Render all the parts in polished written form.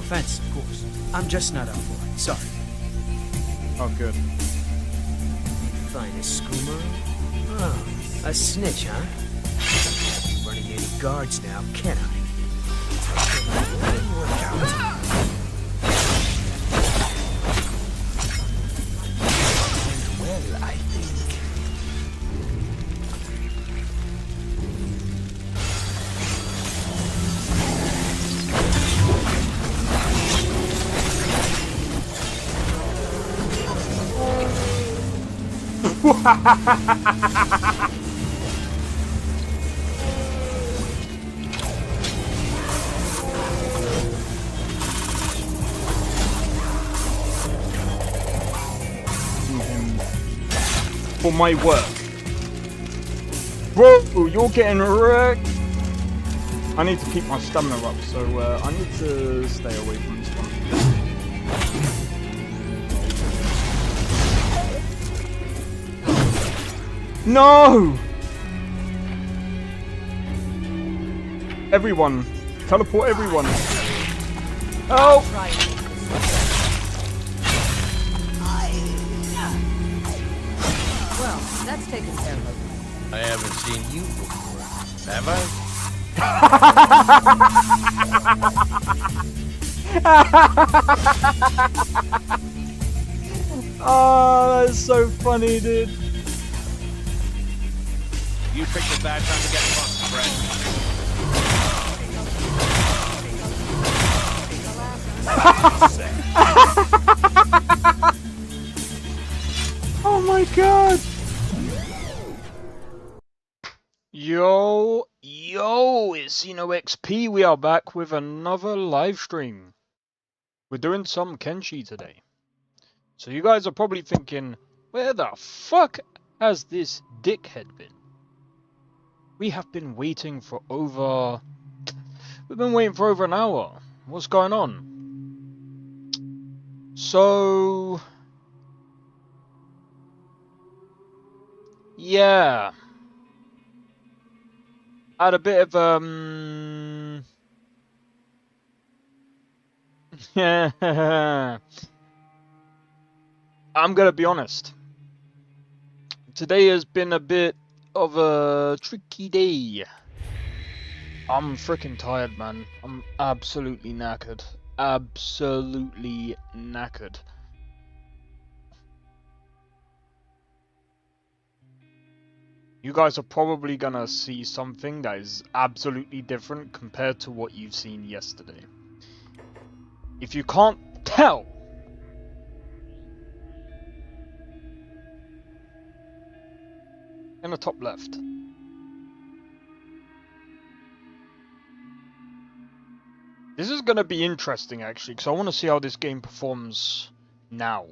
offense, of course. I'm just not up for it. Sorry. Oh, good. Finest skoomer? Oh, a snitch, huh? Can't be running any guards now, can I? Didn't work out. Well, I think. For my work. Bro, you're getting wrecked. I need to keep my stamina up, so I need to stay away from this one. No! Everyone. Teleport everyone. Oh! Well, that's taken care of. I haven't seen you before, have I? Oh, that's so funny, dude. You picked a bad time to get lost, Fred. Oh my god! Yo, it's XP. We are back with another live stream. We're doing some Kenshi today. So you guys are probably thinking, where the fuck has this dickhead been? We have been waiting for over... We've been waiting for over an hour. What's going on? So... yeah. I had a bit of, yeah. I'm gonna be honest. Today has been a bit of a tricky day. I'm freaking tired, man. I'm absolutely knackered. Absolutely knackered. You guys are probably gonna see something that is absolutely different compared to what you've seen yesterday. If you can't tell, in the top left. This is gonna be interesting actually, because I want to see how this game performs now.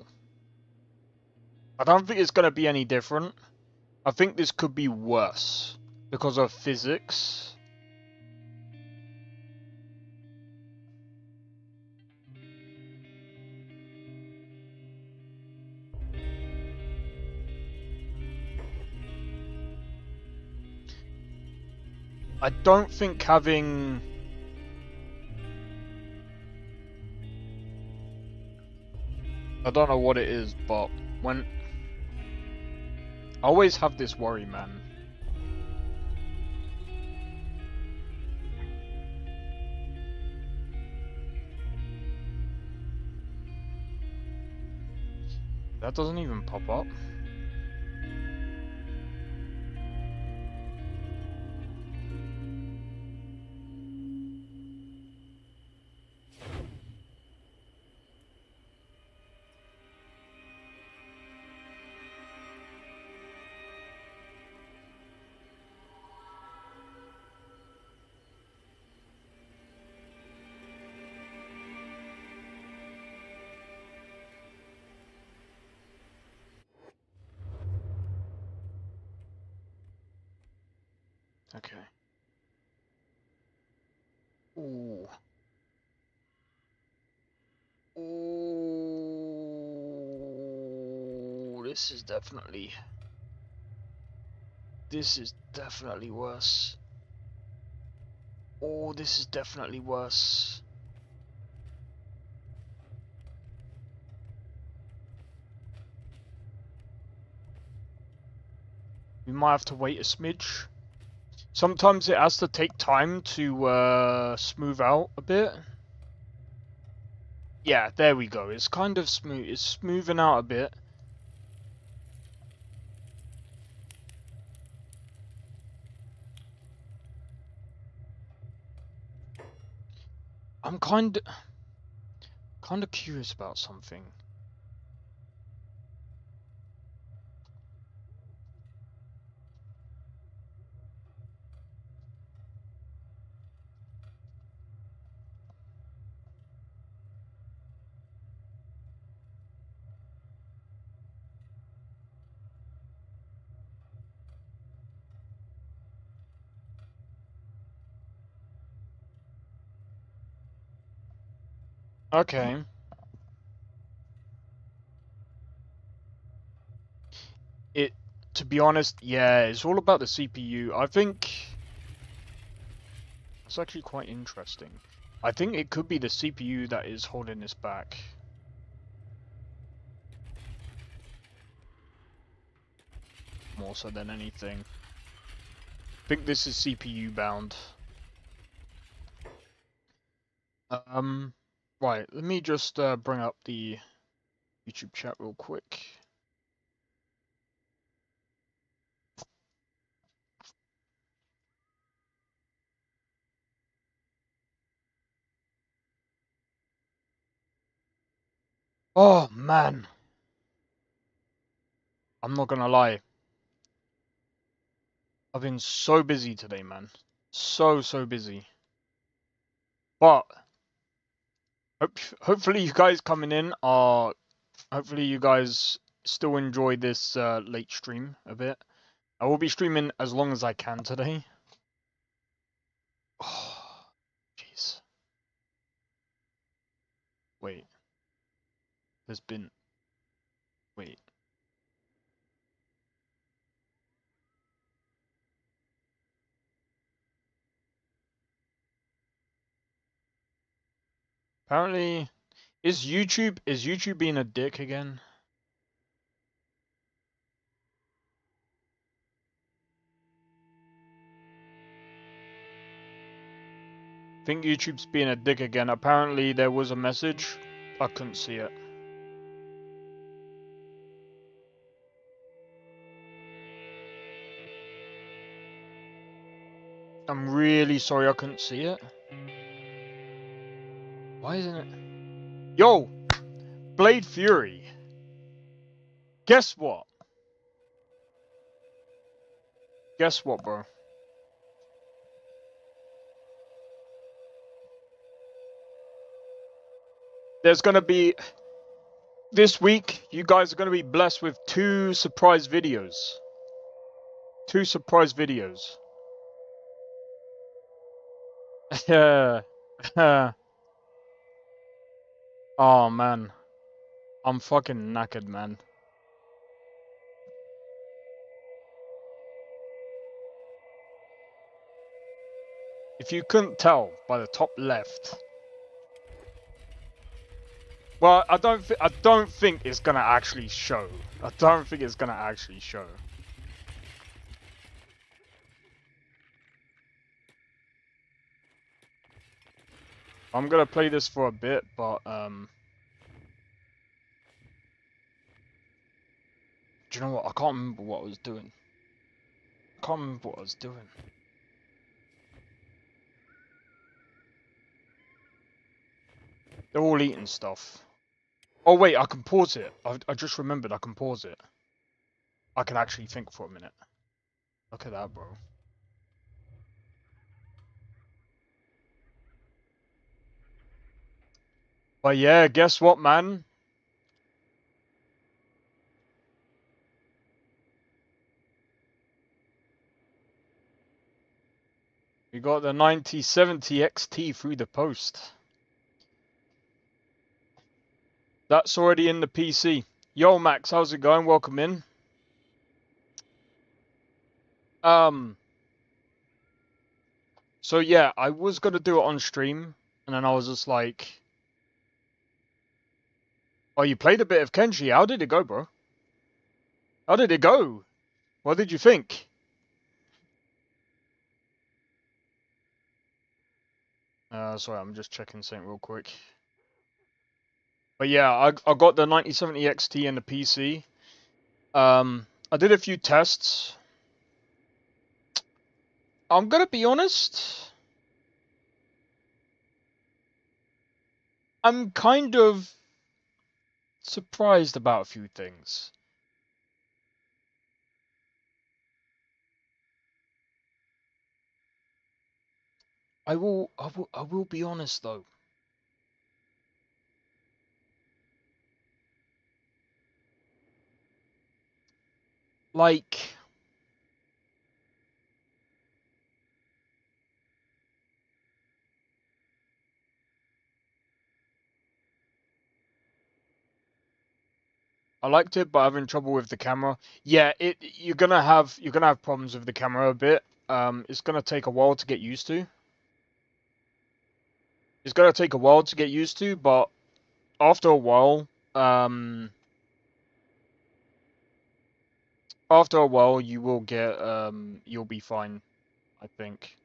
I don't think it's gonna be any different. I think this could be worse because of physics. I don't think having... I don't know what it is, but when... I always have this worry, man. That doesn't even pop up. Okay. Ooh. Ooh. This is definitely worse. Oh, this is definitely worse. We might have to wait a smidge. Sometimes it has to take time to smooth out a bit. Yeah, there we go. It's kind of smooth. It's smoothing out a bit. I'm kind of curious about something. Okay. To be honest, yeah, it's all about the CPU. I think it's actually quite interesting. I think it could be the CPU that is holding this back. More so than anything. I think this is CPU bound. Right, let me just bring up the YouTube chat real quick. Oh man, I'm not gonna lie. I've been so busy today, man. So busy. But hopefully you guys coming in are. Hopefully you guys still enjoy this late stream a bit. I will be streaming as long as I can today. Oh, jeez. Wait. There's been. Wait. Apparently, is YouTube being a dick again? I think YouTube's being a dick again. Apparently there was a message. I couldn't see it. I'm really sorry I couldn't see it. Why isn't it? Yo! Blade Fury! Guess what? Guess what, bro? There's gonna be... This week, you guys are gonna be blessed with 2 surprise videos. 2 surprise videos. Oh, man. I'm fucking knackered, man. If you couldn't tell by the top left... Well, I don't think it's gonna actually show. I don't think it's gonna actually show. I'm gonna play this for a bit, but do you know what? I can't remember what I was doing. I can't remember what I was doing. They're all eating stuff. Oh wait, I can pause it. I just remembered I can pause it. I can actually think for a minute. Look at that, bro. But yeah, guess what, man? We got the 9070 XT through the post. That's already in the PC. Yo, Max, how's it going? Welcome in. So yeah, I was gonna do it on stream, and then I was just like, "Oh, you played a bit of Kenshi. How did it go, bro? How did it go?" What did you think? Sorry, I'm just checking something real quick. But yeah, I got the 9070 XT and the PC. I did a few tests. I'm gonna be honest. I'm kind of surprised about a few things. I will be honest though. Like, I liked it, but having trouble with the camera. Yeah, you're gonna have problems with the camera a bit. It's gonna take a while to get used to. It's gonna take a while to get used to, but after a while, you will get you'll be fine, I think.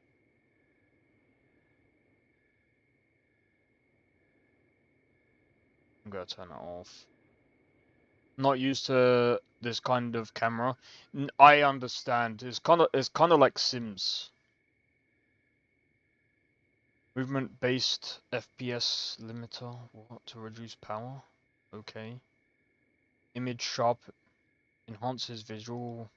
I'm gonna turn it off. Not used to this kind of camera. I understand. It's kind of like Sims. Movement-based FPS limiter. What, to reduce power? Okay. Image sharp enhances visual.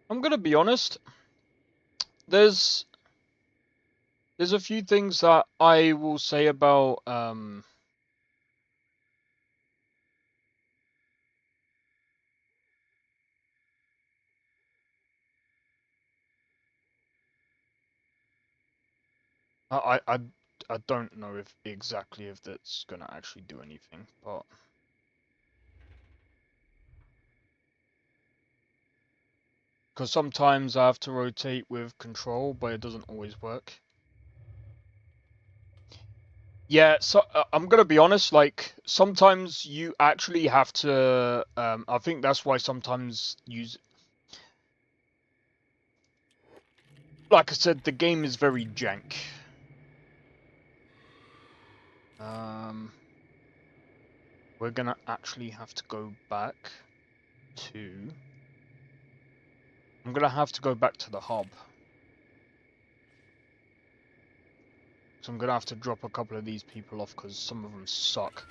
I'm gonna be honest. There's a few things that I will say about I don't know if exactly if that's gonna actually do anything, but because sometimes I have to rotate with control, but it doesn't always work. Yeah, so I'm gonna be honest. Like sometimes you actually have to. I think that's why sometimes use. Like I said, the game is very jank. We're gonna actually have to go back to. I'm gonna have to go back to the hub. So I'm gonna have to drop a couple of these people off because some of them suck.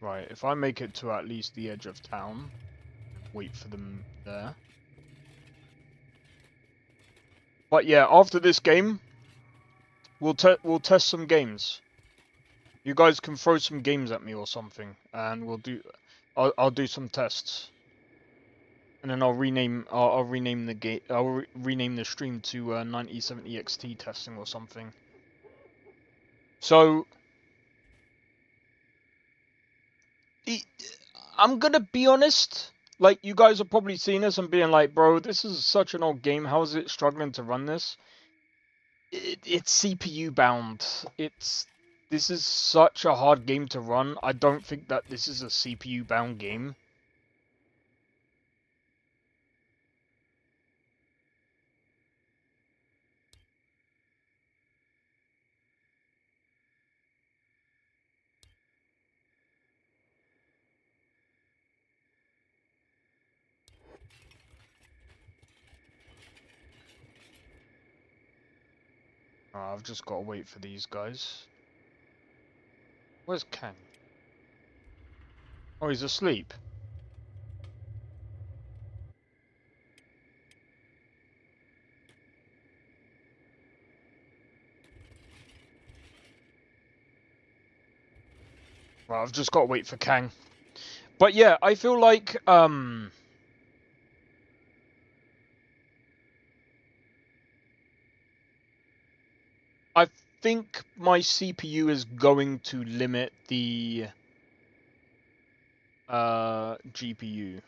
Right, if I make it to at least the edge of town, wait for them there. But yeah, after this game, we'll test some games. You guys can throw some games at me or something, and I'll do some tests, and then I'll rename the game. I'll rename the stream to 9070 XT testing or something. So I'm gonna be honest. Like, you guys have probably seen this and being like, bro, this is such an old game. How is it struggling to run this? It's CPU bound. This is such a hard game to run. I don't think that this is a CPU bound game. I've just got to wait for these guys. Where's Kang? Oh, he's asleep. Well, I've just got to wait for Kang. But yeah, I feel like I think my CPU is going to limit the GPU.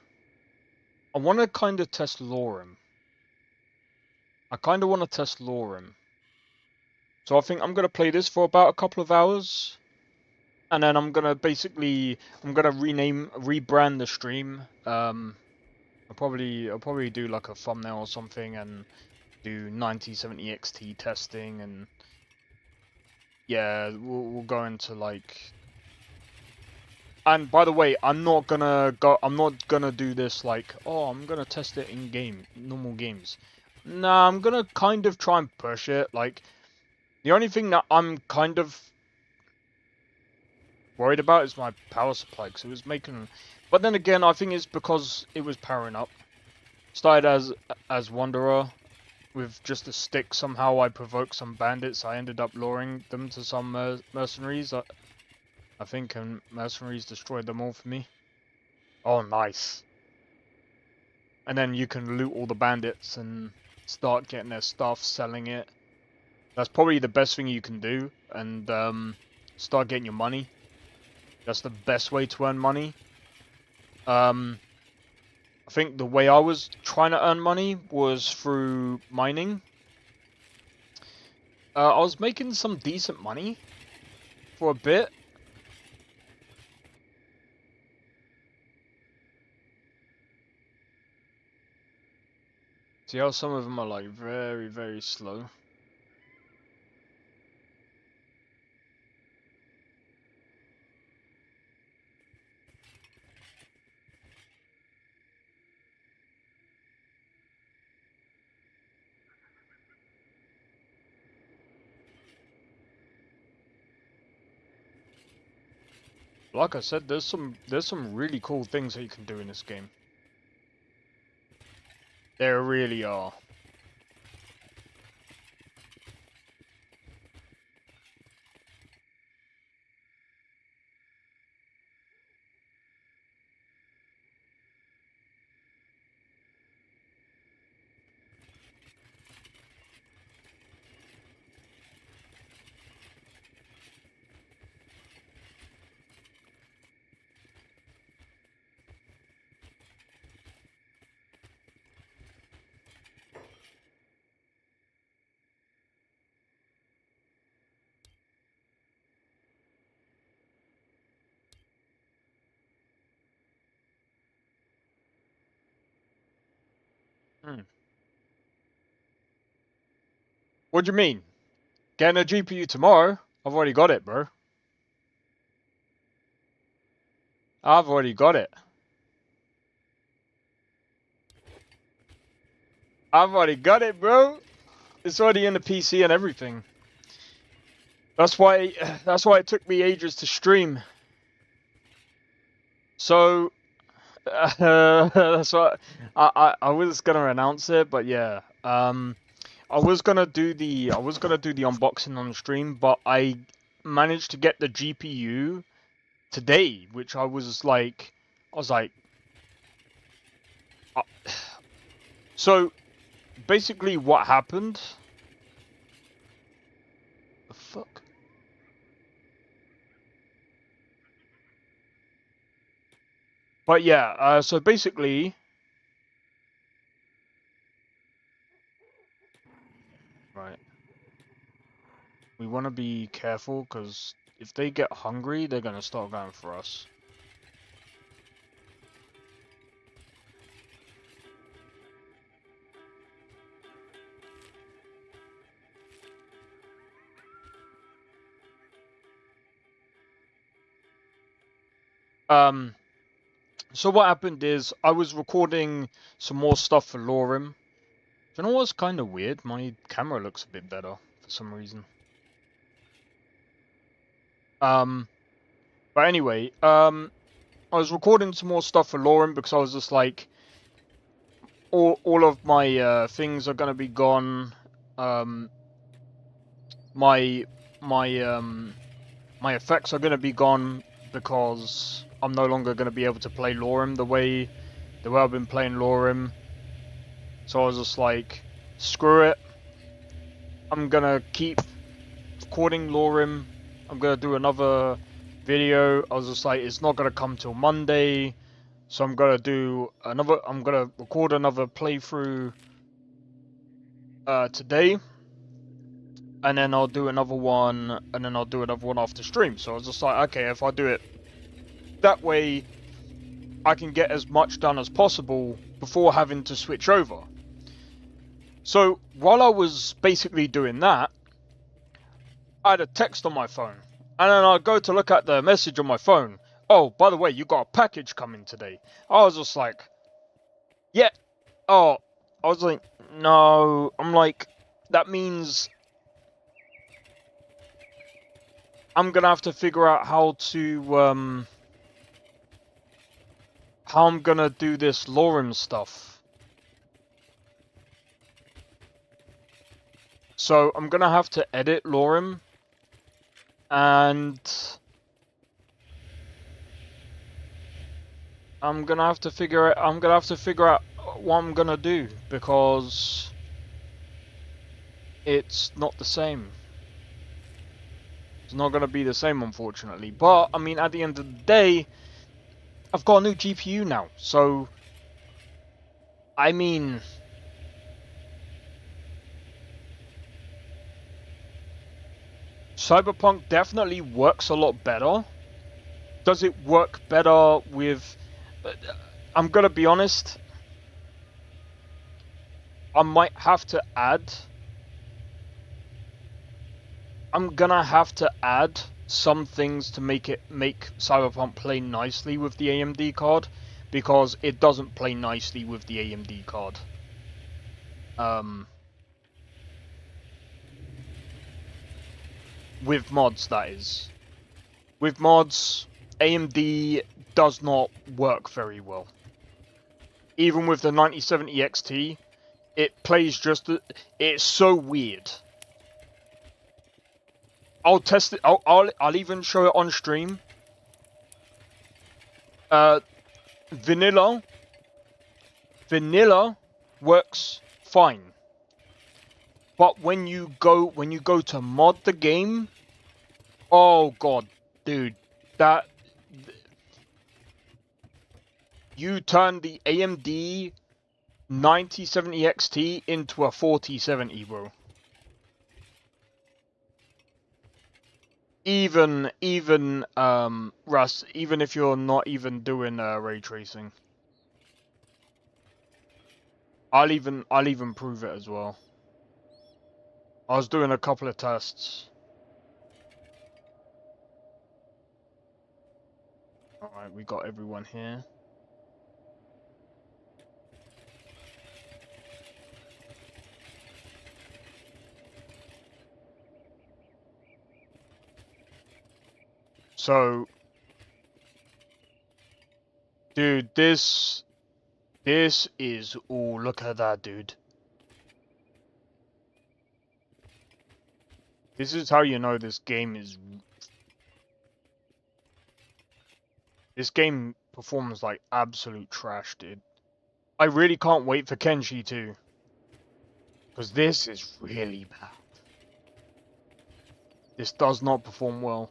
I want to kind of test Lorem. I kind of want to test Lorem. So I think I'm going to play this for about a couple of hours. And then I'm going to rebrand the stream. I'll probably do like a thumbnail or something and do 9070 XT testing, and yeah, we'll go into like. And by the way, I'm not gonna do this like, oh, I'm gonna test it in game, normal games. Nah, I'm gonna kind of try and push it. Like, the only thing that I'm kind of worried about is my power supply, because it was making. But then again, I think it's because it was powering up. Started as Wanderer with just a stick. Somehow I provoked some bandits. I ended up luring them to some mercenaries. I think mercenaries destroyed them all for me. Oh, nice. And then you can loot all the bandits and start getting their stuff, selling it. That's probably the best thing you can do, and start getting your money. That's the best way to earn money. I think the way I was trying to earn money was through mining. I was making some decent money for a bit. See how some of them are like very, very slow. Like I said, there's some really cool things that you can do in this game. There really are. What do you mean? Getting a GPU tomorrow? I've already got it, bro. I've already got it. I've already got it, bro. It's already in the PC and everything. That's why it took me ages to stream. So that's what I was gonna announce it, but yeah. I was gonna do the unboxing on stream, but I managed to get the GPU today, which I was like, so basically what happened? The fuck? But yeah, so basically, right, we want to be careful, because if they get hungry, they're gonna start going for us. So what happened is, I was recording some more stuff for Lorem. Do you know what's kind of weird? My camera looks a bit better for some reason. But anyway, I was recording some more stuff for Lorem, because I was just like, all of my things are gonna be gone. My effects are gonna be gone, because I'm no longer gonna be able to play Lorem the way I've been playing Lorem. So I was just like, screw it. I'm gonna keep recording Lorem. I'm gonna do another video. I was just like, it's not gonna come till Monday, so I'm gonna record another playthrough today, and then I'll do another one, and then I'll do another one after stream. So I was just like, okay, if I do it that way, I can get as much done as possible before having to switch over. So while I was basically doing that, I had a text on my phone, and then I go to look at the message on my phone. Oh, by the way, you got a package coming today. I was just like, yeah. Oh, I was like, no. I'm like, that means I'm gonna have to figure out how I'm gonna do this Lorem stuff. So I'm gonna have to edit Lorem, and I'm gonna have to figure out what I'm gonna do, because it's not the same. It's not gonna be the same, unfortunately. But I mean, at the end of the day, I've got a new GPU now, so I mean, Cyberpunk definitely works a lot better. Does it work better with... I'm gonna be honest, I'm gonna have to add some things to make Cyberpunk play nicely with the AMD card, because it doesn't play nicely with the AMD card. With mods, that is. With mods, AMD does not work very well. Even with the 9070 XT, it plays just... It's so weird. I'll test it. I'll even show it on stream. Vanilla works fine. But when you go to mod the game, oh god, dude, you turn the AMD 9070 XT into a 4070, bro. Even Russ, even if you're not even doing ray tracing, I'll even prove it as well. I was doing a couple of tests. Alright, we got everyone here. So, dude, this is... Oh, look at that, dude. This is how you know this game is... This game performs like absolute trash, dude. I really can't wait for Kenshi 2. Because this is really bad. This does not perform well.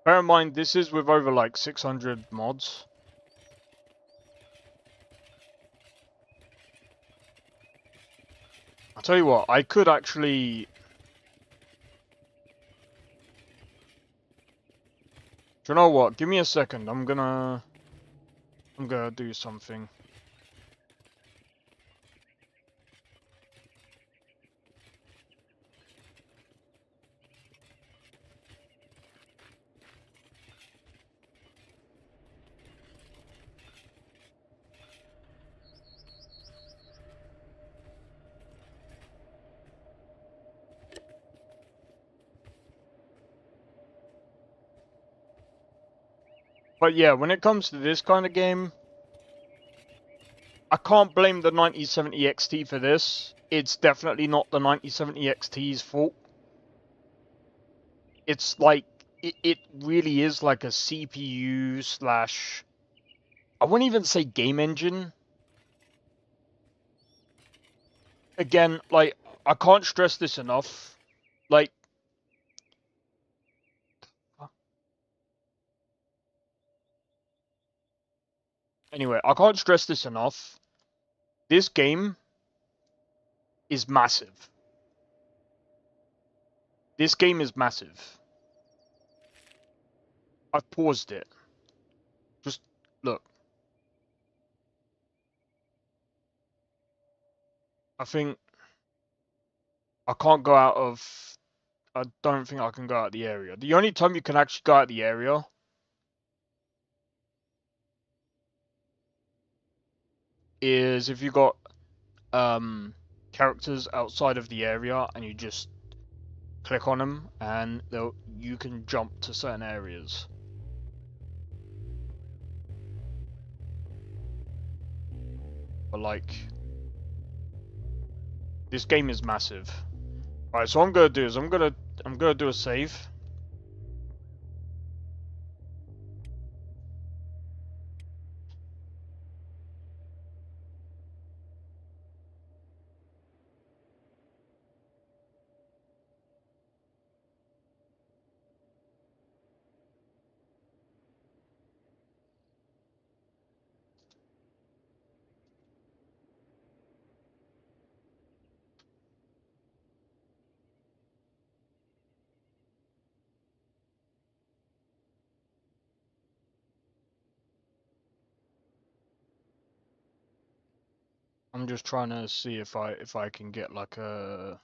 Bear in mind, this is with over like 600 mods. I'll tell you what, I could actually... Do you know what? Give me a second. I'm gonna do something. But yeah, when it comes to this kind of game, I can't blame the 9070 XT for this. It's definitely not the 9070 XT's fault. It's like, it really is like a CPU slash... I wouldn't even say game engine. again, like, I can't stress this enough. Like, anyway, I can't stress this enough. This game is massive. This game is massive. I've paused it. Just look. I think I can't go out of. I don't think I can go out of the area. The only time you can actually go out of the area is if you got characters outside of the area and you just click on them and you can jump to certain areas. But like, this game is massive. Alright, so what I'm gonna do is I'm gonna do a save. I'm just trying to see if I can get like a.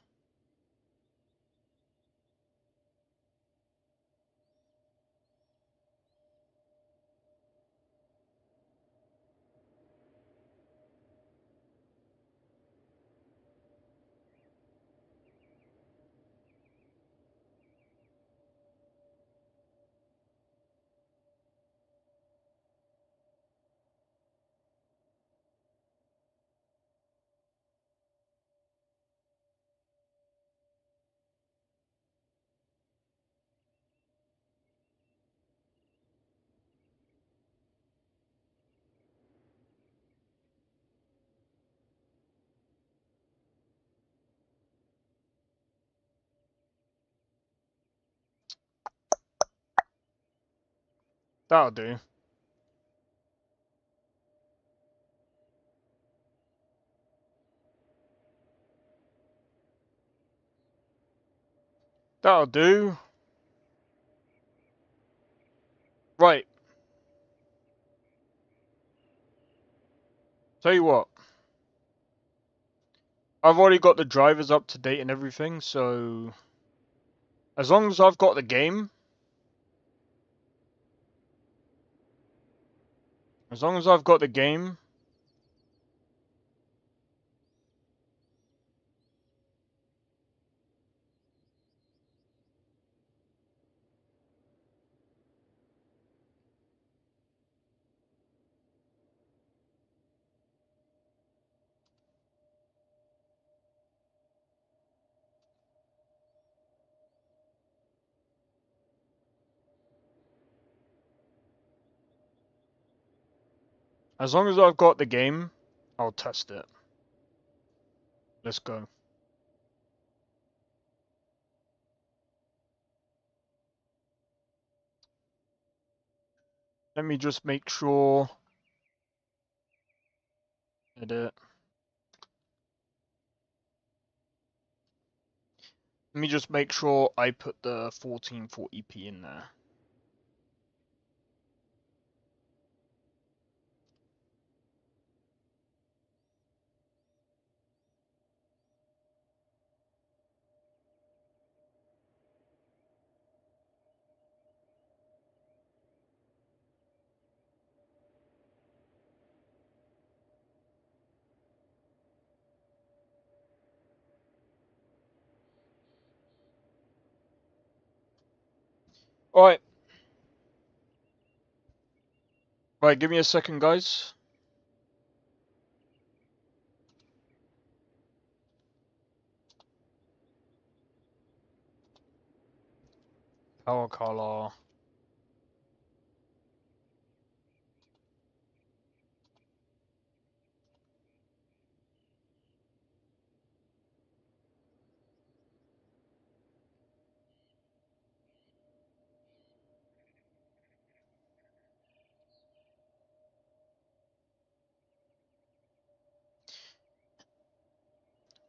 That'll do. That'll do. Right. Tell you what. I've already got the drivers up to date and everything, so as long as I've got the game, as long as I've got the game, as long as I've got the game, I'll test it. Let's go. Let me just make sure. Edit. Let me just make sure I put the 1440p in there. Alright. Right, give me a second, guys. Power color.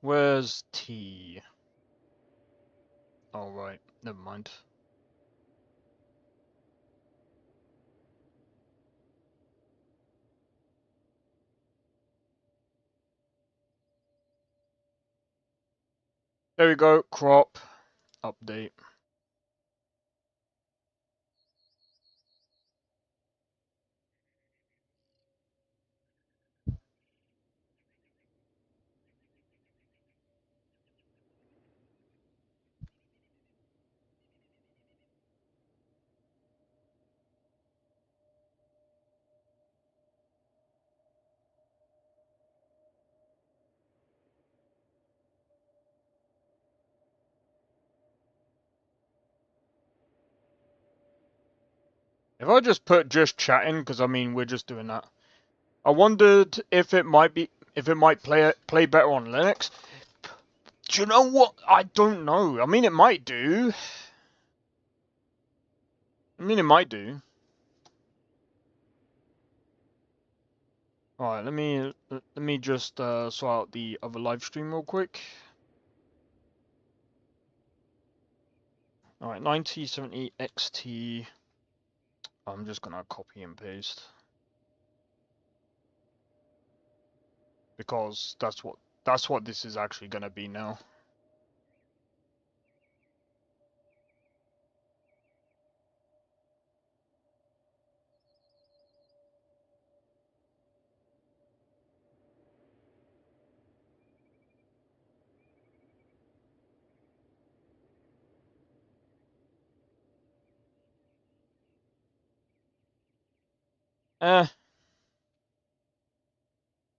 Where's T? Oh, right. Never mind. There we go. Crop. Update. If I just put just chatting, because I mean we're just doing that. I wondered if it might play better on Linux. Do you know what? I don't know. I mean it might do. It might do. Alright, let me just sort out the other live stream real quick. Alright, 9070 XT. I'm just gonna copy and paste. Because that's what this is actually gonna be now.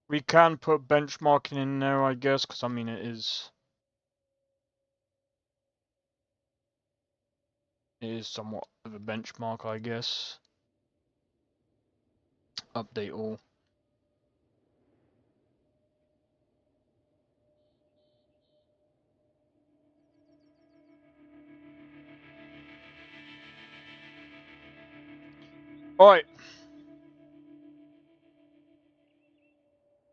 We can put benchmarking in there, I guess, because I mean it is somewhat of a benchmark, I guess. Update all. Alright.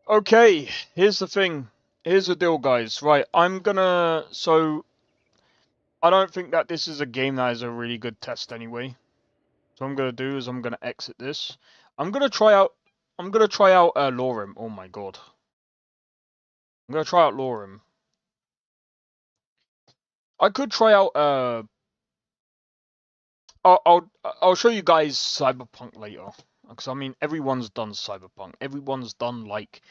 Okay, here's the thing. Here's the deal, guys. Right, so I don't think that this is a game that is a really good test anyway. So what I'm gonna do is I'm gonna exit this. I'm gonna try out Lorem. Oh my god. I'm gonna try out Lorem. I could try out I'll show you guys Cyberpunk later. Because I mean everyone's done Cyberpunk. Everyone's done like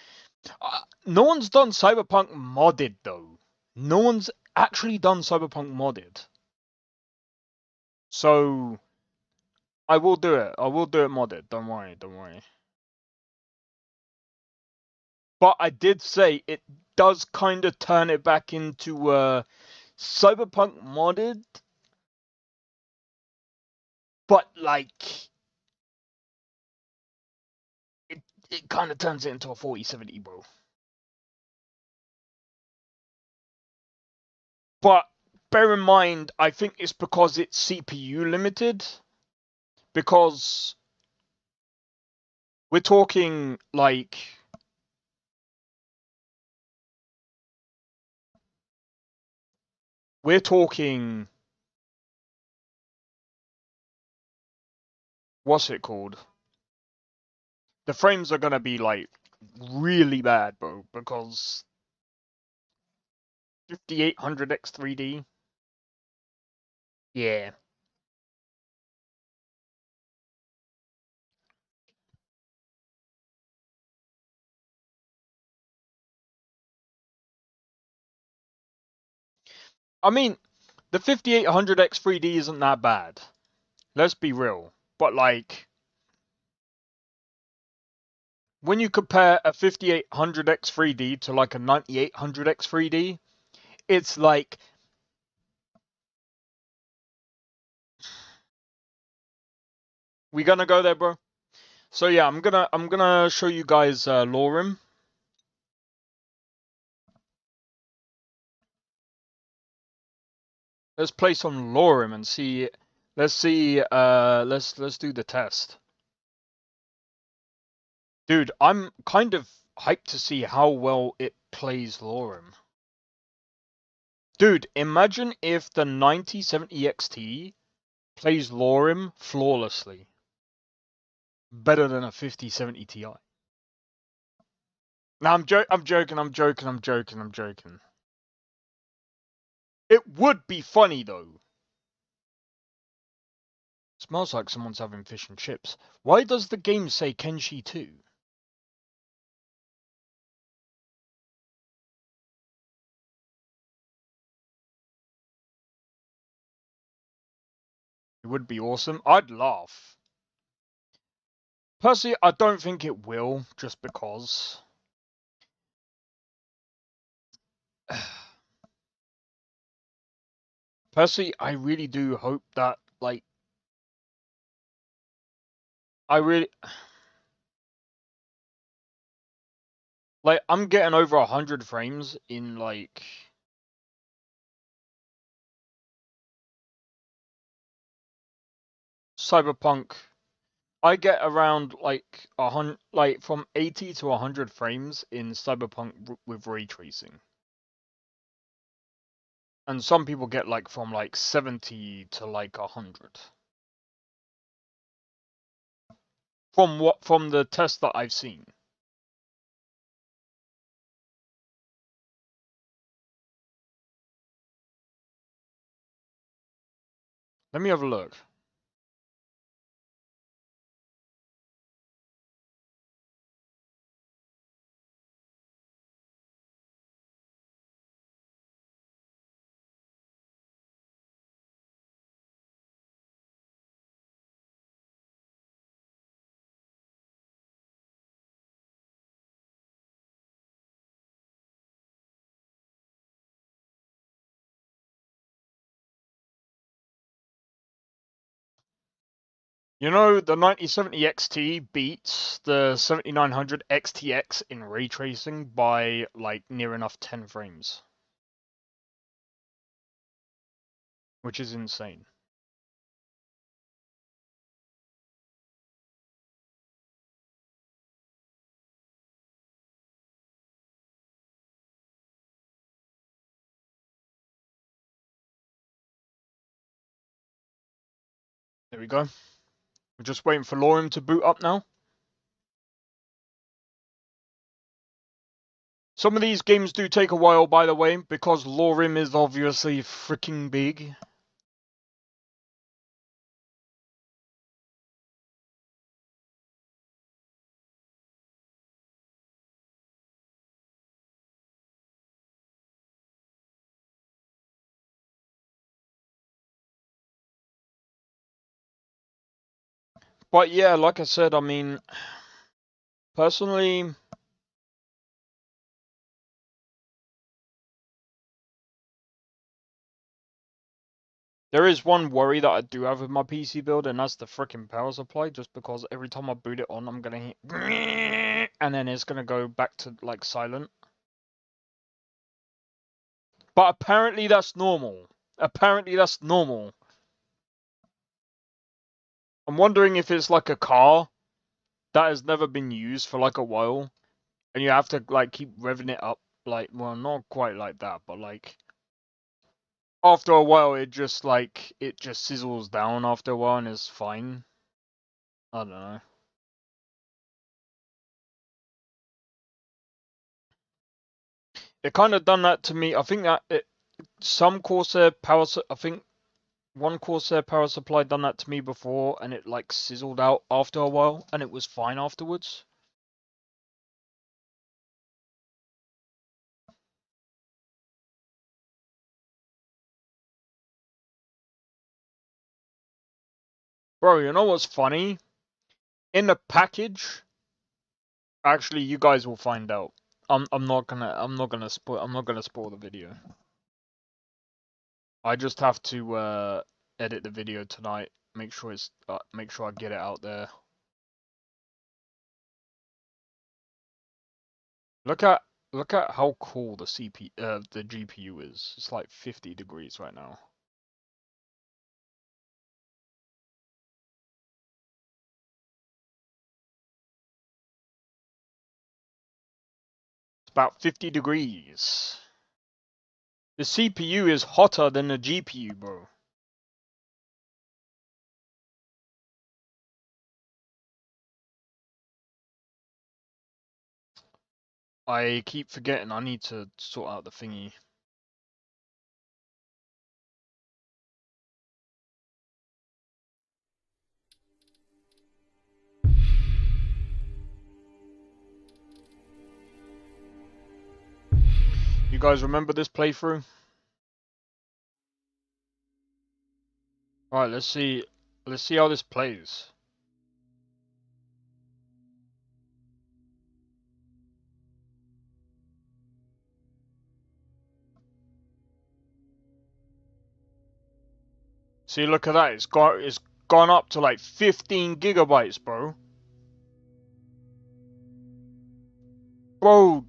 no one's done Cyberpunk modded though. No one's actually done Cyberpunk modded. So I will do it. I will do it modded. Don't worry, don't worry. But I did say it does kind of turn it back into Cyberpunk modded. But like it kind of turns it into a 4070, bro. But bear in mind, I think it's because it's CPU limited. Because we're talking like what's it called? The frames are gonna be like really bad, bro, because 5800X 3D. Yeah. I mean, the 5800X 3D isn't that bad. Let's be real. But like when you compare a 5800X 3D to like a 9800X 3D, it's like we gonna go there, bro. So yeah, I'm gonna show you guys Lorem. Let's play some Lorem and see. Let's see. Let's do the test. Dude, I'm kind of hyped to see how well it plays Lorem. Dude, imagine if the 9070 XT plays Lorim flawlessly. Better than a 5070 Ti. Now I'm joking. It would be funny though. Smells like someone's having fish and chips. Why does the game say Kenshi 2? It would be awesome. I'd laugh. Personally, I don't think it will, just because. Personally, I really do hope that, like, like, I'm getting over 100 frames in, like, Cyberpunk. I get around, like, from 80 to 100 frames in Cyberpunk with ray tracing. And some people get, like, from, like, 70 to, like, 100. From the test that I've seen. Let me have a look. You know, the 9070 XT beats the 7900 XTX in ray tracing by, like, near enough 10 frames. Which is insane. There we go. We're just waiting for Lorim to boot up now. Some of these games do take a while, by the way, because Lorim is obviously freaking big. But yeah, like I said, I mean, personally, there is one worry that I do have with my PC build, and that's the freaking power supply, just because every time I boot it on, I'm gonna hit and then it's gonna go back to, like, silent. But apparently that's normal. Apparently that's normal. I'm wondering if it's like a car that has never been used for, like, a while, and you have to, like, keep revving it up, like, well, not quite like that, but, like, after a while it just sizzles down after a while and is fine. I don't know. It kind of done that to me. I think that some Corsair power, I think one Corsair power supply done that to me before, and it, like, sizzled out after a while, and it was fine afterwards. Bro, you know what's funny? In the package, actually, you guys will find out. I'm not gonna spoil the video. I just have to edit the video tonight. Make sure I get it out there. Look at how cool the GPU is. It's like 50 degrees right now. It's about 50 degrees. The CPU is hotter than the GPU, bro. I keep forgetting I need to sort out the thingy. You guys remember this playthrough? Alright, let's see how this plays. See, look at that. It's gone up to like 15 gigabytes, bro. Bro,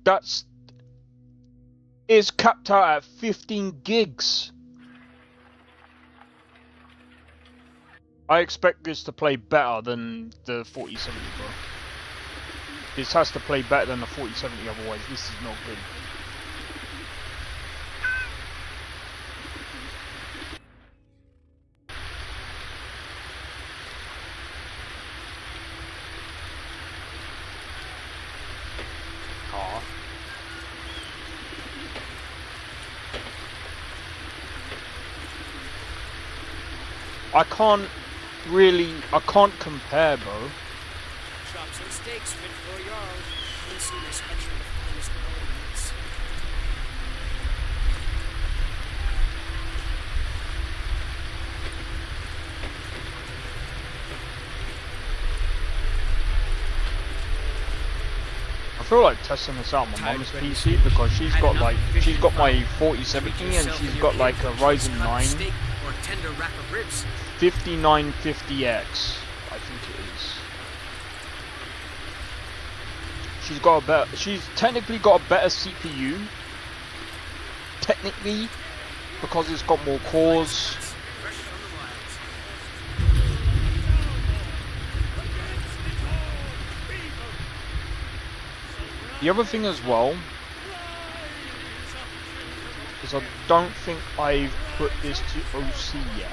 it's capped out at 15 gigs. I expect this to play better than the 4070, bro. This has to play better than the 4070, otherwise this is not good. I can't compare, bro. Chops and steaks fit for a yard. Instant inspection of the finest elements. I feel like testing this out on my mum's PC because she's got my 4070 and she's got like a Ryzen 9 Or tender wrap of ribs. 5950X, I think it is. She's technically got a better CPU. Technically, because it's got more cores. Fresh from the wilds. The other thing as well is I don't think I've put this to OC yet.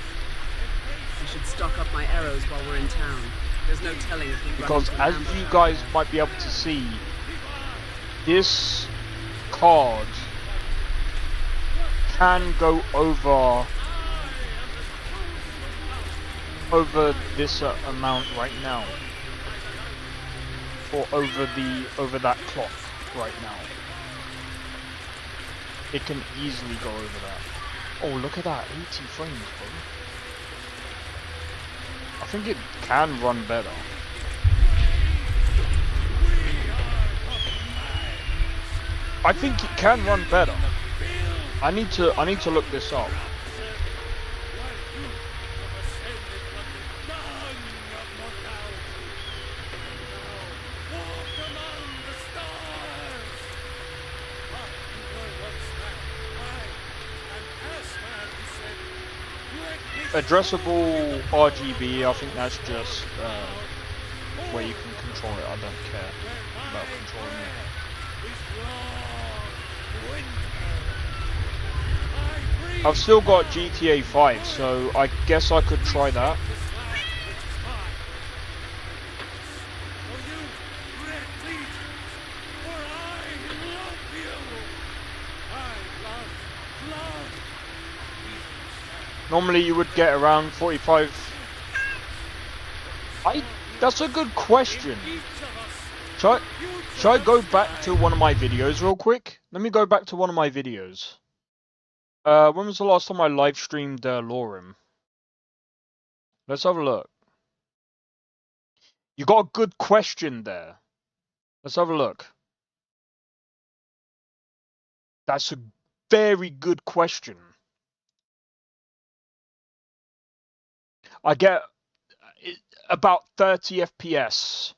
I should stock up my arrows while we're in town. There's no telling if we run Because into an as ambush. you guys might be able to see, this card can go over this amount right now, or over that clock right now. It can easily go over that. Oh, look at that, 80 frames, bro. I think it can run better. I think it can run better. I need to look this up. Addressable RGB, I think that's just where you can control it. I don't care about controlling it. I've still got GTA 5, so I guess I could try that. Normally you would get around 45. That's a good question. Should I go back to one of my videos real quick? Let me go back to one of my videos. When was the last time I live streamed Lorem? Let's have a look. You got a good question there. Let's have a look. That's a very good question. I get about 30 FPS.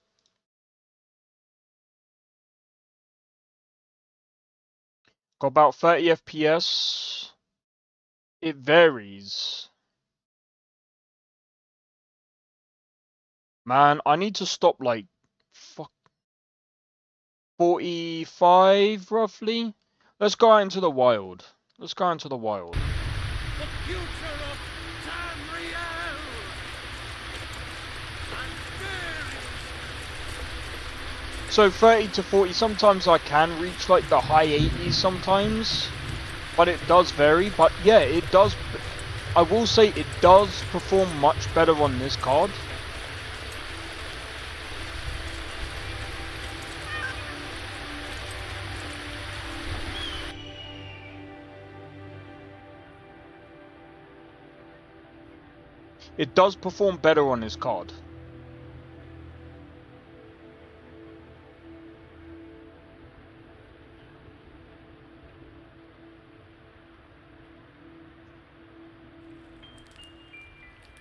Got about 30 FPS. It varies. Man, I need to stop like 45 roughly. Let's go out into the wild. Let's go into the wild. The future of Tamriel! So 30 to 40, sometimes I can reach like the high 80s sometimes, but it does vary. But yeah, it does, I will say it does perform much better on this card. It does perform better on this card.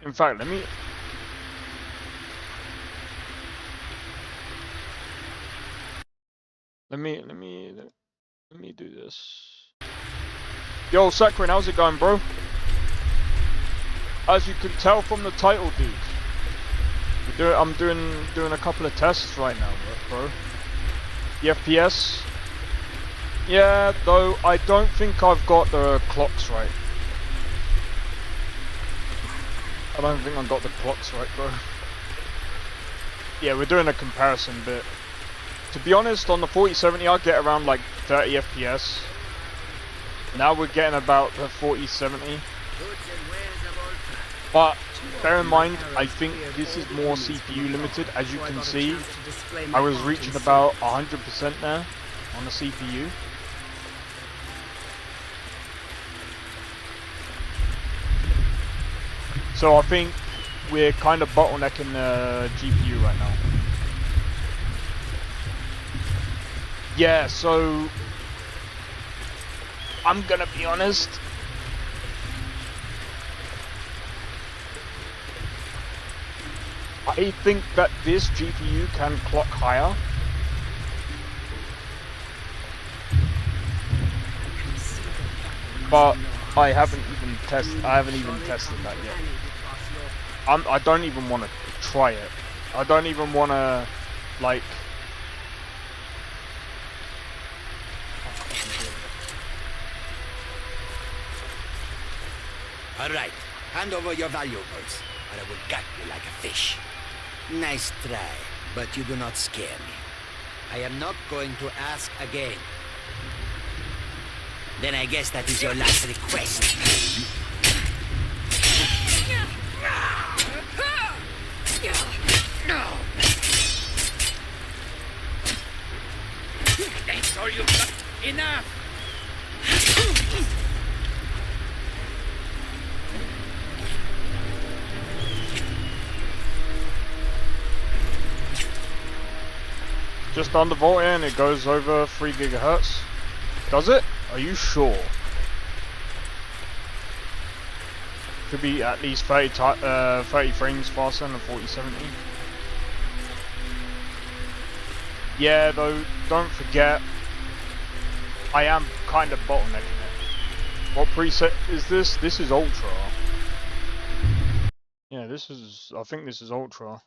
In fact, let me do this. Yo, Sakrin, how's it going, bro? As you can tell from the title, dude, I'm doing a couple of tests right now, bro. The FPS. Yeah, though I don't think I've got the clocks right. I don't think I got the clocks right, bro. Yeah, we're doing a comparison bit. To be honest, on the 4070 I get around like 30 FPS. Now we're getting about the 4070. But bear in mind, I think this is more CPU limited. As you can see, I was reaching about 100% there on the CPU. So I think we're kind of bottlenecking the GPU right now. Yeah, so I'm gonna be honest. I think that this GPU can clock higher. But I haven't even tested that yet. I don't even want to try it. I don't even want to, like... Alright, hand over your valuables, or I will gut you like a fish. Nice try, but you do not scare me. I am not going to ask again. Then I guess that is your last request. That's all you've got. Enough! Just undervolt and it goes over 3 gigahertz. Does it? Are you sure? Could be at least 30 frames faster than the 4070. Yeah, though, don't forget, I am kind of bottlenecking it. What preset is this? This is Ultra. Yeah, this is, I think this is Ultra.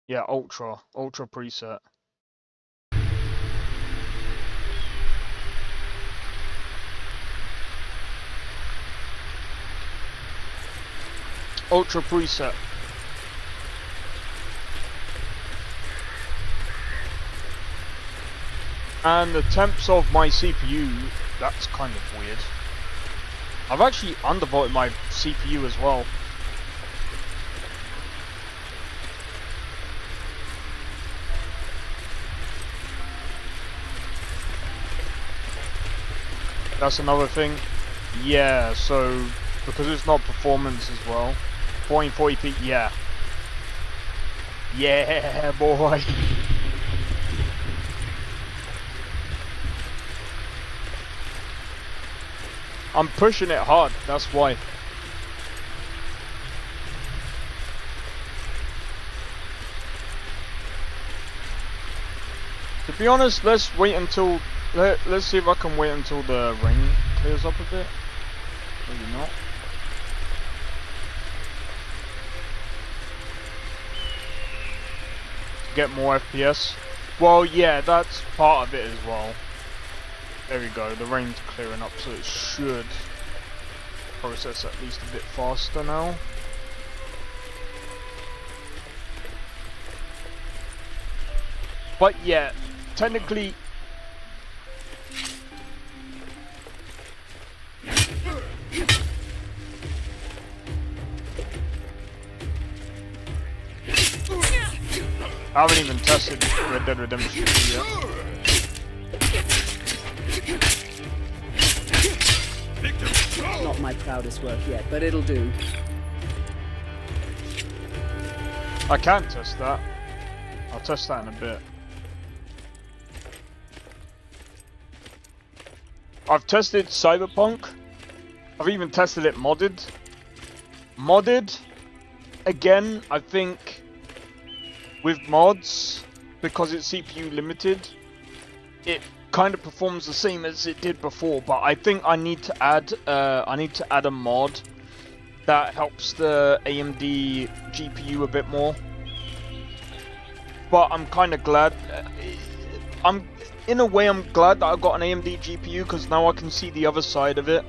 Yeah, Ultra preset. Ultra preset. And the temps of my CPU, that's kind of weird. I've actually undervolted my CPU as well. That's another thing. Yeah, so because it's not performance as well. 1440p, yeah. Yeah, boy. I'm pushing it hard, that's why. To be honest, let's wait until... Let's see if I can wait until the rain clears up a bit. Maybe not. Get more FPS. Well, yeah, that's part of it as well. There we go, the rain's clearing up, so it should process at least a bit faster now. But yeah, technically... I haven't even tested Red Dead Redemption 2 yet. Not my proudest work yet, but it'll do. I can test that. I'll test that in a bit. I've tested Cyberpunk. I've even tested it modded. Modded, again, I think with mods, because it's CPU limited, it kind of performs the same as it did before. But I think I need to add a mod that helps the AMD GPU a bit more. But I'm kind of glad. In a way, I'm glad that I got an AMD GPU, because now I can see the other side of it.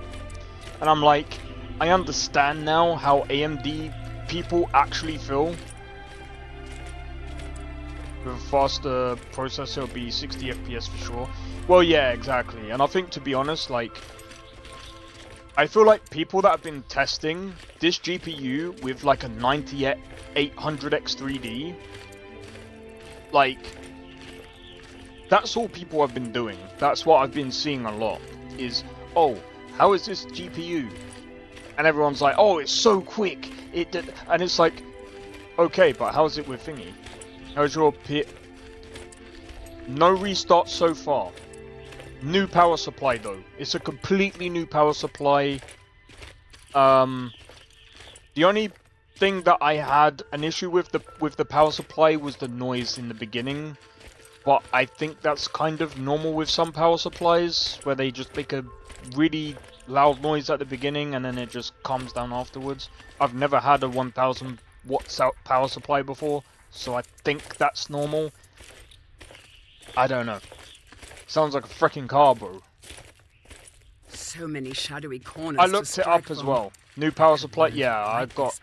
And I'm like, I understand now how AMD people actually feel. With a faster processor, it'll be 60 FPS for sure. Well, yeah, exactly. And I think, to be honest, like, I feel like people that have been testing this GPU with like a 9800X3D, like, that's all people have been doing. That's what I've been seeing a lot, is, oh, how is this GPU? And everyone's like, oh, it's so quick. And it's like, okay, but how's it with thingy? How's your no restart so far. New power supply though. It's a completely new power supply. The only thing that I had an issue with the power supply was the noise in the beginning. But I think that's kind of normal with some power supplies, where they just make a really loud noise at the beginning and then it just calms down afterwards. I've never had a 1000 watt power supply before, so I think that's normal. I don't know. Sounds like a freaking car, bro. So many shadowy corners. I looked it up as well. New power supply. Yeah, I got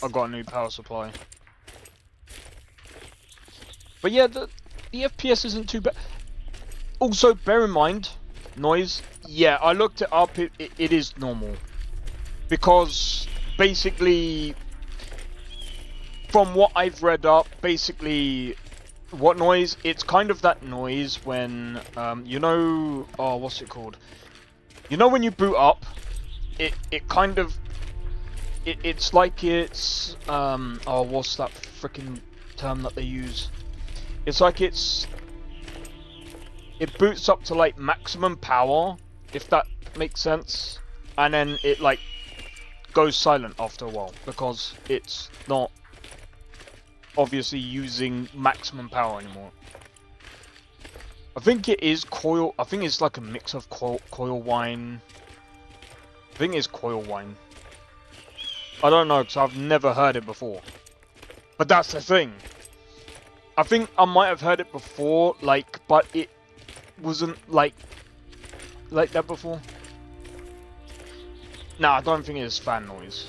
a new power supply. But yeah, the FPS isn't too bad. Also, bear in mind, noise. Yeah, I looked it up. It is normal, because basically, from what I've read up, basically, what noise? It's kind of that noise when you know, oh, what's it called? You know, when you boot up, it kind of, it's like it's oh, what's that freaking term that they use? It's like it boots up to like maximum power, if that makes sense, and then it like goes silent after a while because it's not obviously using maximum power anymore. I think it is coil. I think it's like a mix of coil wine. I think it's coil wine. I don't know, because I've never heard it before. But that's the thing. I think I might have heard it before, like, but it wasn't like that before. Nah, I don't think it's fan noise.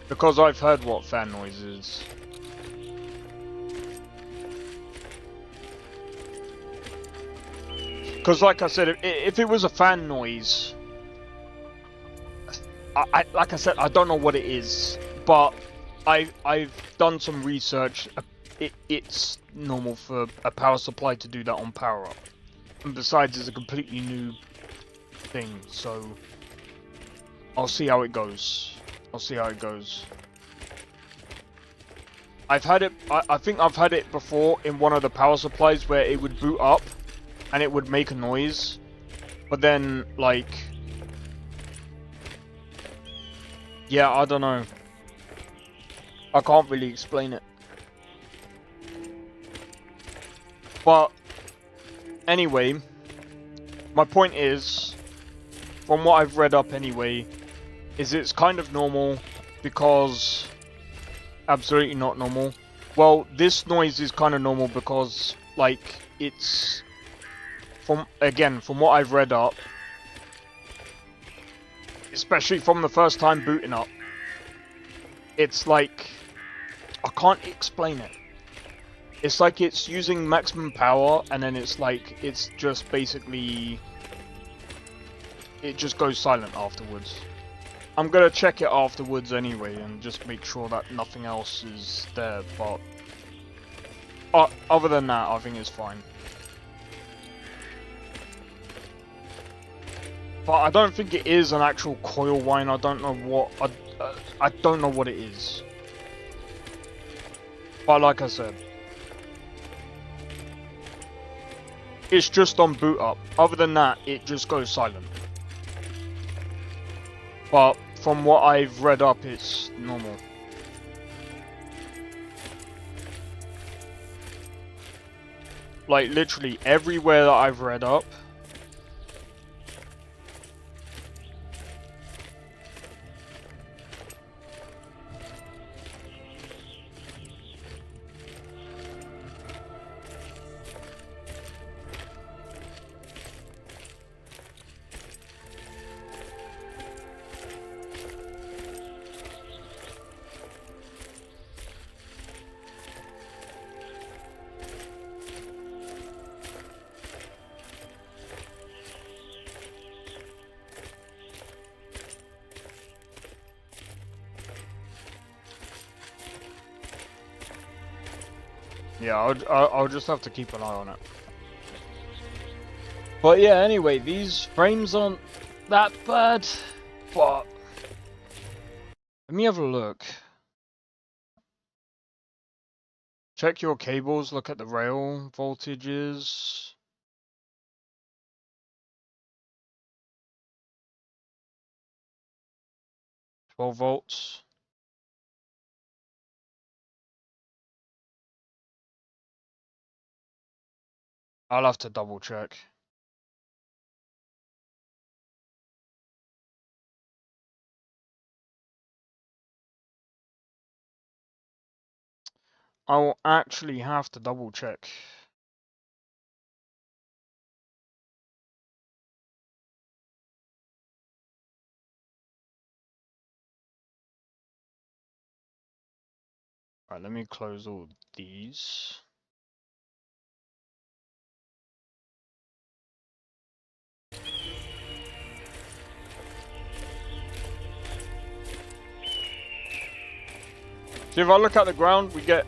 Because I've heard what fan noise is. Because like I said, if it was a fan noise, like I said, I don't know what it is, but I've done some research. It's normal for a power supply to do that on power up, and besides, it's a completely new thing. So I'll see how it goes. I'll see how it goes. I've had it. I think I've had it before in one of the power supplies where it would boot up and it would make a noise, but then like, yeah, I don't know. I can't really explain it. But anyway, my point is, from what I've read up anyway, is it's kind of normal, because absolutely not normal, Well, this noise is kind of normal because, like, it's from what I've read up, especially from the first time booting up, it's like, I can't explain it. It's like it's using maximum power, and then it's like, it's just basically, it just goes silent afterwards. I'm gonna check it afterwards anyway, and just make sure that nothing else is there, but other than that, I think it's fine. But I don't think it is an actual coil whine. I don't know what I don't know what it is. But like I said, it's just on boot up. Other than that, it just goes silent. But from what I've read up, it's normal. Like literally everywhere that I've read up, yeah, I'll just have to keep an eye on it. But yeah, anyway, these frames aren't that bad, but let me have a look. Check your cables, look at the rail voltages. $12 volts. I'll have to double check. I'll actually have to double check. Right, let me close all these. So if I look at the ground, we get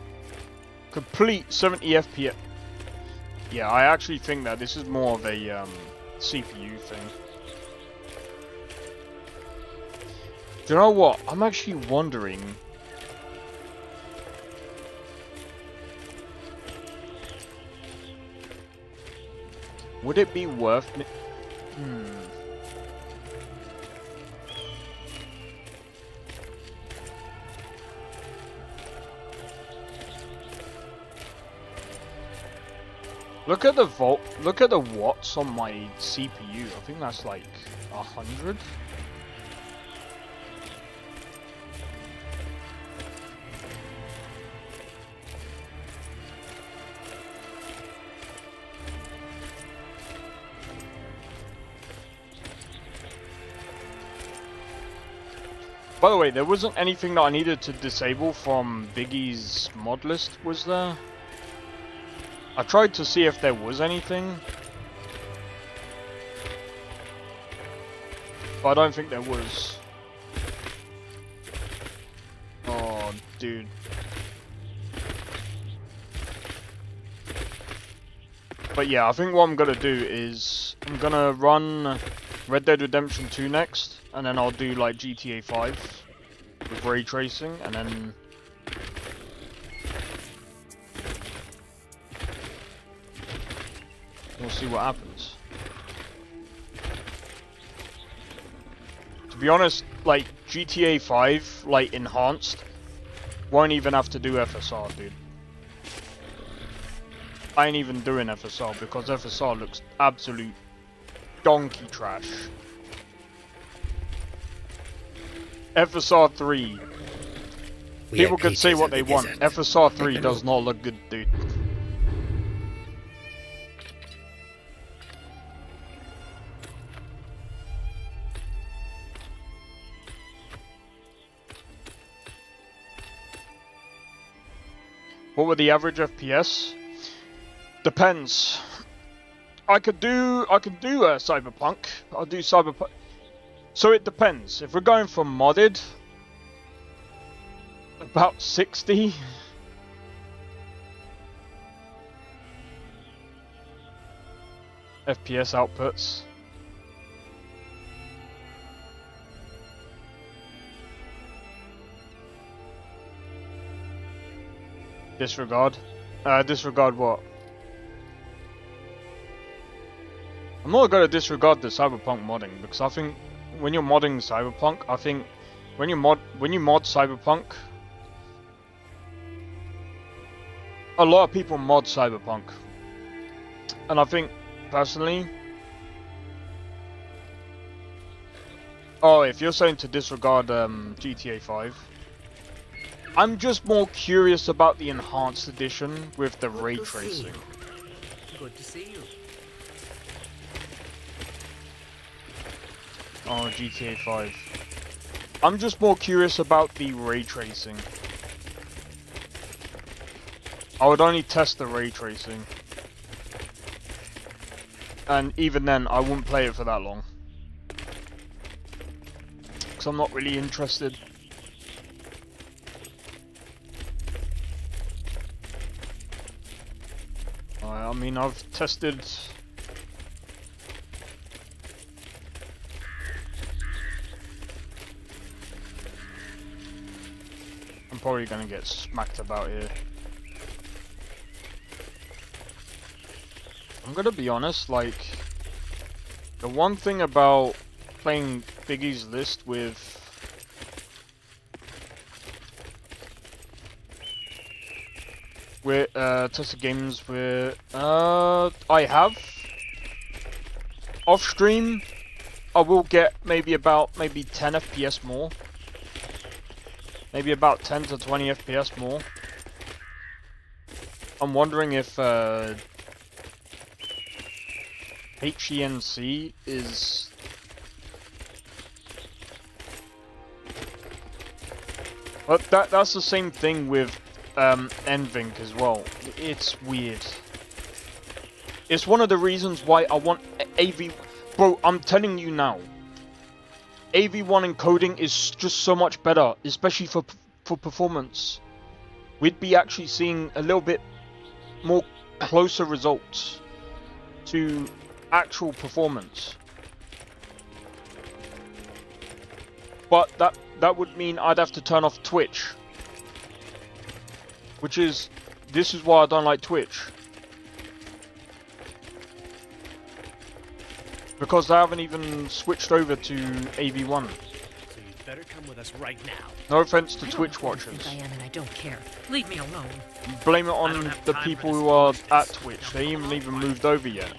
complete 70 FPS. Yeah, I actually think that this is more of a CPU thing. Do you know what? I'm actually wondering. Would it be worth me? Look at the watts on my CPU. I think that's like 100. By the way, there wasn't anything that I needed to disable from Biggie's mod list, was there? I tried to see if there was anything, but I don't think there was. Oh, dude. But yeah, I think what I'm gonna do is I'm gonna run Red Dead Redemption 2 next, and then I'll do like GTA 5 with ray tracing, and then we'll see what happens. To be honest, like GTA 5, like enhanced, won't even have to do FSR, dude. I ain't even doing FSR because FSR looks absolute donkey trash. FSR 3 We People are can say creatures what of they the want. desert. FSR Take 3 a does look. not look good, dude. What were the average FPS? Depends. I could do Cyberpunk. I'll do Cyberpunk. So it depends. If we're going for modded, about 60. FPS outputs. Disregard. Disregard what? I'm not gonna disregard the Cyberpunk modding because I think when you're modding Cyberpunk, I think when you mod Cyberpunk, a lot of people mod Cyberpunk, and I think personally, oh, if you're saying to disregard GTA 5, I'm just more curious about the enhanced edition with the ray Good to see tracing. you. Good to see you. Oh, GTA 5. I'm just more curious about the ray tracing. I would only test the ray tracing. And even then, I wouldn't play it for that long. Because I'm not really interested. I mean, I've tested... I'm probably gonna get smacked about here. I'm gonna be honest, like, the one thing about playing Biggie's List with Tested Games with I have off stream, I will get maybe 10 FPS more. Maybe about 10 to 20 FPS more. I'm wondering if HENC is... But that's the same thing with NVENC as well. It's weird. It's one of the reasons why I want AV... Bro, I'm telling you now. AV1 encoding is just so much better, especially for performance. We'd be actually seeing a little bit more closer results to actual performance. But that would mean I'd have to turn off Twitch. This is why I don't like Twitch. Because I haven't even switched over to AV1. So you'd better come with us right now. No offense to I don't Twitch know who you watchers. think I am, and I don't care. Leave me alone. Blame it I don't on have the time people for this who are foolishness. at Twitch. They haven't even moved over yet.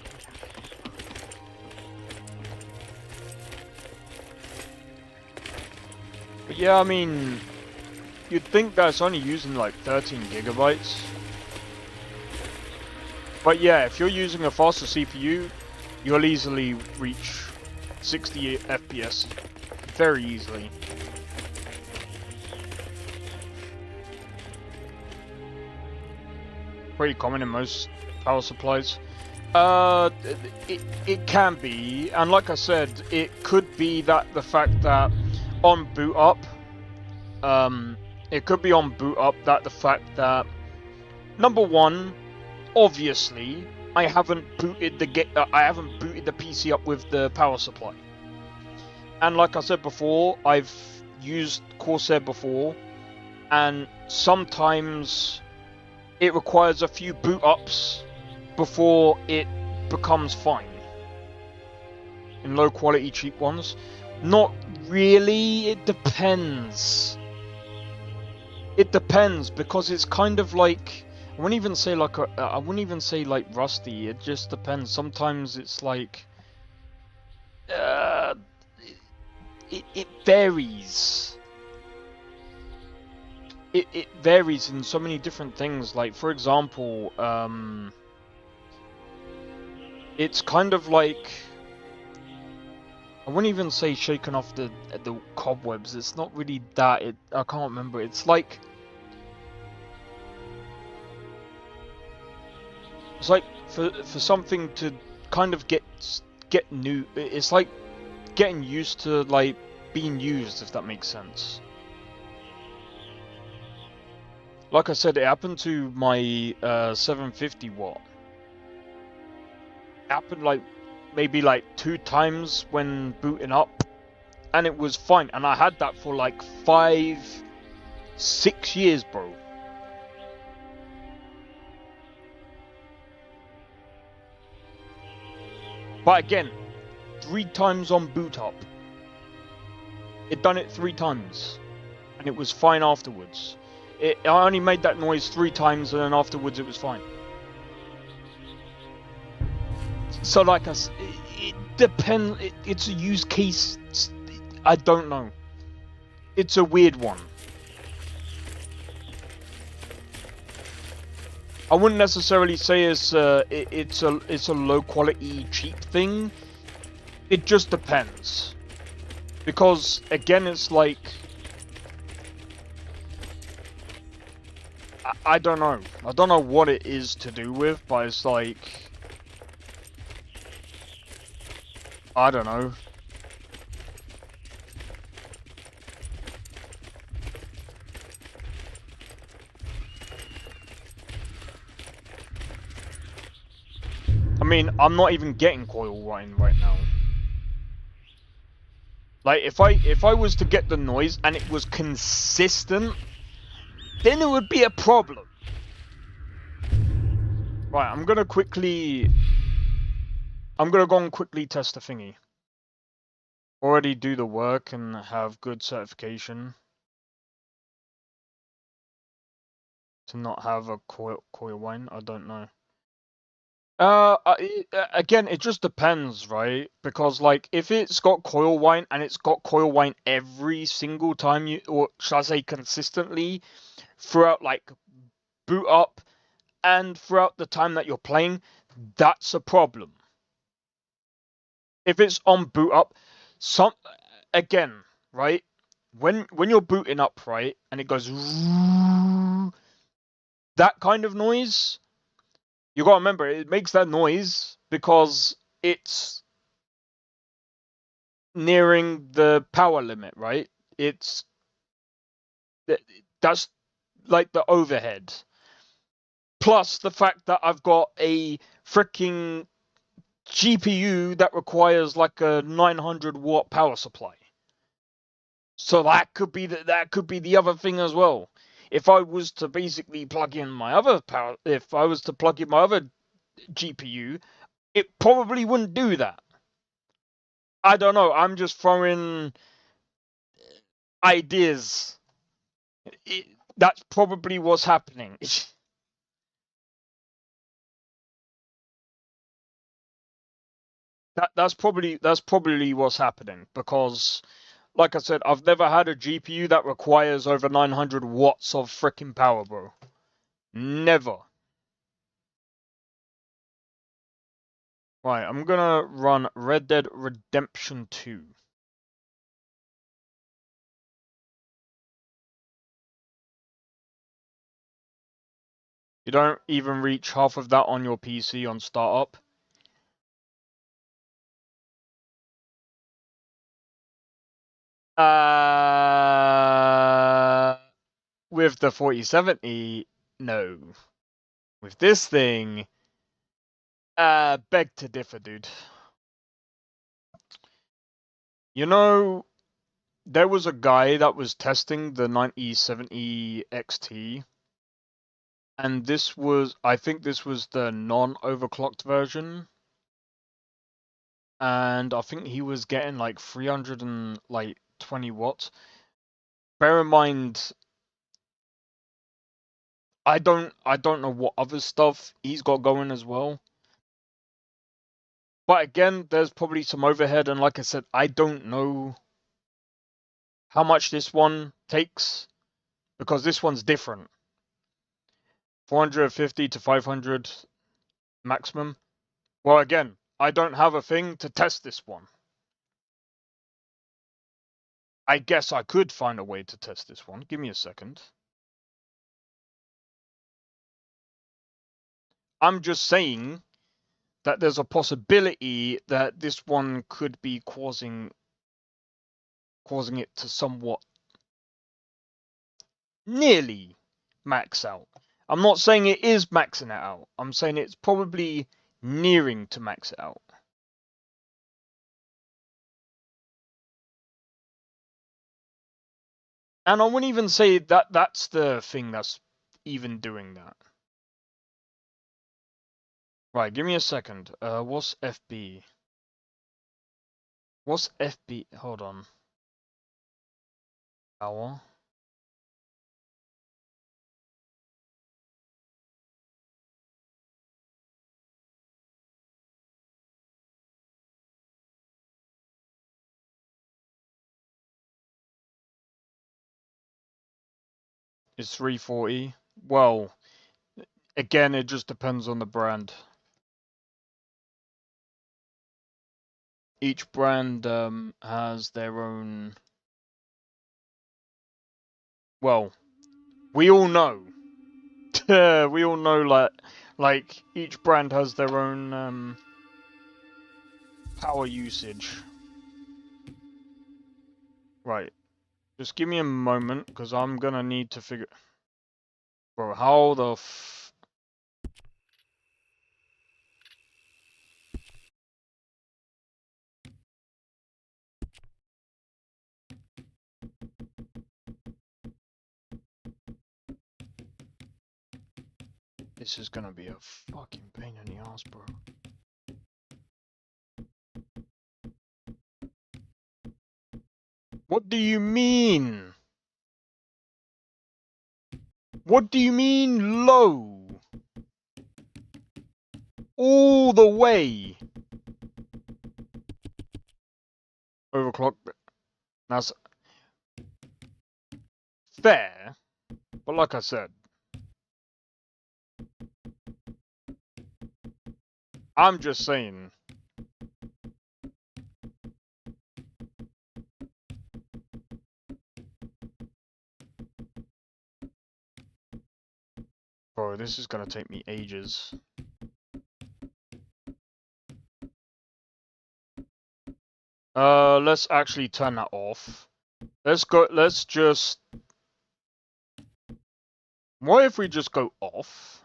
But yeah, I mean, you'd think that's only using like 13 gigabytes. But yeah, if you're using a faster CPU, you'll easily reach 60 FPS very easily. Pretty common in most power supplies. It can be, and like I said, it could be that the fact that on boot up, it could be on boot up that the fact that, number one, obviously, I haven't booted the PC up with the power supply. And like I said before, I've used Corsair before, and sometimes it requires a few boot ups before it becomes fine. In low quality cheap ones. Not really, it depends. It depends, because it's kind of like, I wouldn't even say like rusty, it just depends. Sometimes it's like it varies. it varies in so many different things. Like, for example, it's kind of like, I wouldn't even say shaking off the cobwebs. It's not really that. I can't remember. It's like for something to kind of get new. It's like getting used to like being used, if that makes sense. Like I said, it happened to my 750 watt. It happened like maybe like 2 times when booting up, and it was fine. And I had that for like 5-6 years, bro. But again, 3 times on boot up. It done it 3 times, and it was fine afterwards. I only made that noise 3 times, and then afterwards it was fine. So like it depends. It's a use case. I don't know. It's a weird one. I wouldn't necessarily say it's a low quality cheap thing. It just depends. Because again, it's like, I don't know. I don't know what it is to do with, but it's like, I don't know. I mean, I'm not even getting coil whine right now. Like, if I was to get the noise and it was consistent, then it would be a problem. Right, I'm gonna go and quickly test the thingy. Already do the work and have good certification. To not have a coil whine, I don't know. Again, it just depends, right? Because, like, if it's got coil whine and it's got coil whine every single time or should I say consistently, throughout, like, boot up and throughout the time that you're playing, that's a problem. If it's on boot up, again, right? When you're booting up, right, and it goes that kind of noise, you gotta remember, it makes that noise because it's nearing the power limit, right? That's like the overhead. Plus the fact that I've got a freaking GPU that requires like a 900 watt power supply. So that could be the other thing as well. If I was to basically plug in my other GPU, it probably wouldn't do that. I don't know. I'm just throwing ideas. That's probably what's happening. That's probably what's happening, because, like I said, I've never had a GPU that requires over 900 watts of freaking power, bro. Never. Right, I'm gonna run Red Dead Redemption 2. You don't even reach half of that on your PC on startup. With the 4070, no. With this thing, beg to differ, dude. You know, there was a guy that was testing the 9070 XT, and I think this was the non-overclocked version, and I think he was getting like 320 watts. Bear in mind, I don't know what other stuff he's got going as well. But again, there's probably some overhead, and like I said, I don't know how much this one takes, Because this one's different. 450 to 500 maximum. Well, again, I don't have a thing to test this one. I guess I could find a way to test this one. Give me a second. I'm just saying that there's a possibility that this one could be causing it to somewhat nearly max out. I'm not saying it is maxing it out. I'm saying it's probably nearing to max it out. And I wouldn't even say that that's the thing that's even doing that. Right, give me a second. What's FB? What's FB? Hold on. Hour. It's 340. Well, again, it just depends on the brand. Each brand has their own. Well, we all know. We all know, like each brand has their own power usage. Right. Just give me a moment, because I'm gonna need to figure. Bro, how the f. This is gonna be a fucking pain in the ass, bro. What do you mean? What do you mean low? All the way. Overclock. That's fair, but like I said, I'm just saying. Bro, this is gonna take me ages. Let's actually turn that off. Let's just. What if we just go off?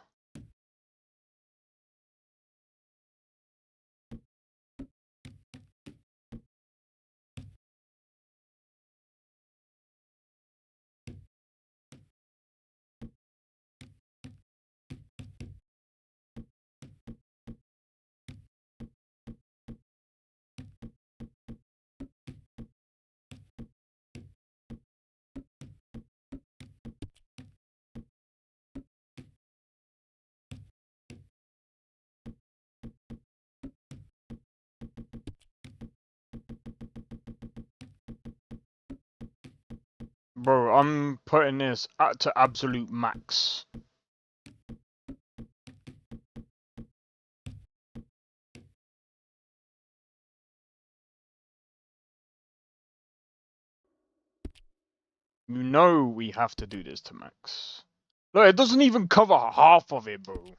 Bro, I'm putting this to absolute max. You know we have to do this to max. Look, it doesn't even cover half of it, bro.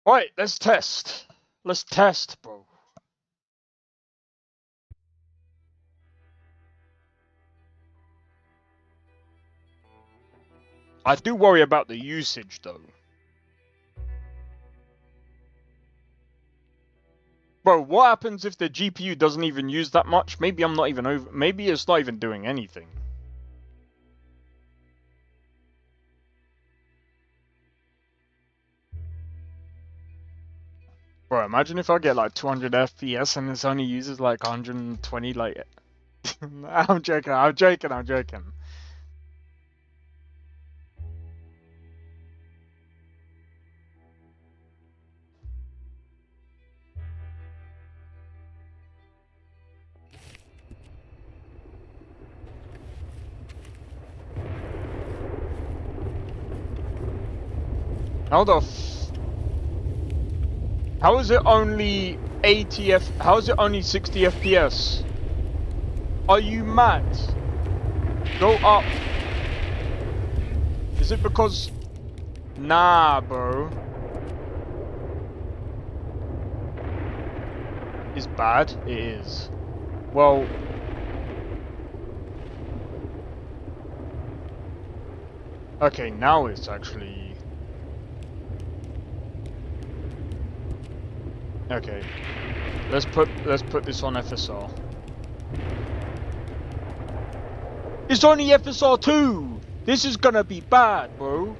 Alright, let's test. Let's test, bro. I do worry about the usage, though. Bro, what happens if the GPU doesn't even use that much? Maybe I'm not even over. Maybe it's not even doing anything. Bro, imagine if I get like 200 FPS and this only uses like 120, like. I'm joking, I'm joking, I'm joking. How the How is it only 80 How is it only 60 FPS? Are you mad? Go up. Is it because... Nah, bro. It's bad? It is. Well... Okay, now it's actually... Okay. Let's put this on FSR. It's only FSR 2! This is gonna be bad, bro.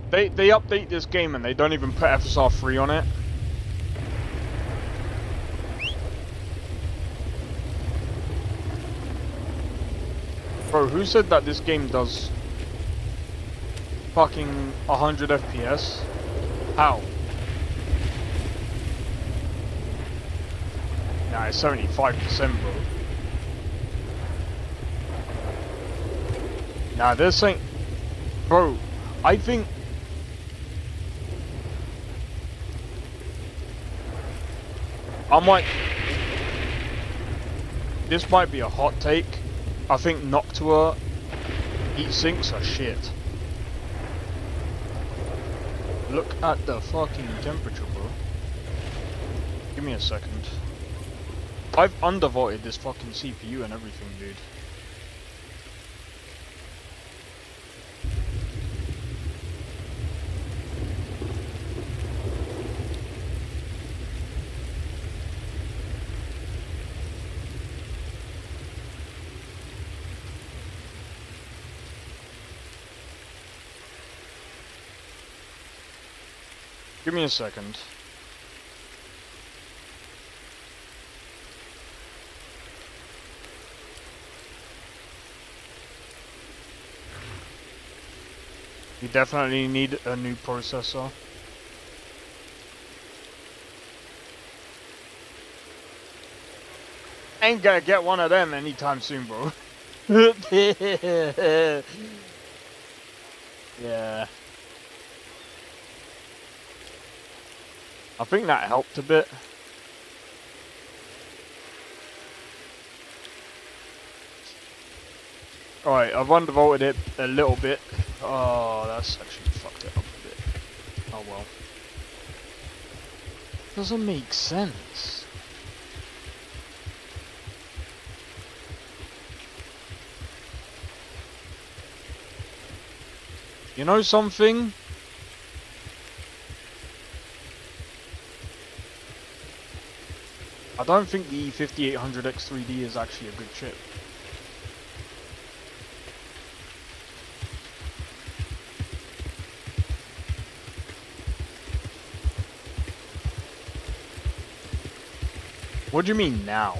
They update this game and they don't even put FSR 3 on it. Bro, who said that this game does fucking 100 FPS? How? Nah, it's 75%, bro. Nah, this ain't... Bro, I think... I might... This might be a hot take. I think Noctua heat sinks are shit. Look at the fucking temperature, bro. Give me a second. I've undervolted this fucking CPU and everything, dude. Give me a second. You definitely need a new processor. Ain't gonna get one of them anytime soon, bro. Yeah. I think that helped a bit. Alright, I've undervolted it a little bit. Oh, that's actually fucked it up a bit. Oh well. Doesn't make sense. You know something? I don't think the 5800X3D is actually a good chip. What do you mean now?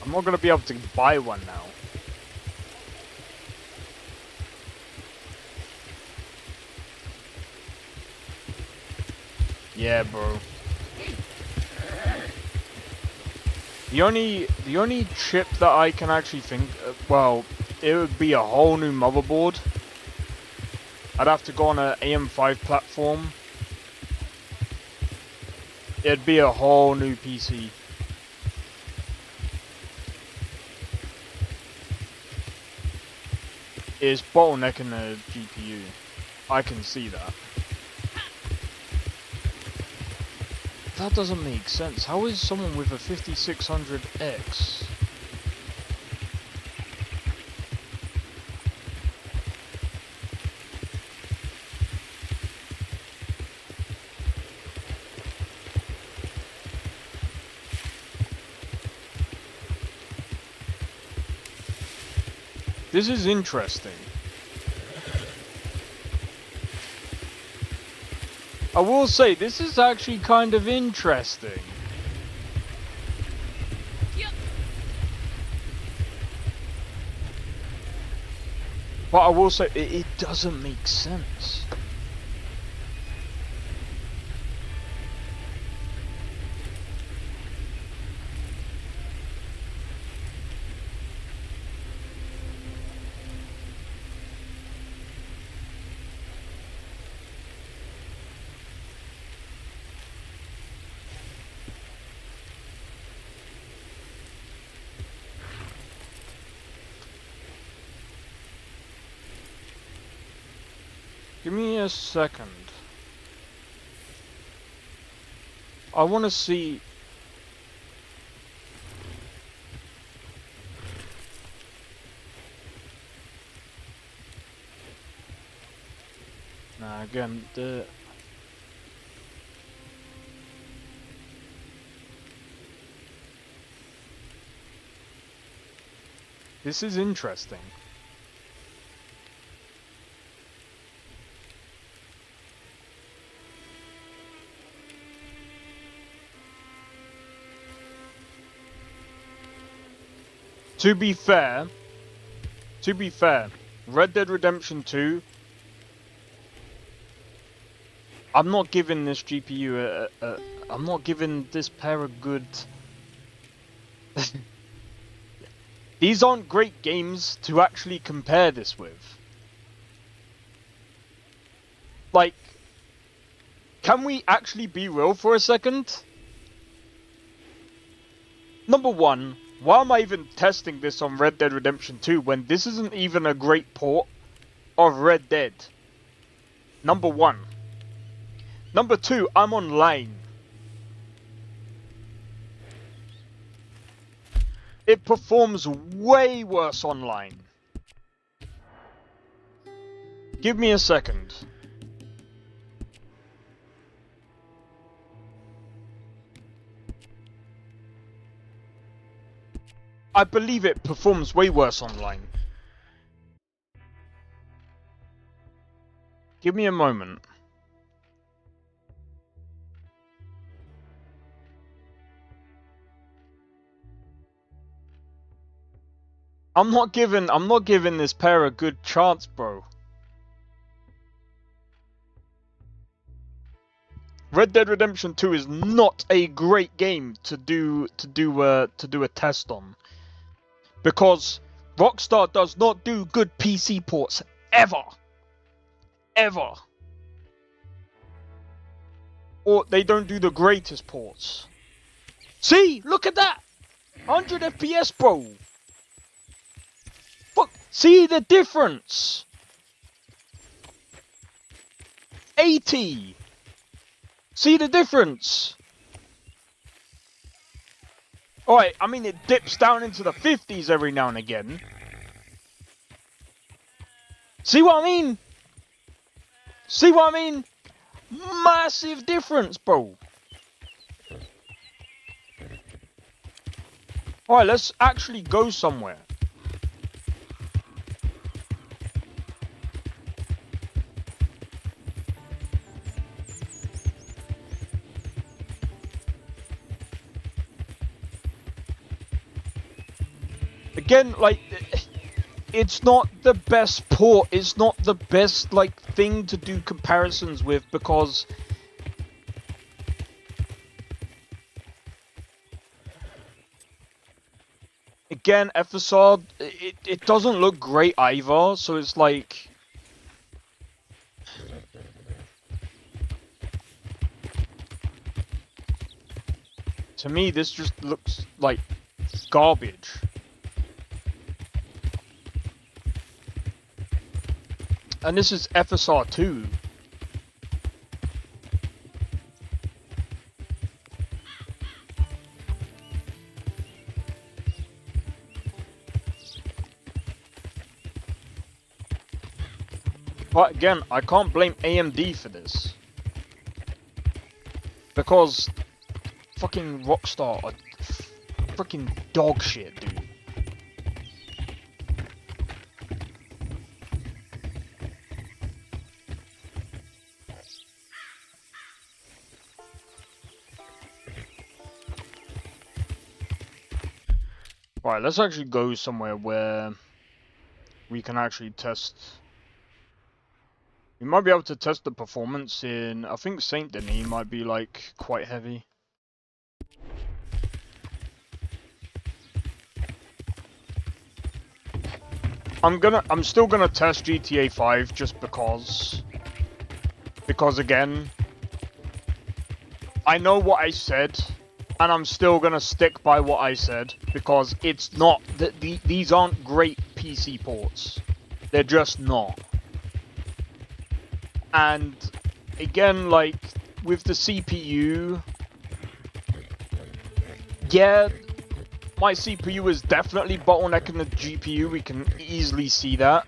I'm not gonna be able to buy one now. Yeah, bro. The only chip that I can actually think, well, it would be a whole new motherboard. I'd have to go on an AM5 platform. It'd be a whole new PC. It's bottlenecking the GPU. I can see that. That doesn't make sense. How is someone with a 5600X? This is interesting. I will say, this is actually kind of interesting. But I will say, it doesn't make sense. Give me a second. I want to see... Nah, again, this is interesting. To be fair, Red Dead Redemption 2, I'm not giving this GPU I'm not giving this pair a good... These aren't great games to actually compare this with. Like, can we actually be real for a second? Number one, why am I even testing this on Red Dead Redemption 2 when this isn't even a great port of Red Dead? Number one. Number two, I'm online. It performs way worse online. Give me a second. I believe it performs way worse online. Give me a moment. I'm not giving this pair a good chance, bro. Red Dead Redemption 2 is not a great game to do a test on. Because Rockstar does not do good PC ports ever. Ever. Or they don't do the greatest ports. See, look at that. 100 FPS, bro. Fuck, see the difference. 80. See the difference. Alright, I mean it dips down into the 50s every now and again. See what I mean? See what I mean? Massive difference, bro. Alright, let's actually go somewhere. Again, like, it's not the best port, it's not the best, like, thing to do comparisons with, because... Again, FSR, it doesn't look great either, so it's like... To me, this just looks like garbage. And this is FSR 2. But again, I can't blame AMD for this. Because fucking Rockstar are freaking dog shit, dude. Right, let's actually go somewhere where we can actually test. We might be able to test the performance in, I think Saint Denis might be like quite heavy. I'm still gonna test GTA 5 just because again, I know what I said. And I'm still gonna stick by what I said, because it's not, these aren't great PC ports. They're just not. And again, like with the CPU, yeah, my CPU is definitely bottlenecking the GPU. We can easily see that.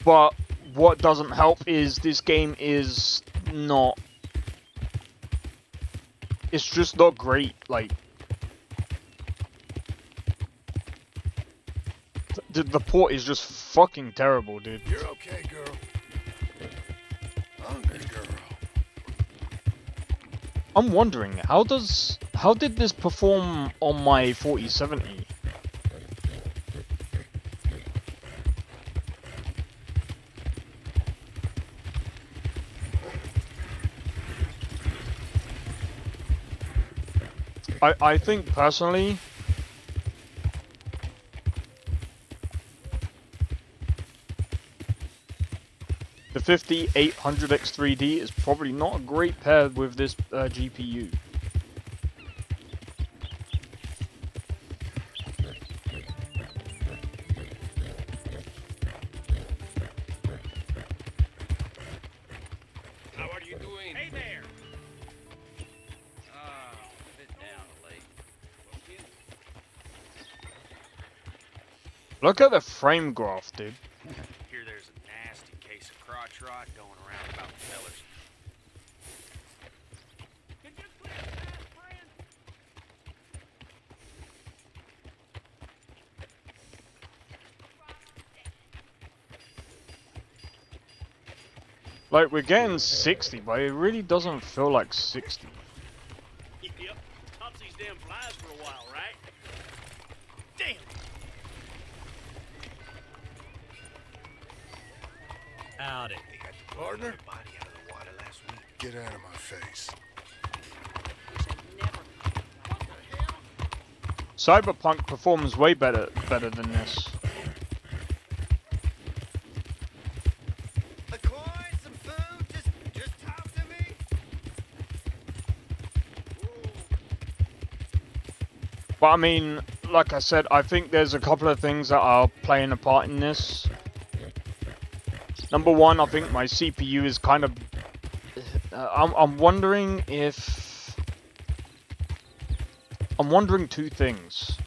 But what doesn't help is this game is not. It's just not great. Like the port is just fucking terrible, dude. You're okay, girl. Hungry girl. I'm wondering, how did this perform on my 4070? I think personally, the 5800X3D is probably not a great pair with this GPU. How are you doing? Hey there! Bit down late. Look at the frame graph, dude. Hear there's a nasty case of crotch rot going around about the fellers. Can you clear that, friend? Like, we're getting 60, but it really doesn't feel like 60. Yep. Tops these damn flies for a while, right? Damn! Howdy. Partner? Body out of the water last week. Get out of my face. Cyberpunk performs way better than this. McCoy, some food? Just talk to me. But I mean, like I said, I think there's a couple of things that are playing a part in this. Number one, I think my CPU is kind of... I'm wondering if... I'm wondering two things.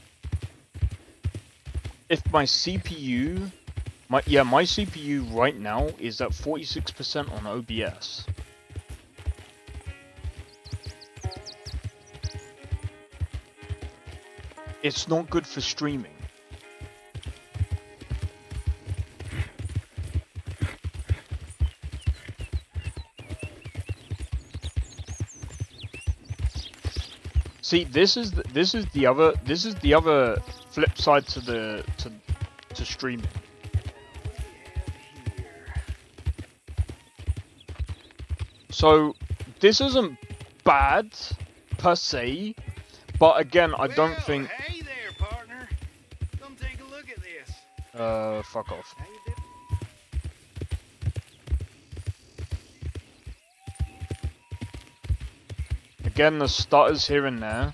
If my CPU... my CPU right now is at 46% on OBS. It's not good for streaming. See, this is the other flip side to streaming. So this isn't bad per se, but again, I don't think. Hey there, partner. Come take a look at this. Fuck off. How you doing? Again, the stutters here and there.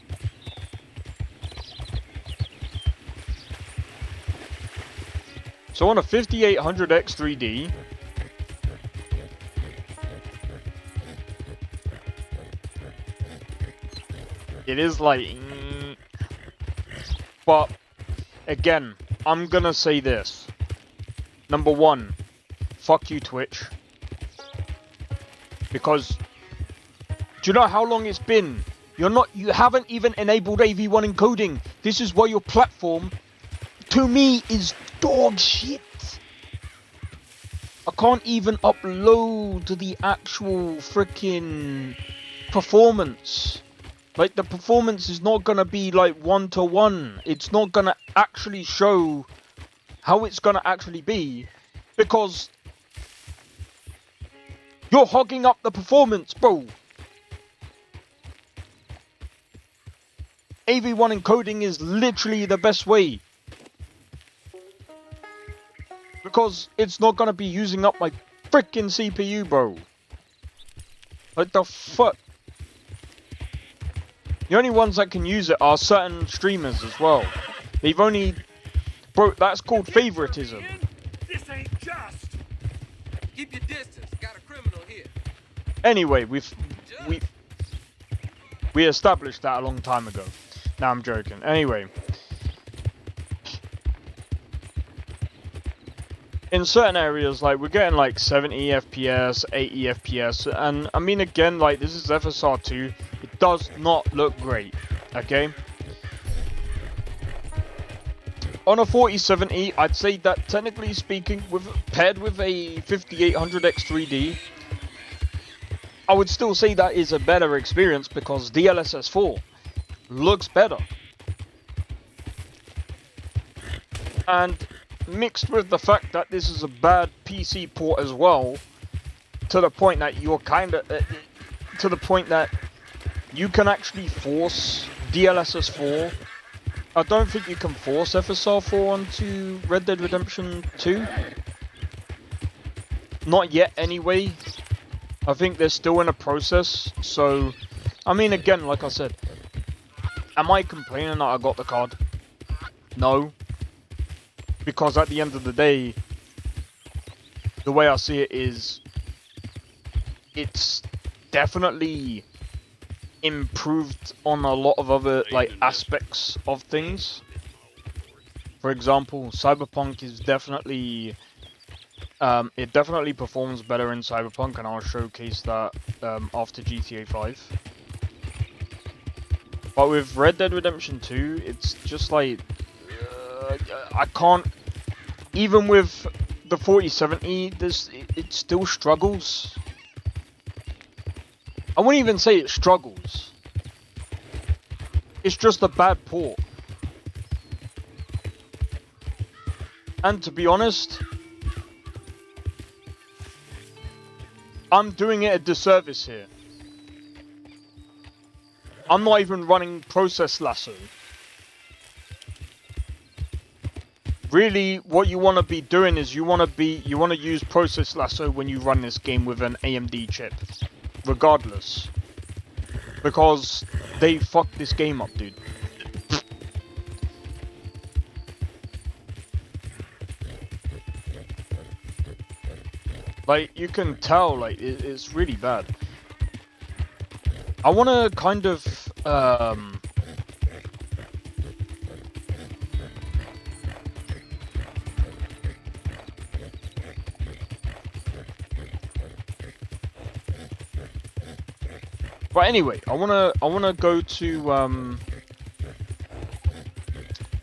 So on a 5800X3D, it is like, but again, I'm gonna say this. Number one, fuck you, Twitch, because do you know how long it's been? You haven't even enabled AV1 encoding. This is why your platform, to me, is dog shit. I can't even upload the actual freaking performance. Like, the performance is not gonna be like 1-to-1. It's not gonna actually show how it's gonna actually be, because you're hogging up the performance, bro. AV1 encoding is literally the best way, because it's not gonna be using up my freaking CPU, bro. Like, the fuck. The only ones that can use it are certain streamers as well. They've only... Bro, that's called favoritism. This ain't just. Keep your distance. Got a criminal Anyway, we established that a long time ago. Now I'm joking. Anyway, in certain areas, like we're getting like 70 FPS, 80 FPS, and I mean again, like this is FSR 2. It does not look great. Okay. On a 4070, I'd say that technically speaking, paired with a 5800X3D, I would still say that is a better experience because DLSS 4 looks better. And mixed with the fact that this is a bad PC port as well, to the point that you're to the point that you can actually force DLSS 4. I don't think you can force FSR 4 onto Red Dead Redemption 2. Not yet anyway. I think they're still in a process. So, I mean again, like I said, am I complaining that I got the card? No. Because at the end of the day, the way I see it is, it's definitely improved on a lot of other like aspects of things. For example, Cyberpunk is definitely it definitely performs better in Cyberpunk, and I'll showcase that after GTA 5. But with Red Dead Redemption 2, it's just like I can't, even with the 4070, it still struggles. I wouldn't even say it struggles. It's just a bad port. And to be honest, I'm doing it a disservice here. I'm not even running Process Lasso. Really, what you want to be doing is you want to use Process Lasso when you run this game with an AMD chip. Regardless, because they fucked this game up, dude. Like, you can tell, like, it's really bad. I want to kind of but anyway, I wanna go to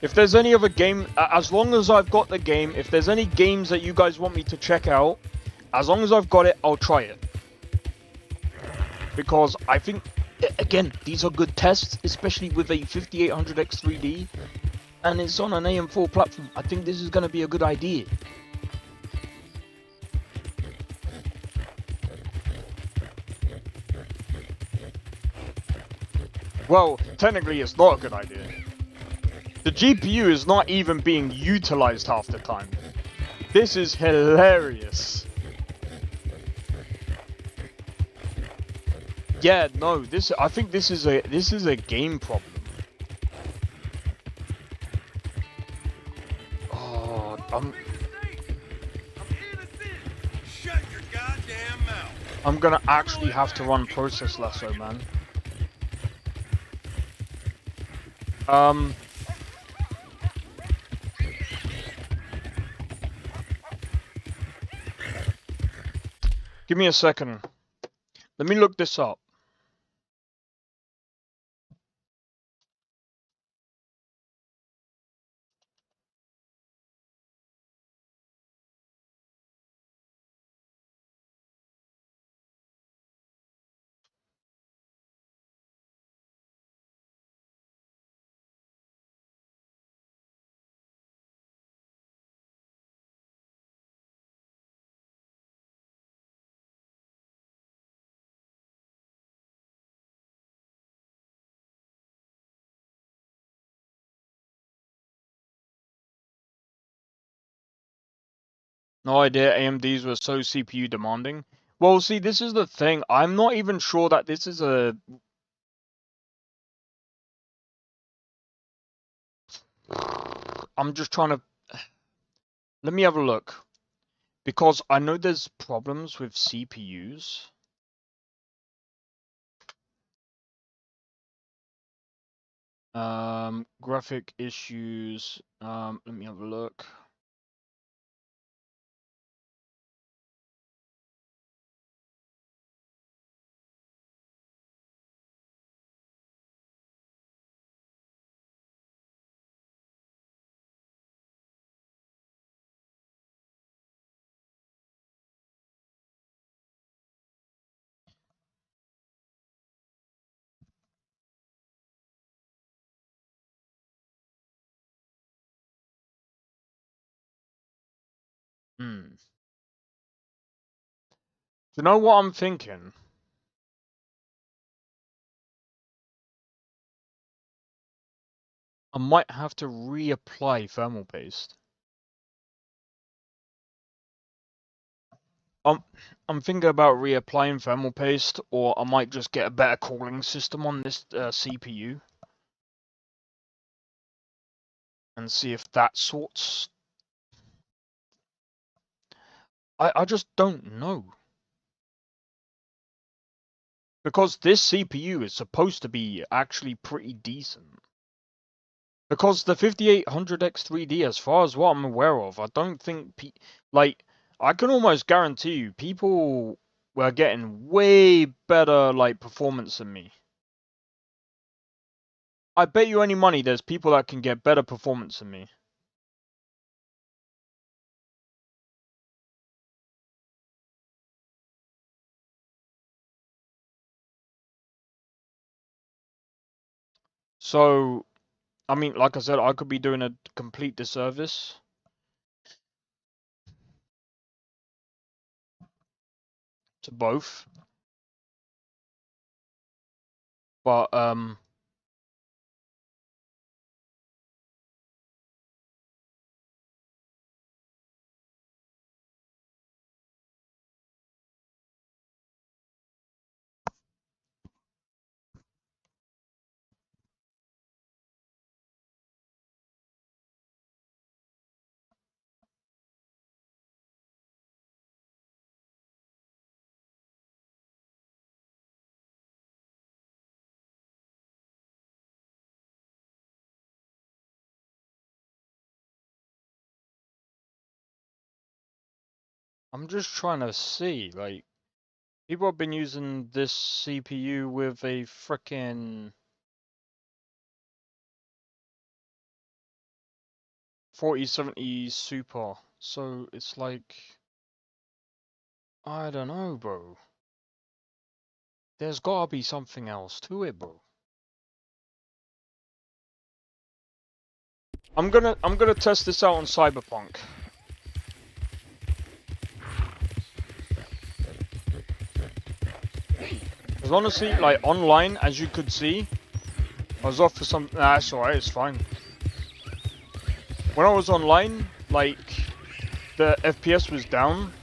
if there's any other game, as long as I've got the game, if there's any games that you guys want me to check out, as long as I've got it, I'll try it. Because I think, again, these are good tests, especially with a 5800X3D, and it's on an AM4 platform. I think this is gonna be a good idea. Well, technically it's not a good idea. The GPU is not even being utilized half the time. This is hilarious. Yeah, no, I think this is a game problem. Oh, Shut your goddamn mouth. I'm gonna actually have to run Process Lasso, man. Give me a second. Let me look this up. No idea AMDs were so CPU demanding. Well, see, this is the thing. I'm not even sure that this is a... I'm just trying to... Let me have a look. Because I know there's problems with CPUs. Graphic issues. Let me have a look. Hmm. You know what I'm thinking? I might have to reapply thermal paste. I'm thinking about reapplying thermal paste, or I might just get a better cooling system on this CPU and see if that sorts. I just don't know. Because this CPU is supposed to be actually pretty decent. Because the 5800X3D, as far as what I'm aware of, I don't think like I can almost guarantee you people were getting way better like performance than me. I bet you any money there's people that can get better performance than me. So, I mean, like I said, I could be doing a complete disservice to both. But, I'm just trying to see, like, people have been using this CPU with a frickin' 4070 Super, so it's like, I don't know, bro. There's gotta be something else to it, bro. I'm gonna test this out on Cyberpunk. Because honestly, like online, as you could see, I was off for some. Nah, it's alright, it's fine. When I was online, like the FPS was down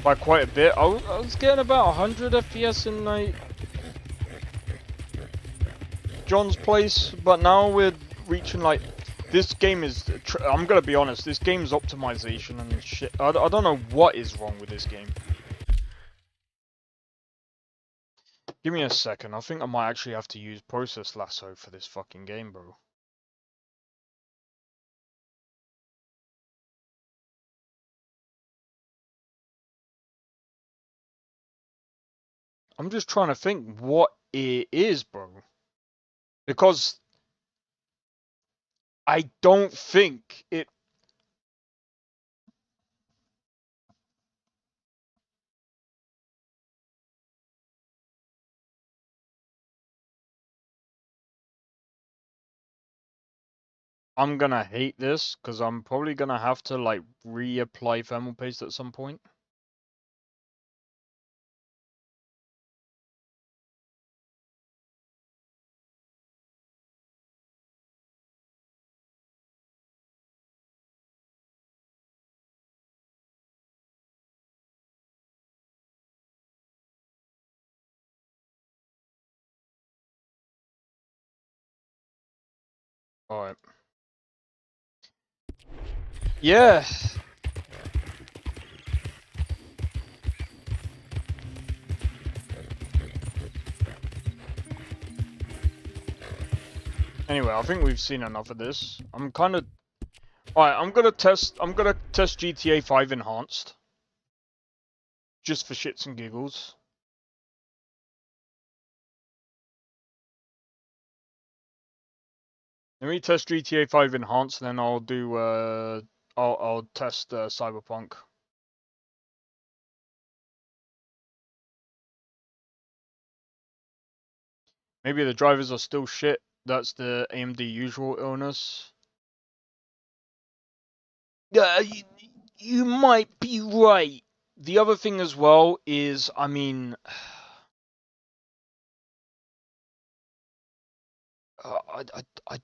by quite a bit. I was getting about 100 FPS in like John's place, but now we're reaching like this game is. I'm gonna be honest, this game's optimization and shit. I don't know what is wrong with this game. Give me a second. I think I might actually have to use Process Lasso for this fucking game, bro. I'm just trying to think what it is, bro. Because I don't think it... I'm gonna hate this, because I'm probably gonna have to, like, reapply thermal paste at some point. Alright. Yeah. Anyway, I think we've seen enough of this. I'm kind of... Alright, I'm gonna test GTA 5 Enhanced. Just for shits and giggles. Let me test GTA 5 Enhanced, then I'll do I'll test Cyberpunk. Maybe the drivers are still shit. That's the AMD usual illness. Yeah, you might be right. The other thing as well is, I mean, I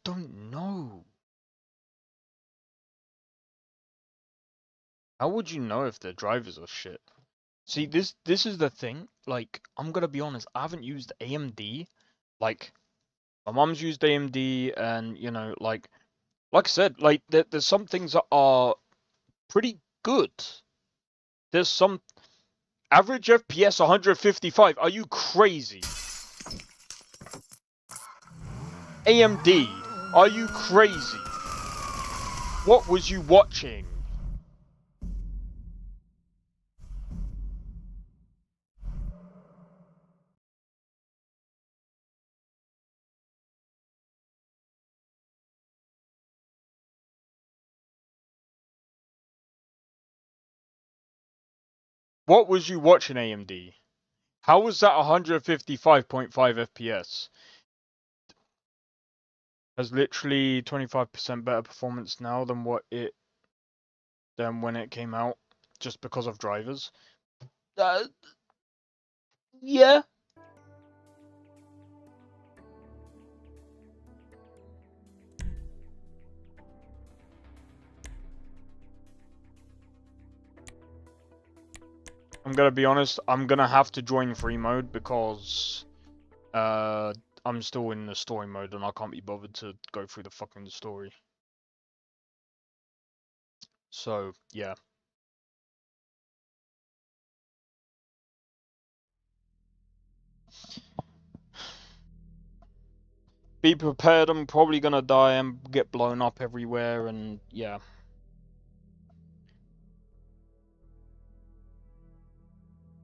don't know. How would you know if their drivers are shit? See, this is the thing. Like, I'm gonna be honest. I haven't used AMD. Like, my mum's used AMD, and you know, like I said, like there's some things that are pretty good. There's some average FPS 155. Are you crazy? AMD, are you crazy? What was you watching? What was you watching, AMD? How was that 155.5 FPS? Has literally 25% better performance now than when it came out, just because of drivers. Yeah. I'm gonna be honest, I'm gonna have to join free mode because I'm still in the story mode and I can't be bothered to go through the fucking story. So, yeah. Be prepared, I'm probably gonna die and get blown up everywhere, and yeah.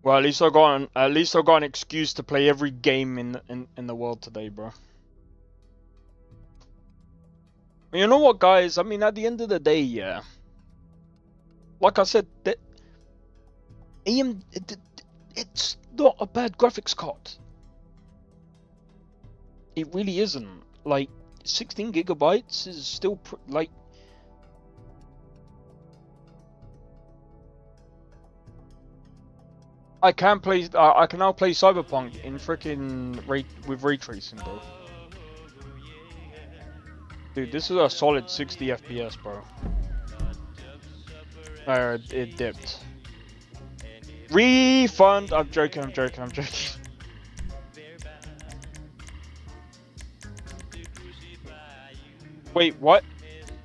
Well, at least I got an excuse to play every game in the world today, bro. You know what, guys? I mean, at the end of the day, yeah. Like I said, that it's not a bad graphics card. It really isn't. Like, 16 gigabytes is still like. I can now play Cyberpunk in freaking with ray tracing, bro. Dude, this is a solid 60 FPS, bro. It dipped. Refund! I'm joking. Wait, what?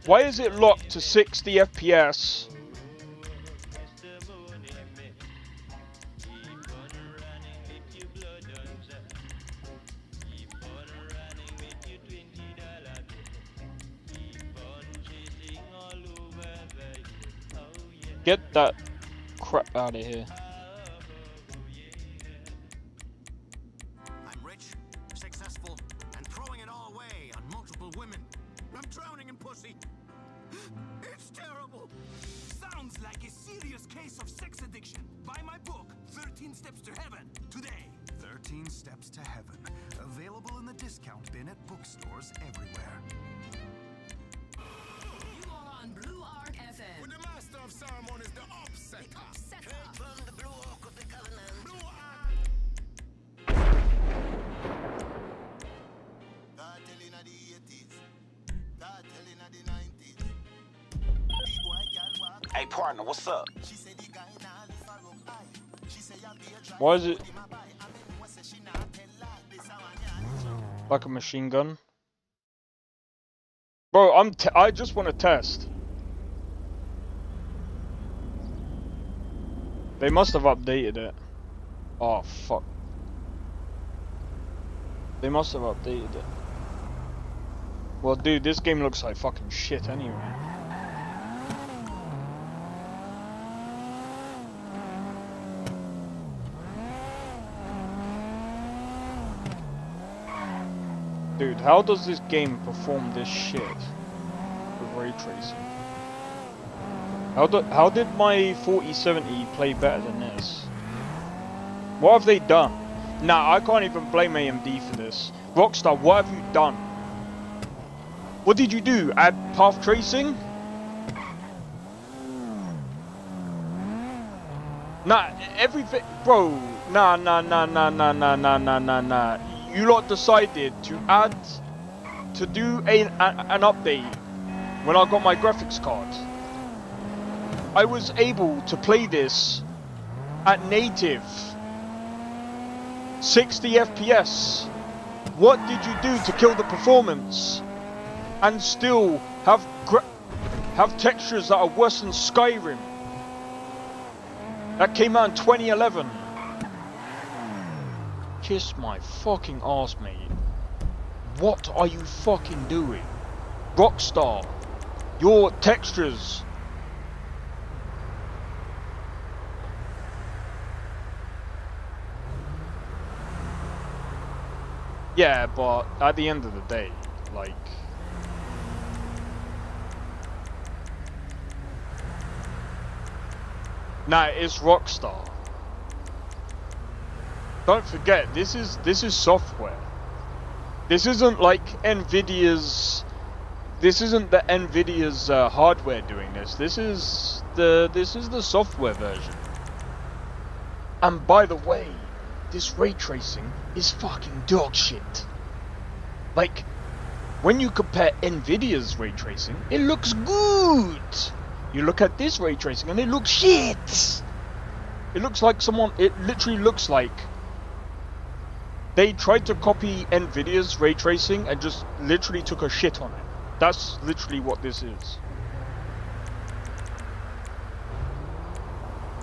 Why is it locked to 60 FPS? Get that crap out of here. I'm rich, successful, and throwing it all away on multiple women. I'm drowning in pussy. It's terrible. Sounds like a serious case of sex addiction. Buy my book, 13 Steps to Heaven, today. 13 Steps to Heaven. Available in the discount bin at bookstores everywhere. You are on Blue Arc FM. With the master of ceremonies, the upsetter. From the Blue Ark of the Covenant. Blue Ark. That telling of the 80s. That telling of the 90s. The boy girl walk. Hey partner, what's up? She said the guy now live for up high. She say I'll be a driver. Why is it like a machine gun? Bro, I just want to test. They must have updated it. Oh fuck. They must have updated it. Well, dude, this game looks like fucking shit anyway. Dude, how does this game perform this shit with ray tracing? How did my 4070 play better than this? What have they done? Nah, I can't even blame AMD for this. Rockstar, what have you done? What did you do? Add path tracing? Nah, everything, bro. Nah. You lot decided to do an update when I got my graphics card. I was able to play this at native 60 FPS. What did you do to kill the performance and still have textures that are worse than Skyrim? That came out in 2011. Kiss my fucking ass, mate. What are you fucking doing? Rockstar, your textures. Yeah, but at the end of the day, like... Nah, it's Rockstar. Don't forget, this is software. This isn't like Nvidia's. This isn't the Nvidia's hardware doing this. This is the software version. And by the way, this ray tracing is fucking dog shit. Like, when you compare Nvidia's ray tracing, it looks good. You look at this ray tracing and it looks shit. It looks like someone. It literally looks like they tried to copy Nvidia's ray tracing and just literally took a shit on it. That's literally what this is.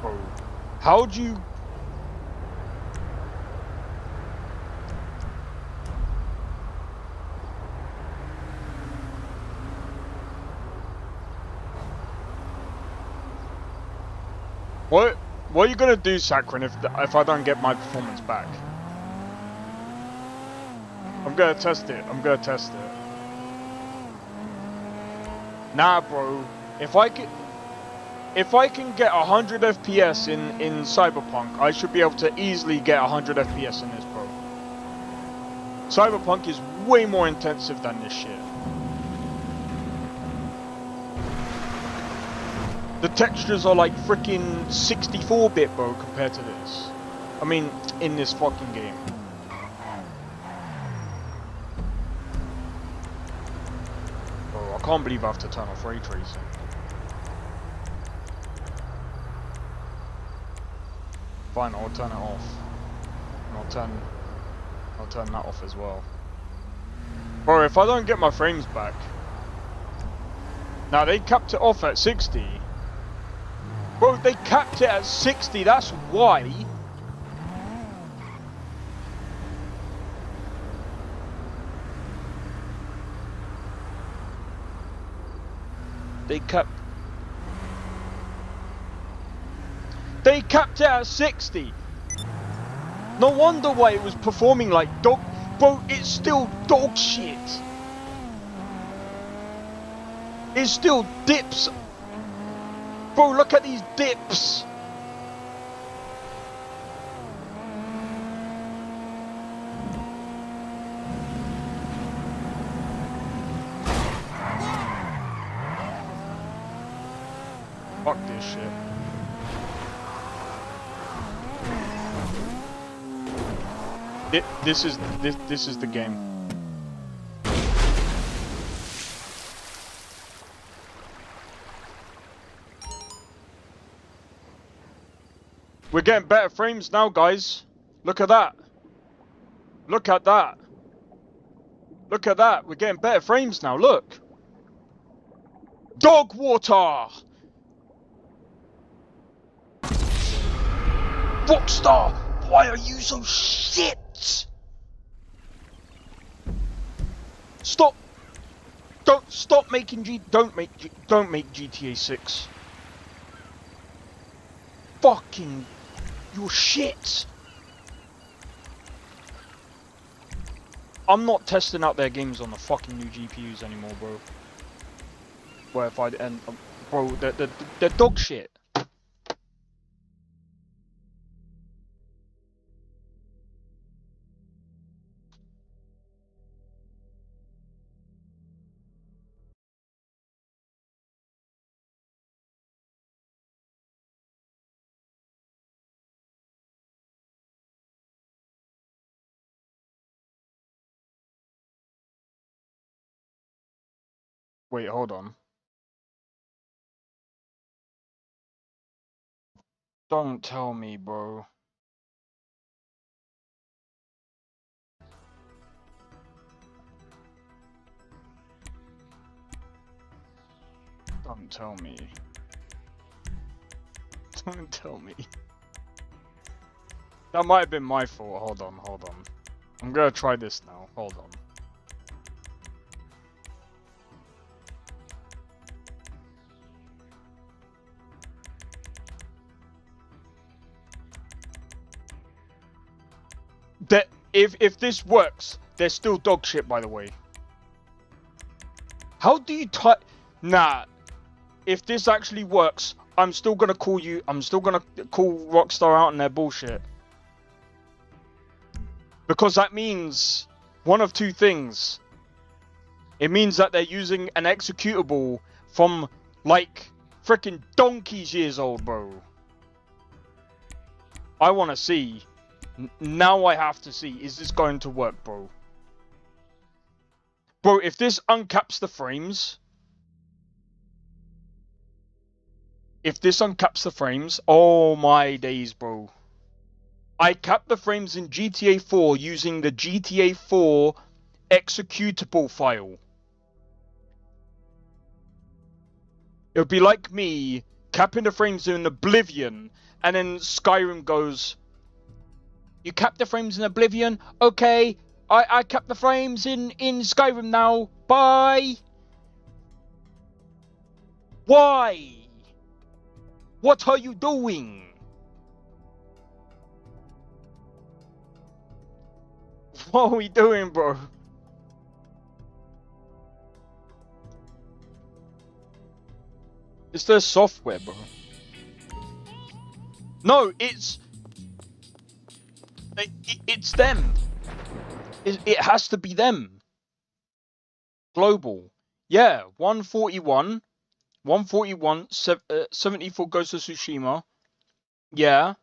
Bro, how'd you... What are you gonna do, Sakrin, if I don't get my performance back? I'm gonna test it. Nah, bro. If I can get 100 FPS in Cyberpunk, I should be able to easily get 100 FPS in this, bro. Cyberpunk is way more intensive than this shit. The textures are like freaking 64-bit, bro, compared to this. I mean, in this fucking game. Bro, I can't believe I have to turn off ray tracing. Fine, I'll turn it off. And I'll turn that off as well. Bro, if I don't get my frames back... Now, they capped it off at 60. Bro, they capped it at 60, that's why. They capped it at 60. No wonder why it was performing like dog. Bro, it's still dog shit. It still dips. Bro, look at these dips. Fuck this shit. This is the game. We're getting better frames now, guys. Look at that. Look at that. Look at that. We're getting better frames now. Look. Dog water. Rockstar, why are you so shit? Stop. Don't stop making don't make GTA 6. Fucking, you're shit. I'm not testing out their games on the fucking new GPUs anymore, bro. Where if I and bro, they're dog shit. Wait, hold on. Don't tell me, bro. Don't tell me. Don't tell me. That might have been my fault. Hold on, hold on. I'm gonna try this now. Hold on. That if this works, they're still dog shit, by the way. How do you type? Nah. If this actually works, I'm still gonna call you. I'm still gonna call Rockstar out on their bullshit. Because that means one of two things. It means that they're using an executable from like freaking donkey's years old, bro. I want to see. Now I have to see, is this going to work, bro? Bro, if this uncaps the frames... If this uncaps the frames... Oh my days, bro. I capped the frames in GTA 4 using the GTA 4 executable file. It would be like me capping the frames in Oblivion, and then Skyrim goes... You cap the frames in Oblivion? Okay, I cap the frames in Skyrim now. Bye! Why? What are you doing? What are we doing, bro? It's their software, bro. No, it's them. It has to be them. Global. Yeah, 141. 141, 74 Ghost of Tsushima. Yeah.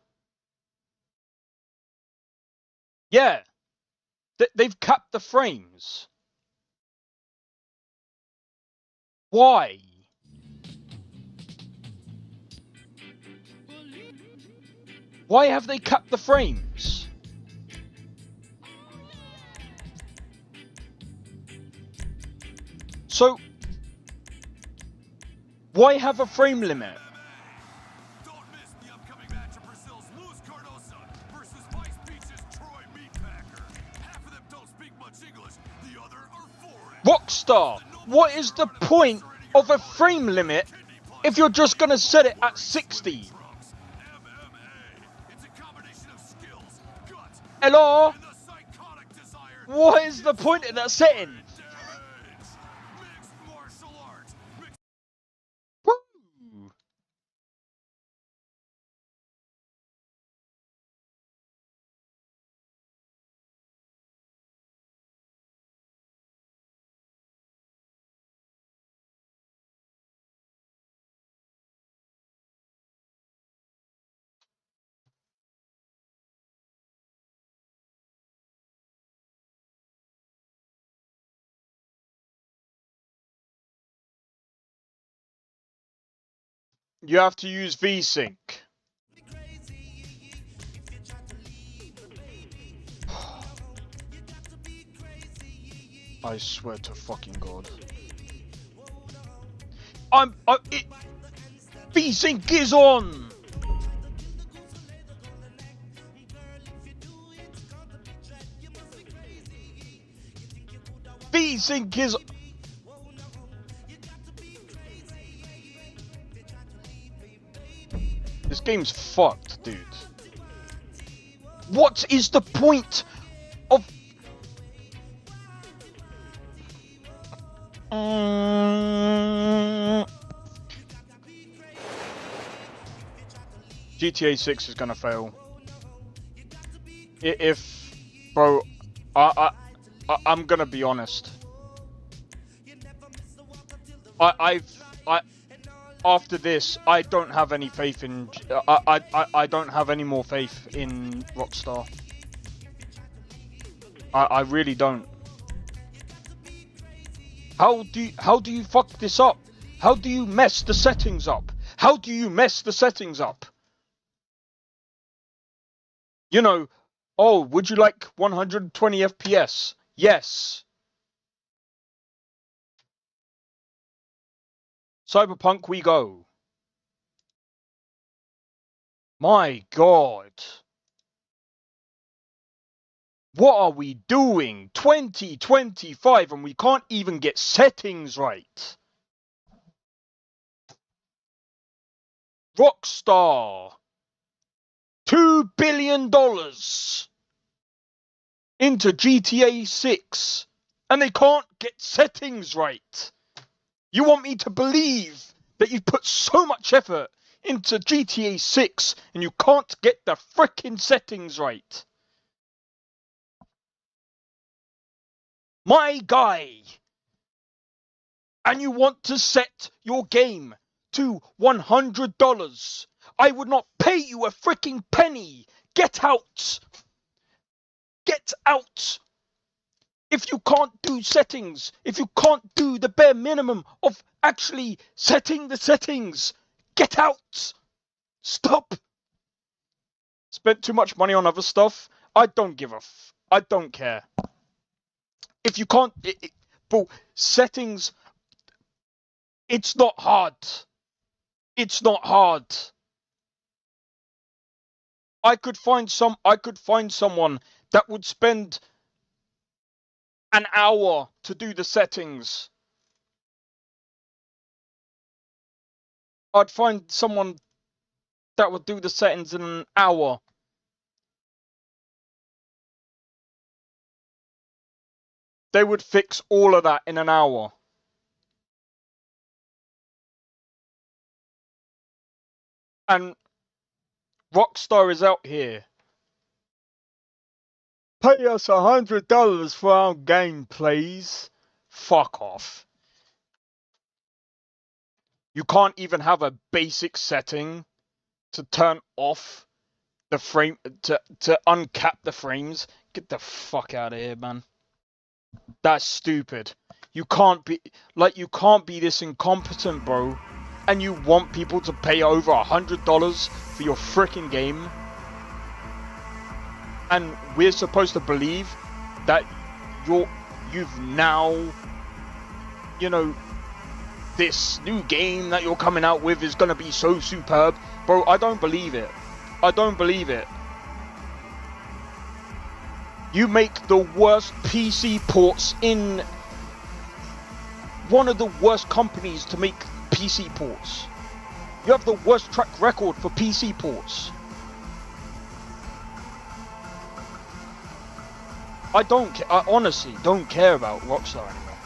Yeah. They've capped the frames. Why? Why have they capped the frames? So, why have a frame limit? Don't miss the upcoming match of Brazil's Luis Cardoso versus Vice Beach's Troy Meatpacker. Half of them don't speak much English, the other are foreign. Rockstar, what is the point of a frame limit if you're just gonna set it at 60? It's a combination of skills, guts, Hello? and the psychotic desire What is the point in that setting? mixed martial arts. Woo! You have to use VSync. I swear to fucking God. VSync is on! VSync is... game's fucked, dude. What is the point of... GTA 6 is gonna fail. If... Bro, I'm gonna be honest. After this, I don't have any faith in... I don't have any more faith in Rockstar. I really don't. How do you fuck this up? How do you mess the settings up? How do you mess the settings up? You know, oh, would you like 120 FPS? Yes. Cyberpunk we go. My God. What are we doing? 2025 and we can't even get settings right. Rockstar. $2 billion into GTA 6 and they can't get settings right. You want me to believe that you put so much effort into GTA 6 and you can't get the frickin' settings right? My guy. And you want to set your game to $100. I would not pay you a freaking penny. Get out. Get out. If you can't do settings, if you can't do the bare minimum of actually setting the settings, get out. Stop. Spent too much money on other stuff. I don't give a I don't care. If you can't, bro, settings, it's not hard. It's not hard. I could find someone that would spend an hour to do the settings. I'd find someone that would do the settings in an hour. They would fix all of that in an hour. And Rockstar is out here. Pay us $100 for our game, please. Fuck off. You can't even have a basic setting to turn off the frame, to uncap the frames. Get the fuck out of here, man. That's stupid. You can't be this incompetent, bro. And you want people to pay over $100 for your freaking game. And we're supposed to believe that you've now, you know, this new game that you're coming out with is gonna be so superb. Bro, I don't believe it. I don't believe it. You make the worst PC ports in one of the worst companies to make PC ports. You have the worst track record for PC ports. I honestly don't care about Rockstar anymore.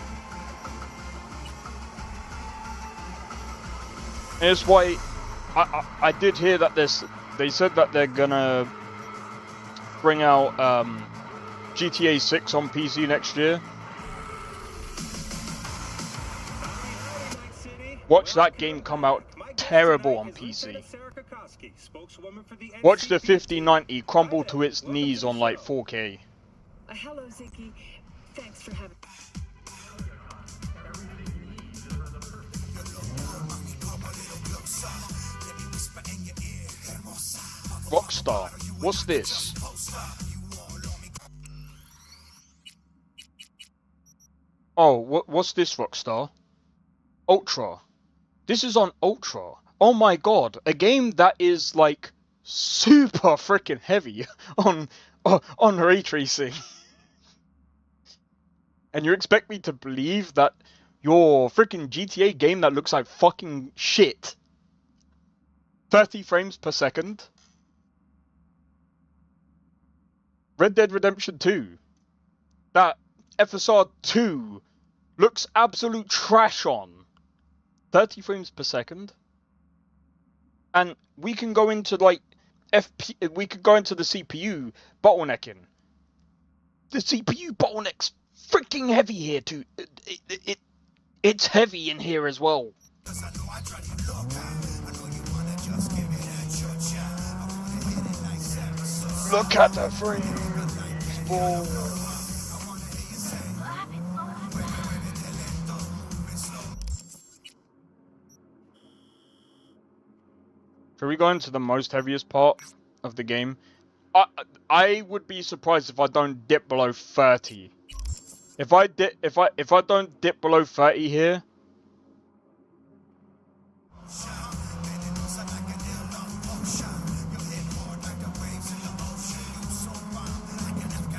And it's why I did hear that they said that they're gonna bring out GTA 6 on PC next year. Watch that game come out terrible on PC. Watch the 5090 crumble to its knees on like 4K. Hello, Ziggy. Thanks for having. Rockstar, what's this? Oh, what's this, Rockstar? Ultra. This is on Ultra. Oh my god, a game that is like super freaking heavy on ray tracing. And you expect me to believe that your freaking GTA game that looks like fucking shit 30 frames per second. Red Dead Redemption 2. That FSR 2 looks absolute trash on. 30 frames per second. And we can go into like we could go into the CPU bottlenecking. The CPU bottleneck's freaking heavy here too. It's heavy in here as well. Look at the frames, bro. Should we go into the most heaviest part of the game? I would be surprised if I don't dip below 30. If I don't dip below 30 here,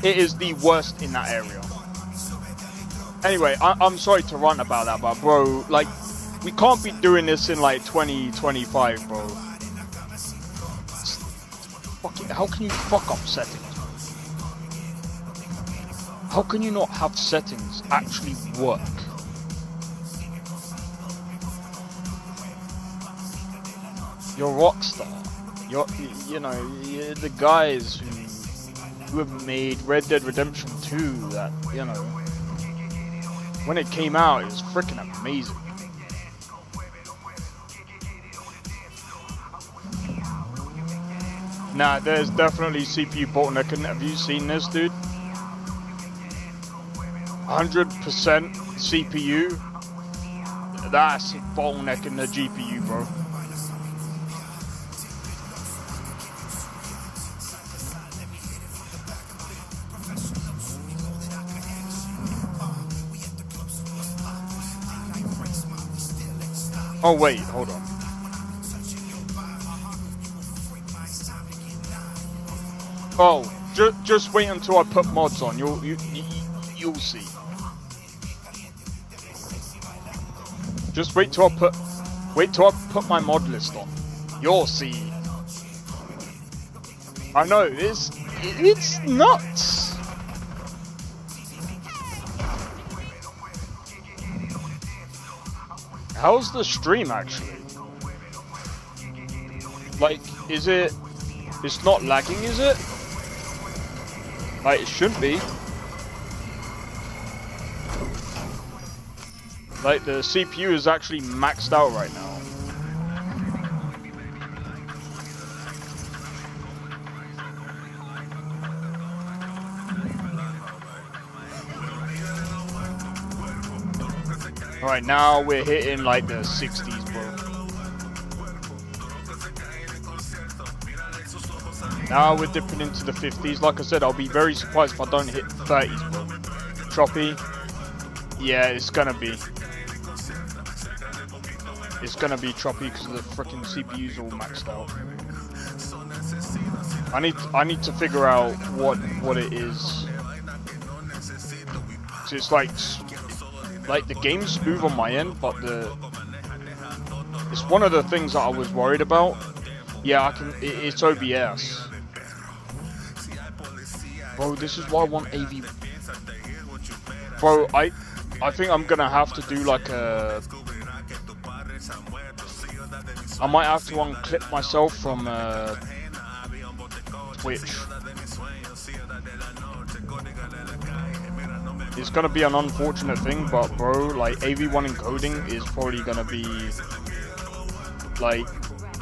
it is the worst in that area. Anyway, I'm sorry to rant about that, but bro, like, we can't be doing this in like 2025, bro. How can you fuck up settings? How can you not have settings actually work? You're Rockstar. You're the guys who have made Red Dead Redemption 2 that, you know, when it came out, it was freaking amazing. Nah, there's definitely CPU bottlenecking. Have you seen this, dude? 100% CPU. That's bottlenecking the GPU, bro. Oh wait, hold on. Oh, just wait until I put mods on. You'll see. Just wait till I put my mod list on. You'll see. I know it's nuts. How's the stream actually? Like, it's not lagging, is it? Like, it shouldn't be. Like, the CPU is actually maxed out right now. Alright, now we're hitting like the 60s, bro. Now we're dipping into the 50s. Like I said, I'll be very surprised if I don't hit 30s, bro. Choppy. Yeah, it's gonna be. It's gonna be choppy because the freaking CPU's all maxed out. I need to figure out what it is. So it's like the game's smooth on my end, but it's one of the things that I was worried about. Yeah, it's OBS. Bro, this is why I want AV. Bro, I think I'm gonna have to do like a. I might have to unclip myself from Twitch. It's gonna be an unfortunate thing, but bro, like AV1 encoding is probably gonna be like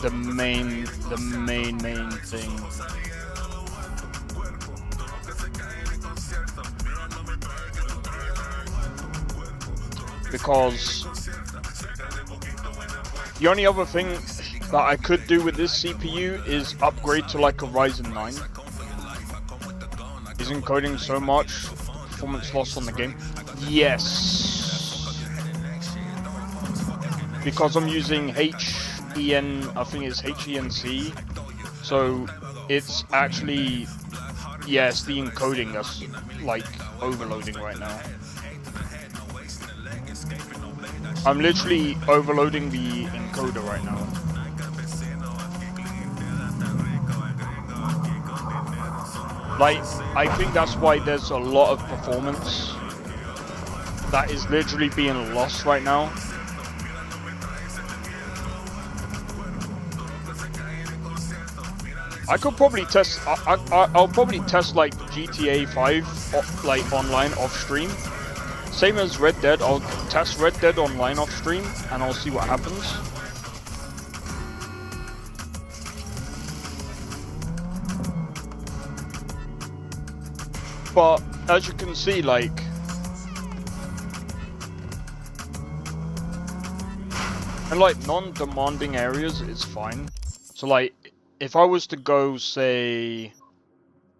the main thing. Because the only other thing that I could do with this CPU is upgrade to like a Ryzen 9. Is encoding so much performance loss on the game? Yes. Because I'm using HEN, I think it's HENC. So it's actually, yeah, it's the encoding that's like overloading right now. I'm literally overloading the encoder right now. Like, I think that's why there's a lot of performance that is literally being lost right now. I could probably test. I'll probably test like GTA 5 like online off stream. Same as Red Dead. I'll test Red Dead online off stream and I'll see what happens. But as you can see, like, in like non-demanding areas, it's fine. So like, if I was to go, say,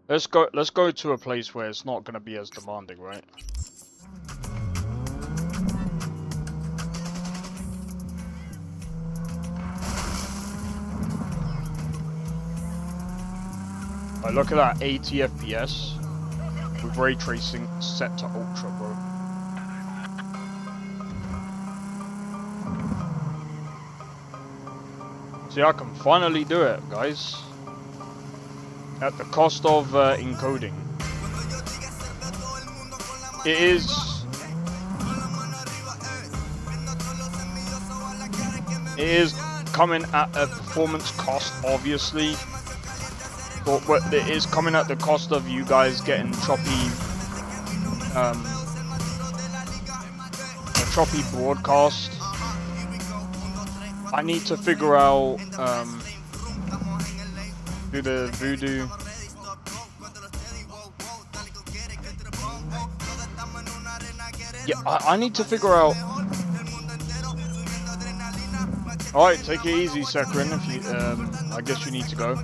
let's go to a place where it's not gonna be as demanding, right? Like, look at that, 80 FPS. With ray tracing set to ultra, bro. See, I can finally do it, guys. At the cost of encoding. It is coming at a performance cost, obviously. But it is coming at the cost of you guys getting choppy, a choppy broadcast. I need to figure out, do the voodoo. Yeah, I need to figure out. All right, take it easy, Sekrin. If you, I guess you need to go.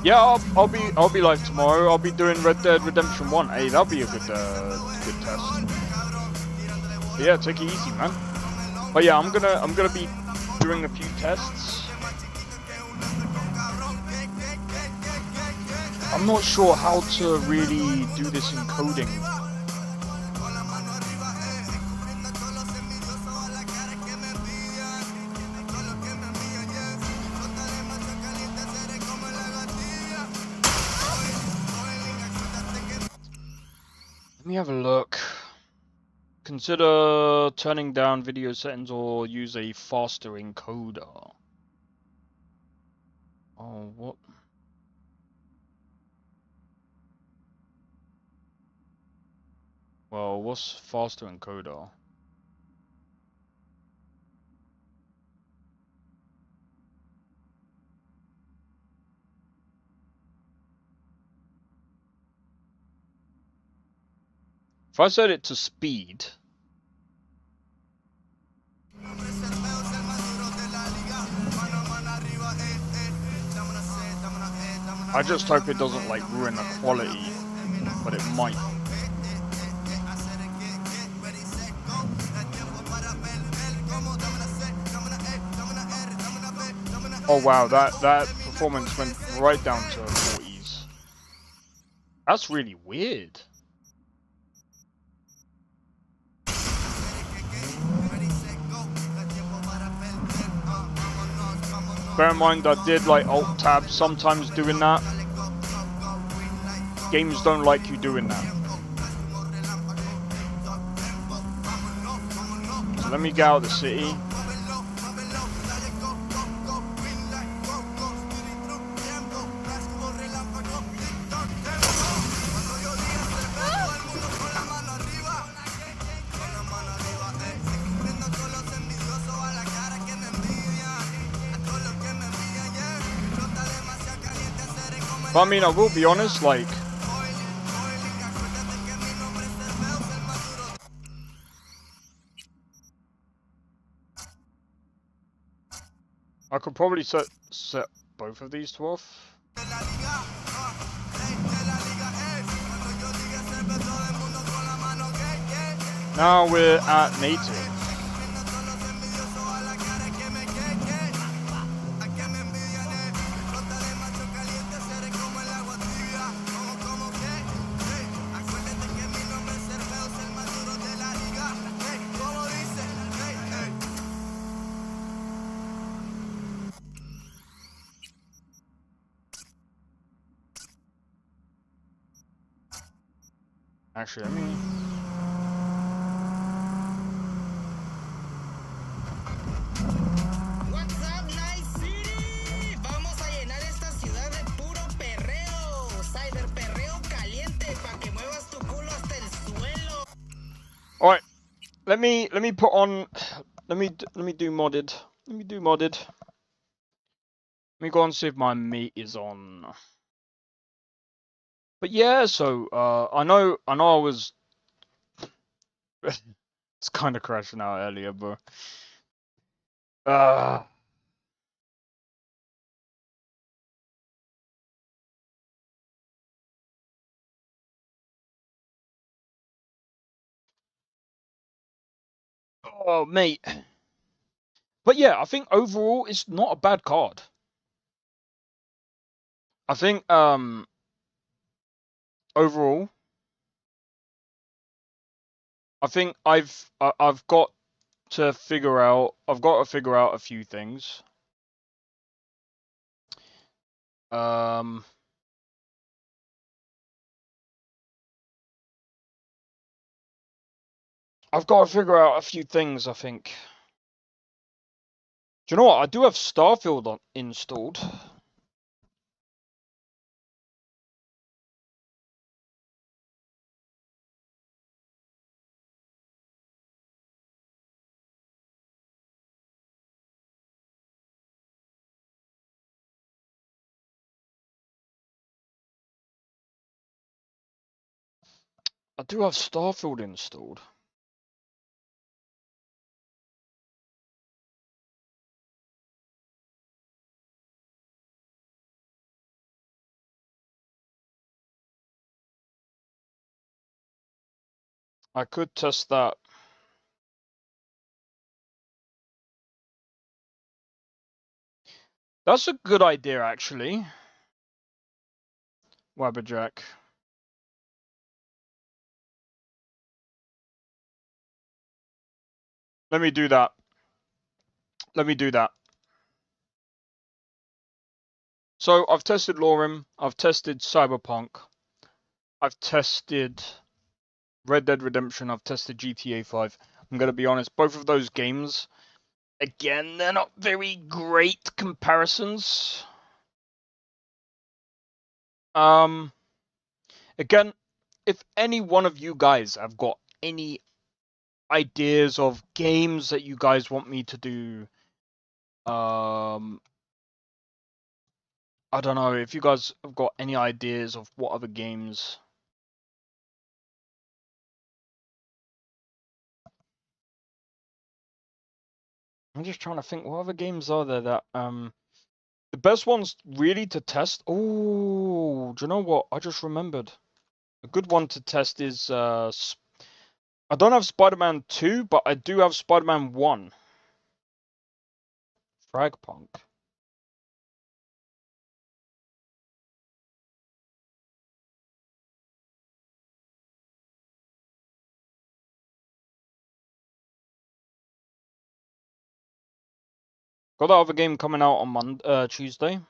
Yeah, I'll be live tomorrow. I'll be doing Red Dead Redemption 1. Hey, that'll be a good test. But yeah, take it easy, man. But yeah, I'm gonna be doing a few tests. I'm not sure how to really do this encoding. Let me have a look. Consider turning down video settings or use a faster encoder. Oh, what? Well, what's faster encoder? If I set it to speed, I just hope it doesn't like ruin the quality, but it might. Oh wow, that performance went right down to 40s. That's really weird. Bear in mind, I did like alt tab sometimes doing that. Games don't like you doing that. So let me get out of the city. But I mean, I will be honest, like, I could probably set both of these to off. Now we're at native. Actually, let me. What's up, Night City? Vamos a llenar esta ciudad de puro perreo. Cyberperreo caliente pa' que muevas tu culo hasta el suelo. All right, let me put on. Let me do modded. Let me do modded. Let me go and see if my meat is on. But yeah, so I know I was. It's kind of crashing out earlier, bro. Oh, mate. But yeah, I think overall it's not a bad card. I think overall, I think I've got to figure out a few things. I've got to figure out a few things, I think. Do you know what? I do have Starfield installed. I do have Starfield installed. I could test that. That's a good idea, actually. Wabberjack. Let me do that. Let me do that. So I've tested Lorem, I've tested Cyberpunk, I've tested Red Dead Redemption, I've tested GTA 5. I'm gonna be honest, both of those games, again, they're not very great comparisons. Again, if any one of you guys have got any ideas of games that you guys want me to do, I don't know, if you guys have got any ideas of what other games. I'm just trying to think, what other games are there that, the best ones really to test. Oh, do you know what? I just remembered. A good one to test is, I don't have Spider-Man 2, but I do have Spider-Man 1. Fragpunk. Got that other game coming out on Tuesday. Do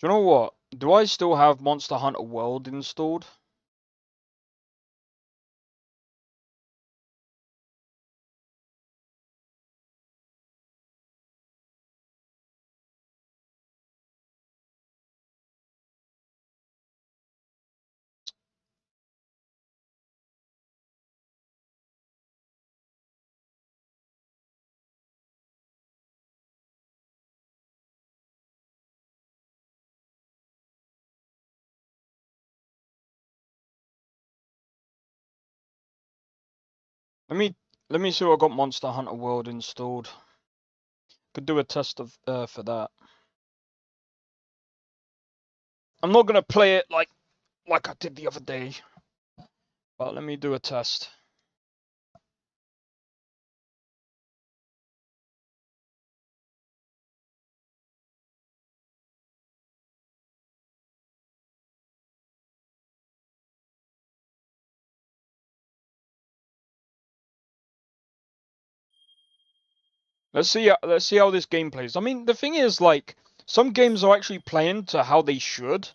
you know what? Do I still have Monster Hunter World installed? Let me see what I got Monster Hunter World installed. Could do a test of for that. I'm not gonna play it like I did the other day, but let me do a test. Let's see how this game plays. I mean, the thing is, like, some games are actually playing to how they should,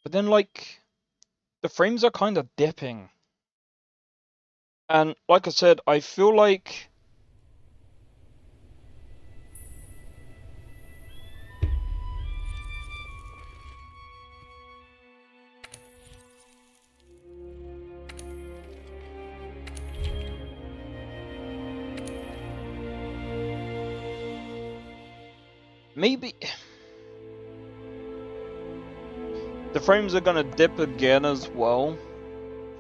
but then, like, the frames are kind of dipping. And like I said, I feel like maybe the frames are gonna dip again as well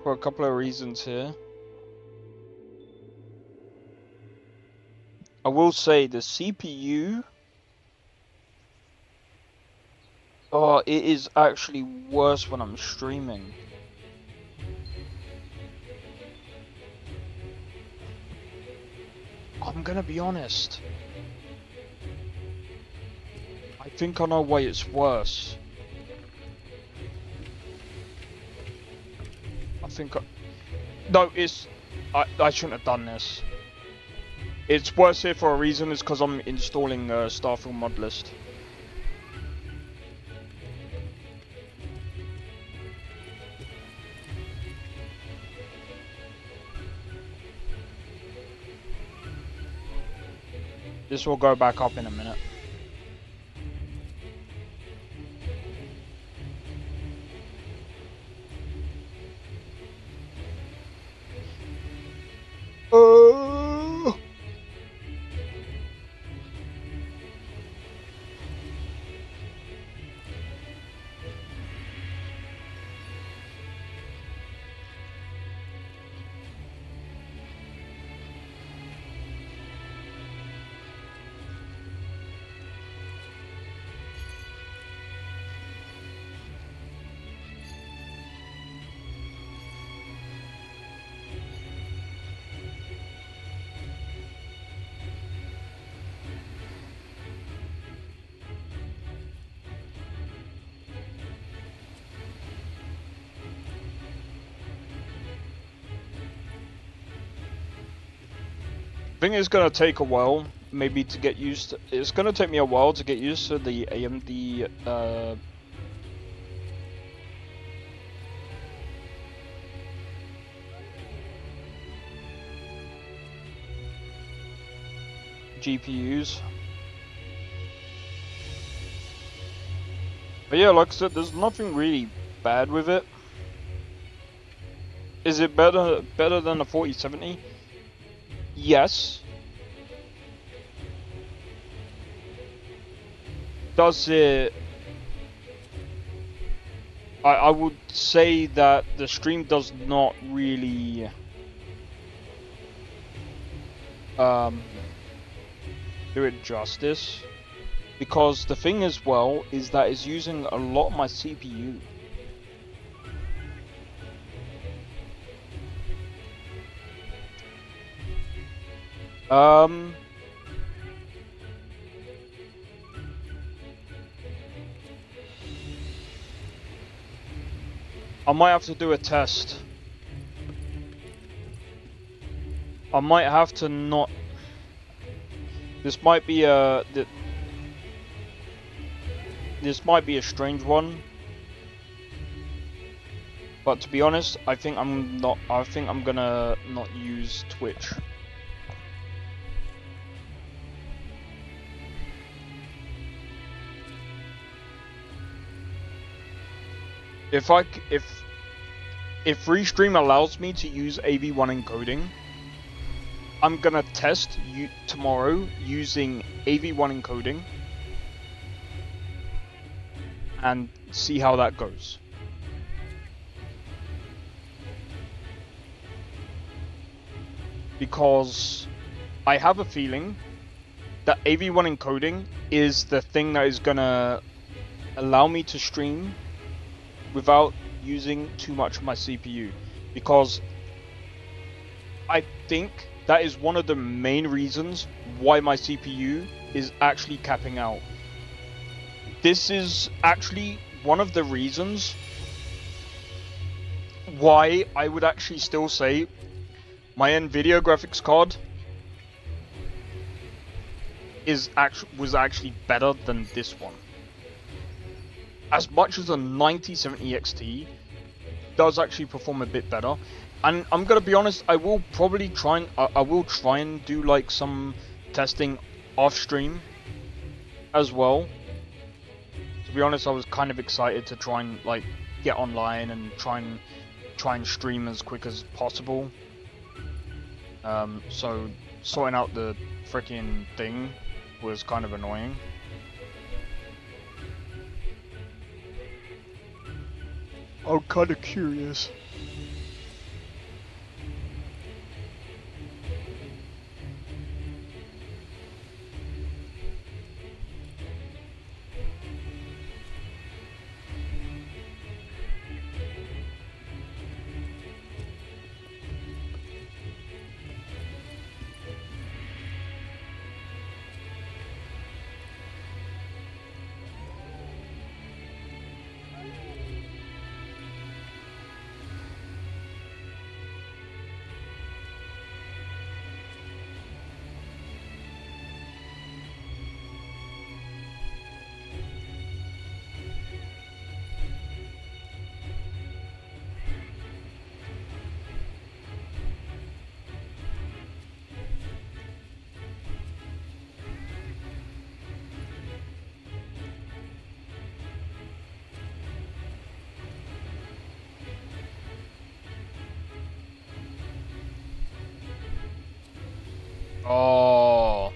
for a couple of reasons here. I will say the CPU, oh, it is actually worse when I'm streaming. I'm gonna be honest. I think I know why it's worse. No, it's... I shouldn't have done this. It's worse here for a reason, it's because I'm installing Starfield mod list. This will go back up in a minute. I think it's gonna take a while, maybe to get used to, it's gonna take me a while to get used to the AMD GPUs. But yeah, like I said, there's nothing really bad with it. Is it better than a 4070? Yes. Does it... I would say that the stream does not really do it justice, because the thing as well is that it's using a lot of my CPU. I might have to do a test. I might have to not... This might be a... This might be a strange one. But to be honest, I think I'm gonna not use Twitch. If Restream allows me to use AV1 encoding, I'm gonna test tomorrow using AV1 encoding and see how that goes. Because I have a feeling that AV1 encoding is the thing that is gonna allow me to stream without using too much of my CPU, because I think that is one of the main reasons why my CPU is actually capping out. This is actually one of the reasons why I would actually still say my NVIDIA graphics card was actually better than this one. As much as a 9070 XT does actually perform a bit better, and I'm gonna be honest, I will probably try and do like some testing off stream as well. To be honest, I was kind of excited to try and like get online and try and stream as quick as possible. So sorting out the freaking thing was kind of annoying. I'm kind of curious. Oh.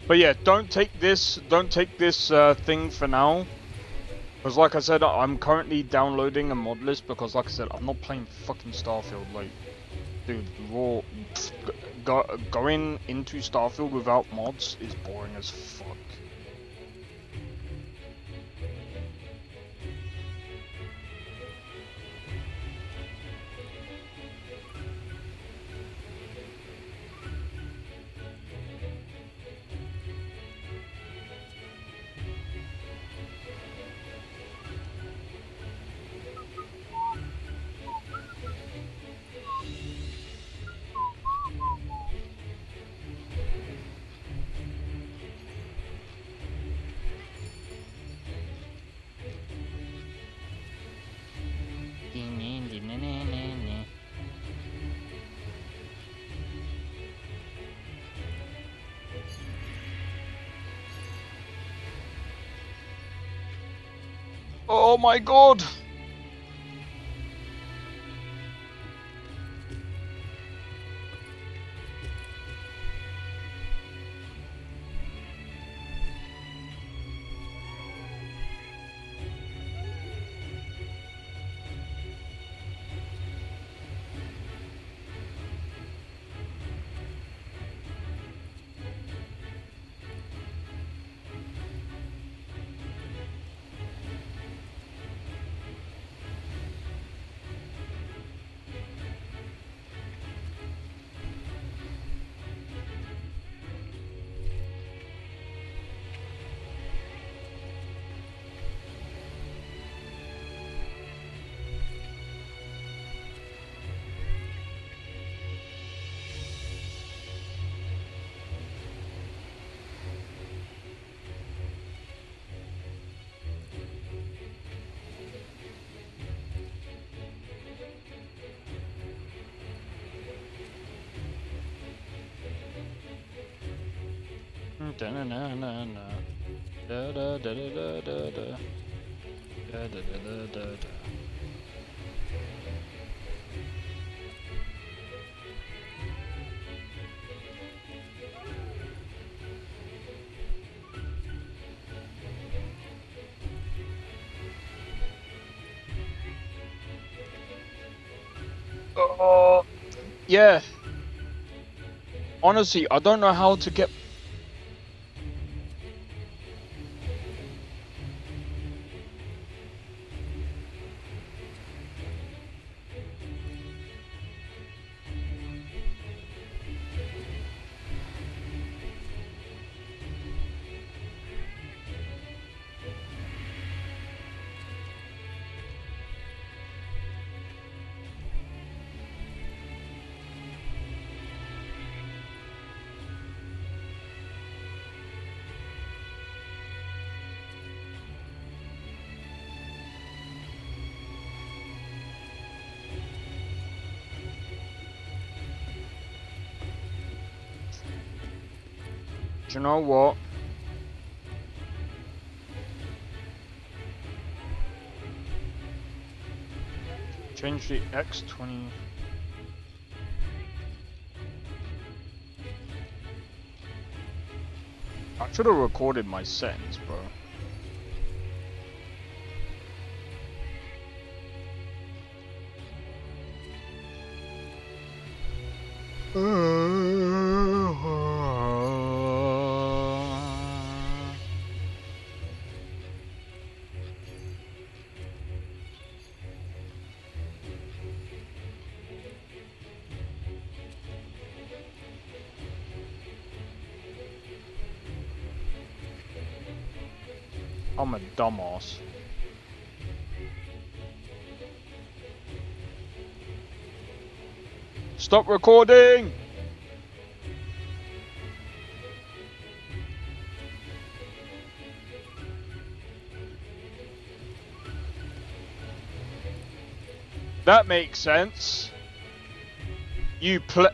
But yeah, don't take this thing for now. Because like I said, I'm currently downloading a mod list because like I said, I'm not playing fucking Starfield. Like, dude, going into Starfield without mods is boring as fuck. Oh my god! Da na na na na. Da da da da da da da. Da da da da da da. Yeah. Honestly, I don't know how to get. Do you know what? Change the X20. I should have recorded my settings, bro. I'm a dumbass. Stop recording! That makes sense. You play.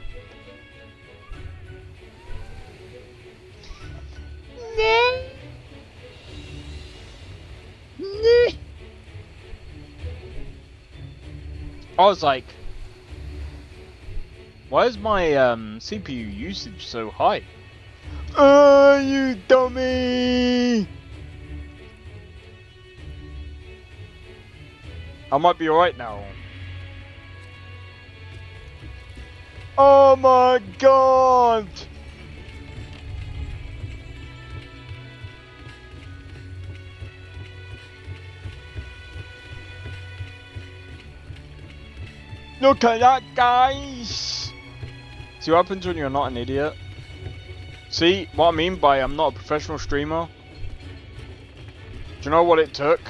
I was like, why is my CPU usage so high? You dummy! I might be alright now. Oh my god! Look at that, guys! See what happens when you're not an idiot? See what I mean by I'm not a professional streamer? Do you know what it took?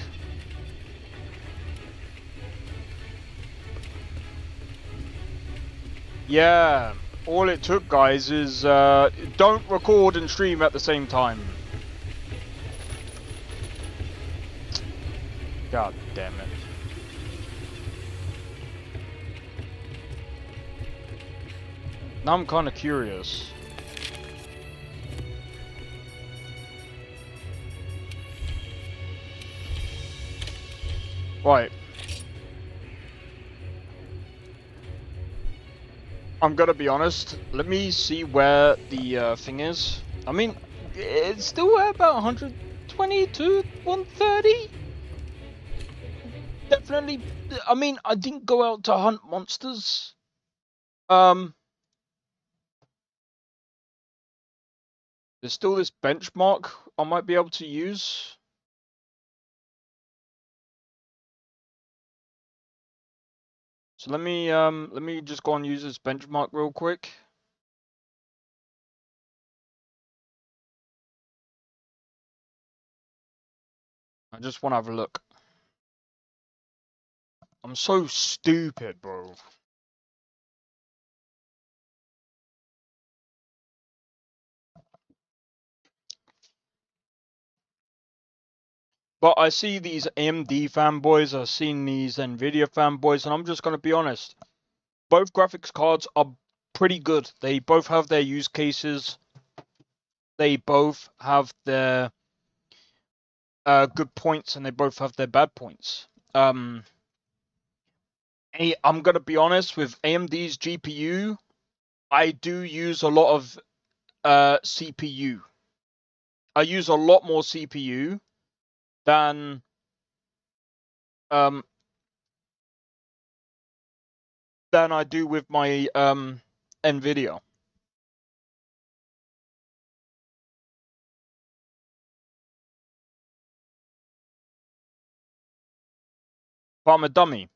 Yeah, all it took, guys, is don't record and stream at the same time. God damn it. Now I'm kind of curious. Right. I'm gonna be honest. Let me see where the thing is. I mean, it's still at about 120 to 130. Definitely. I mean, I didn't go out to hunt monsters. There's still this benchmark I might be able to use. So let me just go and use this benchmark real quick. I just want to have a look. I'm so stupid, bro. But I see these AMD fanboys, I've seen these Nvidia fanboys, and I'm just going to be honest. Both graphics cards are pretty good. They both have their use cases. They both have their good points, and they both have their bad points. I'm going to be honest, with AMD's GPU, I do use a lot of CPU. I use a lot more CPU than I do with my Nvidia. But I'm a dummy.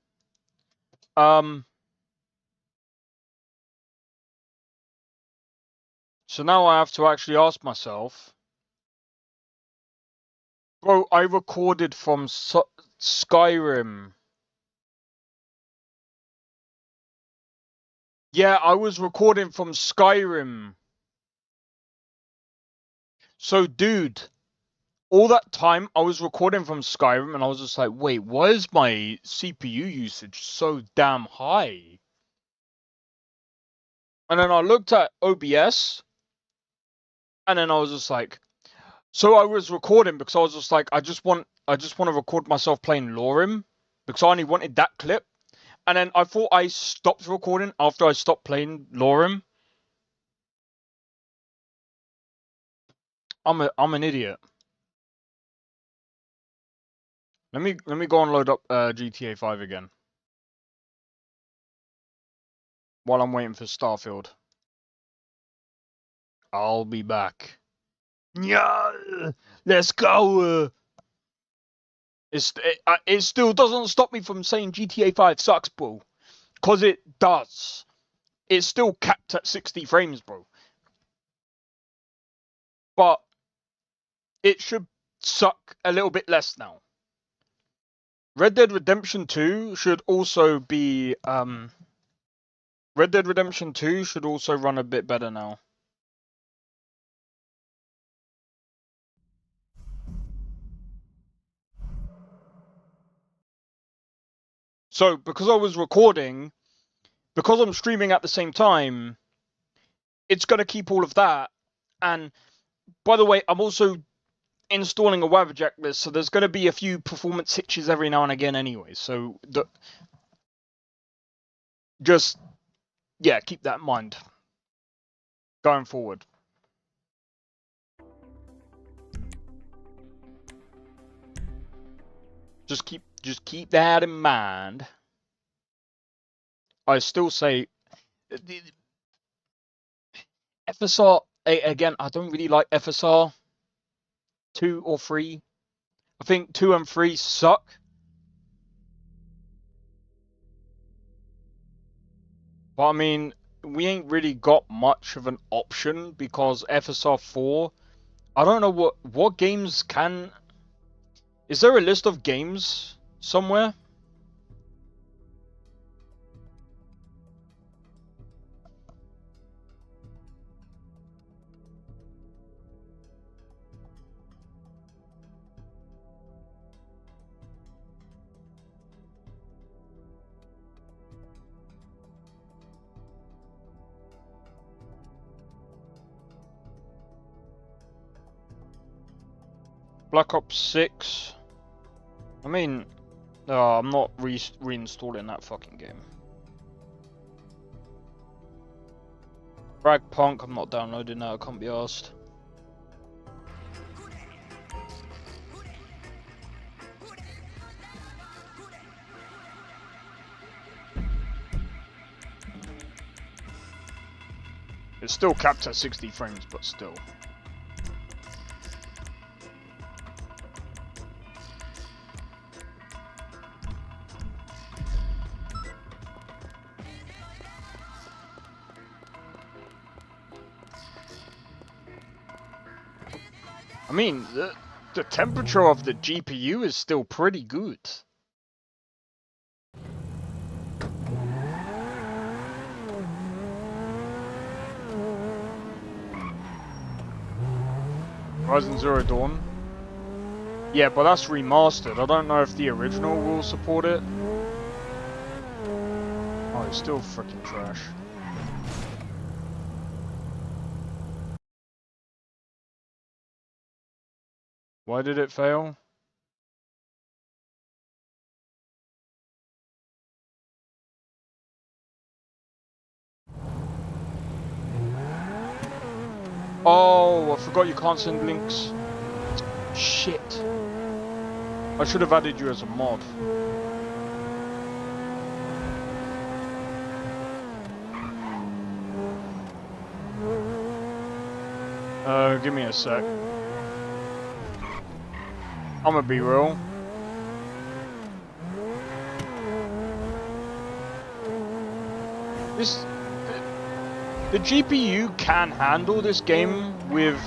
So now I have to actually ask myself, bro, I recorded from Skyrim. Yeah, I was recording from Skyrim. So, dude, all that time I was recording from Skyrim, and I was just like, wait, why is my CPU usage so damn high? And then I looked at OBS, And then I was just like, so I was recording because I was just like, I just want to record myself playing Lorim because I only wanted that clip. And then I thought I stopped recording after I stopped playing Lorim. I'm an idiot. Let me go and load up GTA 5 again while I'm waiting for Starfield. I'll be back. Yeah, let's go. It still doesn't stop me from saying GTA 5 sucks, bro. Cause it does. It's still capped at 60 frames, bro. But it should suck a little bit less now. Red Dead Redemption 2 should also be Red Dead Redemption 2 should also run a bit better now. So, because I was recording, because I'm streaming at the same time, it's going to keep all of that. And, by the way, I'm also installing a WAVJack list, so there's going to be a few performance hitches every now and again anyway. So, just, yeah, keep that in mind going forward. Just keep that in mind. I still say FSR again. I don't really like FSR 2 or 3. I think 2 and 3 suck. But I mean, we ain't really got much of an option because FSR 4. I don't know what games can. Is there a list of games somewhere? Black Ops 6. I mean, I'm not reinstalling that fucking game. Frag Punk, I'm not downloading that, I can't be arsed. It's still capped at 60 frames, but still. I mean, the temperature of the GPU is still pretty good. Horizon Zero Dawn. Yeah, but that's remastered. I don't know if the original will support it. Oh, it's still freaking trash. Why did it fail? Oh, I forgot you can't send links. Shit. I should have added you as a mod. Give me a sec. I'm gonna be real. The GPU can handle this game with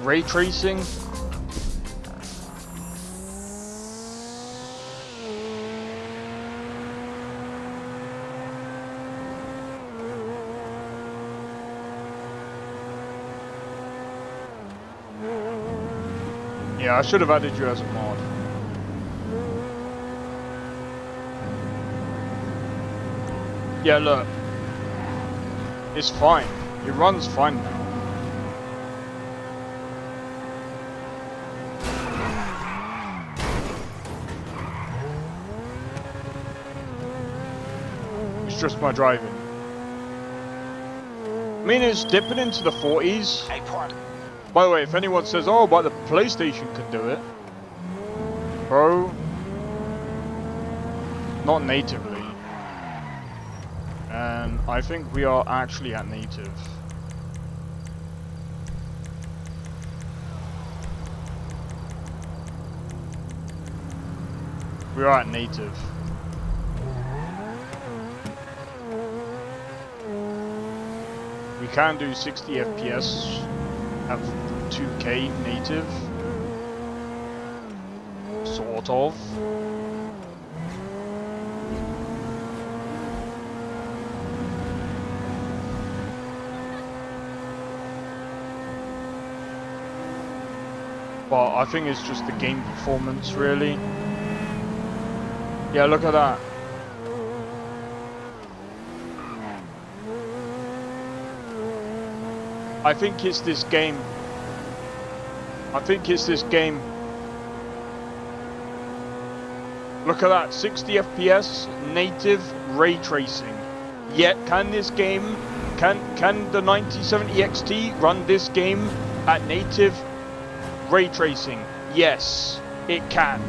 ray tracing. Yeah, I should have added you as a mod. Yeah, look. It's fine. It runs fine now. It's just my driving. I mean, it's dipping into the 40s. By the way, if anyone says, oh, but the PlayStation can do it. Bro. Not natively. And I think we are actually at native. We are at native. We can do 60 FPS at 2K native. Sort of. But I think it's just the game performance, really. Yeah, look at that. I think it's this game. Look at that, 60 FPS, native ray tracing. Yet, can this game, can the 9070 XT run this game at native ray tracing? Yes, it can.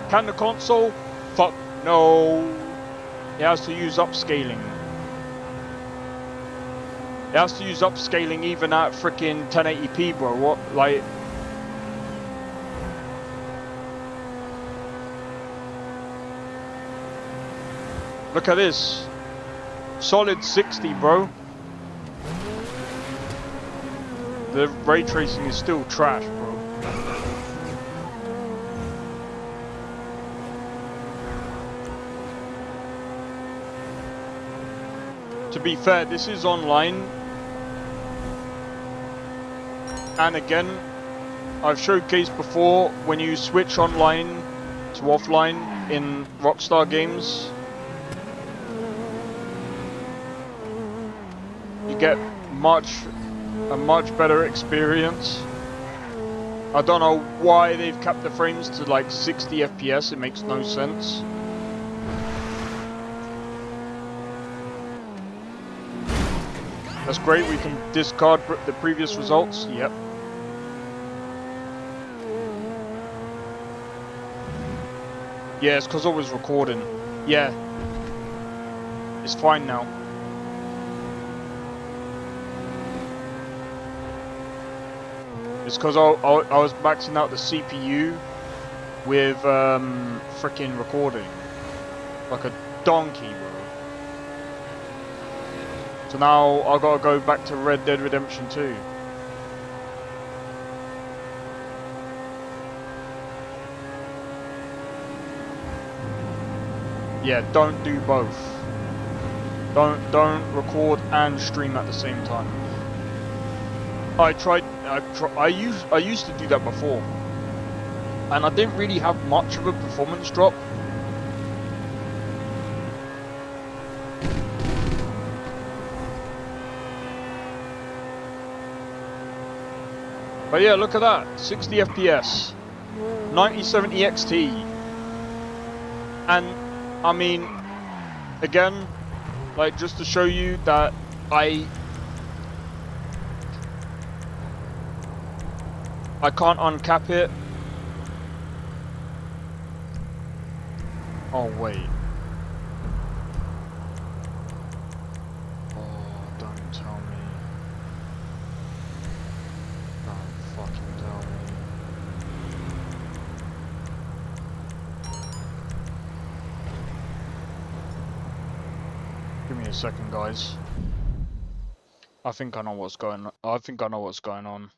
Can the console? Fuck no. It has to use upscaling. It has to use upscaling even at freaking 1080p, bro. What, like... Look at this. Solid 60, bro. The ray tracing is still trash, bro. To be fair, this is online. And again, I've showcased before, when you switch online to offline in Rockstar games, you get a much better experience. I don't know why they've kept the frames to like 60 FPS, it makes no sense. That's great, we can discard the previous results, yep. Yeah, it's because I was recording. Yeah. It's fine now. It's because I was maxing out the CPU with freaking recording. Like a donkey, bro. So now I gotta go back to Red Dead Redemption 2. Yeah, don't do both. Don't record and stream at the same time. I used to do that before, and I didn't really have much of a performance drop. But yeah, look at that, 60 FPS, 9070 XT, and I mean, again, like just to show you that I can't uncap it. Oh wait. Oh, don't tell me. Don't fucking tell me. Give me a second, guys. I think I know what's going on. I think I know what's going on.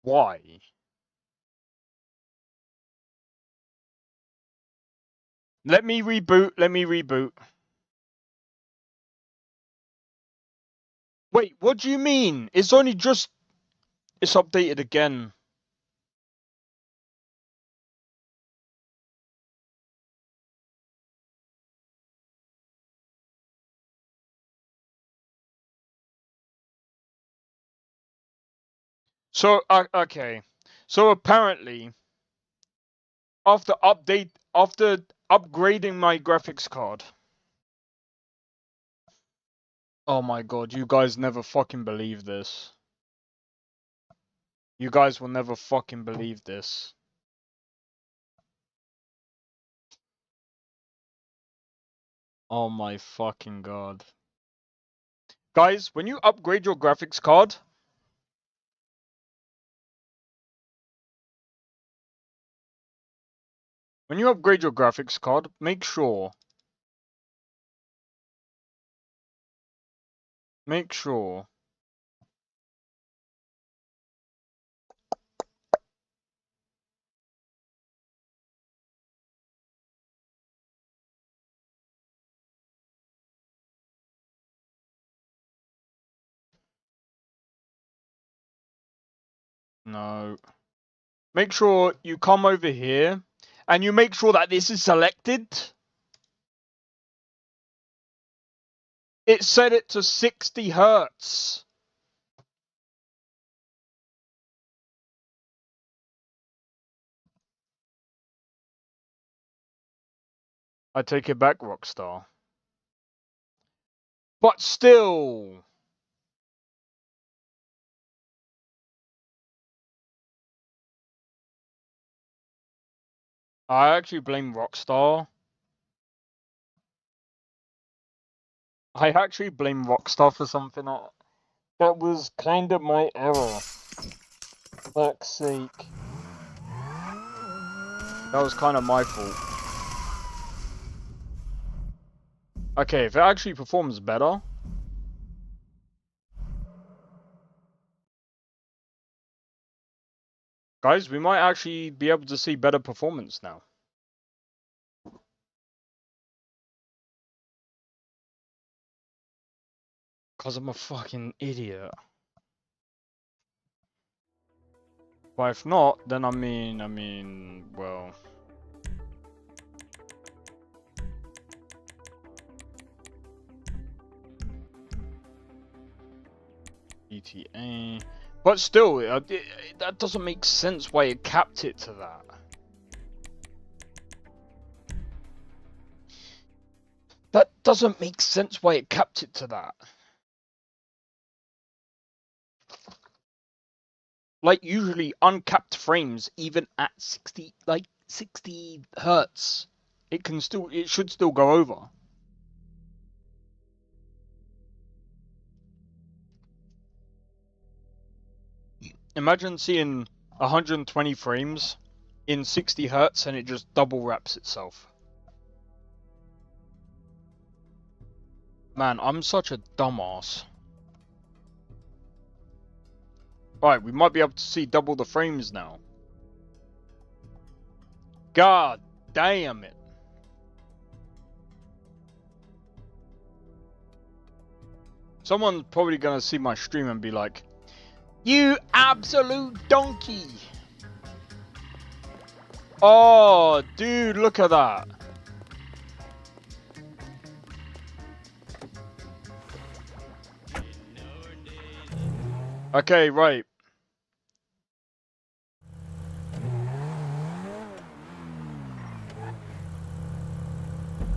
Why? Let me reboot. Let me reboot. Wait, what do you mean? It's only just... It's updated again. So, okay. So apparently, after upgrading my graphics card. Oh my god, you guys never fucking believe this. You guys will never fucking believe this. Oh my fucking god. Guys, when you upgrade your graphics card, make sure no. Make sure you come over here and you make sure that this is selected. It set it to 60 Hertz. I take it back, Rockstar. But still. I actually blame Rockstar. I actually blame Rockstar for something that was kind of my error. Fuck's sake. That was kind of my fault. Okay, if it actually performs better... Guys, we might actually be able to see better performance now. Because I'm a fucking idiot. But if not, then I mean, well... ETA... But still, that doesn't make sense why it capped it to that. That doesn't make sense why it capped it to that. Like, usually uncapped frames, even at 60 Hertz, it should still go over. Imagine seeing 120 frames in 60 Hertz and it just double wraps itself. Man, I'm such a dumbass. Right, we might be able to see double the frames now. God damn it. Someone's probably gonna see my stream and be like, "You absolute donkey!" Oh, dude, look at that. Okay, right.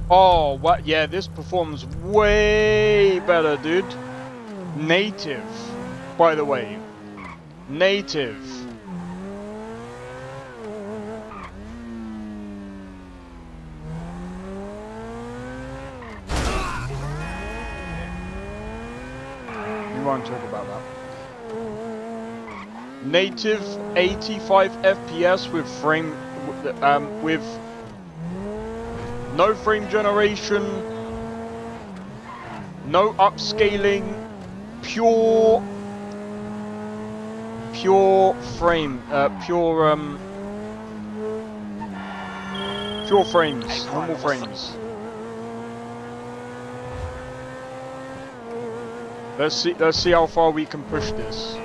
Oh, what? Yeah, this performs way better, dude. Native, by the way. Native. You won't talk about that. Native 85 FPS with with no frame generation, no upscaling, pure Pure frames, normal frames. Let's see how far we can push this. –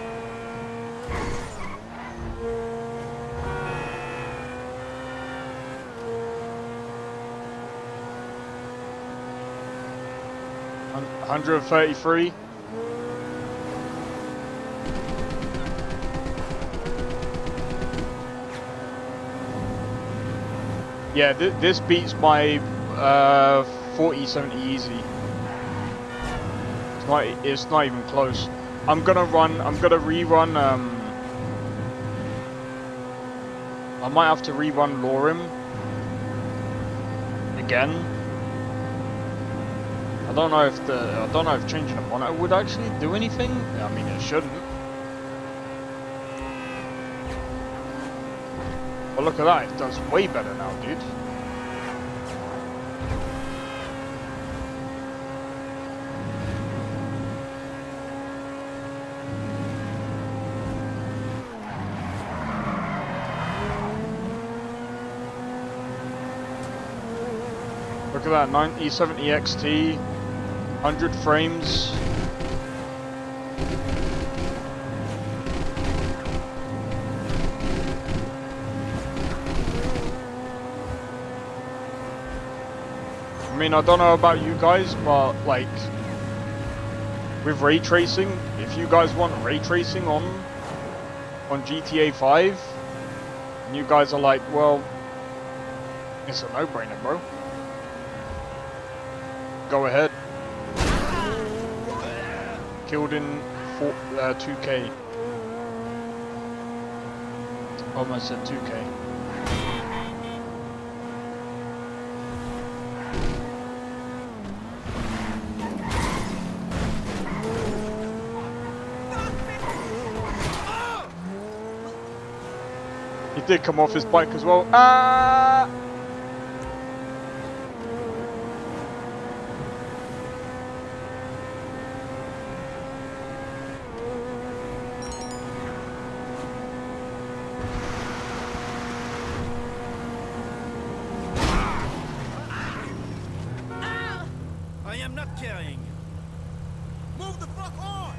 133. Yeah, this beats my 40-70 easy. It's not even close. I'm gonna rerun. I might have to rerun Lorim again. I don't know if changing a monitor would actually do anything. I mean, it shouldn't. But look at that, it does way better now, dude. Look at that, 9070 XT, 100 frames. I mean, I don't know about you guys, but like, with ray tracing, if you guys want ray tracing on GTA 5, and you guys are like, well, it's a no-brainer, bro. Go ahead. Killed in 2K. Almost at 2K. He did come off his bike as well. Ah! I am not carrying you. Move the fuck on!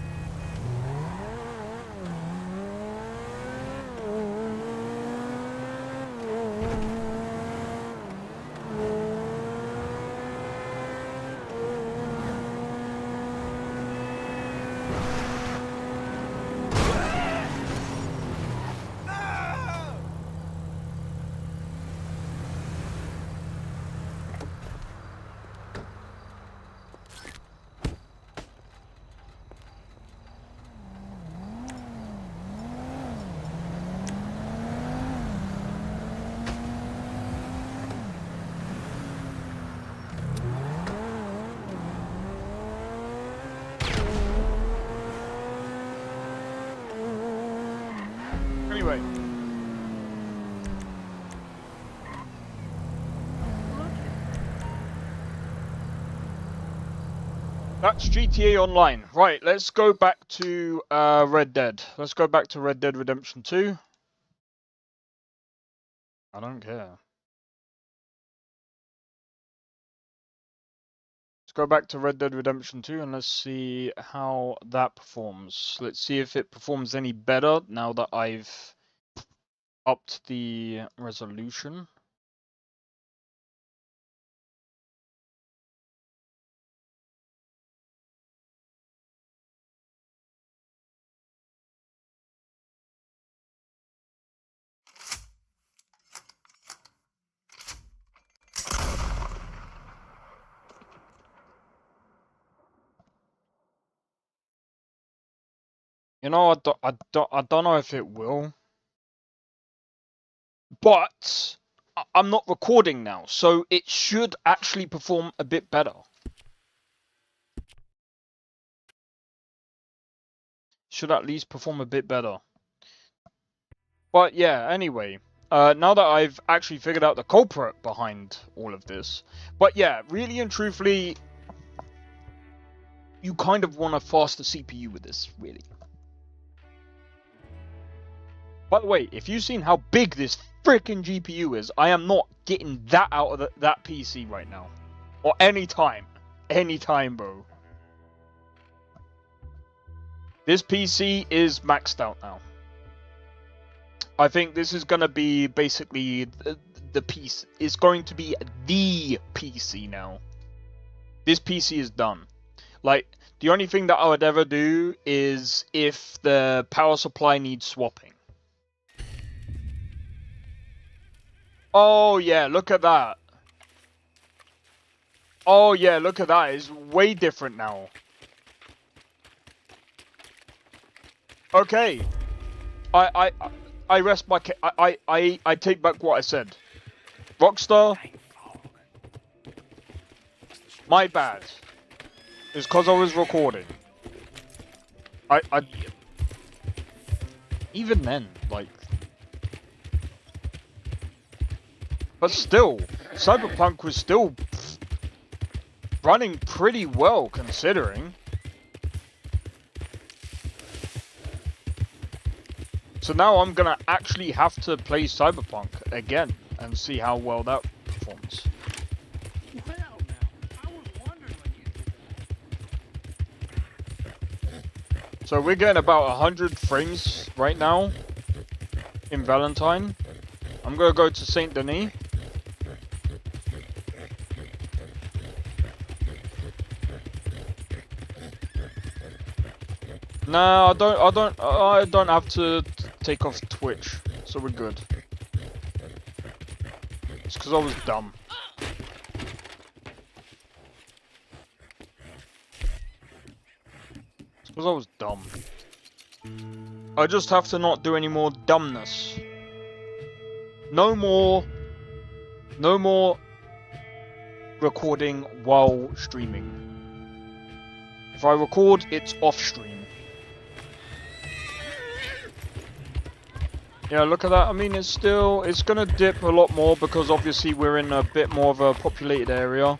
Anyway. That's GTA Online. Right, let's go back to Red Dead. Let's go back to Red Dead Redemption 2. I don't care. Let's go back to Red Dead Redemption 2 and let's see how that performs. Let's see if it performs any better now that I've upped the resolution. You know, I don't know if it will. But I'm not recording now, so it should actually perform a bit better. Should at least perform a bit better. But yeah, anyway. Now that I've actually figured out the culprit behind all of this. But yeah, really and truthfully, you kind of want a faster CPU with this, really. By the way, if you've seen how big this freaking GPU is. I am not getting that out of that PC right now. Or anytime. Anytime, bro. This PC is maxed out now. I think this is going to be basically the piece. It's going to be the PC now. This PC is done. Like, the only thing that I would ever do is if the power supply needs swapping. Oh yeah, look at that. Oh yeah, look at that. It's way different now. Okay. I rest my case. I take back what I said. Rockstar. My bad. It's because I was recording. Even then, like... But still, Cyberpunk was still running pretty well, considering. So now I'm gonna actually have to play Cyberpunk again and see how well that performs. Well, now, I was wondering when you did that. So we're getting about 100 frames right now in Valentine. I'm gonna go to Saint Denis. No, I don't have to take off Twitch, so we're good. It's because I was dumb. It's because I was dumb. I just have to not do any more dumbness. No more recording while streaming. If I record, it's off stream. Yeah, look at that. I mean, it's gonna dip a lot more because obviously we're in a bit more of a populated area.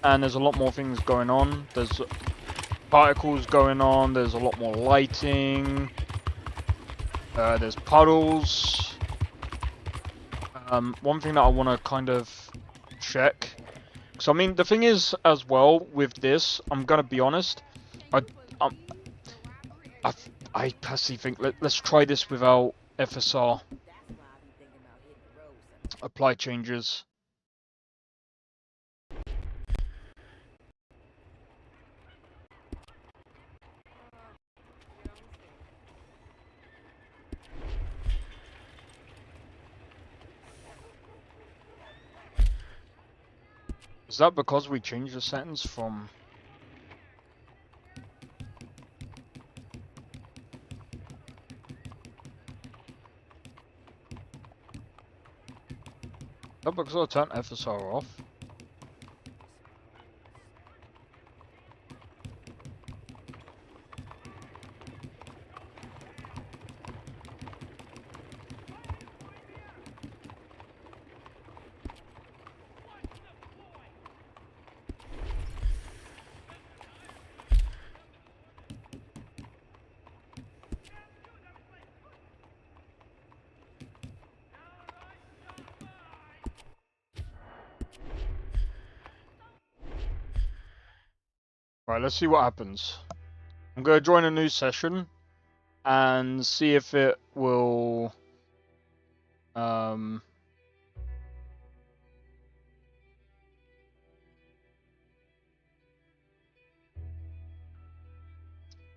And there's a lot more things going on. There's particles going on, there's a lot more lighting. There's puddles. One thing that I want to kind of check. So, I mean, the thing is, as well, with this, I'm gonna be honest, I personally think let's try this without FSR. Apply changes. Is that because we changed the sentence from... Is that because I turned FSR off? Right, let's see what happens. I'm going to join a new session and see if it will...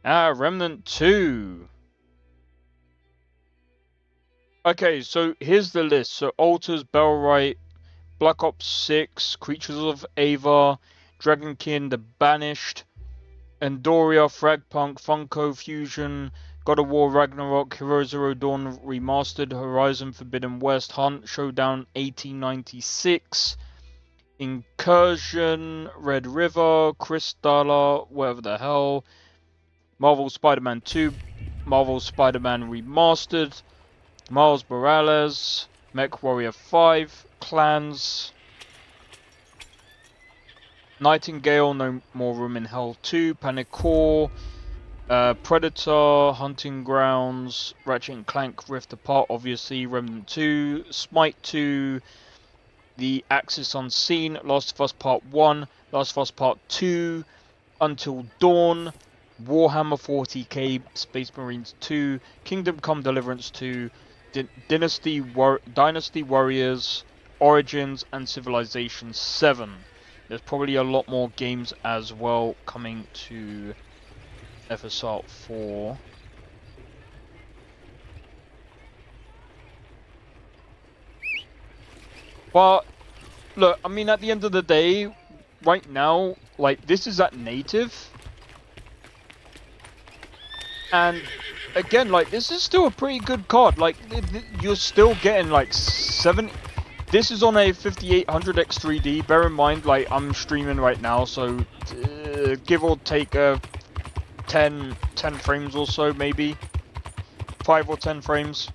Remnant 2. Okay, so here's the list. So Alters, Bellwright, Black Ops 6, Creatures of Ava, Dragonkin, The Banished, Endoria, Fragpunk, Funko Fusion, God of War Ragnarok, Hero Zero Dawn Remastered, Horizon Forbidden West, Hunt, Showdown 1896, Incursion, Red River, Crystalla, whatever the hell, Marvel Spider-Man 2, Marvel Spider-Man Remastered, Miles Morales, Mech Warrior 5, Clans, Nightingale, No More Room in Hell 2, Panic Core, Predator, Hunting Grounds, Ratchet and Clank Rift Apart, obviously, Remnant 2, Smite 2, The Axis Unseen, Last of Us Part 1, Last of Us Part 2, Until Dawn, Warhammer 40k, Space Marines 2, Kingdom Come Deliverance 2, Dynasty Warriors, Origins, and Civilization 7. There's probably a lot more games as well coming to FSR 4. But look, I mean, at the end of the day, right now, like, this is at native. And again, like, this is still a pretty good card. Like, you're still getting like 7. This is on a 5800 X3D. Bear in mind, like, I'm streaming right now, so give or take 10 frames or so, maybe 5 or 10 frames.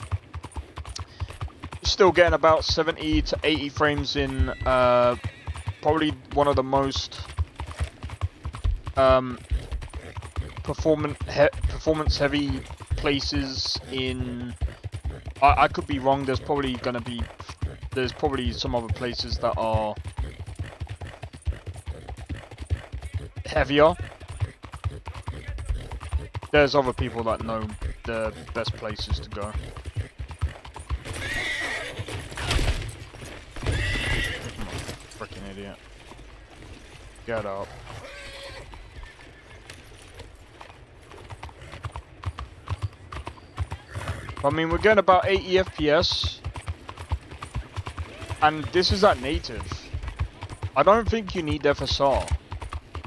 Still getting about 70 to 80 frames in probably one of the most performance heavy places in. I could be wrong. There's probably some other places that are heavier. There's other people that know the best places to go. Freaking idiot. Get up. I mean, we're getting about 80 FPS. And this is at native. I don't think you need FSR.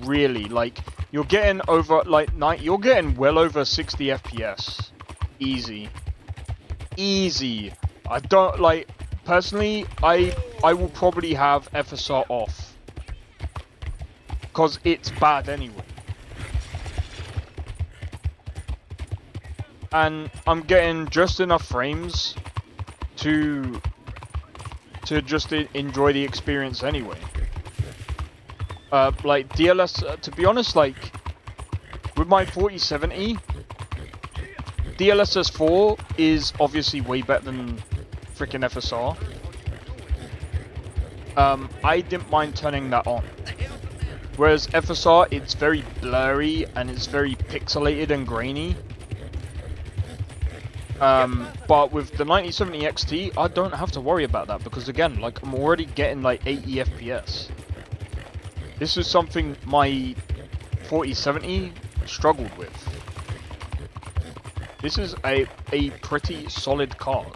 Really, like, you're getting over, like, you're getting well over 60 FPS. Easy. Easy. I don't, like, personally, I will probably have FSR off. Because it's bad anyway. And I'm getting just enough frames to just enjoy the experience anyway. Like DLS, to be honest, like with my 4070, DLSS 4 is obviously way better than freaking FSR. I didn't mind turning that on. Whereas FSR, it's very blurry and it's very pixelated and grainy. But with the 9070 XT, I don't have to worry about that because again, like I'm already getting like 80 FPS. This is something my 4070 struggled with. This is a pretty solid card.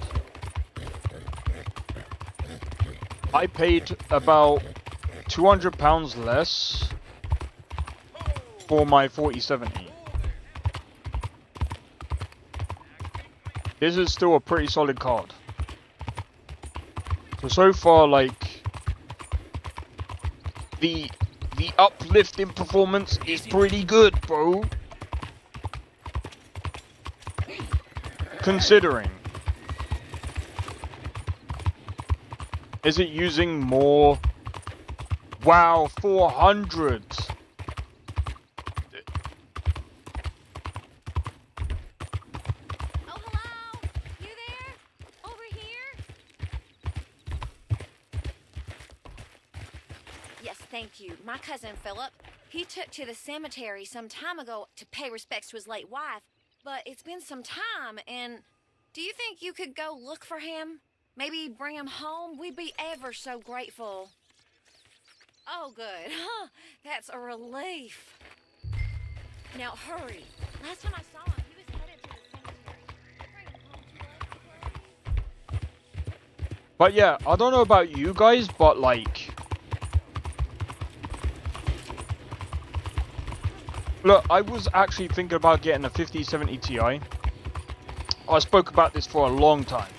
I paid about £200 less for my 4070. This is still a pretty solid card. So far, like, the uplift in performance is pretty good, bro. Considering. Is it using more? Wow, 400. Thank you. My cousin Philip, he took to the cemetery some time ago to pay respects to his late wife, but it's been some time, and do you think you could go look for him? Maybe bring him home? We'd be ever so grateful. Oh, good. Huh, that's a relief. Now, hurry. Last time I saw him, he was headed to the cemetery. Bring him home to us, please. But yeah, I don't know about you guys, but like... Look, I was actually thinking about getting a 5070 Ti. I spoke about this for a long time.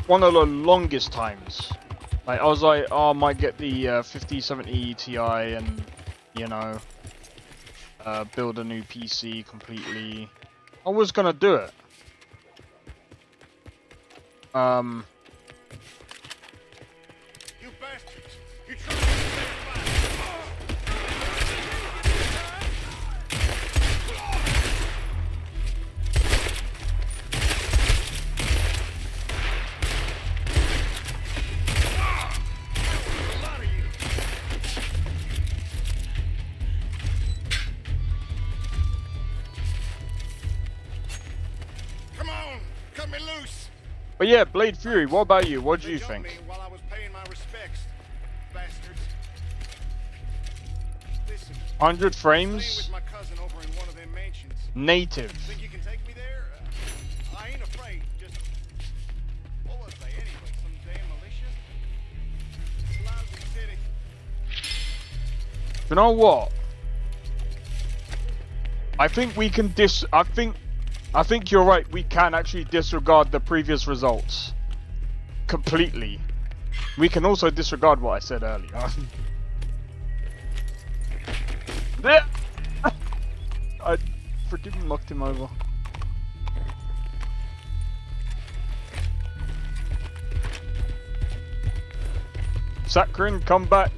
One of the longest times. Like, I was like, oh, I might get the 5070 Ti and, you know, build a new PC completely. I was gonna do it. You bastards! You tried to But yeah, Blade Fury, what about you? What do you They jumped think? me while I was paying my respects, bastards. Listen, 100 staying frames, with my cousin over in one of them mansions. native. Think you can take me there? I ain't afraid. Just what was they anyway? Some damn militia? Lousy city. You know what? I think we can I think you're right. We can actually disregard the previous results completely. We can also disregard what I said earlier. There! I freaking knocked him over. Sakharin, come back.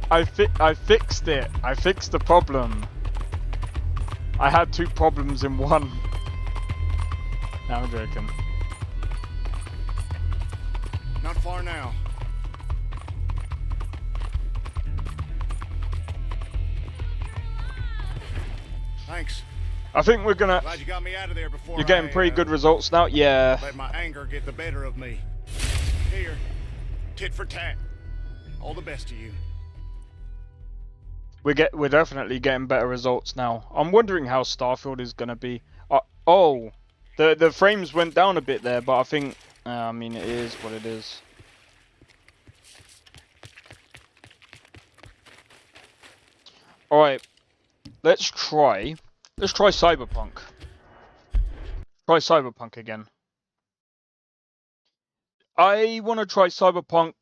I fixed it. I fixed the problem. I had 2 problems in one. No, I'm joking. Not far now. Thanks. I think we're gonna... Glad you got me out of there before You're getting I, pretty good results now? Yeah. let my anger get the better of me. Here, tit for tat. All the best to you. We're definitely getting better results now. I'm wondering how Starfield is gonna be. Oh, the frames went down a bit there, but I think I mean it is what it is. All right, let's try Cyberpunk. Try Cyberpunk again. I want to try Cyberpunk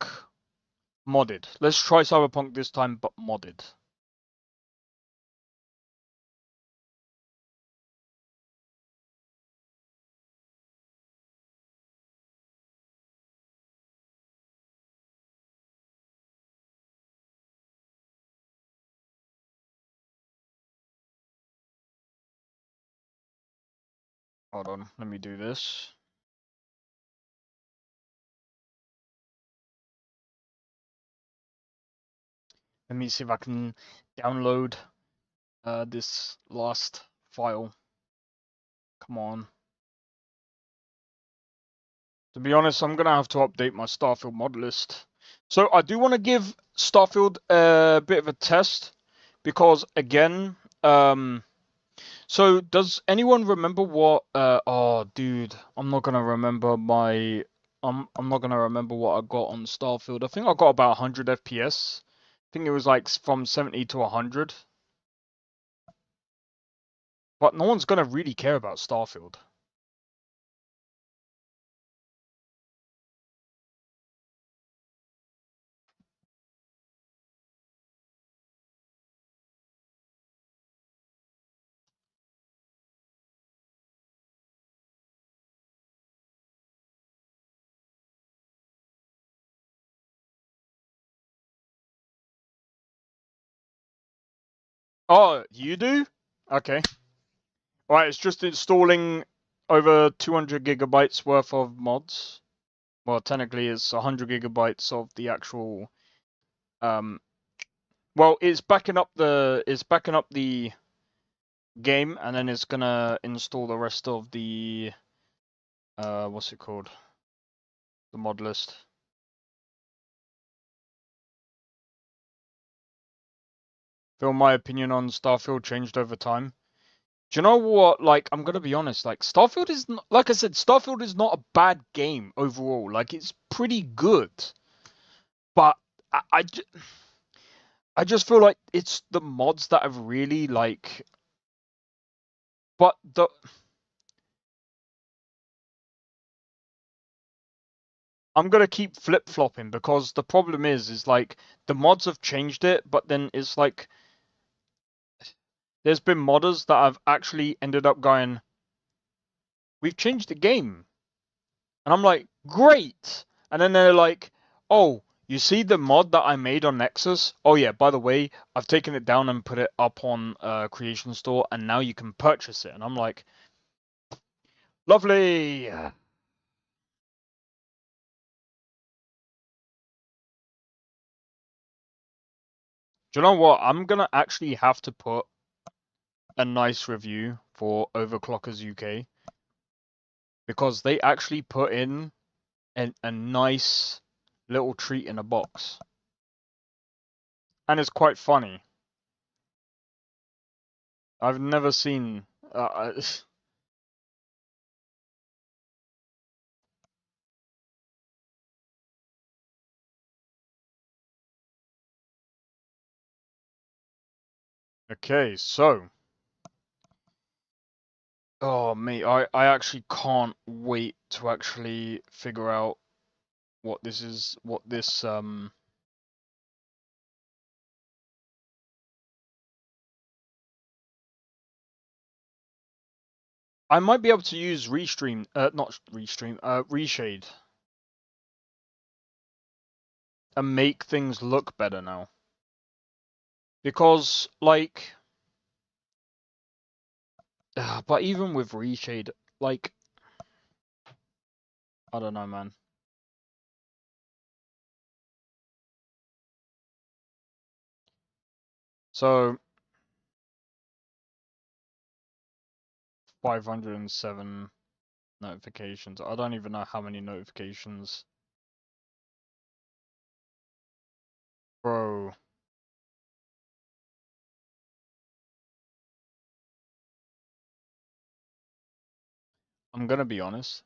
modded. Let's try Cyberpunk this time, but modded. Hold on, let me do this. Let me see if I can download this last file. Come on. To be honest, I'm gonna have to update my Starfield mod list. So I do want to give Starfield a bit of a test because again, so does anyone remember what? Oh, dude, I'm not gonna remember my. I'm not gonna remember what I got on Starfield. I think I got about 100 FPS. I think it was like from 70 to 100. But no one's gonna really care about Starfield. Oh, you do? Okay. Right, it's just installing over 200 gigabytes worth of mods. Well, technically it's 100 gigabytes of the actual well, it's backing up the game and then it's gonna install the rest of the what's it called? The mod list. Feel my opinion on Starfield changed over time. Do you know what? Like, I'm gonna be honest. Like, Starfield is not, like I said, Starfield is not a bad game overall. Like, it's pretty good, but I just feel like it's the mods that have really like. But I'm gonna keep flip-flopping because the problem is like the mods have changed it, but then it's like there's been modders that have actually ended up going, we've changed the game. And I'm like, great! And then they're like, oh, you see the mod that I made on Nexus? Oh yeah, by the way, I've taken it down and put it up on Creation Store, and now you can purchase it. And I'm like, lovely! Do you know what? I'm gonna actually have to put a nice review for Overclockers UK because they actually put in a nice little treat in a box. And it's quite funny. I've never seen... Okay, so... Oh, mate, I actually can't wait to actually figure out what this is, what this, I might be able to use Restream, not Restream, Reshade. And make things look better now. Because, like... but even with Reshade, like... I don't know, man. So... 507 notifications. I don't even know how many notifications. Bro. I'm gonna be honest.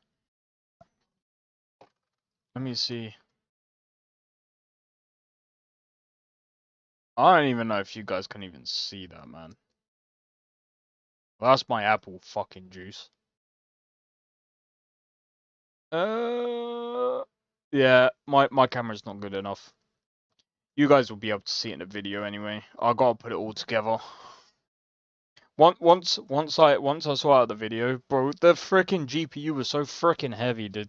Let me see. I don't even know if you guys can even see that, man. Well, that's my apple fucking juice. Yeah, my camera's not good enough. You guys will be able to see it in the video anyway. I gotta put it all together. Once I saw out the video, bro, the freaking GPU was so freaking heavy, dude.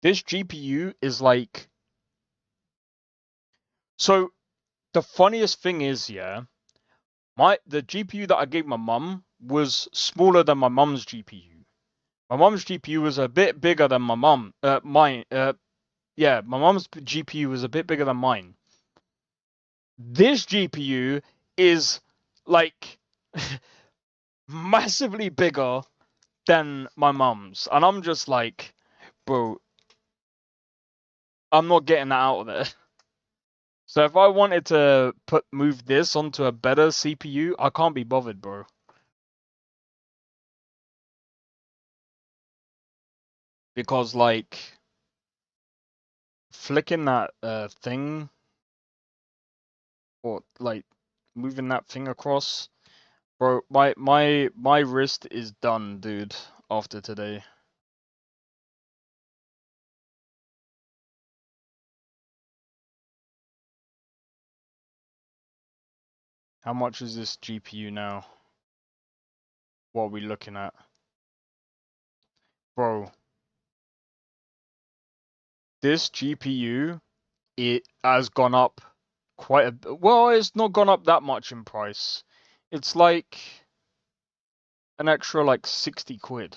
This GPU is like... So, the funniest thing is, yeah, the GPU that I gave my mum was smaller than my mum's GPU. My mum's GPU was a bit bigger than my mum. Yeah, my mum's GPU was a bit bigger than mine. This GPU is like massively bigger than my mum's, and I'm just like, bro, I'm not getting that out of there. So if I wanted to move this onto a better CPU, I can't be bothered, bro. Because like flicking that thing, or like moving that thing across, bro, my wrist is done, dude, after today. How much is this GPU now? What are we looking at? Bro, this GPU, it has gone up quite a bit. Well, it's not gone up that much in price. It's like an extra like 60 quid.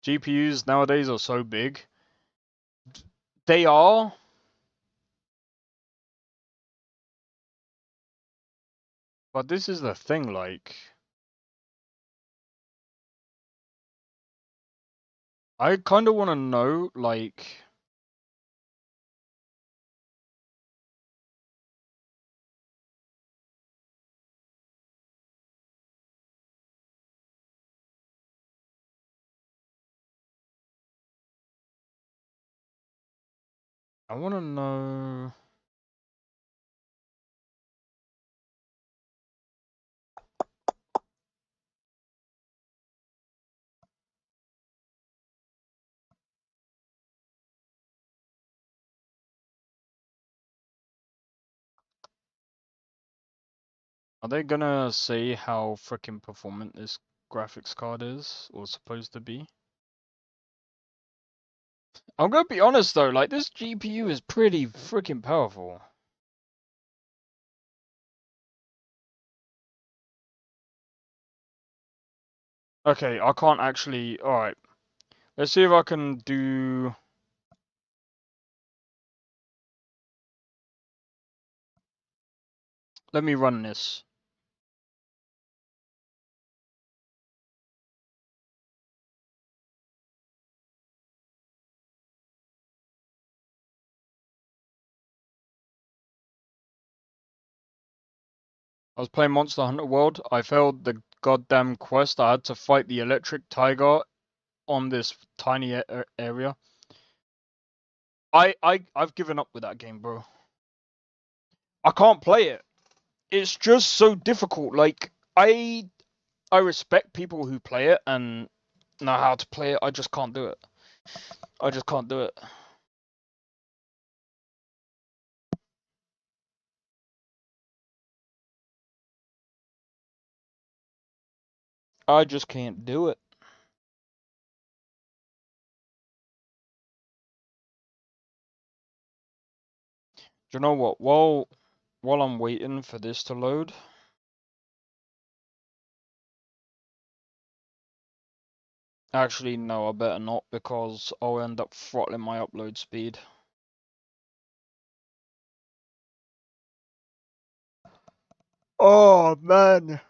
GPUs nowadays are so big. They are. But this is the thing, like... I kind of want to know, like... I want to know... Are they gonna say how freaking performant this graphics card is, or supposed to be? I'm gonna be honest though, like, this GPU is pretty freaking powerful. Okay, I can't actually... Alright. Let's see if I can do... Let me run this. I was playing Monster Hunter World. I failed the goddamn quest. I had to fight the electric tiger on this tiny area. I've given up with that game, bro. I can't play it. It's just so difficult. Like, I respect people who play it and know how to play it. I just can't do it. I just can't do it. I just can't do it. Do you know what? While I'm waiting for this to load, actually no, I better not, because I'll end up throttling my upload speed. Oh man.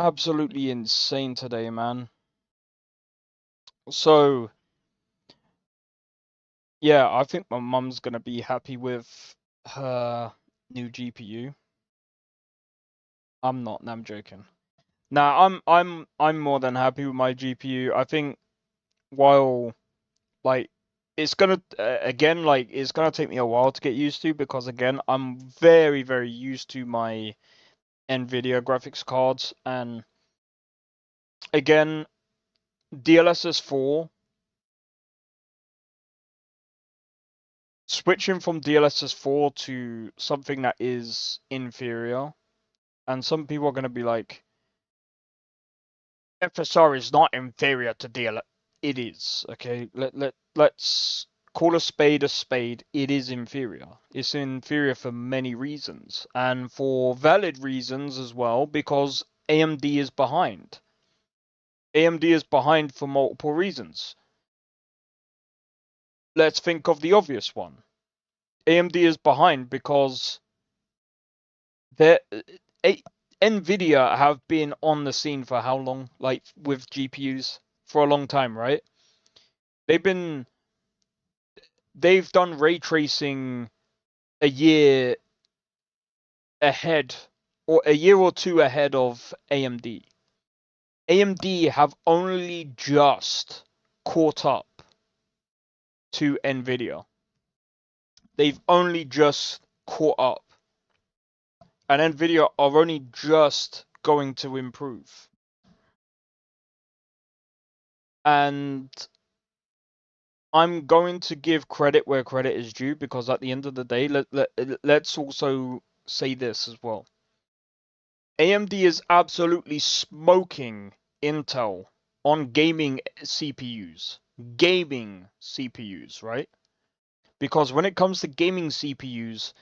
Absolutely insane today, man. So, yeah, I think my mum's gonna be happy with her new GPU. I'm not, I'm joking. Nah, I'm more than happy with my GPU. I think while like it's gonna again like it's gonna take me a while to get used to, because again I'm very used to my Nvidia graphics cards, and again DLSS 4, switching from DLSS 4 to something that is inferior, and some people are gonna be like, FSR is not inferior to DLSS. It is, okay? Let's call a spade a spade. It is inferior. It's inferior for many reasons, and for valid reasons as well, because AMD is behind. AMD is behind for multiple reasons. Let's think of the obvious one. AMD is behind because Nvidia have been on the scene for how long? Like, with GPUs? For a long time, right? They've done ray tracing a year ahead, or a year or two ahead of AMD. AMD have only just caught up to Nvidia. They've only just caught up. And Nvidia are only just going to improve. And I'm going to give credit where credit is due, because at the end of the day, let's also say this as well. AMD is absolutely smoking Intel on gaming CPUs. Gaming CPUs, right? Because when it comes to gaming CPUs,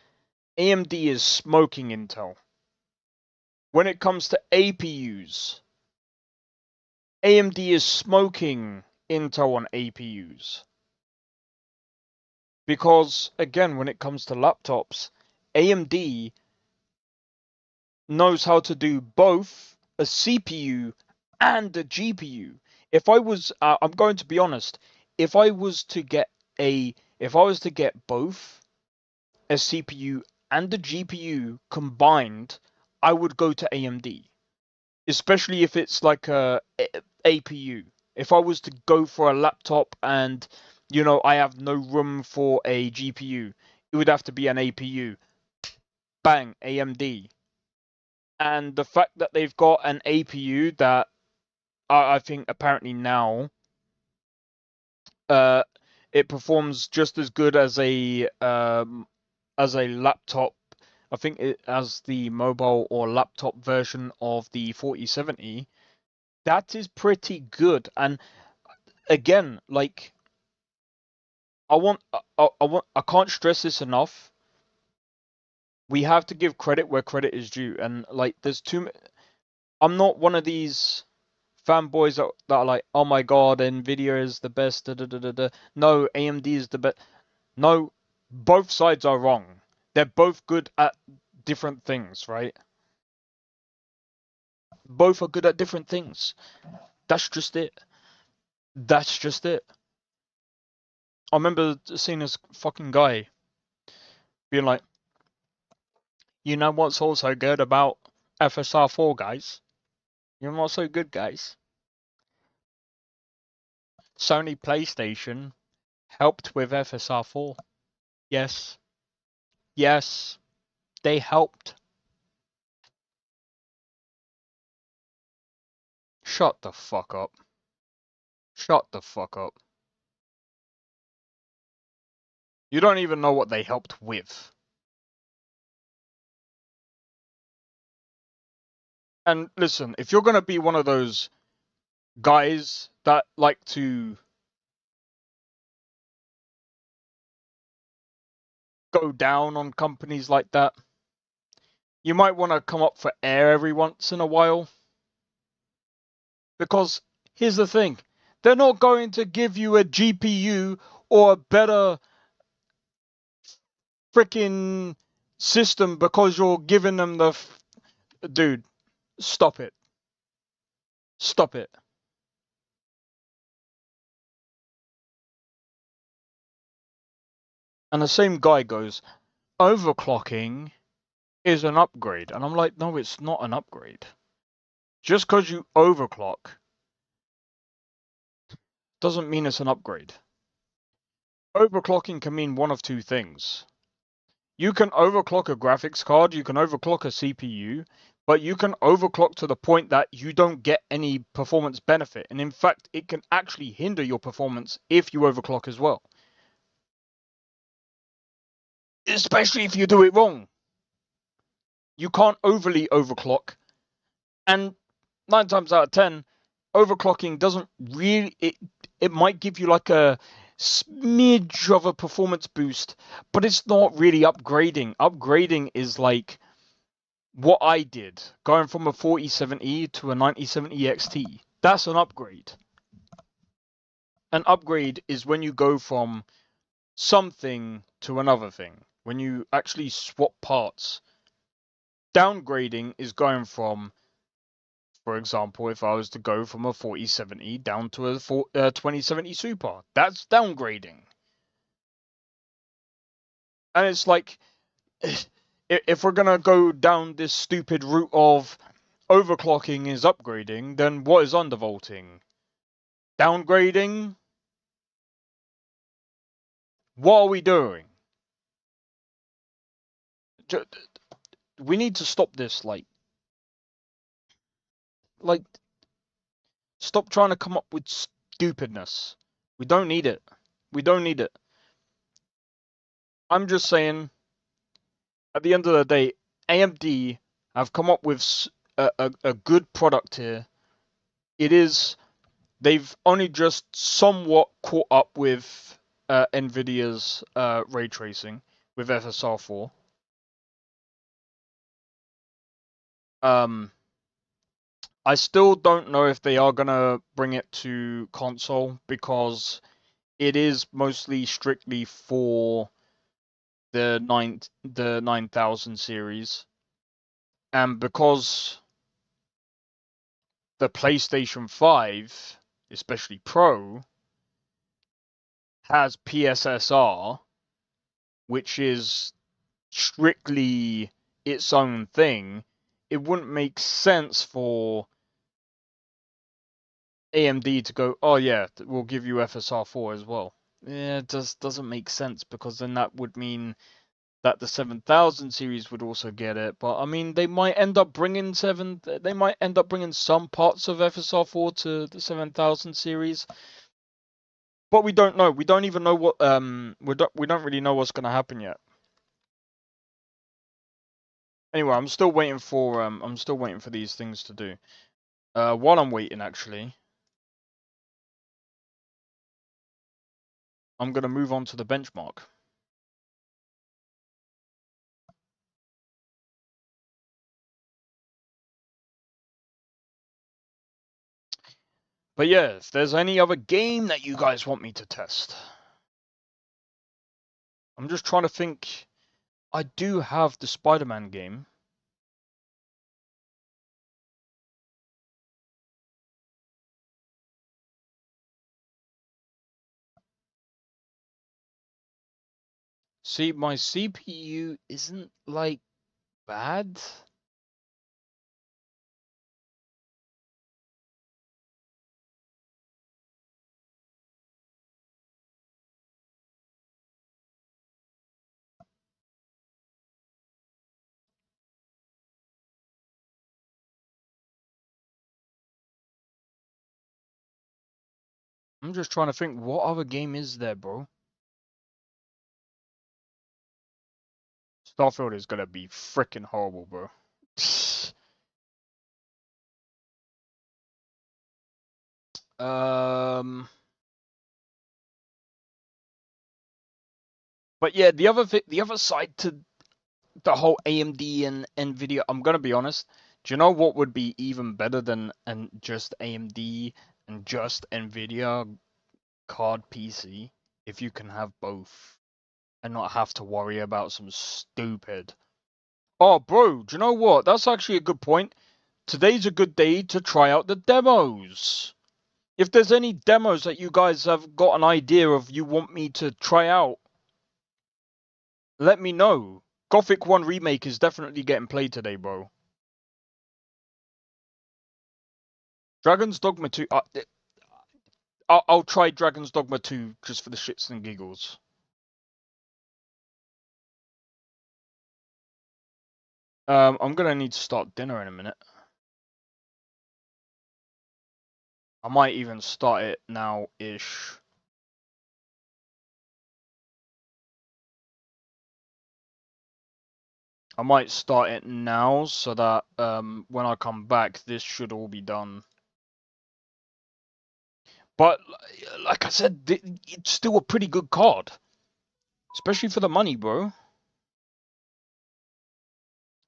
AMD is smoking Intel. When it comes to APUs, AMD is smoking Intel on APUs. Because, again, when it comes to laptops, AMD knows how to do both a CPU and a GPU. If I was, I'm going to be honest, if I was to get both a CPU and a GPU combined, I would go to AMD. Especially if it's like a APU. If I was to go for a laptop and, you know, I have no room for a GPU, it would have to be an APU. Bang, AMD. And the fact that they've got an APU that I think apparently now it performs just as good as a laptop. I think it as the mobile or laptop version of the 4070. That is pretty good. And again, like, I can't stress this enough. we have to give credit where credit is due, and like there's I'm not one of these fanboys that are like, oh my god, Nvidia is the best. Da, da, da, da, da. No, AMD is the best. No, both sides are wrong. They're both good at different things, right? Both are good at different things. That's just it. That's just it. I remember seeing this fucking guy being like, you know what's also good about FSR 4, guys? You know what's so good, guys? Sony PlayStation helped with FSR 4. Yes. Yes. They helped. Shut the fuck up. Shut the fuck up. You don't even know what they helped with. And listen, if you're gonna be one of those guys that like to go down on companies like that, you might want to come up for air every once in a while. Because here's the thing, they're not going to give you a GPU or a better freaking system because you're giving them the... Dude, stop it. Stop it. And the same guy goes, overclocking is an upgrade. And I'm like, no, it's not an upgrade. Just because you overclock doesn't mean it's an upgrade. Overclocking can mean one of two things. You can overclock a graphics card, you can overclock a CPU, but you can overclock to the point that you don't get any performance benefit. And in fact, it can actually hinder your performance if you overclock as well. Especially if you do it wrong. You can't overly overclock. And 9 times out of 10, overclocking doesn't really... It might give you like a smidge of a performance boost, but it's not really upgrading. Upgrading is like what I did, going from a 4070 to a 9070 XT. That's an upgrade. An upgrade is when you go from something to another thing, when you actually swap parts. Downgrading is going from, for example, if I was to go from a 4070 down to a 2070 Super, that's downgrading. And it's like, if we're gonna go down this stupid route of overclocking is upgrading, then what is undervolting? Downgrading? What are we doing? We need to stop this, like, stop trying to come up with stupidness. We don't need it. We don't need it. I'm just saying, at the end of the day, AMD have come up with a good product here. They've only just somewhat caught up with Nvidia's ray tracing with FSR 4. I still don't know if they are gonna bring it to console because it is mostly strictly for the 9000 series, and because the PlayStation 5, especially Pro, has PSSR, which is strictly its own thing, it wouldn't make sense for AMD to go, oh yeah, we'll give you FSR 4 as well. Yeah, it just doesn't make sense, because then that would mean that the 7000 series would also get it. But I mean, they might end up bringing some parts of FSR 4 to the 7000 series. But we don't know. We don't even know what we don't really know what's going to happen yet. Anyway, I'm still waiting for these things to do. While I'm waiting, actually, I'm going to move on to the benchmark. But yeah, if there's any other game that you guys want me to test. I'm just trying to think. I do have the Spider-Man game. See, my CPU isn't like bad. I'm just trying to think, what other game is there, bro? Starfield is gonna be freaking horrible, bro. But yeah, the other side to the whole AMD and Nvidia, I'm gonna be honest. Do you know what would be even better than just AMD and just Nvidia card PC? If you can have both and not have to worry about some stupid. Oh, bro, do you know what? That's actually a good point. Today's a good day to try out the demos. If there's any demos that you guys have got an idea of you want me to try out, let me know. Gothic 1 Remake is definitely getting played today, bro. Dragon's Dogma 2... I'll try Dragon's Dogma 2 just for the shits and giggles. I'm gonna need to start dinner in a minute. I might even start it now-ish. I might start it now so that when I come back, this should all be done. But like I said, it's still a pretty good card. Especially for the money, bro.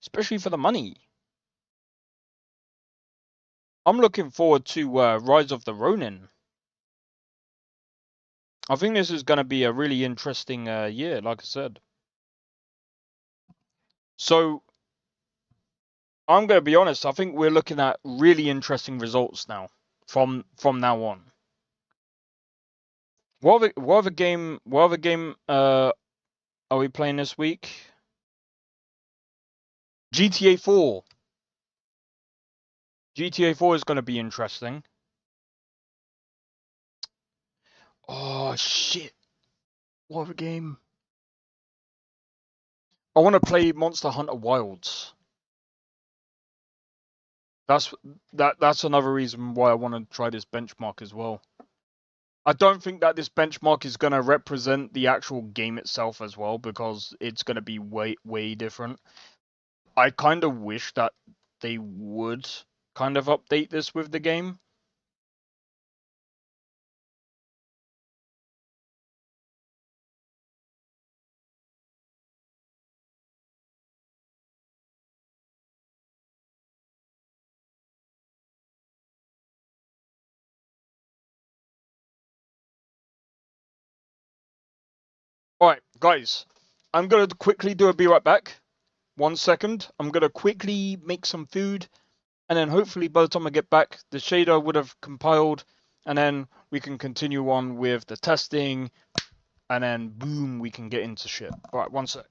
Especially for the money. I'm looking forward to Rise of the Ronin. I think this is going to be a really interesting year, like I said. So, I'm going to be honest, I think we're looking at really interesting results now, from now on. What other game are we playing this week? GTA 4. GTA 4 is going to be interesting. Oh, shit. What other game? I want to play Monster Hunter Wilds. That's another reason why I want to try this benchmark as well. I don't think that this benchmark is going to represent the actual game itself as well, because it's going to be way different. I kind of wish that they would kind of update this with the game. Alright, guys. I'm going to quickly do a be right back. 1 second. I'm going to quickly make some food. And then hopefully by the time I get back, the shader would have compiled. And then we can continue on with the testing. And then boom, we can get into shit. Alright, 1 sec.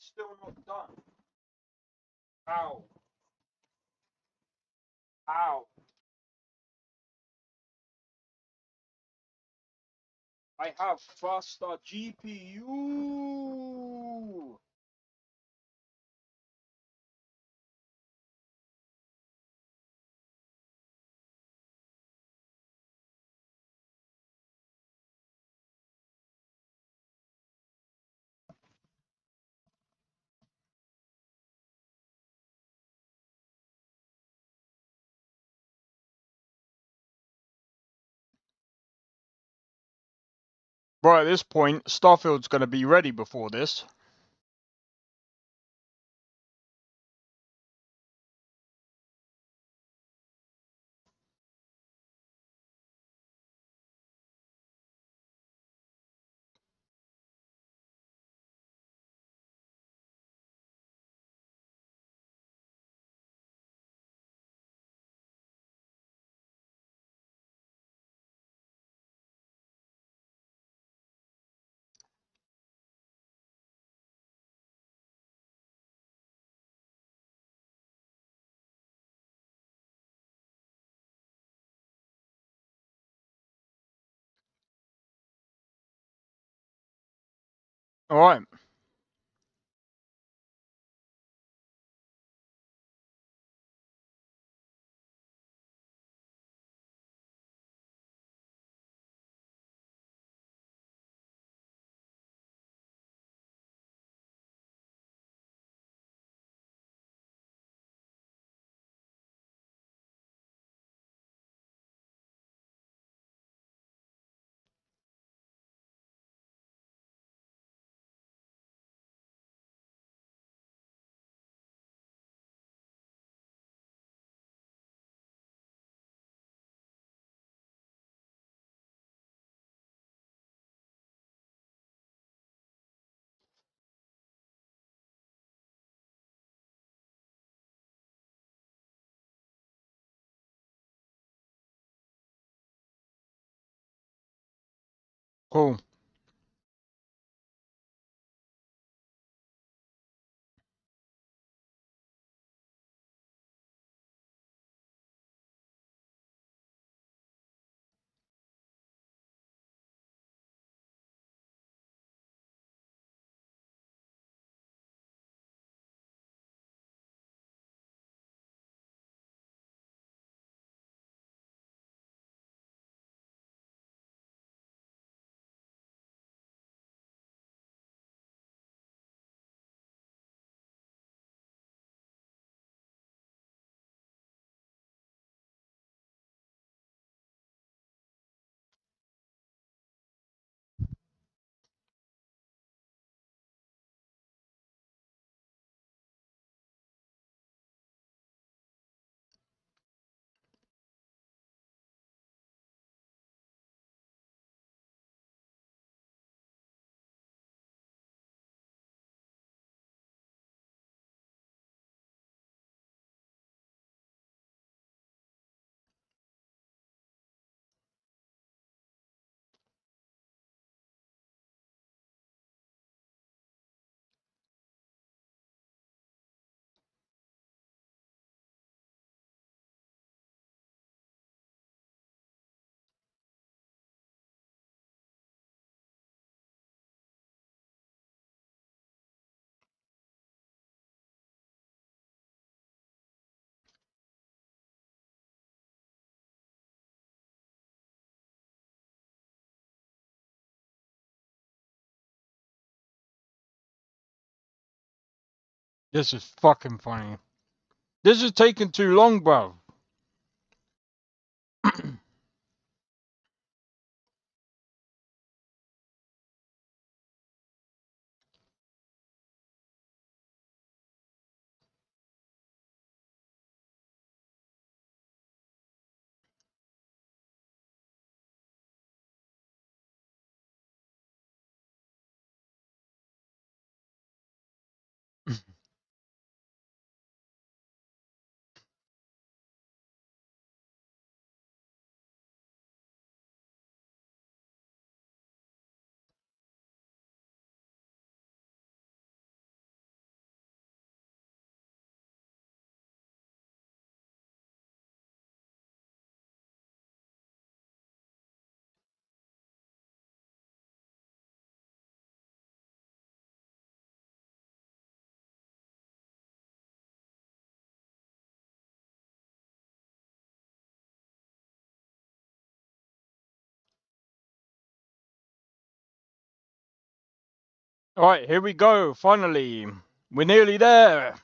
still not done. How? How? I have faster GPU. Right at this point, Starfield's going to be ready before this. All right. Cool. This is fucking funny. This is taking too long, bro. Alright, here we go, finally. We're nearly there.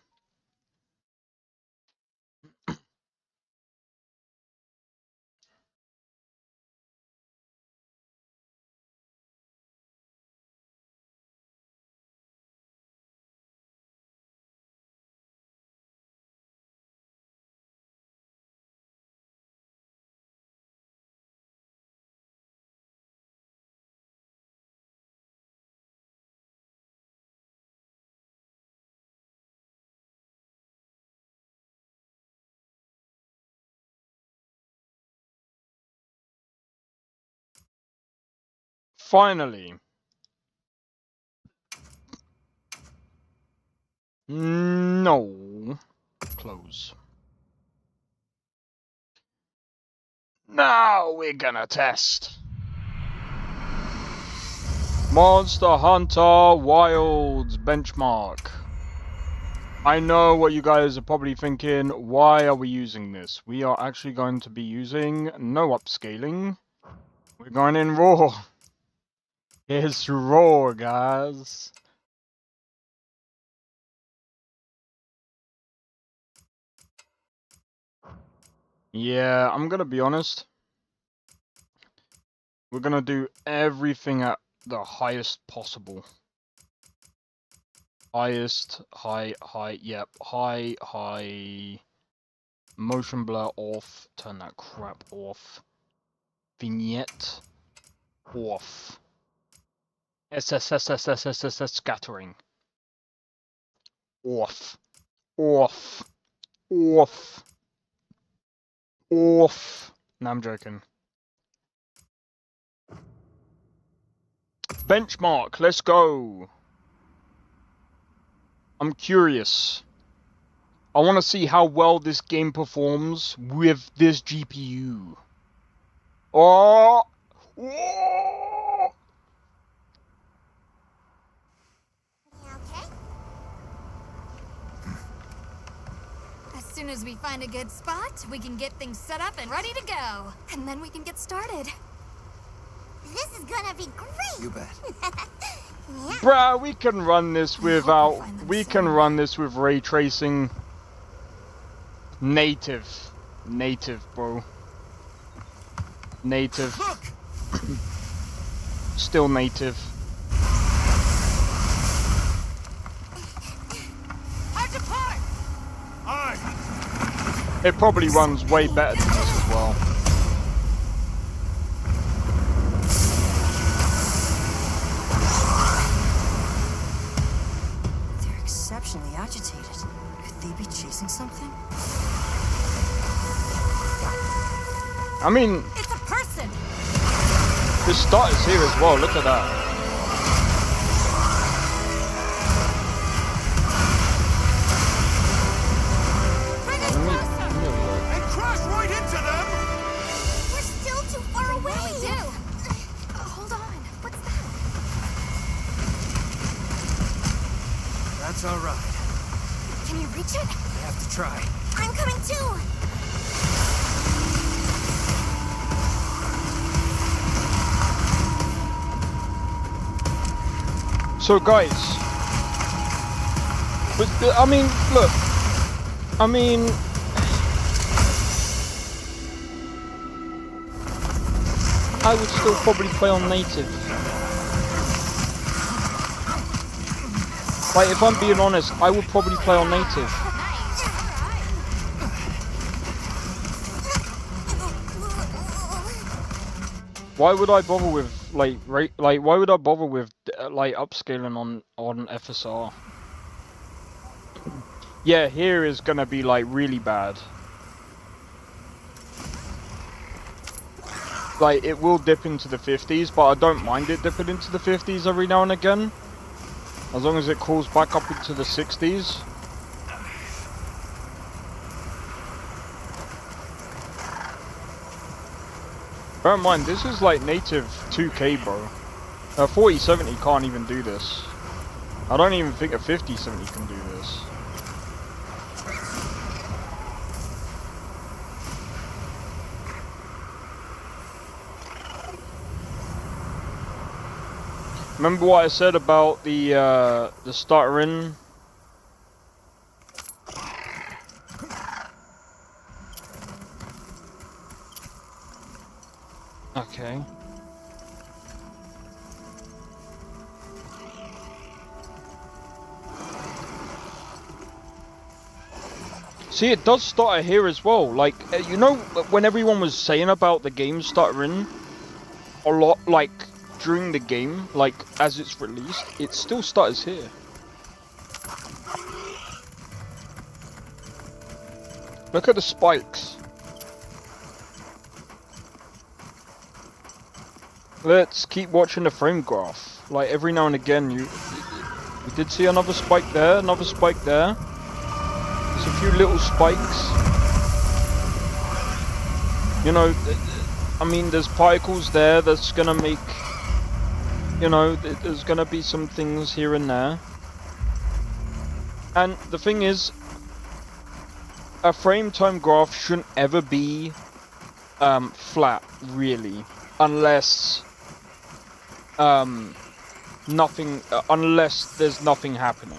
Finally. No. Close. Now we're gonna test. Monster Hunter Wilds benchmark. I know what you guys are probably thinking. Why are we using this? We are actually going to be using no upscaling. We're going in raw. It's raw, guys. Yeah, I'm gonna be honest. We're gonna do everything at the highest possible. Highest, high, yep, high. Motion blur off, turn that crap off. Vignette off. SSSSSSSS scattering. Off. Off. Off. Off. No, I'm joking. Benchmark, let's go. I'm curious. I want to see how well this game performs with this GPU. Oh! Oh! Okay. As soon as we find a good spot, we can get things set up and ready to go. And then we can get started. This is gonna be great. You bet. Yeah. Bruh, we can run this without... We can run this with ray tracing. Native, bro. Native. Still native. It probably runs way better than this as well. They're exceptionally agitated. Could they be chasing something? I mean, It's a person. the start is here as well. Look at that. And crash right into them! We're still too far away. We do. Hold on. What's that? That's all right. Can you reach it? I have to try. I'm coming too. So guys, but I mean, look, I mean, I would still probably play on native. Like, if I'm being honest, I would probably play on native. Why would I bother with like why would I bother with like upscaling on FSR? Yeah, here is gonna be like really bad. Like, it will dip into the 50s, but I don't mind it dipping into the 50s every now and again, as long as it crawls back up into the 60s. Bear in mind, this is like native 2K, bro. A 4070 can't even do this. I don't even think a 5070 can do this. Remember what I said about the stuttering? Okay. See, it does stutter here as well. Like, you know, when everyone was saying about the game stuttering a lot, like, during the game, like, as it's released, it still stutters here. Look at the spikes. Let's keep watching the frame graph. Like, every now and again, you did see another spike there, another spike there. There's a few little spikes. You know, I mean, there's particles there that's gonna make, you know, there's gonna be some things here and there. And the thing is, a frame time graph shouldn't ever be flat, really, unless unless there's nothing happening.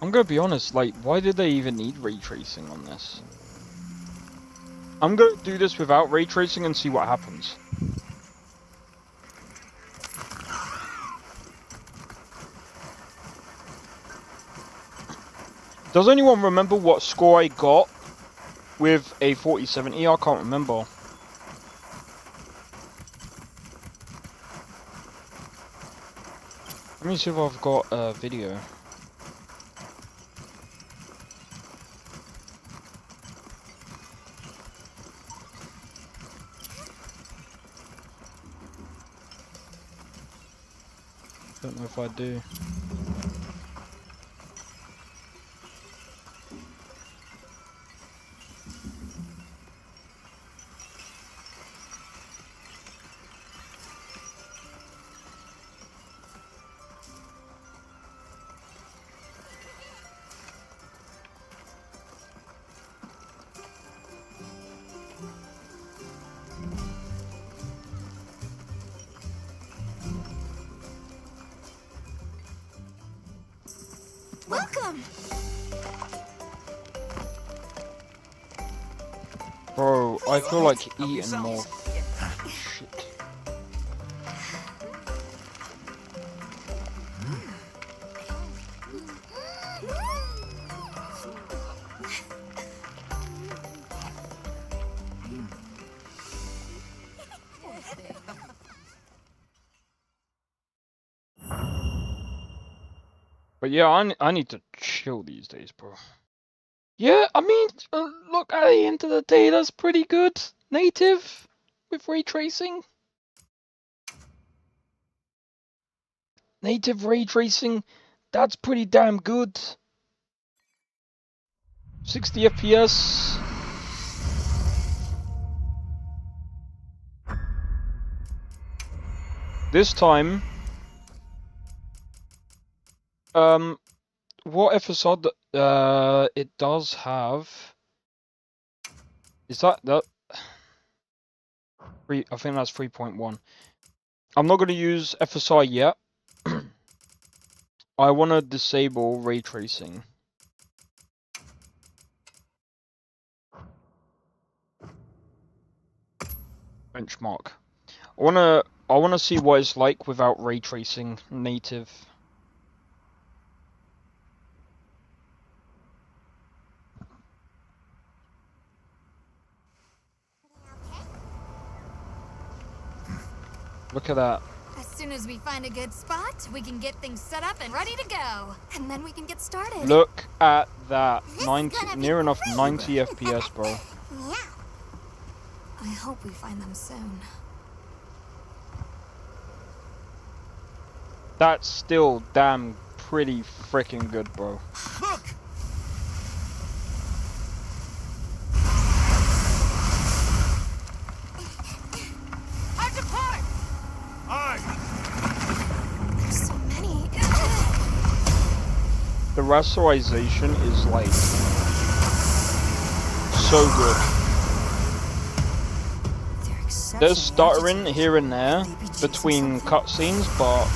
I'm gonna be honest, like, why did they even need ray tracing on this? I'm gonna do this without ray tracing and see what happens. Does anyone remember what score I got with a 4070? I can't remember. Let me see if I've got a video. Don't know if I do. Welcome. Bro, I feel like eating more. Shit. But yeah, I need to chill these days, bro. Yeah, I mean, look, at the end of the day, that's pretty good. Native with ray tracing. Native ray tracing, that's pretty damn good. 60 FPS. This time, what FSR it does have is that I think that's 3.1. I'm not going to use FSR yet. I want to disable ray tracing. Benchmark. I want to see what it's like without ray tracing native. Look at that. As soon as we find a good spot, we can get things set up and ready to go. And then we can get started. Look at that. 90, near enough 90 FPS, bro. Yeah. I hope we find them soon. That's still damn pretty freaking good, bro. Look! I depart! Aye! There's so many. the rasterization is like so good. There's stuttering here and there between cutscenes, but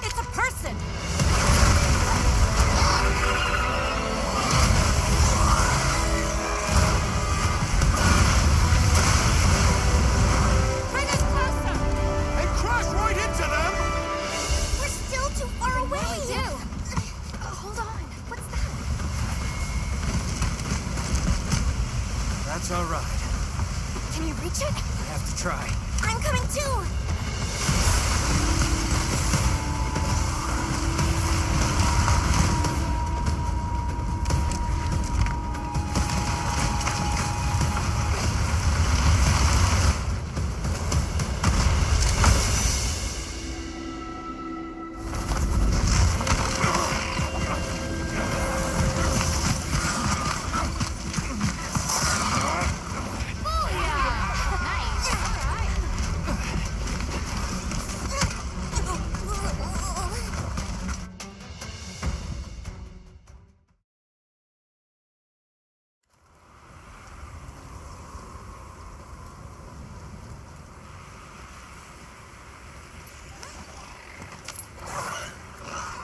It's a person! Bring us closer! And crash right into them! We're still too far away. What do we do? Hold on. What's that? That's all right. Can you reach it? I have to try. I'm coming too.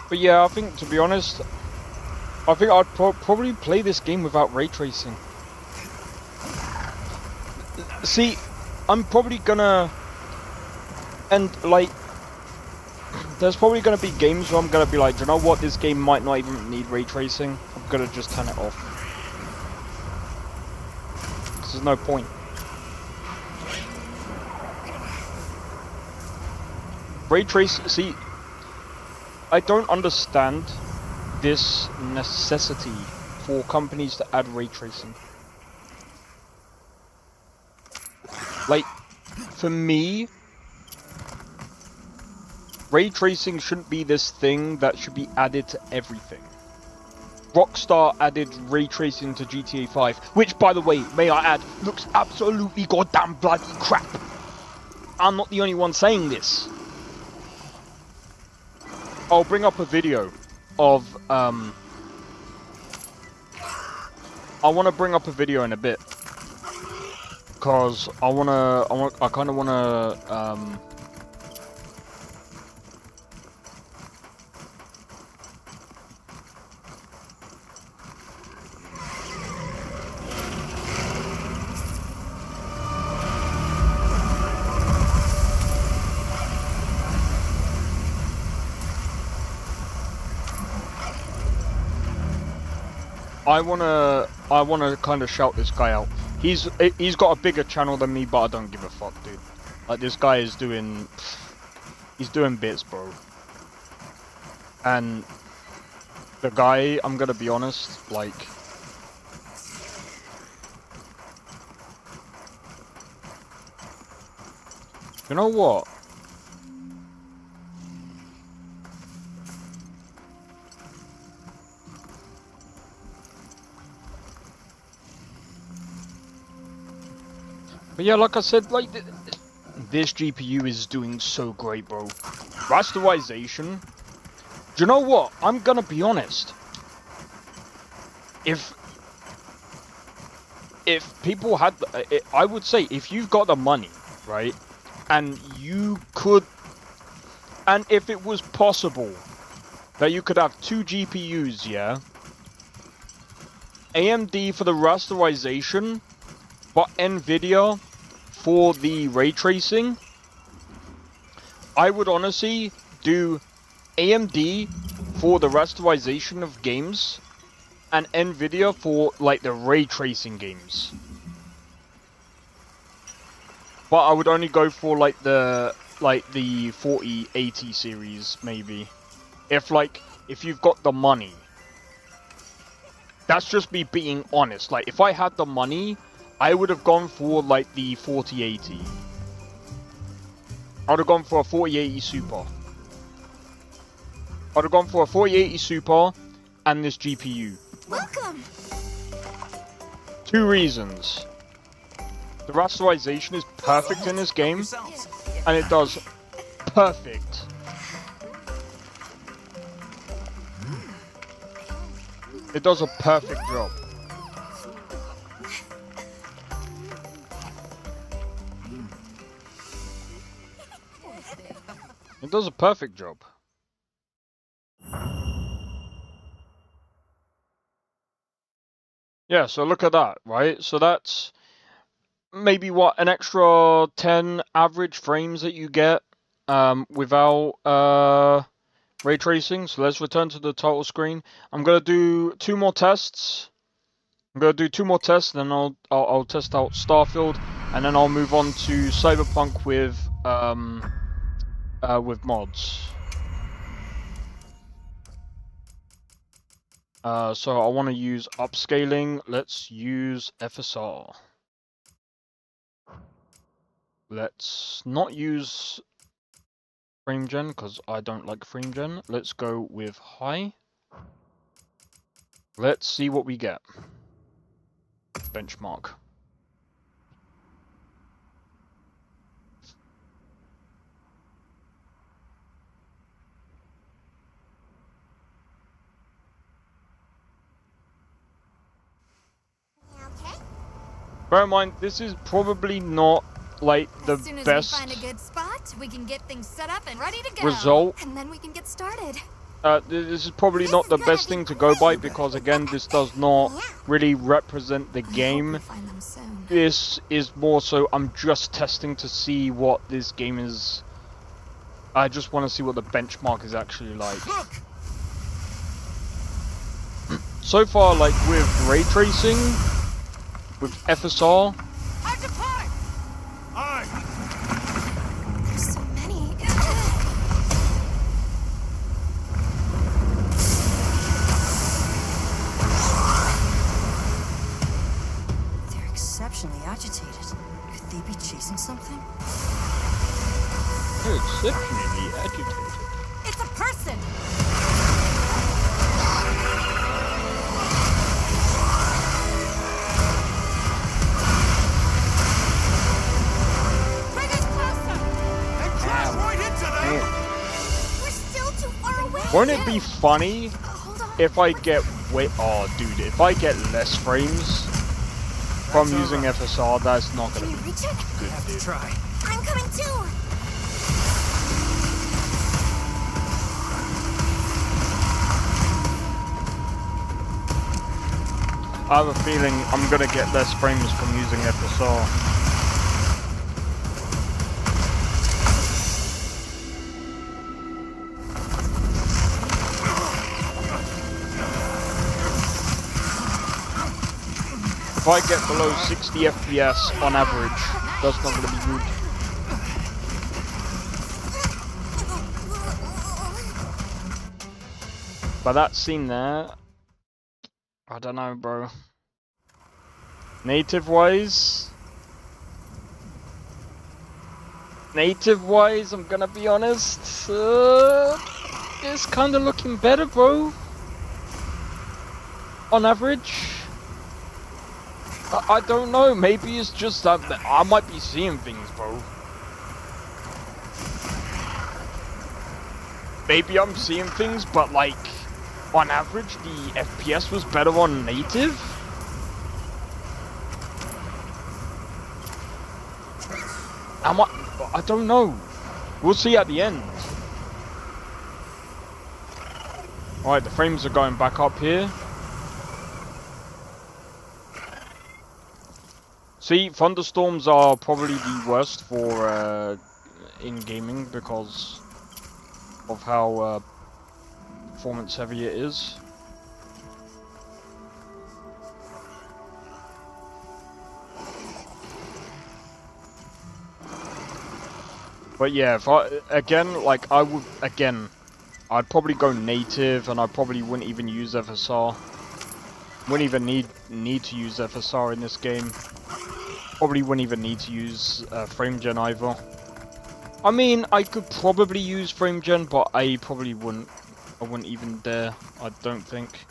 But yeah, I think, to be honest, I think I'd probably play this game without ray tracing. See, I'm probably gonna, and like, there's probably gonna be games where I'm gonna be like, do you know what, this game might not even need ray tracing. I'm gonna just turn it off. 'Cause there's no point. Ray trace, see, I don't understand this necessity for companies to add ray tracing. Like, for me, ray tracing shouldn't be this thing that should be added to everything. Rockstar added ray tracing to GTA 5, which, by the way, may I add, looks absolutely goddamn bloody crap. I'm not the only one saying this. I'll bring up a video of, I want to bring up a video in a bit. Cause I kind of wanna, I wanna kind of shout this guy out. He's got a bigger channel than me, but I don't give a fuck, dude. Like, this guy is doing, he's doing bits, bro. And the guy, I'm gonna be honest, like, you know what? But yeah, like I said, like, this GPU is doing so great, bro. Rasterization. Do you know what? I'm gonna be honest. If people had, I would say, if you've got the money, right, and you could, and if it was possible that you could have 2 GPUs, yeah, AMD for the rasterization, but NVIDIA for the ray tracing, I would honestly do AMD for the rasterization of games and NVIDIA for like the ray tracing games. But I would only go for like the 4080 series maybe. If you've got the money. That's just me being honest. Like, if I had the money, I would have gone for like the 4080. I would have gone for a 4080 Super. I would have gone for a 4080 Super and this GPU. Welcome. 2 reasons. The rasterization is perfect in this game, and it does perfect. It does a perfect job. It does a perfect job. Yeah, so look at that, right? So that's maybe what, an extra 10 average frames that you get without ray tracing. So let's return to the title screen. I'm gonna do 2 more tests. I'm gonna do 2 more tests, then I'll test out Starfield, and then I'll move on to Cyberpunk with mods. So I want to use upscaling. Let's use FSR. Let's not use FrameGen because I don't like FrameGen. Let's go with high. Let's see what we get. Benchmark. Bear in mind, this is probably not like the As soon as best we find a good spot, we can get things set up and ready to go. result. And then we can get started. This is probably not the best thing to go by because again, this does not really represent the game. This is more so I'm just testing to see what this game is. I just want to see what the benchmark is actually like. So far, like with ray tracing, with FSR. There's so many. They're exceptionally agitated. Could they be chasing something? They're exceptionally agitated. It's a person. We're still too far away. Won't it be funny if I get if I get less frames from using FSR? That's not gonna be good, dude. Try. I'm coming too. I have a feeling I'm gonna get less frames from using FSR. If I get below 60 FPS on average, that's not going to be good. But that scene there, I don't know, bro. Native-wise, I'm gonna be honest, it's kind of looking better, bro. On average. I don't know, maybe it's just that I might be seeing things, bro. Maybe I'm seeing things, but like, on average, the FPS was better on native? I don't know. We'll see at the end. Alright, the frames are going back up here. See, thunderstorms are probably the worst for in gaming because of how performance heavy it is. But yeah, if I'd probably go native, and I probably wouldn't even use FSR. Wouldn't even need to use FSR in this game. Probably wouldn't even need to use FrameGen either. I mean, I could probably use FrameGen, but I probably wouldn't. I wouldn't even dare. I don't think.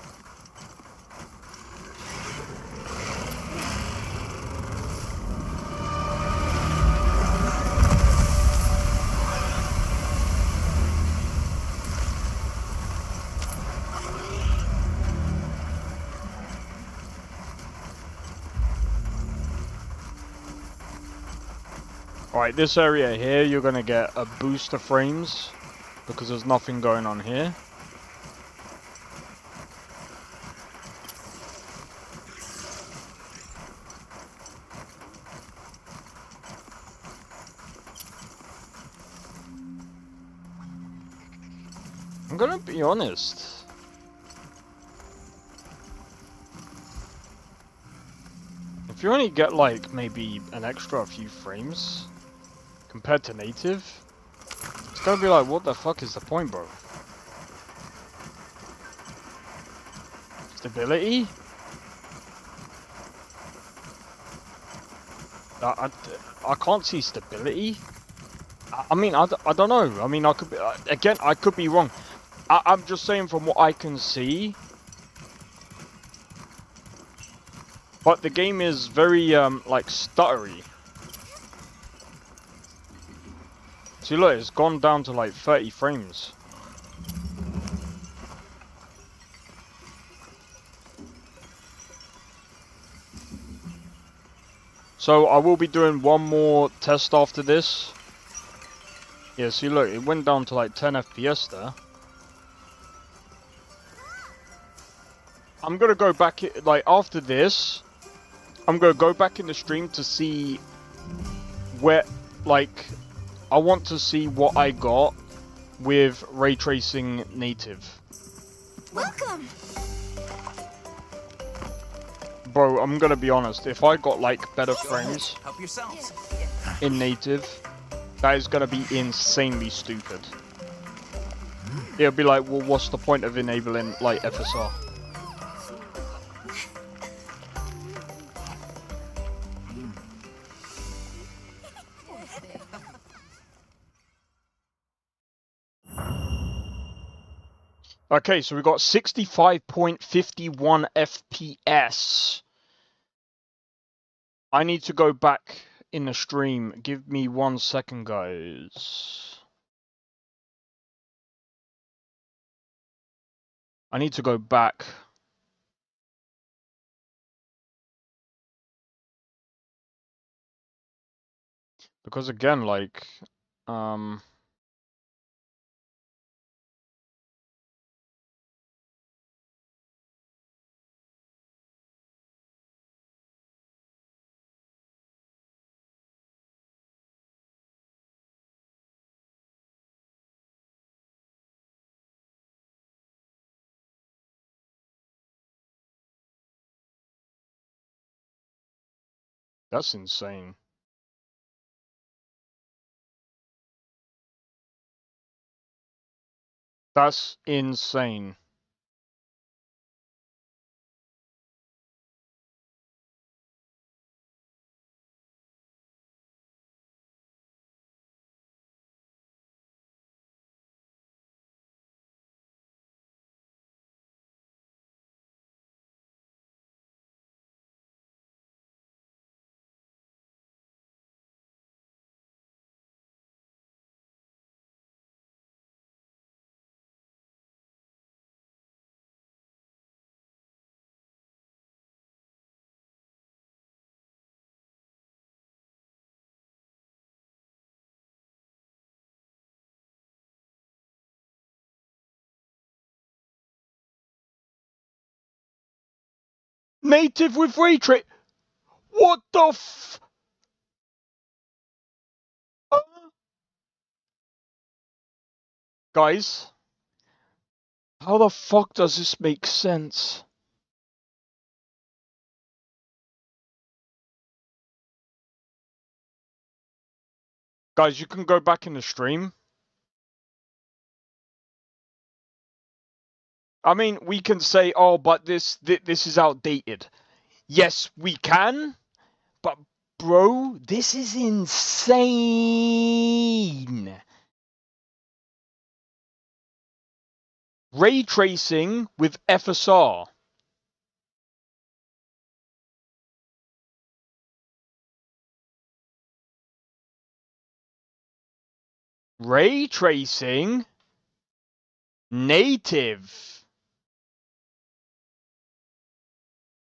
Alright, this area here, you're gonna get a boost of frames because there's nothing going on here. I'm gonna be honest. If you only get like maybe an extra few frames compared to native, it's gonna be like, what the fuck is the point, bro? Stability? I can't see stability. I mean, I don't know. I mean, I could be, again, I could be wrong. I'm just saying from what I can see. But the game is very, like, stuttery. See, look, it's gone down to, like, 30 frames. So, I will be doing one more test after this. Yeah, see, look, it went down to, like, 10 FPS there. I'm gonna go back, like, after this, I'm gonna go back in the stream to see where, like, I want to see what I got with ray tracing native. Welcome. Bro, I'm gonna be honest, if I got, like, better frames Help yourselves. in native, that is gonna be insanely stupid. It'll be like, well, what's the point of enabling, like, FSR? Okay, so we got 65.51 FPS. I need to go back in the stream. Give me 1 second, guys. I need to go back. Because again, like, that's insane. That's insane. Native with ray trace. What the f? Guys, how the fuck does this make sense? Guys, you can go back in the stream. I mean, we can say, oh, but this is outdated. Yes, we can. But, bro, this is insane. Ray tracing with FSR. Ray tracing native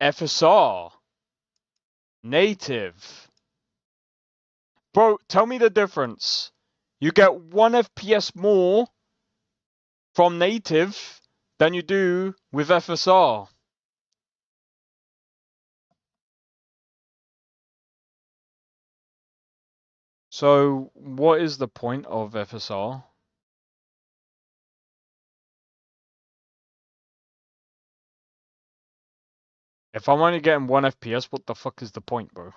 FSR native Bro, tell me the difference. You get 1 FPS more from native than you do with FSR. So, what is the point of FSR? If I'm only getting 1 FPS, what the fuck is the point, bro?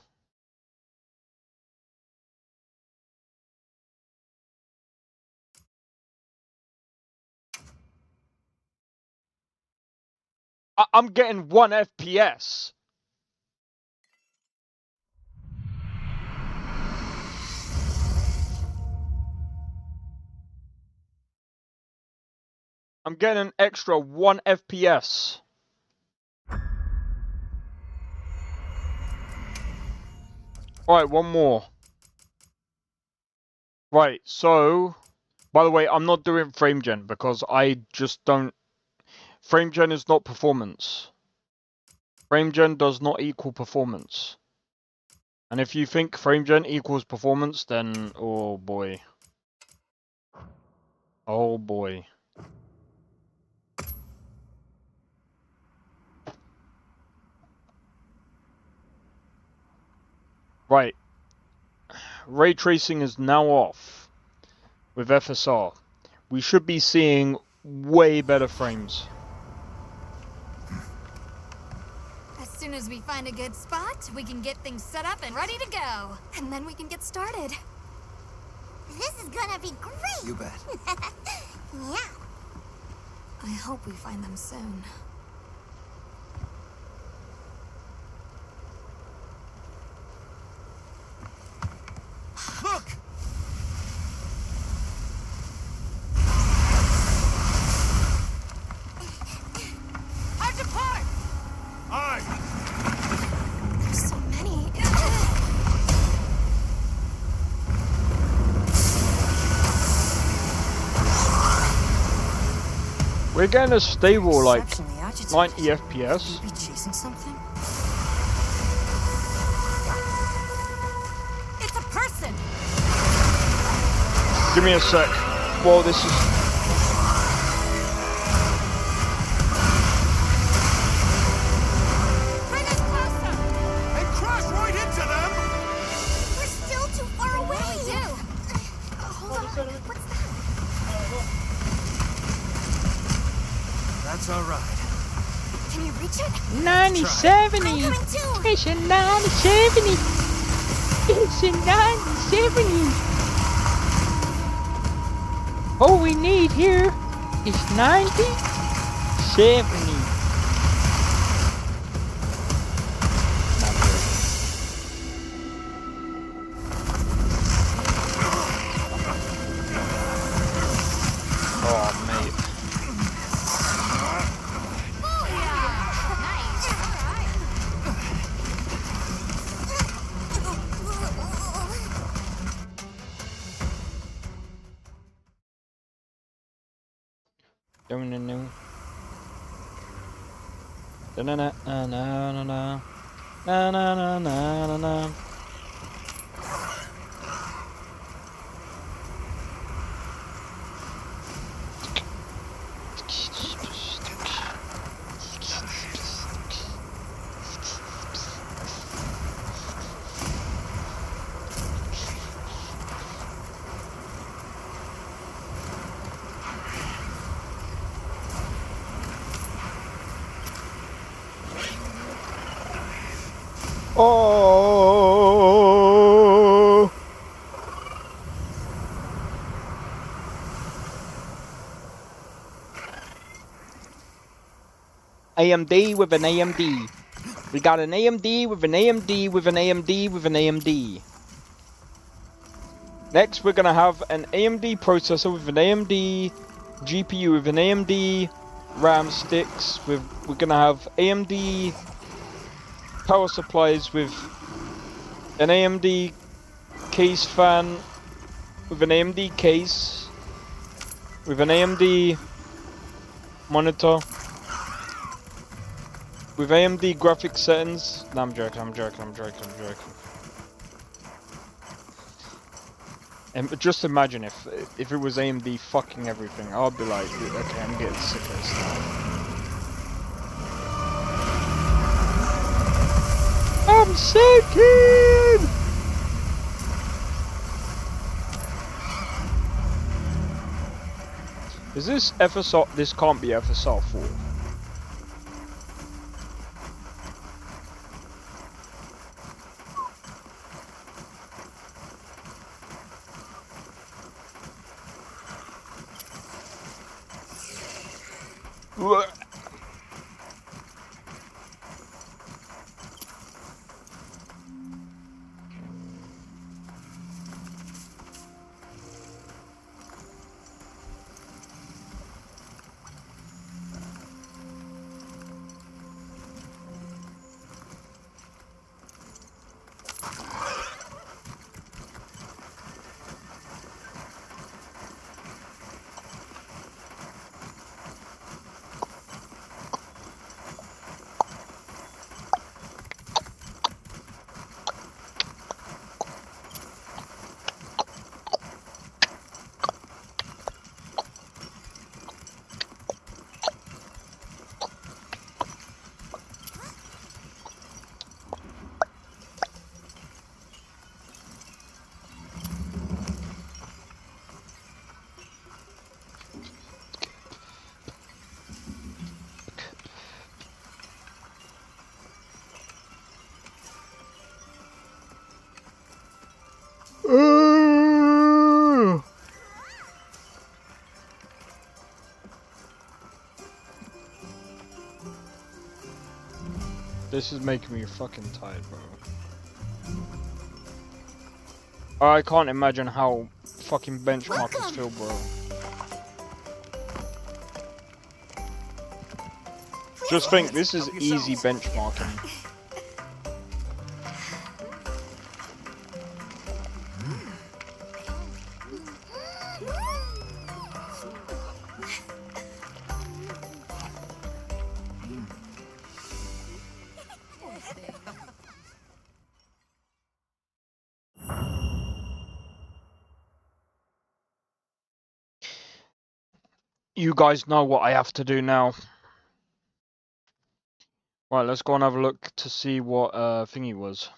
I'm getting 1 FPS. I'm getting an extra 1 FPS. Alright, one more. Right, so... By the way, I'm not doing frame gen because I just don't... Frame gen is not performance. Frame gen does not equal performance. And if you think frame gen equals performance, then... Oh boy. Oh boy. Right. Ray tracing is now off with FSR. We should be seeing way better frames. As soon as we find a good spot, we can get things set up and ready to go. And then we can get started. This is gonna be great! You bet. Yeah. I hope we find them soon. Look! Hard to park! Aye! There's so many. We're getting a stable, like, Exceptionally agitated. 90 FPS. Could you be chasing something? It's a person! Give me a sec. Whoa, this is... Bring us closer! And crash right into them! We're still too far away! What do we do? Hold on. What's that? That's alright. Can you reach it? I'm 9070! coming too! It's a 9070! It's a 9070! All we need here is 9070. Oh, mate. Oh. AMD with an AMD. We got an AMD with an AMD with an AMD with an AMD. Next, we're gonna have an AMD processor with an AMD GPU with an AMD RAM sticks. We're gonna have AMD power supplies with an AMD case fan with an AMD case with an AMD monitor with AMD graphics settings. No, I'm joking. And just imagine if it was AMD fucking everything, I'd be like, okay, I'm getting sick of this now. I'm sinking! Is this FSR? This can't be FSR 4. This is making me fucking tired, bro. I can't imagine how fucking benchmarkers feel, bro. Just think, this is easy benchmarking. You guys know what I have to do now. Right, let's go and have a look to see what thingy was.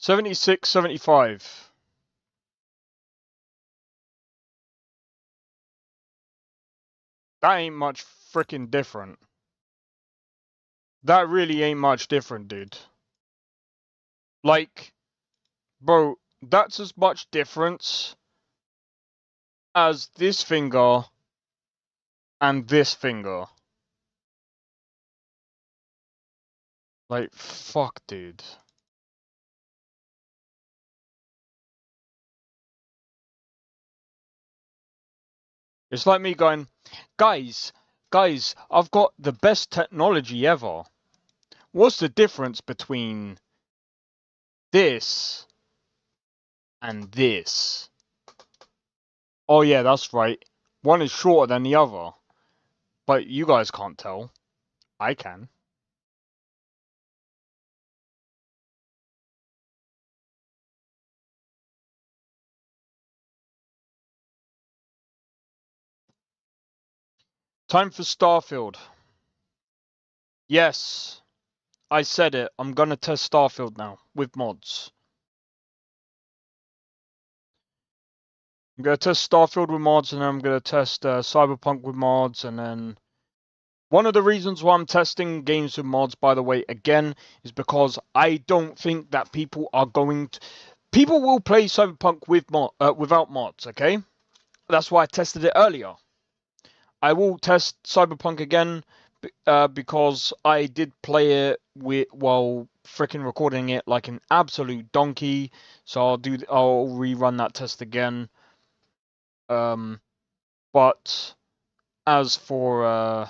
$76, $75. That ain't much freaking different. That really ain't much different, dude. Like, bro, that's as much difference as this finger and this finger. Like, fuck, dude. It's like me going, guys, I've got the best technology ever. What's the difference between this and this? Oh yeah, that's right. One is shorter than the other. But you guys can't tell. I can. Time for Starfield. Yes. I said it. I'm gonna test Starfield now. With mods. I'm gonna test Starfield with mods, and then I'm gonna test Cyberpunk with mods, and then One of the reasons why I'm testing games with mods, by the way, again, is because I don't think that people are going to... People will play Cyberpunk with without mods, okay? That's why I tested it earlier. I will test Cyberpunk again because I did play it while freaking recording it like an absolute donkey. So I'll rerun that test again. But as for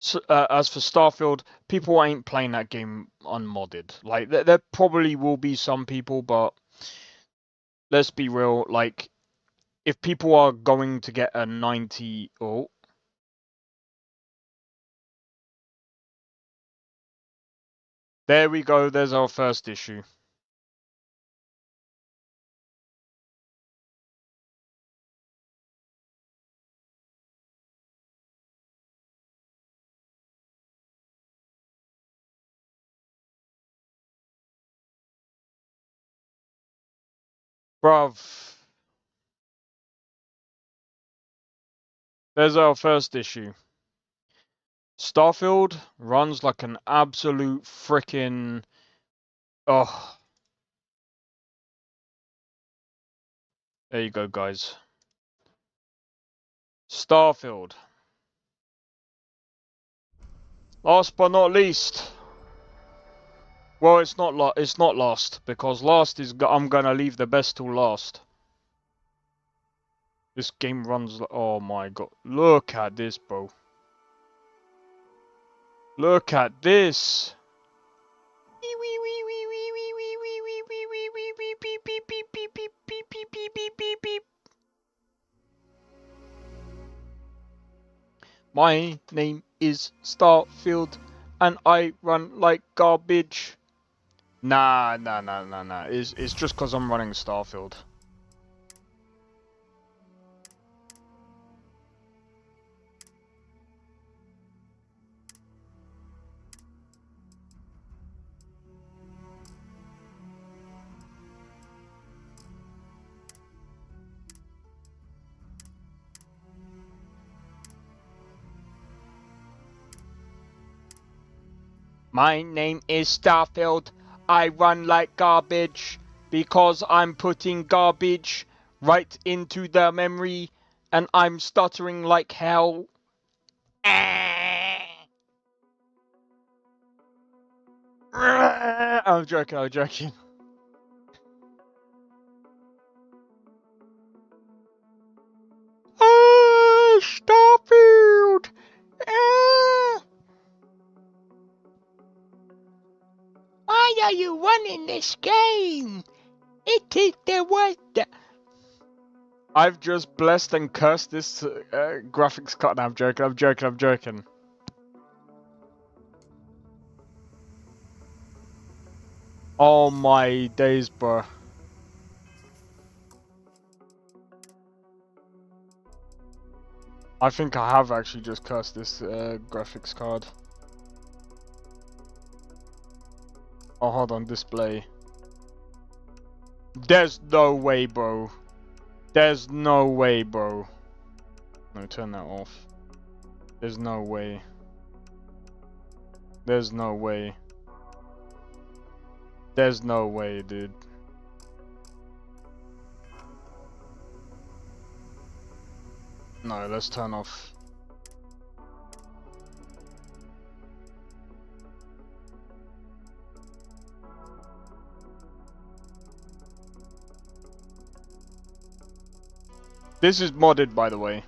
Starfield, people ain't playing that game unmodded. Like there probably will be some people, but let's be real. Like if people are going to get a 90, oh, there we go. There's our first issue. Bruv. There's our first issue. Starfield runs like an absolute frickin'... Oh. There you go, guys. Starfield. Last but not least. Well, it's not last, because last is... I'm gonna leave the best till last. This game runs... Oh my god. Look at this, bro. Look at this. My name is Starfield, and I run like garbage. Nah. It's just because I'm running Starfield. My name is Starfield. I run like garbage because I'm putting garbage right into the memory and I'm stuttering like hell. I'm joking. Starfield! Why are you running this game? It is the worst. I've just blessed and cursed this graphics card. No, I'm joking. Oh my days, bro. I think I have actually just cursed this graphics card. Oh, hold on, display. There's no way, bro. There's no way, bro. No, turn that off. There's no way. There's no way. There's no way, dude. No, let's turn off. This is modded, by the way.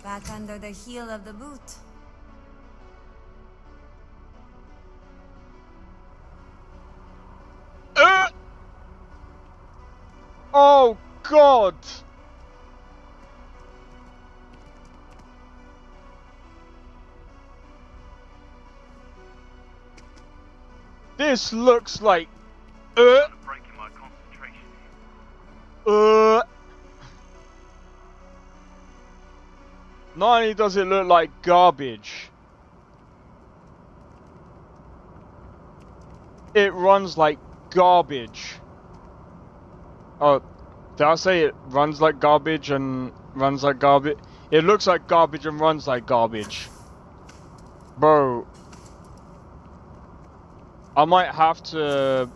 Back under the heel of the boot. Oh God! This looks like breaking my concentration. Not only does it look like garbage, it runs like garbage. Oh, did I say it runs like garbage and runs like garbage? It looks like garbage and runs like garbage. Bro. I might have to...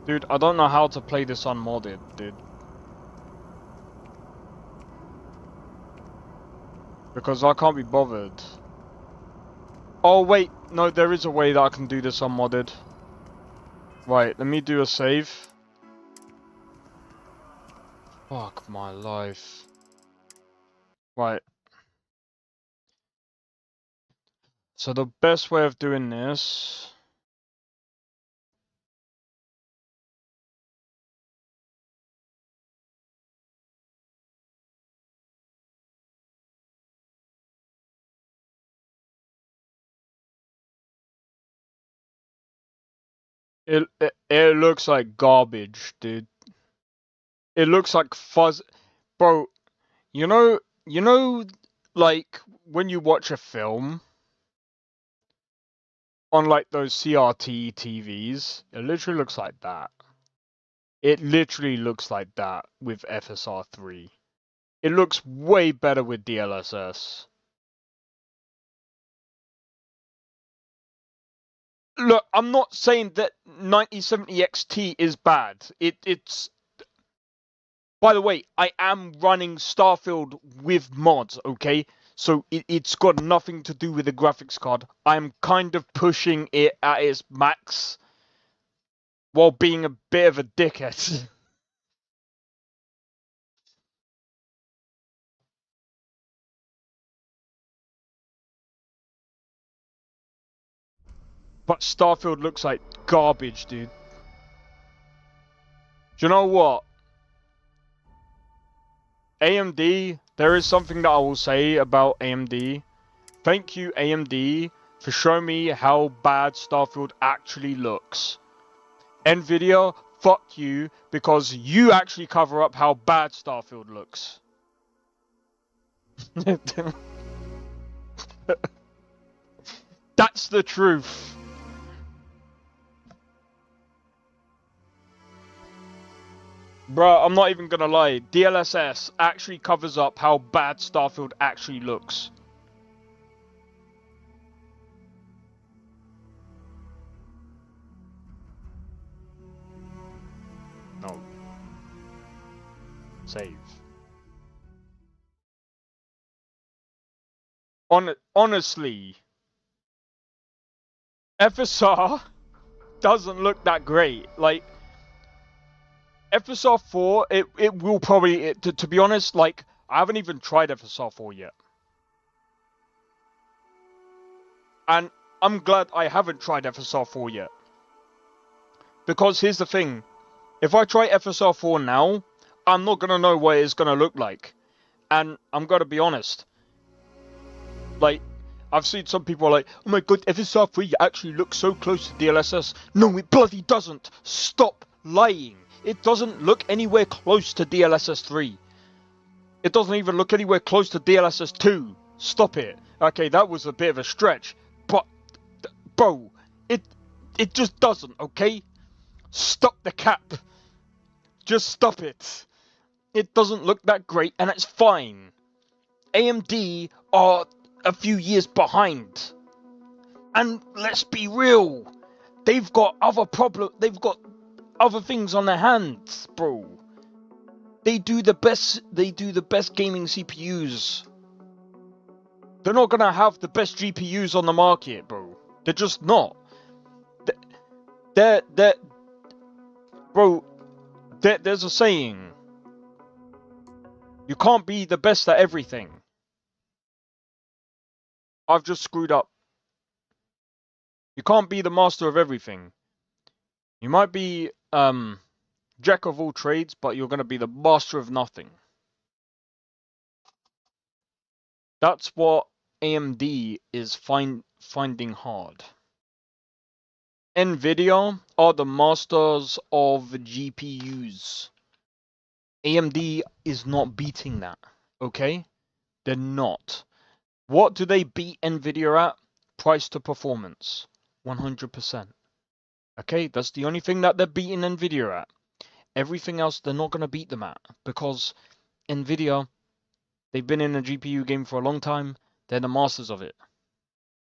Dude, I don't know how to play this unmodded, dude. Because I can't be bothered. Oh wait, no, there is a way that I can do this unmodded. Right, let me do a save. Fuck my life. Right. So the best way of doing this... It looks like garbage, dude. It looks like fuzz... Bro, you know, like, when you watch a film... on, like, those CRT TVs, it literally looks like that. It literally looks like that with FSR 3. It looks way better with DLSS. Look, I'm not saying that 9070 XT is bad. It's... By the way, I am running Starfield with mods, okay? So it's got nothing to do with the graphics card. I'm kind of pushing it at its max while being a bit of a dickhead. But Starfield looks like garbage, dude. Do you know what? AMD, there is something that I will say about AMD. Thank you, AMD, for showing me how bad Starfield actually looks. Nvidia, fuck you, because you actually cover up how bad Starfield looks. That's the truth. Bruh, I'm not even gonna lie. DLSS actually covers up how bad Starfield actually looks. No. Save. Honestly, FSR doesn't look that great. Like, FSR 4, it will probably, to be honest, like, I haven't even tried FSR 4 yet. And I'm glad I haven't tried FSR 4 yet. Because here's the thing. If I try FSR 4 now, I'm not going to know what it's going to look like. And I'm going to be honest. Like, I've seen some people like, oh my god, FSR 3 actually looks so close to DLSS. No, it bloody doesn't. Stop lying. It doesn't look anywhere close to DLSS 3. It doesn't even look anywhere close to DLSS 2. Stop it. Okay, that was a bit of a stretch. But, bro, it just doesn't, okay? Stop the cap. Just stop it. It doesn't look that great, and it's fine. AMD are a few years behind. And let's be real. They've got other problems. They've got other things on their hands, bro. They do the best gaming CPUs. They're not gonna have the best GPUs on the market, bro. They're just not. Bro, there's a saying. You can't be the best at everything. I've just screwed up. You can't be the master of everything. You might be jack of all trades, but you're going to be the master of nothing. That's what AMD is finding hard. Nvidia are the masters of GPUs. AMD is not beating that, okay? They're not. What do they beat Nvidia at? Price to performance. 100%. Okay, that's the only thing that they're beating Nvidia at. Everything else they're not going to beat them at, because Nvidia, they've been in a GPU game for a long time. They're the masters of it.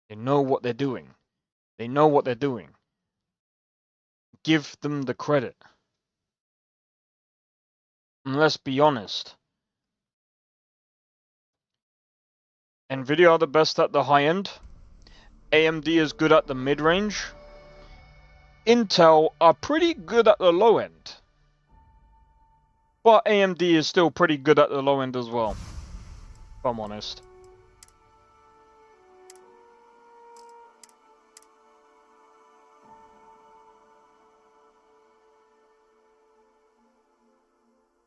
They know what they're doing. They know what they're doing. Give them the credit. And let's be honest. Nvidia are the best at the high end. AMD is good at the mid-range. Intel are pretty good at the low end. But AMD is still pretty good at the low end as well, if I'm honest.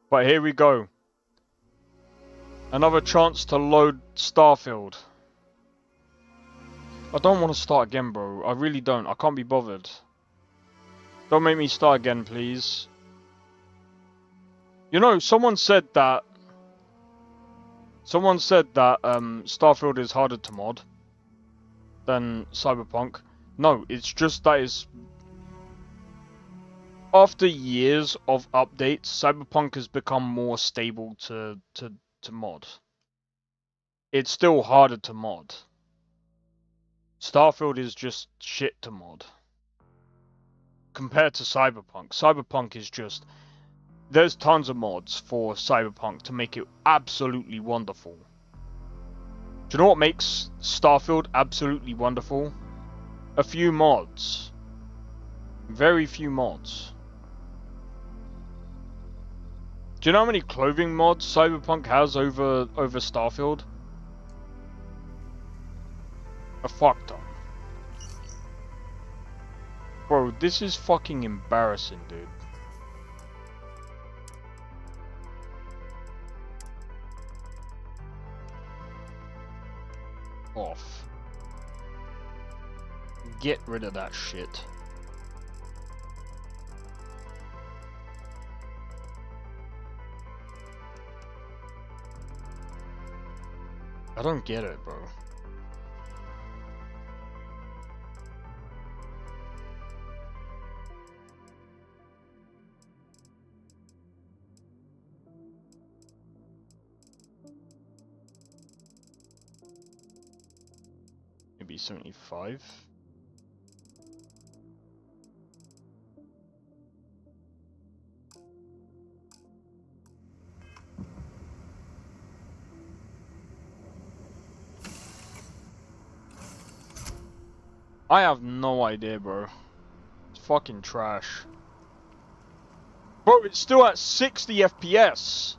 But here we go. Another chance to load Starfield. I don't want to start again, bro. I really don't. I can't be bothered. Don't make me start again, please. You know, someone said that Starfield is harder to mod than Cyberpunk. No, it's just that it's... After years of updates, Cyberpunk has become more stable to mod. It's still harder to mod. Starfield is just shit to mod. Compared to Cyberpunk. Cyberpunk is just... There's tons of mods for Cyberpunk to make it absolutely wonderful. Do you know what makes Starfield absolutely wonderful? A few mods. Very few mods. Do you know how many clothing mods Cyberpunk has over Starfield? A fuck ton. Bro, this is fucking embarrassing, dude. Off. Get rid of that shit. I don't get it, bro. Maybe 75. I have no idea, bro. It's fucking trash. Bro, it's still at 60 FPS.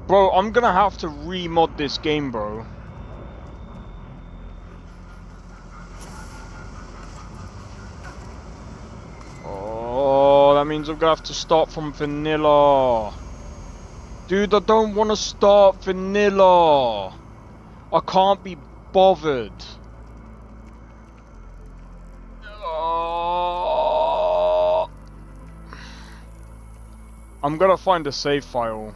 Bro, I'm gonna have to remod this game, bro. Oh, that means I'm gonna have to start from vanilla. Dude, I don't want to start vanilla. I can't be bothered. I'm gonna find a save file.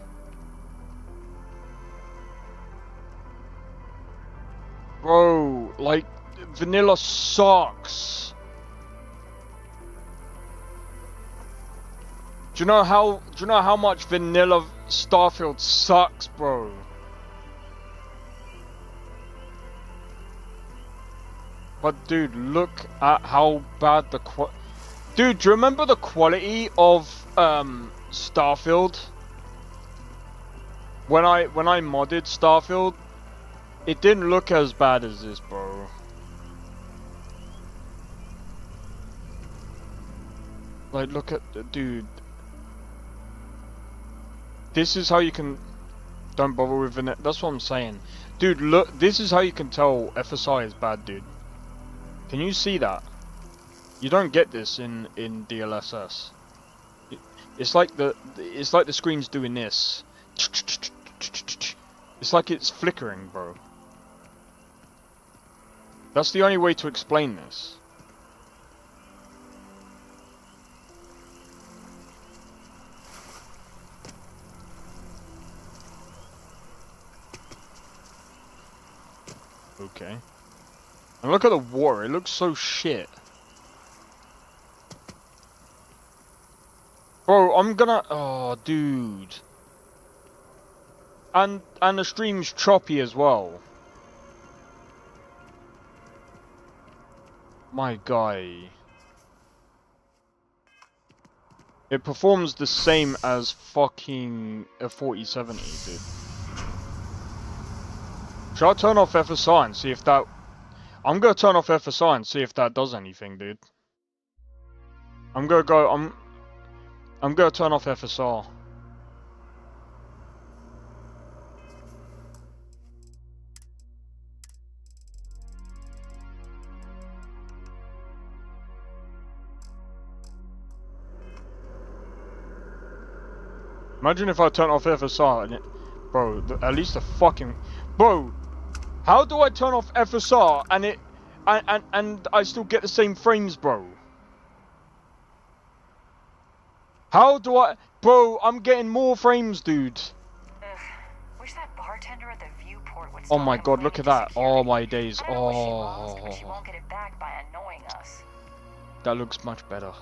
Bro, like, vanilla sucks. Do you know how much vanilla Starfield sucks, bro? But dude, look at how bad the Dude, do you remember the quality of Starfield? When I modded Starfield, it didn't look as bad as this, bro. Like, look at the dude. This is how you can... Don't bother with it. That's what I'm saying. Dude, look. This is how you can tell FSI is bad, dude. Can you see that? You don't get this in DLSS. It's like the screen's doing this. It's like it's flickering, bro. That's the only way to explain this. Okay. And look at the water, it looks so shit. Bro, I'm gonna... Oh, dude. And the stream's choppy as well. My guy. It performs the same as fucking a 4070, dude. Should I turn off FSR and see if that... I'm gonna turn off FSR and see if that does anything, dude. I'm gonna turn off FSR. Imagine if I turn off FSR and it... Bro, at least the fucking... Bro! How do I turn off FSR and it... And I still get the same frames, bro? How do I... Bro, I'm getting more frames, dude. Wish that bartender at the viewport would Oh my god, look at that. Oh my days. Oh. she won't get it back by annoying us. That looks much better.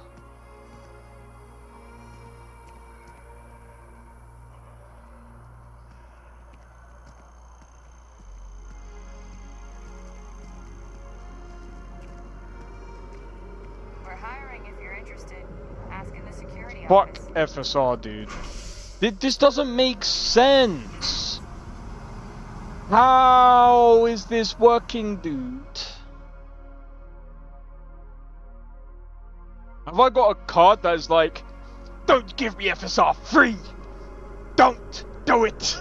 We're hiring if you're interested. Ask in the security Fuck office. FSR, dude. This doesn't make sense. How is this working, dude? Have I got a card that is like, don't give me FSR free! Don't do it!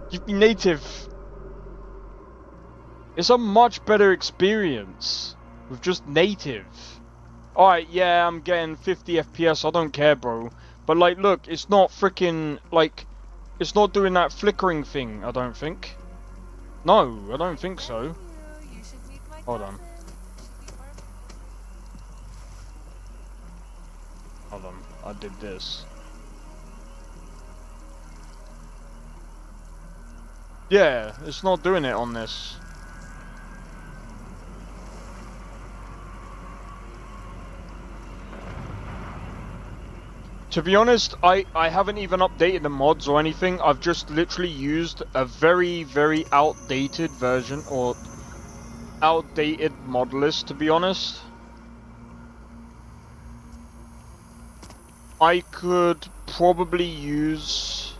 Give me native. It's a much better experience with just native. Alright, yeah, I'm getting 50 FPS, I don't care, bro. But, like, look, it's not freaking, like, it's not doing that flickering thing, I don't think. No, I don't think so. Hold on. Hold on, I did this. Yeah, it's not doing it on this. To be honest, I haven't even updated the mods or anything. I've just literally used a very, very outdated version or outdated mod list, to be honest. I could probably use...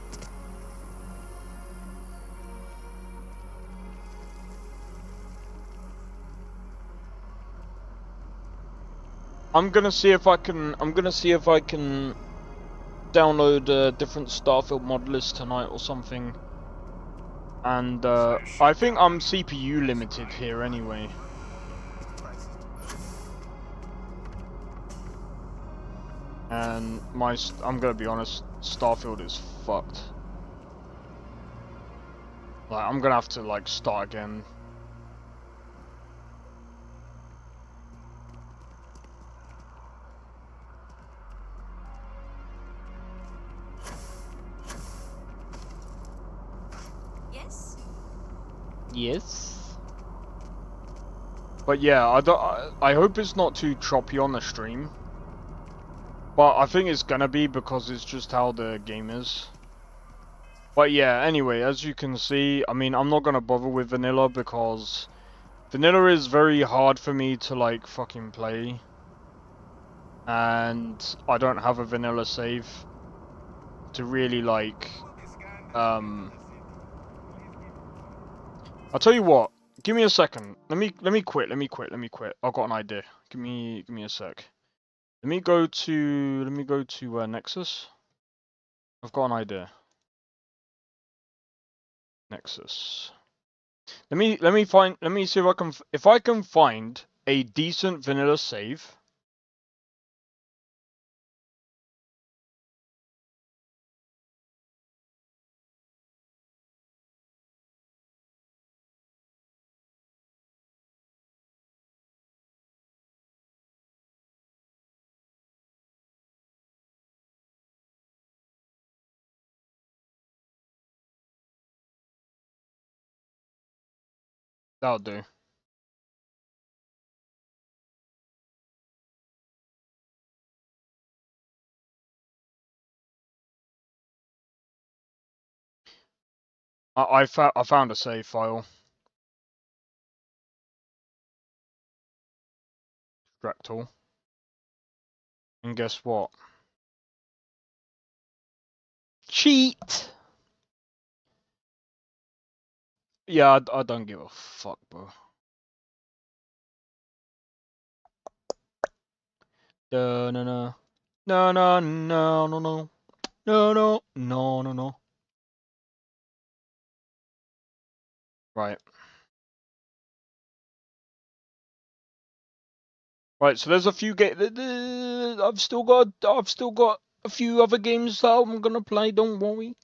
I'm gonna see if I can download a different Starfield mod list tonight or something. And I think I'm CPU limited here anyway. And I'm gonna be honest, Starfield is fucked. Like, I'm gonna have to, like, start again. Yes. But yeah, I hope it's not too choppy on the stream. But I think it's gonna be because it's just how the game is. But yeah, anyway, as you can see, I mean, I'm not gonna bother with vanilla because vanilla is very hard for me to, like, fucking play. And I don't have a vanilla save to really, like, I'll tell you what. Give me a second. Let me quit. I've got an idea. Give me a sec. Let me go to Nexus. I've got an idea. Nexus. Let me see if I can find a decent vanilla save. That'll do. I found a save file. Fractal. And guess what? Cheat! Yeah, I don't give a fuck, bro. No, no, no. No, no, no, no, no. No, no, no, no, no. Right. Right, so there's a few I've still got a few other games that I'm gonna play, don't worry.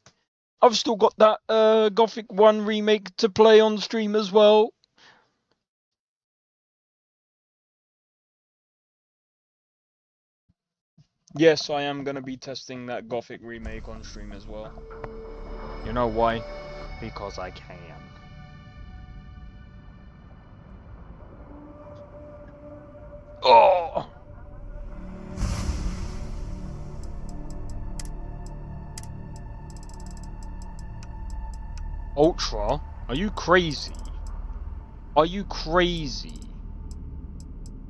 I've still got that Gothic 1 remake to play on stream as well. Yes, I am gonna be testing that Gothic remake on stream as well. You know why? Because I can. Oh! Ultra? Are you crazy? Are you crazy?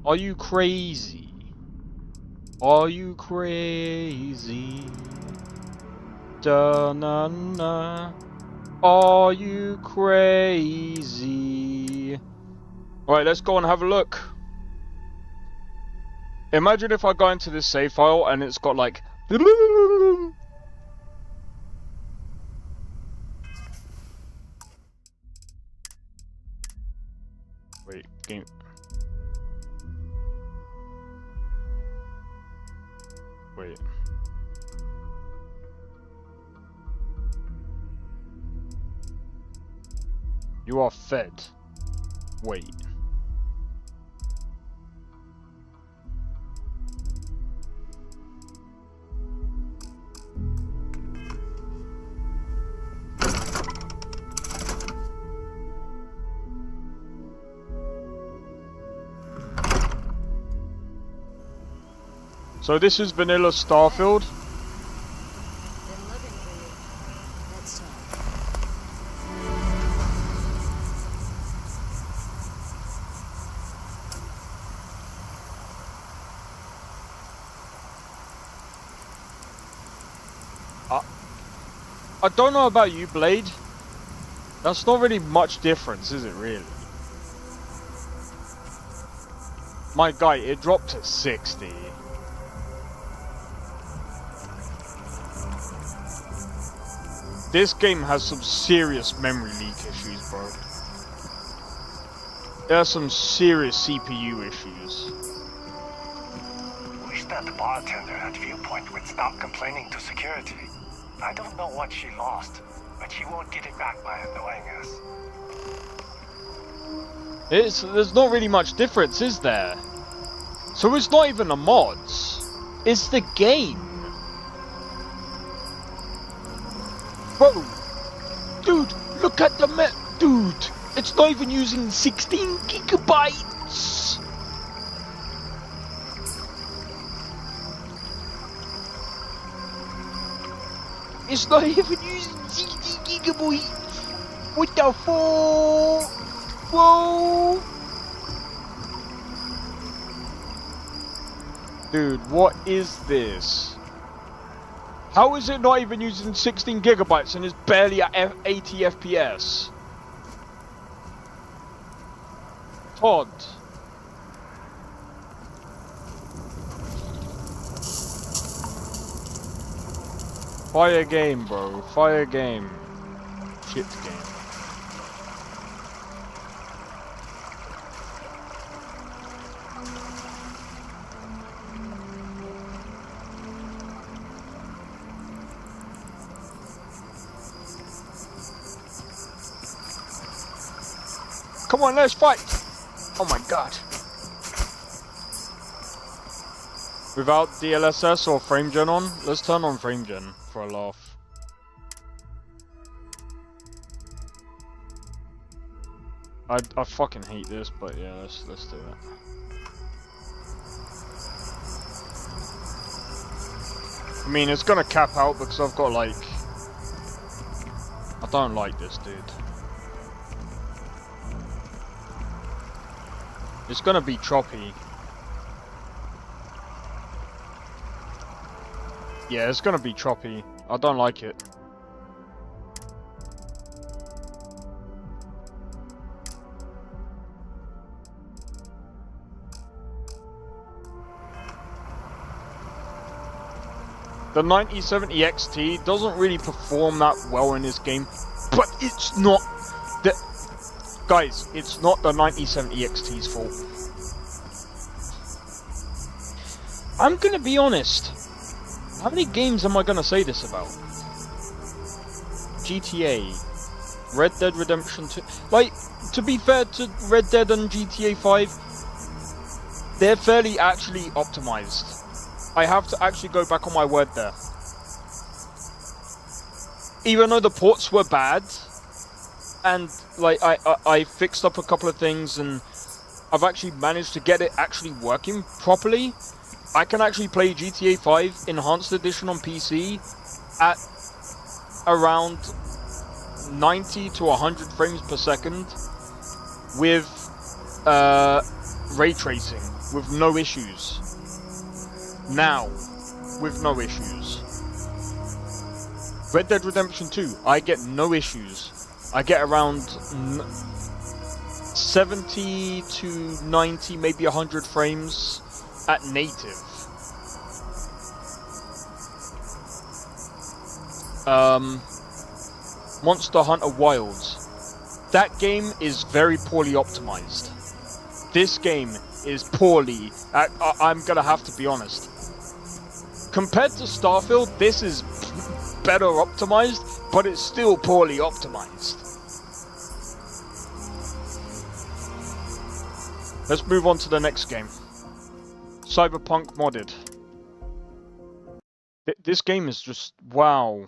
Are you crazy? Are you crazy? Da-na-na. Are you crazy? Alright, let's go and have a look. Imagine if I go into this save file and it's got like... Wait, game... Wait. You are fed. Wait. So this is vanilla Starfield. I don't know about you, Blade. That's not really much difference, is it really? My guy, it dropped to 60. This game has some serious memory leak issues, bro. There are some serious CPU issues. Wish that bartender at Viewpoint would stop complaining to security. I don't know what she lost, but she won't get it back by annoying us. There's not really much difference, is there? So it's not even the mods. It's the game. Bro, dude, look at the dude, it's not even using 16 gigabytes. It's not even using 16 gigabytes. What the fuck? Whoa. Dude, what is this? How is it not even using 16 gigabytes and it's barely at 80 FPS? Todd. Fire game, bro. Fire game. Shit game. Come on, let's fight! Oh my god. Without DLSS or FrameGen on? Let's turn on FrameGen for a laugh. I fucking hate this, but yeah, let's do it. I mean, it's gonna cap out because I've got like... I don't like this, dude. It's gonna be choppy. Yeah, it's gonna be choppy. I don't like it. The 9070 XT doesn't really perform that well in this game, but it's not the... Guys, it's not the 9070 XT's fault. I'm gonna be honest. How many games am I gonna say this about? GTA, Red Dead Redemption 2. Like, to be fair to Red Dead and GTA 5, they're fairly actually optimized. I have to actually go back on my word there. Even though the ports were bad, and like I fixed up a couple of things, and I've actually managed to get it actually working properly. I can actually play GTA 5 Enhanced Edition on PC at around 90 to 100 frames per second with ray tracing, with no issues. Now, with no issues. Red Dead Redemption 2, I get no issues. I get around 70 to 90, maybe 100 frames at native. Monster Hunter Wilds. That game is very poorly optimized. This game is poorly. I'm gonna have to be honest. Compared to Starfield, this is better optimized, but it's still poorly optimized. Let's move on to the next game. Cyberpunk modded. This game is just... wow.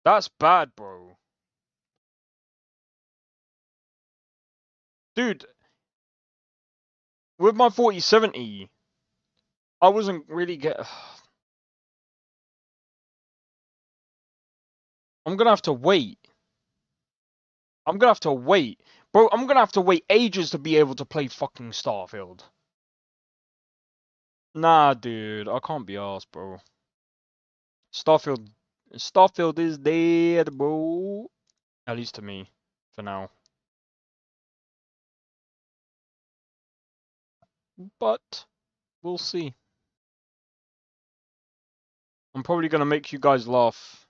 That's bad, bro. Dude. With my 4070, I wasn't really I'm gonna have to wait. I'm gonna have to wait. Bro, I'm gonna have to wait ages to be able to play fucking Starfield. Nah, dude. I can't be arsed, bro. Starfield is dead, bro. At least to me, for now. But, we'll see. I'm probably gonna make you guys laugh.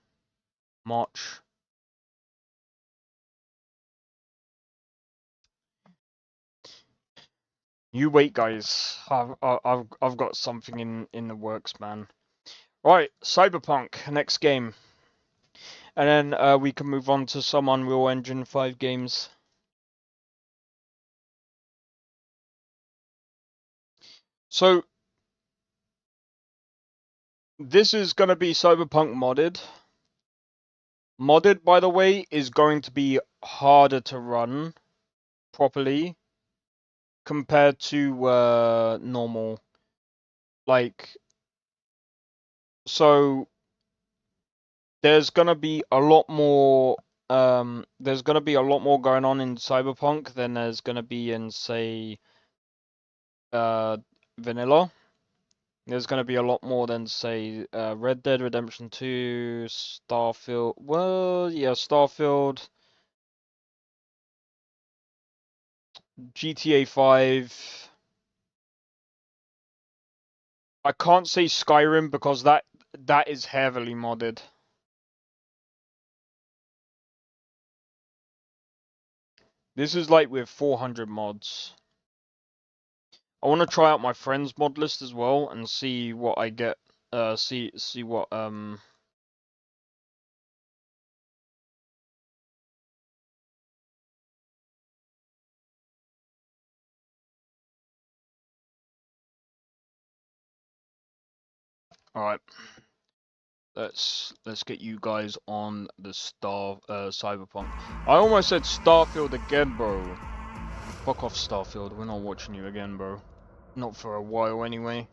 March. You wait, guys. I've got something in the works, man. Right, Cyberpunk, next game. And then we can move on to some Unreal Engine 5 games. So, this is going to be Cyberpunk modded. Modded, by the way, is going to be harder to run properly compared to normal. Like, so there's going to be a lot more going on in Cyberpunk than there's going to be in, say, vanilla. There's going to be a lot more than, say, Red Dead Redemption 2, Starfield. Well, yeah, Starfield, GTA 5. I can't say Skyrim because that is heavily modded. This is like with 400 mods. I want to try out my friends mod list as well and see what I get. See what Alright. let's get you guys on the Cyberpunk. I almost said Starfield again, bro. Fuck off, Starfield. We're not watching you again, bro. Not for a while, anyway.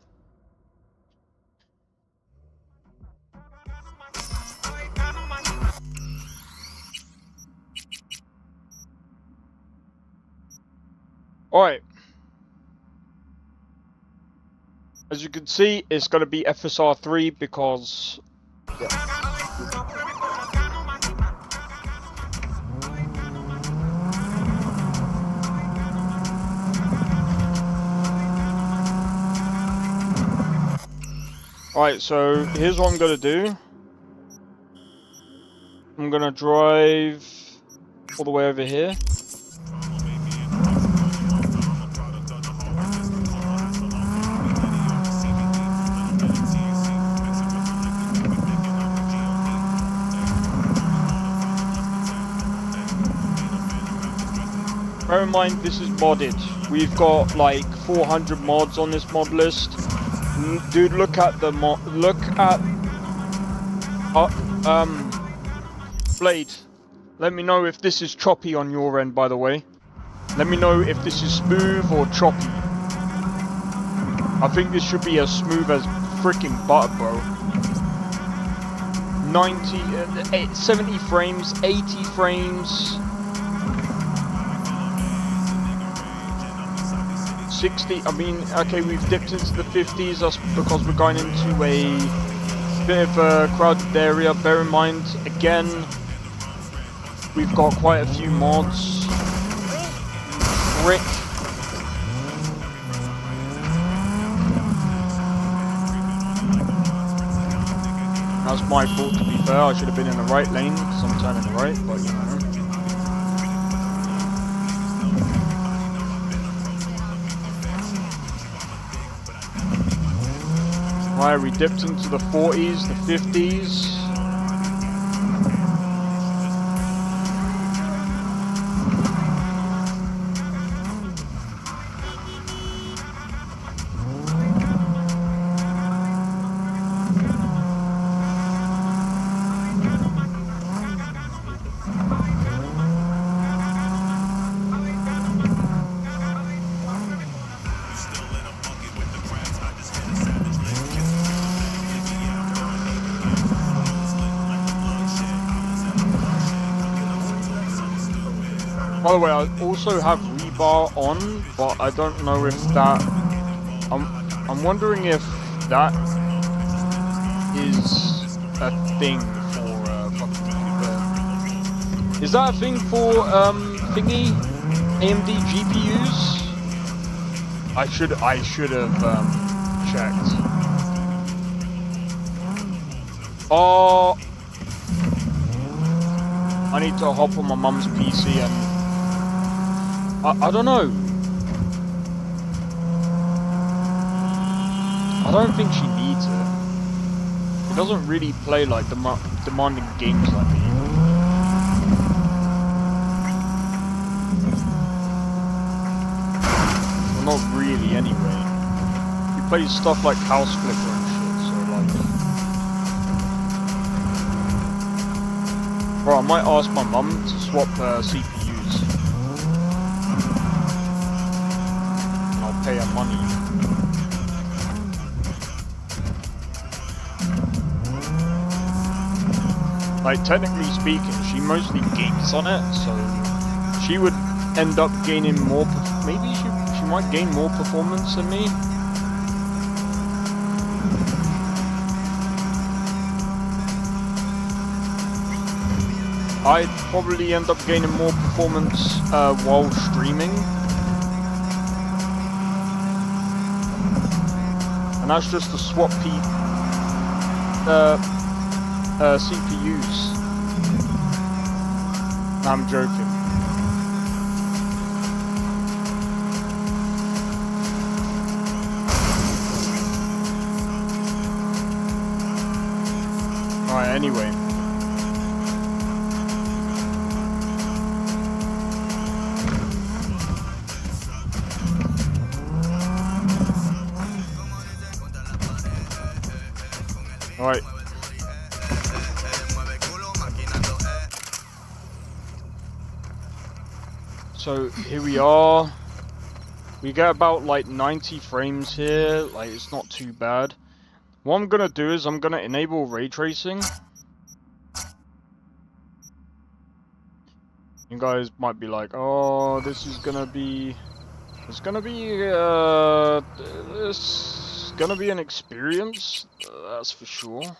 Alright. As you can see, it's going to be FSR 3 because... Yeah. Alright, so here's what I'm going to do. I'm going to drive all the way over here. Bear in mind, this is modded. We've got like 400 mods on this mod list. Dude, look at the mod. Look at Blade. Let me know if this is choppy on your end, by the way. Let me know if this is smooth or choppy. I think this should be as smooth as freaking butter, bro. 70 frames, 80 frames. 60, I mean, okay, we've dipped into the 50s, that's because we're going into a bit of a crowded area. Bear in mind, again, we've got quite a few mods. Brick. That's my fault, to be fair. I should have been in the right lane, because I'm turning right, but you know. Right, we dipped into the 40s, the 50s. By the way, I also have rebar on, but I don't know if that... I'm wondering if that is a thing for is that a thing for thingy AMD GPUs? I should have checked. Oh, I need to hop on my mum's PC and I don't know. I don't think she needs it. She doesn't really play like demanding games like me. Well, not really anyway. She plays stuff like House Flipper and shit, so like... Bro, I might ask my mum to swap CPUs. Pay her money. Like, technically speaking, she mostly games on it, so she would end up gaining more. Maybe she might gain more performance than me. I'd probably end up gaining more performance while streaming. And that's just to swap CPUs. No, I'm joking. Alright, anyway. Alright. So here we are. We get about like 90 frames here. Like, it's not too bad. What I'm gonna do is I'm gonna enable ray tracing. You guys might be like, oh, this is gonna be... It's gonna be an experience, that's for sure.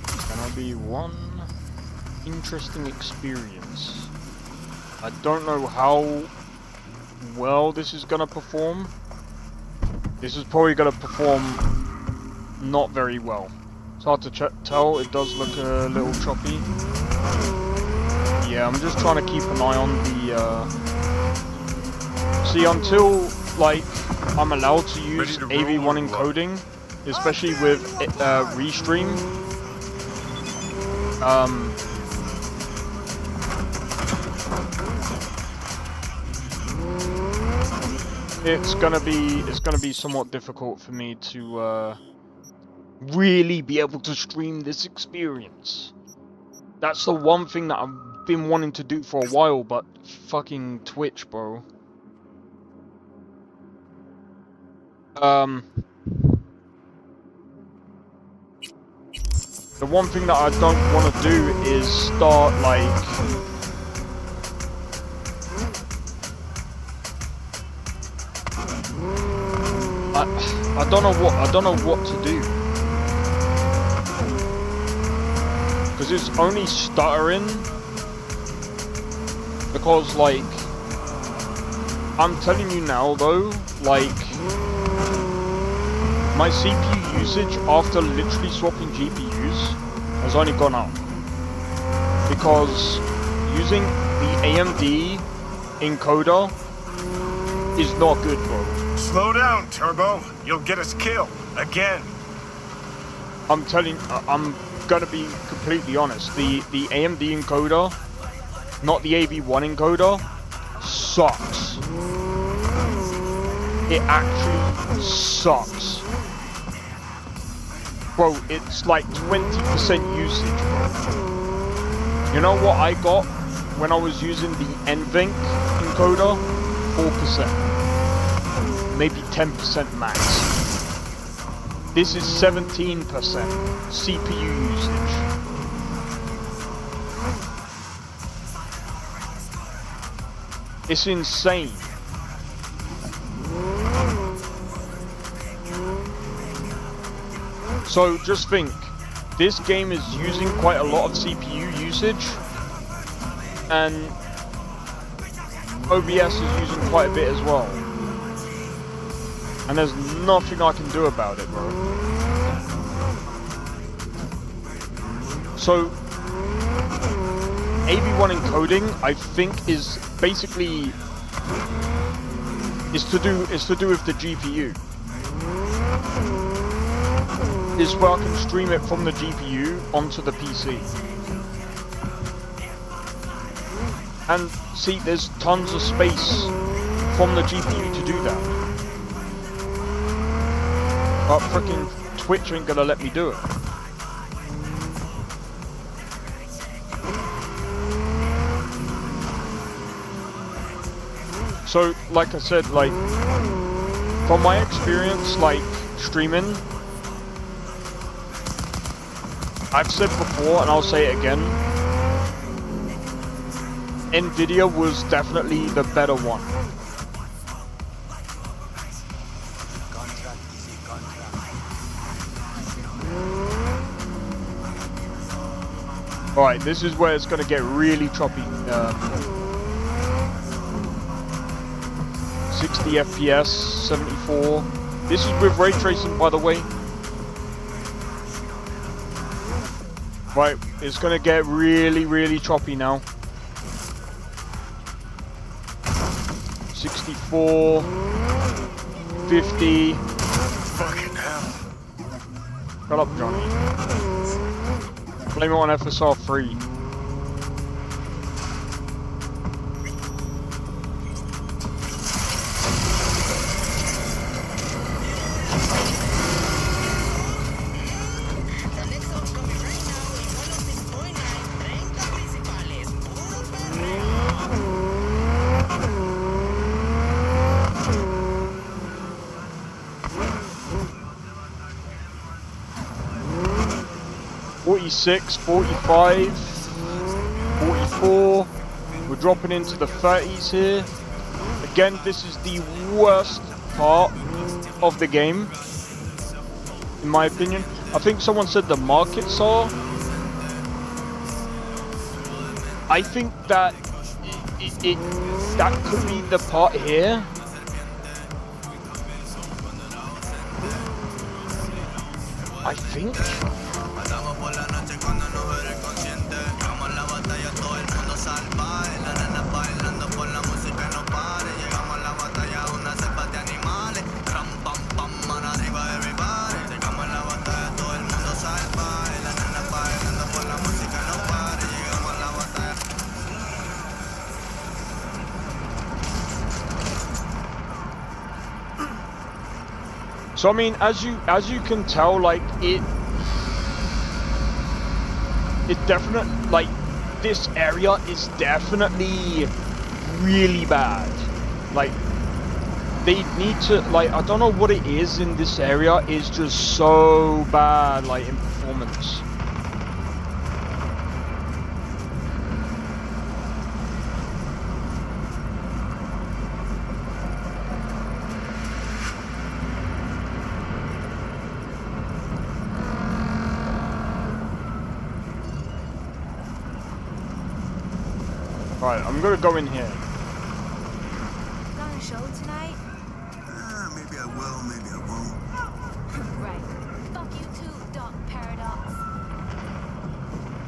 It's gonna be one interesting experience. I don't know how well this is gonna perform. This is probably gonna perform not very well. It's hard to tell, it does look a little choppy. Yeah, I'm just trying to keep an eye on the... See, until, like, I'm allowed to use AV1 encoding, especially with Restream, it's gonna be somewhat difficult for me to really be able to stream this experience. That's the one thing that I've been wanting to do for a while, but fucking Twitch, bro. The one thing that I don't want to do is start like I don't know what to do. Because it's only stuttering because, like, I'm telling you now though, like, my CPU usage after literally swapping GPUs has only gone up because using the AMD encoder is not good, bro. Slow down, Turbo. You'll get us killed again. I'm gonna be completely honest. The AMD encoder, not the AV1 encoder, sucks. It actually sucks. Bro, it's like 20% usage, bro. You know what I got when I was using the NVENC encoder? 4%. Maybe 10% max. This is 17% CPU usage. It's insane. So just think, this game is using quite a lot of CPU usage, and OBS is using quite a bit as well. And there's nothing I can do about it, bro. So, AV1 encoding, I think, is basically is to do with the GPU. Is where I can stream it from the GPU onto the PC. And see, there's tons of space from the GPU to do that. But freaking Twitch ain't gonna let me do it. So, like I said, like, from my experience, like, streaming, I've said before, and I'll say it again, Nvidia was definitely the better one. Alright, this is where it's going to get really choppy. 60 FPS, 74. This is with ray tracing, by the way. Right, it's going to get really, really choppy now. 64. 50. Fucking hell. Shut up, Johnny. Blame it on FSR 3. 46, 45, 44. We're dropping into the 30s here. Again, this is the worst part of the game, in my opinion. I think someone said the markets are. I think that that could be the part here. I think. So I mean, as you can tell, like it definitely, like, this area is definitely really bad. Like, they need to, like, I don't know what it is in this area, it's just so bad, like, in performance. Right, I'm gonna go in here. Got a show tonight? Maybe I will, maybe I won't. Right. Fuck you too, Doc Paradox.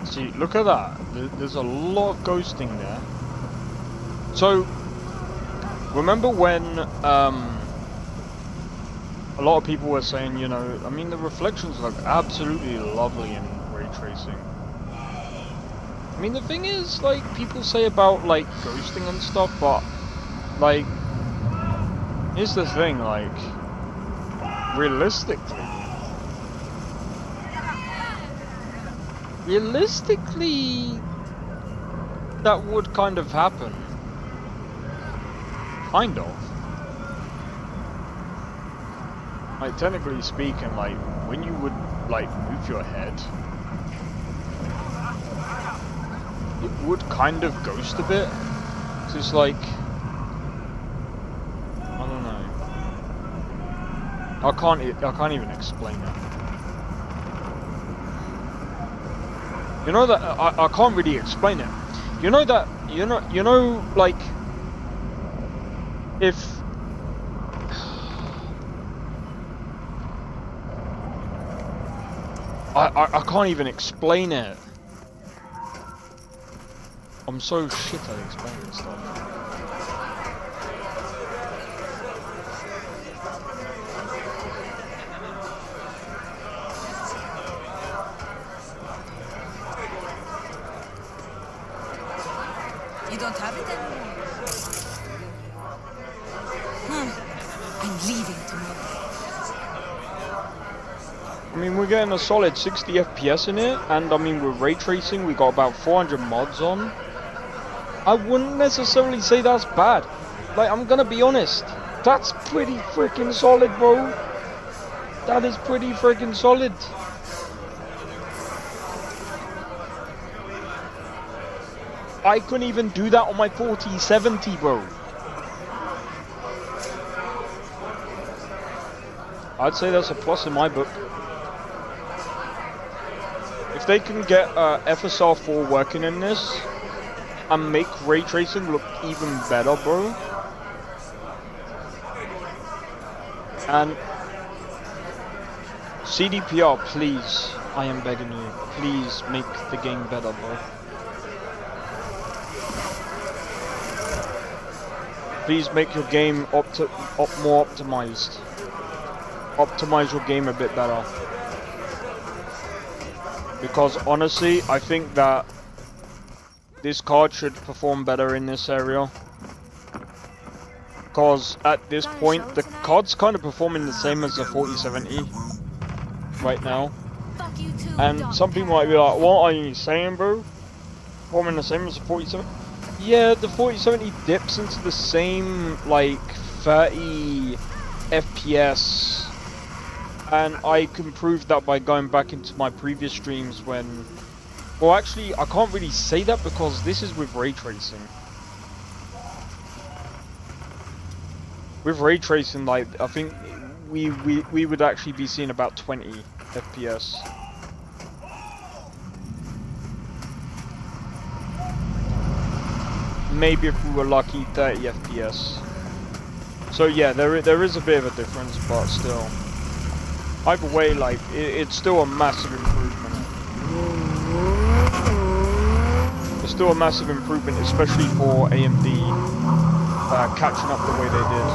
See, look at that. There's a lot of ghosting there. So, remember when a lot of people were saying, you know, I mean, the reflections look absolutely lovely in ray tracing. I mean, the thing is, like, people say about, like, ghosting and stuff, but, like, here's the thing, like, realistically, that would kind of happen. Kind of. Like, technically speaking, like, when you would, like, move your head, it would kind of ghost a bit. So it's like, I don't know. I can't even explain it. You know that I can't really explain it. You know that you know like, if I can't even explain it. I'm so shit at explaining stuff. You don't have it anymore? I'm leaving tomorrow. I mean, we're getting a solid 60 FPS in it, and I mean, with ray tracing, we got about 400 mods on. I wouldn't necessarily say that's bad. Like, I'm gonna be honest, that's pretty freaking solid, bro. That is pretty freaking solid. I couldn't even do that on my 4070, bro. I'd say that's a plus in my book. If they can get FSR4 working in this and make ray tracing look even better, bro. And CDPR, please, I am begging you, please make the game better, bro. Please make your game more optimized. Optimize your game a bit better. Because honestly, I think that this card should perform better in this area. Because at this point, the card's kind of performing the same as the 4070 right now. And some people might be like, what are you saying, bro? Performing the same as the 4070? Yeah, the 4070 dips into the same, like, 30 FPS And I can prove that by going back into my previous streams when... Well, actually, I can't really say that because this is with ray tracing. With ray tracing, like, I think we would actually be seeing about 20 FPS. Maybe if we were lucky, 30 FPS. So yeah, there is a bit of a difference, but still. Either way, like, it's still a massive improvement. It's still a massive improvement, especially for AMD catching up the way they did.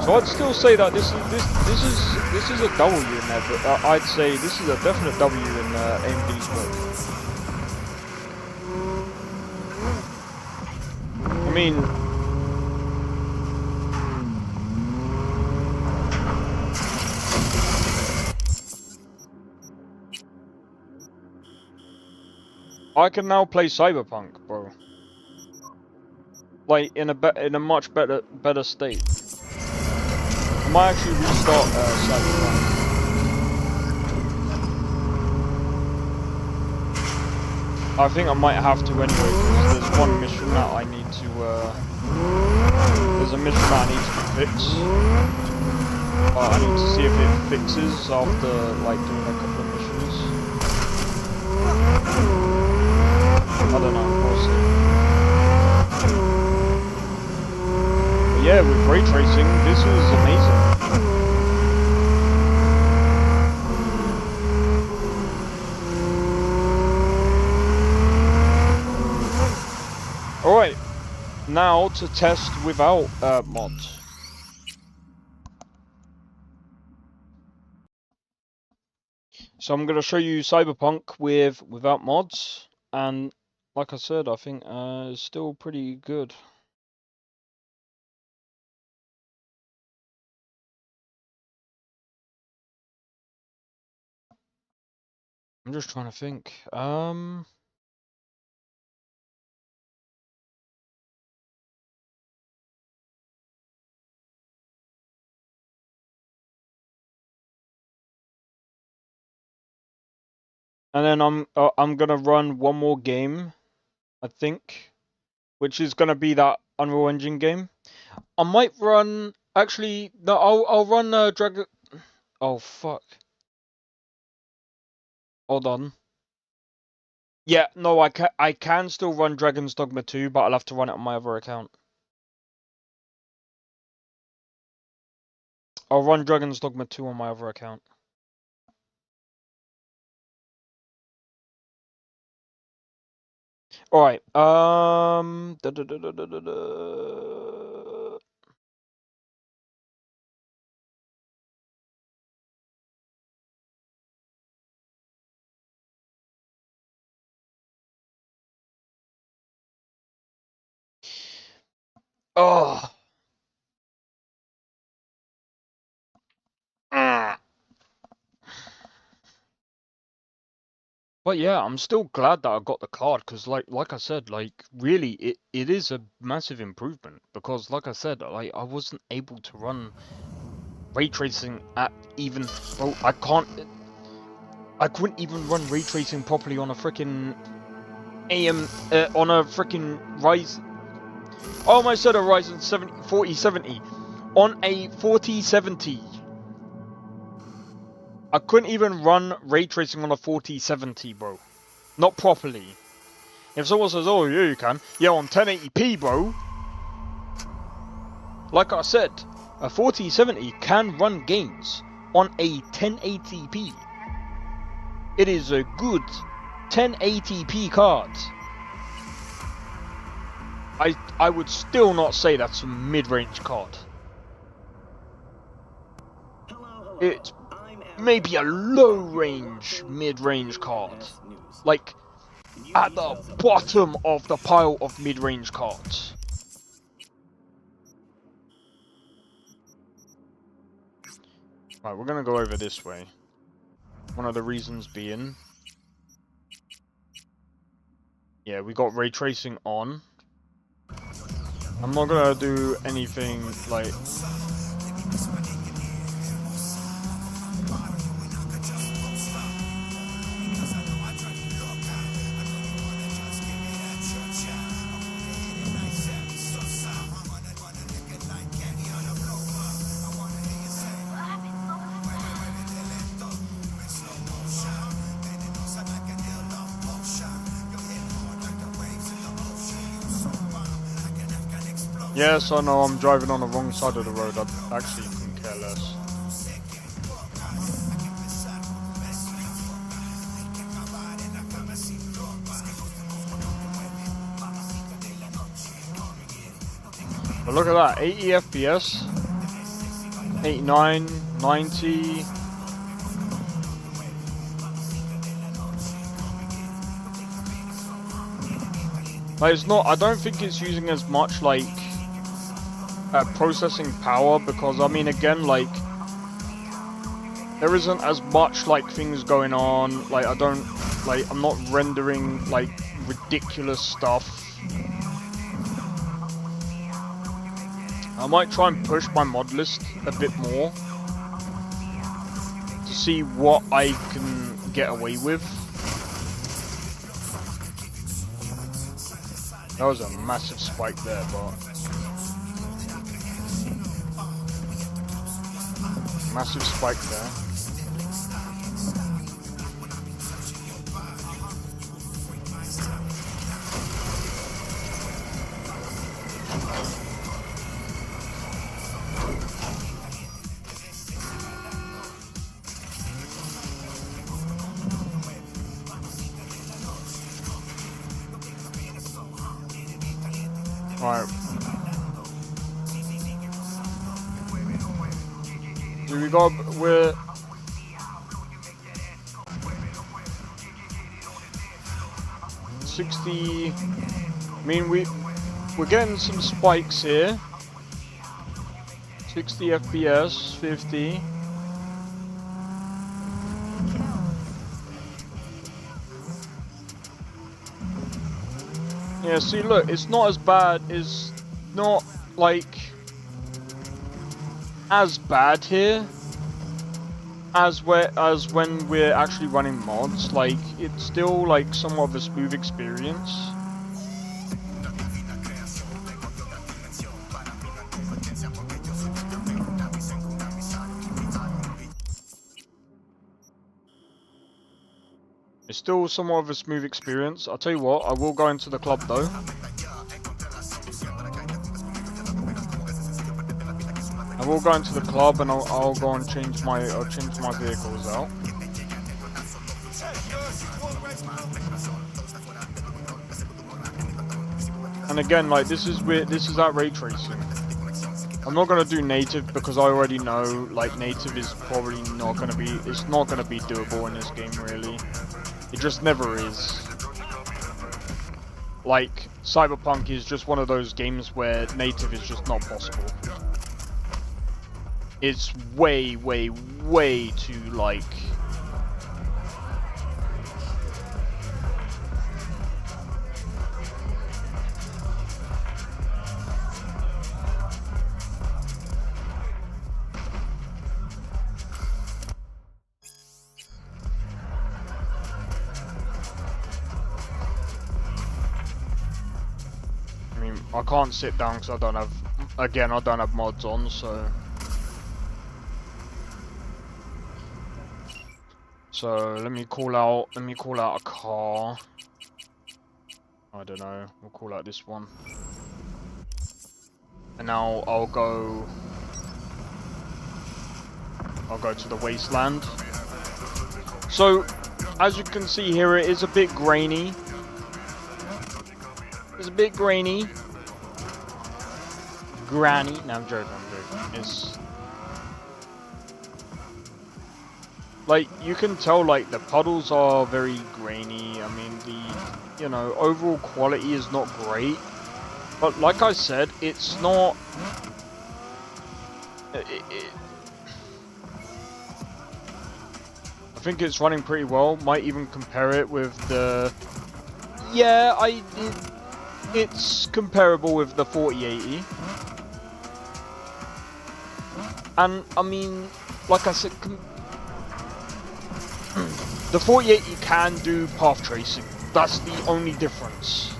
So I'd still say that this is a W in there, but I'd say this is a definite W in AMD's book. I mean, I can now play Cyberpunk, bro. Like in a much better state. I might actually restart Cyberpunk. I think I might have to anyway, because there's one mission that I need to. There's a mission that I need to fix. I need to see if it fixes after like doing a couple of missions. I don't know, we'll see. But yeah, with ray tracing, this is amazing. Alright, now to test without mods. So I'm going to show you Cyberpunk without mods, and like I said, I think it's still pretty good. I'm just trying to think. And then I'm gonna run one more game, I think, which is gonna be that Unreal Engine game. I might run. Actually, no. I'll run Dragon. Oh fuck. Hold on. Yeah, no, I can still run Dragon's Dogma 2, but I'll have to run it on my other account. I'll run Dragon's Dogma 2 on my other account. All right. Oh. But yeah, I'm still glad that I got the card, because like I said, like really it is a massive improvement, because like I said, like I wasn't able to run ray tracing at even, bro, I couldn't even run ray tracing properly on a freaking on a freaking Ryzen. I almost said a Ryzen 4070 on a 4070. I couldn't even run ray tracing on a 4070, bro. Not properly. If someone says, oh yeah you can, yeah, on 1080p, bro. Like I said, a 4070 can run games on a 1080p. It is a good 1080p card. I would still not say that's a mid-range card. It's maybe a low-range, mid-range card. Like, at the bottom of the pile of mid-range cards. Right, we're gonna go over this way. One of the reasons being... yeah, we got ray tracing on. I'm not gonna do anything like... Yes, I know I'm driving on the wrong side of the road. I actually couldn't care less. But look at that, 80 FPS, 89, 90. Like, it's not, I don't think it's using as much, like, processing power, because, I mean, again, like, there isn't as much, like, things going on, like, I don't, like, I'm not rendering, like, ridiculous stuff. I might try and push my mod list a bit more to see what I can get away with. That was a massive spike there, but massive spike there. Alright. Do we go? We're 60. I mean, we're getting some spikes here. 60 FPS, 50. Yeah, see, look, it's not as bad. It's not, like, as bad here as when we're actually running mods. Like, it's still, like, somewhat of a smooth experience. It's still somewhat of a smooth experience. I'll tell you what, I will go into the club though. I will go into the club and I'll go and change my vehicles out. And again, like, this is at ray tracing. I'm not gonna do native because I already know, like, native is probably not gonna be, it's not gonna be doable in this game really. It just never is. Like, Cyberpunk is just one of those games where native is just not possible. It's way, way, way too, like... I can't sit down because I don't have, again, I don't have mods on, so... So, let me call out a car. I don't know, we'll call out this one. And now I'll go to the wasteland. So, as you can see here, it is a bit grainy. It's a bit grainy. Granny. No, I'm joking. It's like, you can tell, like, the puddles are very grainy. I mean, the, you know, overall quality is not great. But like I said, it's not... I think it's running pretty well. Might even compare it with the... Yeah, it's comparable with the 4080. And, I mean, like I said, the 4080 can do path tracing. That's the only difference.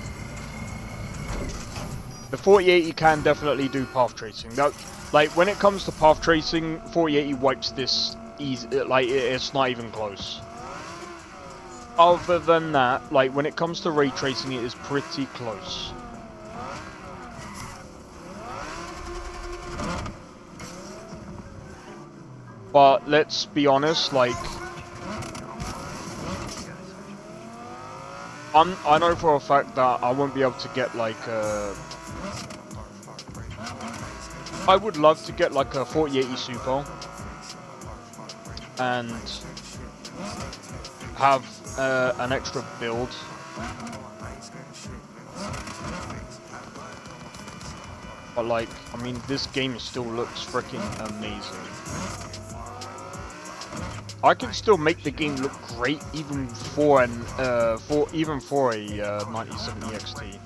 The 4080 can definitely do path tracing. That, like, when it comes to path tracing, 4080 wipes this easy. Like, it's not even close. Other than that, like, when it comes to ray tracing, it is pretty close. But let's be honest, like, I know for a fact that I won't be able to get like I would love to get like a 4080 Super and have an extra build. But like, I mean, this game still looks freaking amazing. I can still make the game look great even for a 9070 XT.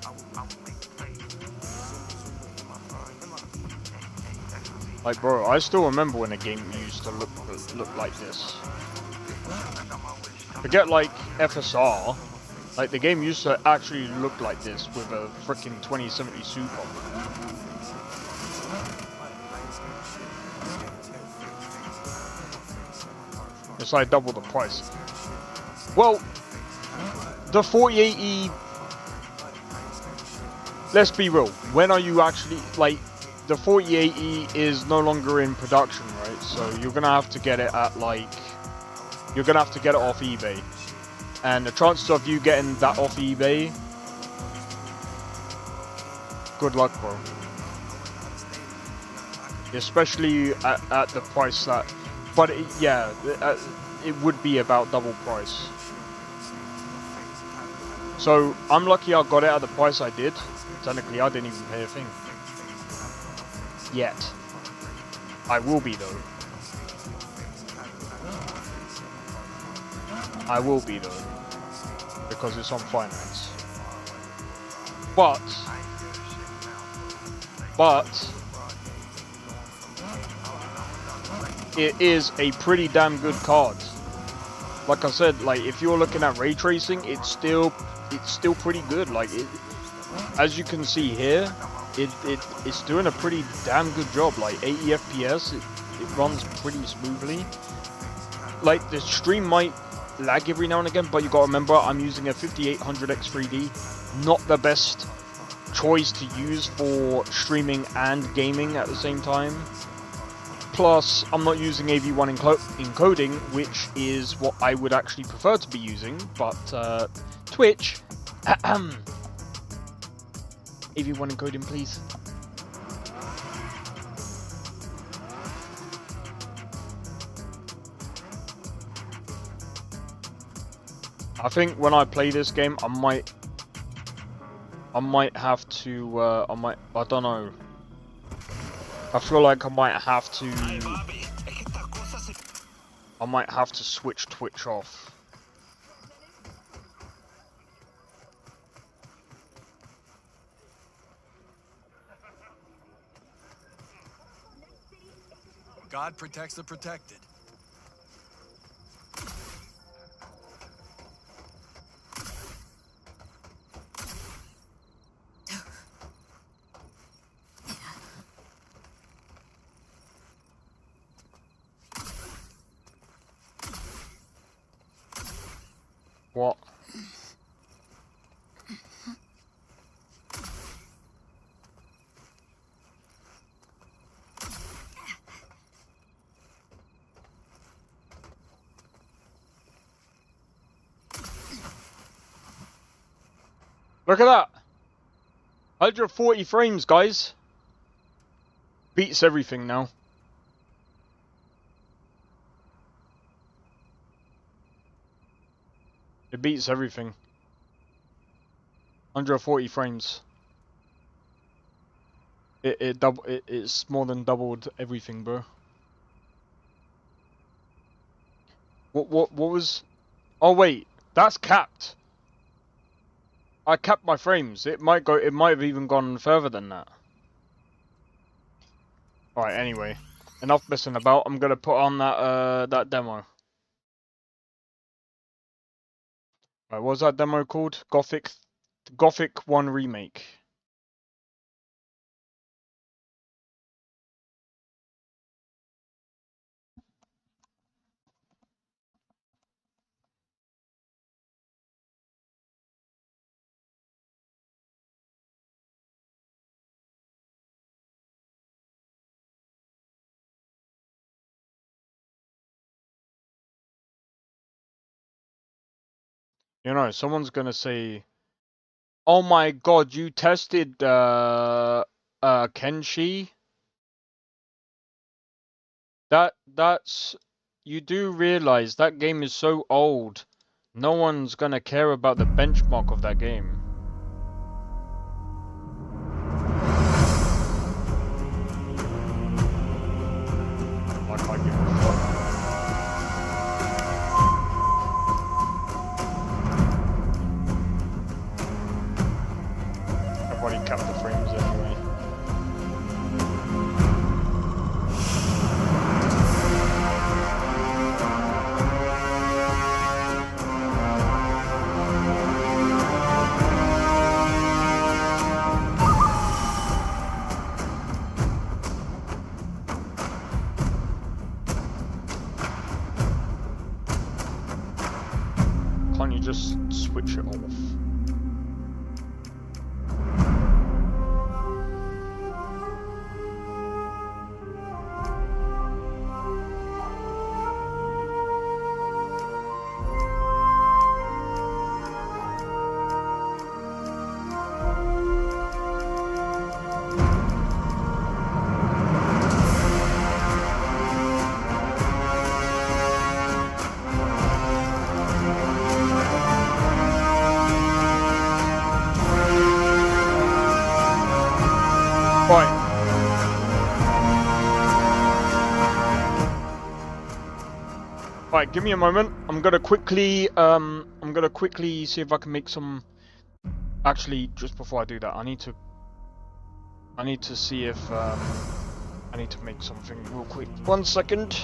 Like, bro, I still remember when a game used to look like this. Forget like FSR. Like, the game used to actually look like this with a freaking 2070 Super. It's like double the price. Well, the 4080, let's be real, when are you actually, like, the 4080 is no longer in production, right? So you're gonna have to get it at, like, you're gonna have to get it off eBay. And the chances of you getting that off eBay, good luck, bro. Especially at the price that, but yeah, it would be about double price. So I'm lucky I got it at the price I did. Technically, I didn't even pay a thing. Yet. I will be though. I will be though. Because it's on finance. But it is a pretty damn good card. Like I said, like, if you're looking at ray tracing, it's still pretty good. Like, as you can see here, it's doing a pretty damn good job. Like 80 FPS, it runs pretty smoothly. Like, the stream might lag every now and again, but you gotta remember I'm using a 5800X3D, not the best choice to use for streaming and gaming at the same time. Plus, I'm not using AV1 encoding, which is what I would actually prefer to be using, but Twitch, AV1 encoding, please. I think when I play this game, I might have to, I don't know. I feel like I might have to switch Twitch off. God protects the protected. What? Look at that! 140 frames, guys! Beats everything now. It beats everything. 140 frames. It's more than doubled everything, bro. What was? Oh wait, that's capped. I capped my frames. It might have even gone further than that. Alright, anyway. Enough messing about. I'm gonna put on that demo. Right, what was that demo called? Gothic 1 Remake. You know, someone's gonna say, "Oh my God, you tested Kenshi?" That's you do realize that game is so old. No one's gonna care about the benchmark of that game. Like I give a fuck. I've already capped the frames anyway. Can't you just switch it off? Right, give me a moment. I'm gonna quickly see if I can make some. Actually, just before I do that, I need to see if I need to make something real quick. 1 second.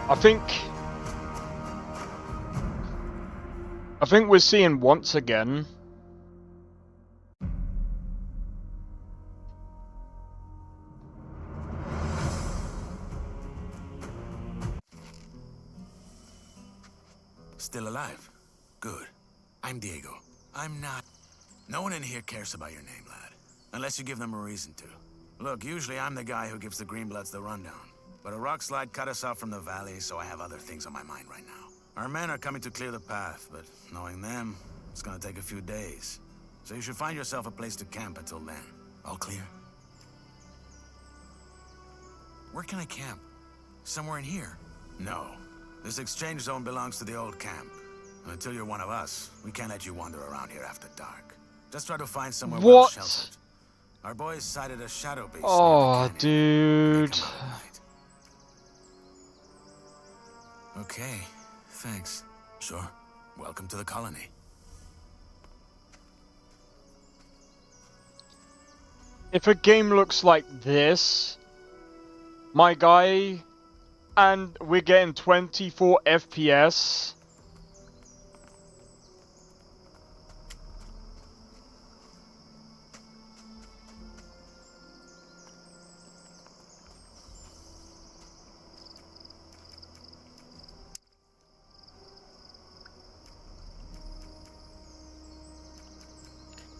I think we're seeing once again Still alive? Good. I'm Diego. I'm not... No one in here cares about your name, lad. Unless you give them a reason to. Look, usually I'm the guy who gives the Greenbloods the rundown. But a rock slide cut us off from the valley, so I have other things on my mind right now. Our men are coming to clear the path, but knowing them, it's gonna take a few days. So you should find yourself a place to camp until then. All clear? Where can I camp? Somewhere in here? No. This exchange zone belongs to the old camp. Until you're one of us, we can't let you wander around here after dark. Just try to find somewhere well sheltered. Our boys sighted a shadow beast. Oh, dude. Okay, thanks. Sure. Welcome to the colony. If a game looks like this, my guy, and we're getting 24 FPS.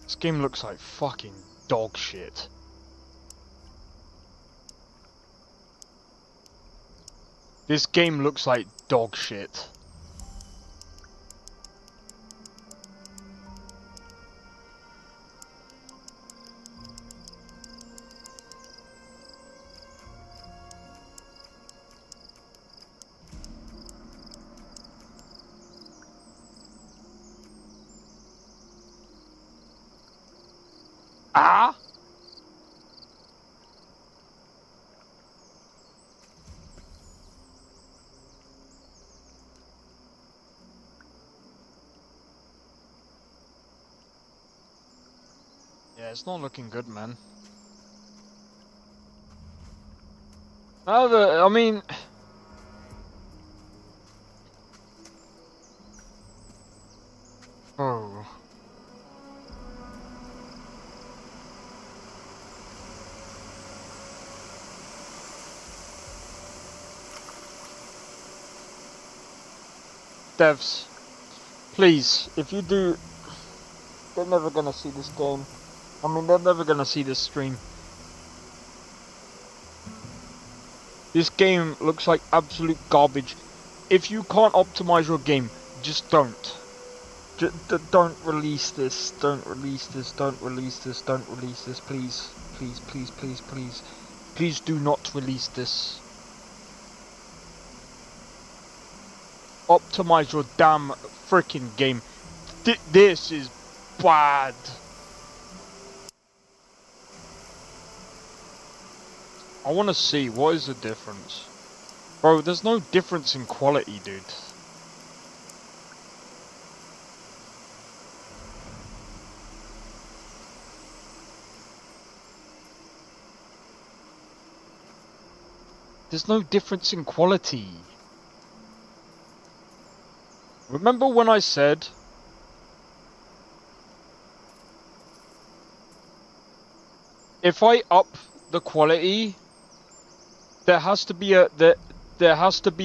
This game looks like fucking dog shit. This game looks like dog shit. Ah! Yeah, it's not looking good, man. I mean... Oh... Devs, please, if you do, they're never gonna see this game. I mean, they're never gonna see this stream. This game looks like absolute garbage. If you can't optimize your game, just don't. Don't release this. Don't release this. Don't release this. Don't release this. Please. Please, please, please, please. Please do not release this. Optimize your damn freaking game. This is bad. I want to see what is the difference. Bro, there's no difference in quality, dude. There's no difference in quality. Remember when I said if I up the quality, there has to be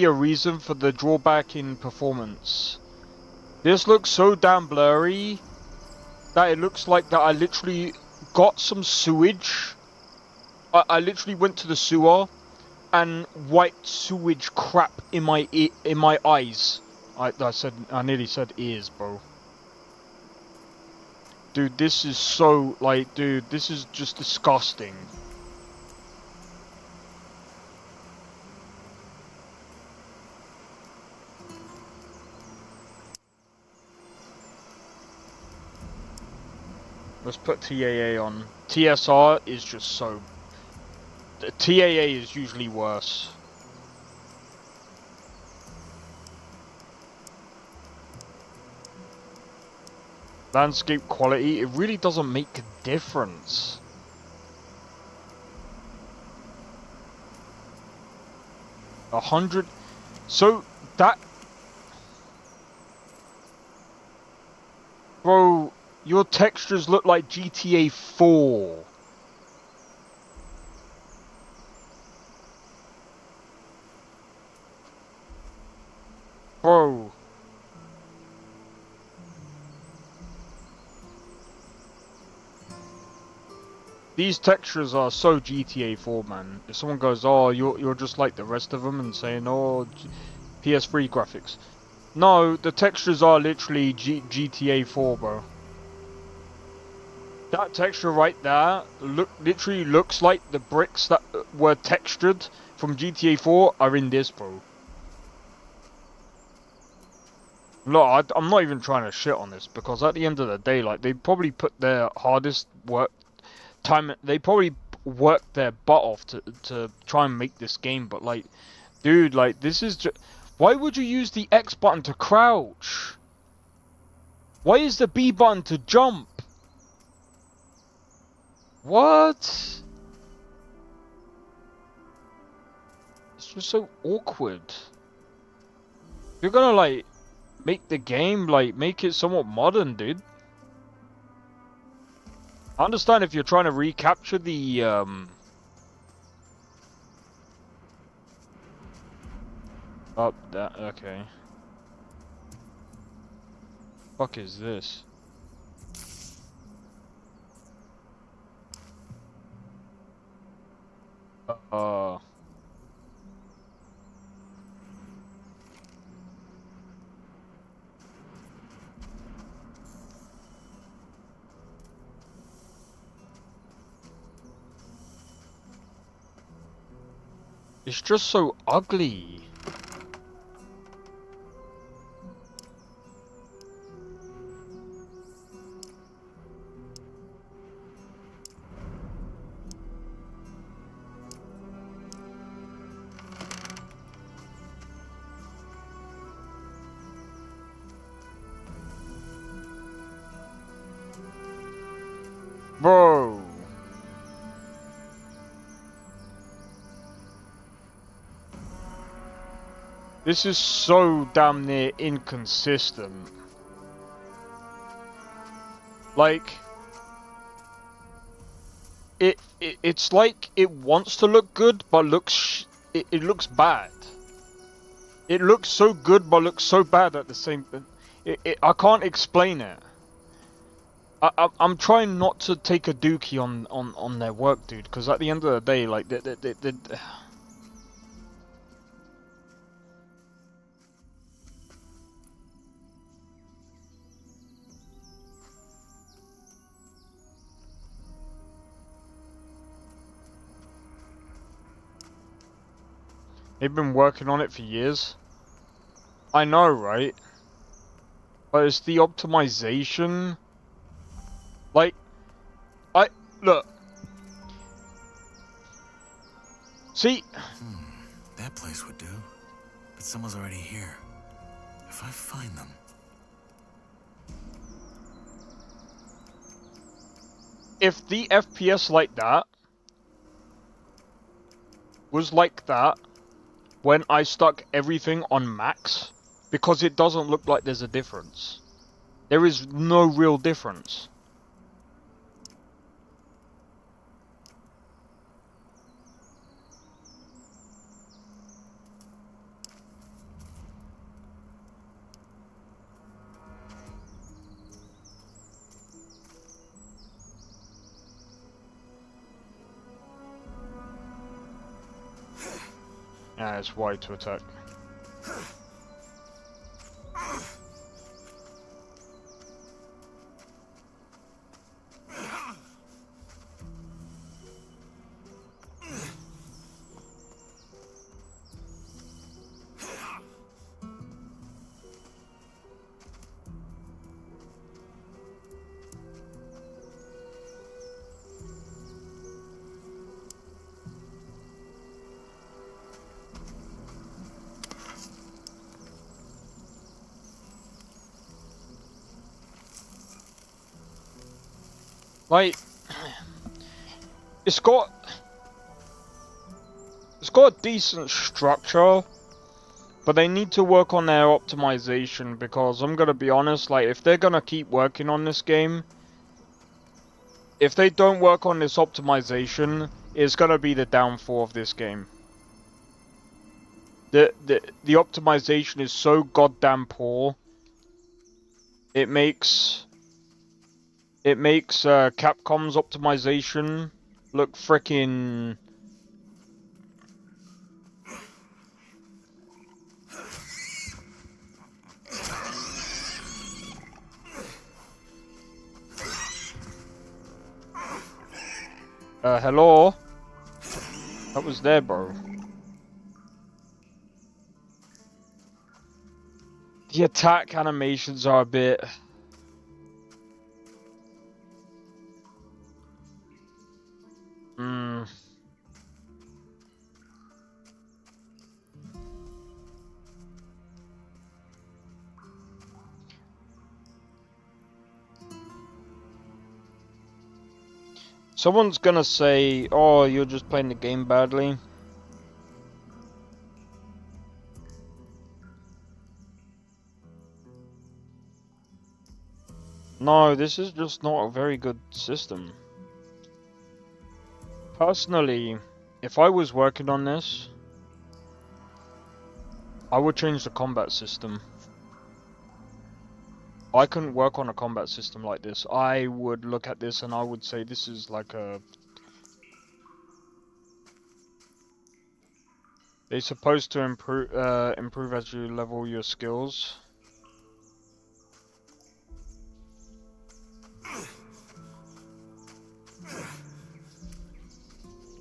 a reason for the drawback in performance. This looks so damn blurry that it looks like that I literally got some sewage. I literally went to the sewer and wiped sewage crap in my eyes. I nearly said ears, bro. Dude, this is so, like, dude, this is just disgusting. Let's put TAA on. TSR is just so... The TAA is usually worse. Landscape quality, it really doesn't make a difference. So that, bro, your textures look like GTA 4. Bro. These textures are so GTA 4, man. If someone goes, oh, you're just like the rest of them, and saying, oh, PS3 graphics. No, the textures are literally GTA 4, bro. That texture right there literally looks like the bricks that were textured from GTA 4 are in this, bro. Look, I'm not even trying to shit on this, because at the end of the day, like, they probably put their hardest work time, they probably worked their butt off to try and make this game, but like, dude, like, this is just, why would you use the X button to crouch? Why is the B button to jump? What? It's just so awkward. You're gonna like make the game, like, make it somewhat modern, dude. I understand if you're trying to recapture the, oh, that, okay. Fuck is this? It's just so ugly. Bro. This is so damn near inconsistent. Like, it's like it wants to look good, but it looks bad. It looks so good, but looks so bad at the same. I can't explain it. I'm trying not to take a dookie on their work, dude, because at the end of the day, like, they've been working on it for years. I know, right? But it's the optimization. Like, look. See? That place would do. But someone's already here. If I find them... If the FPS like that was like that when I stuck everything on max, because it doesn't look like there's a difference. There is no real difference. Yeah, it's Y to attack. Like, it's got a decent structure, But they need to work on their optimization, because I'm gonna be honest, like, if they're gonna keep working on this game, if they don't work on this optimization, it's gonna be the downfall of this game. The optimization is so goddamn poor. It makes Capcom's optimization look frickin' hello? That was there, bro. The attack animations are a bit... Someone's gonna say, oh, you're just playing the game badly. No, this is just not a very good system. Personally, if I was working on this, I would change the combat system. I couldn't work on a combat system like this. I would look at this and I would say this is like a... They're supposed to improve as you level your skills.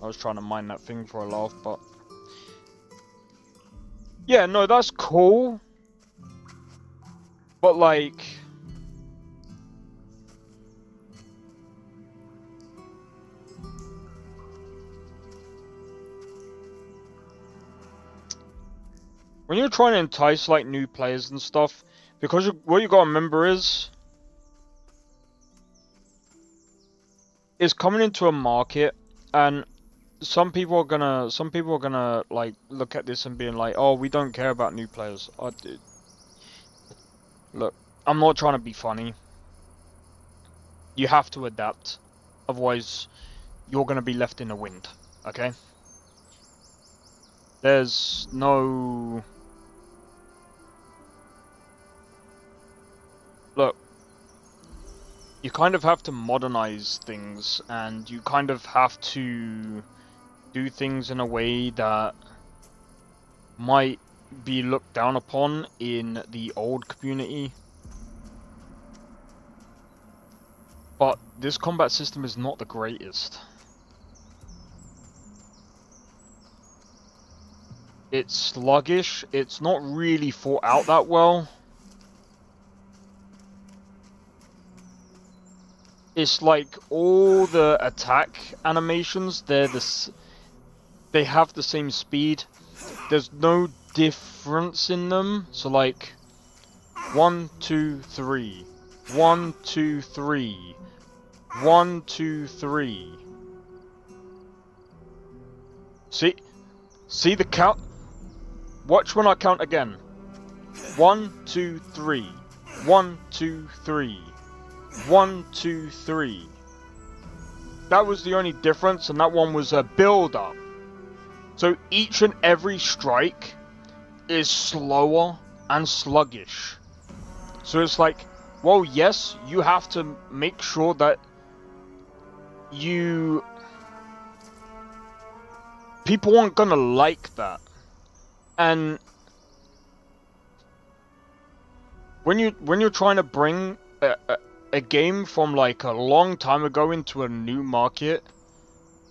I was trying to mine that thing for a laugh, but... Yeah, no, that's cool. But like... When you're trying to entice like new players and stuff, because what you gotta remember is coming into a market, and some people are gonna like look at this and being like, oh, we don't care about new players. Look, I'm not trying to be funny. You have to adapt, otherwise you're gonna be left in the wind, okay? There's no... Look, you kind of have to modernize things, and you kind of have to do things in a way that might be looked down upon in the old community. But this combat system is not the greatest. It's sluggish, it's not really thought out that well. It's like all the attack animations, they have the same speed. There's no difference in them. So like 1, 2, 3, 1, 2, 3, 1, 2, 3. See the count? Watch when I count again. 1, 2, 3, 1, 2, 3. 1, 2, 3. That was the only difference, and that one was a build-up. So each and every strike is slower and sluggish. So it's like, well, yes, you have to make sure that people aren't gonna like that. And when you're trying to bring a game from like a long time ago into a new market,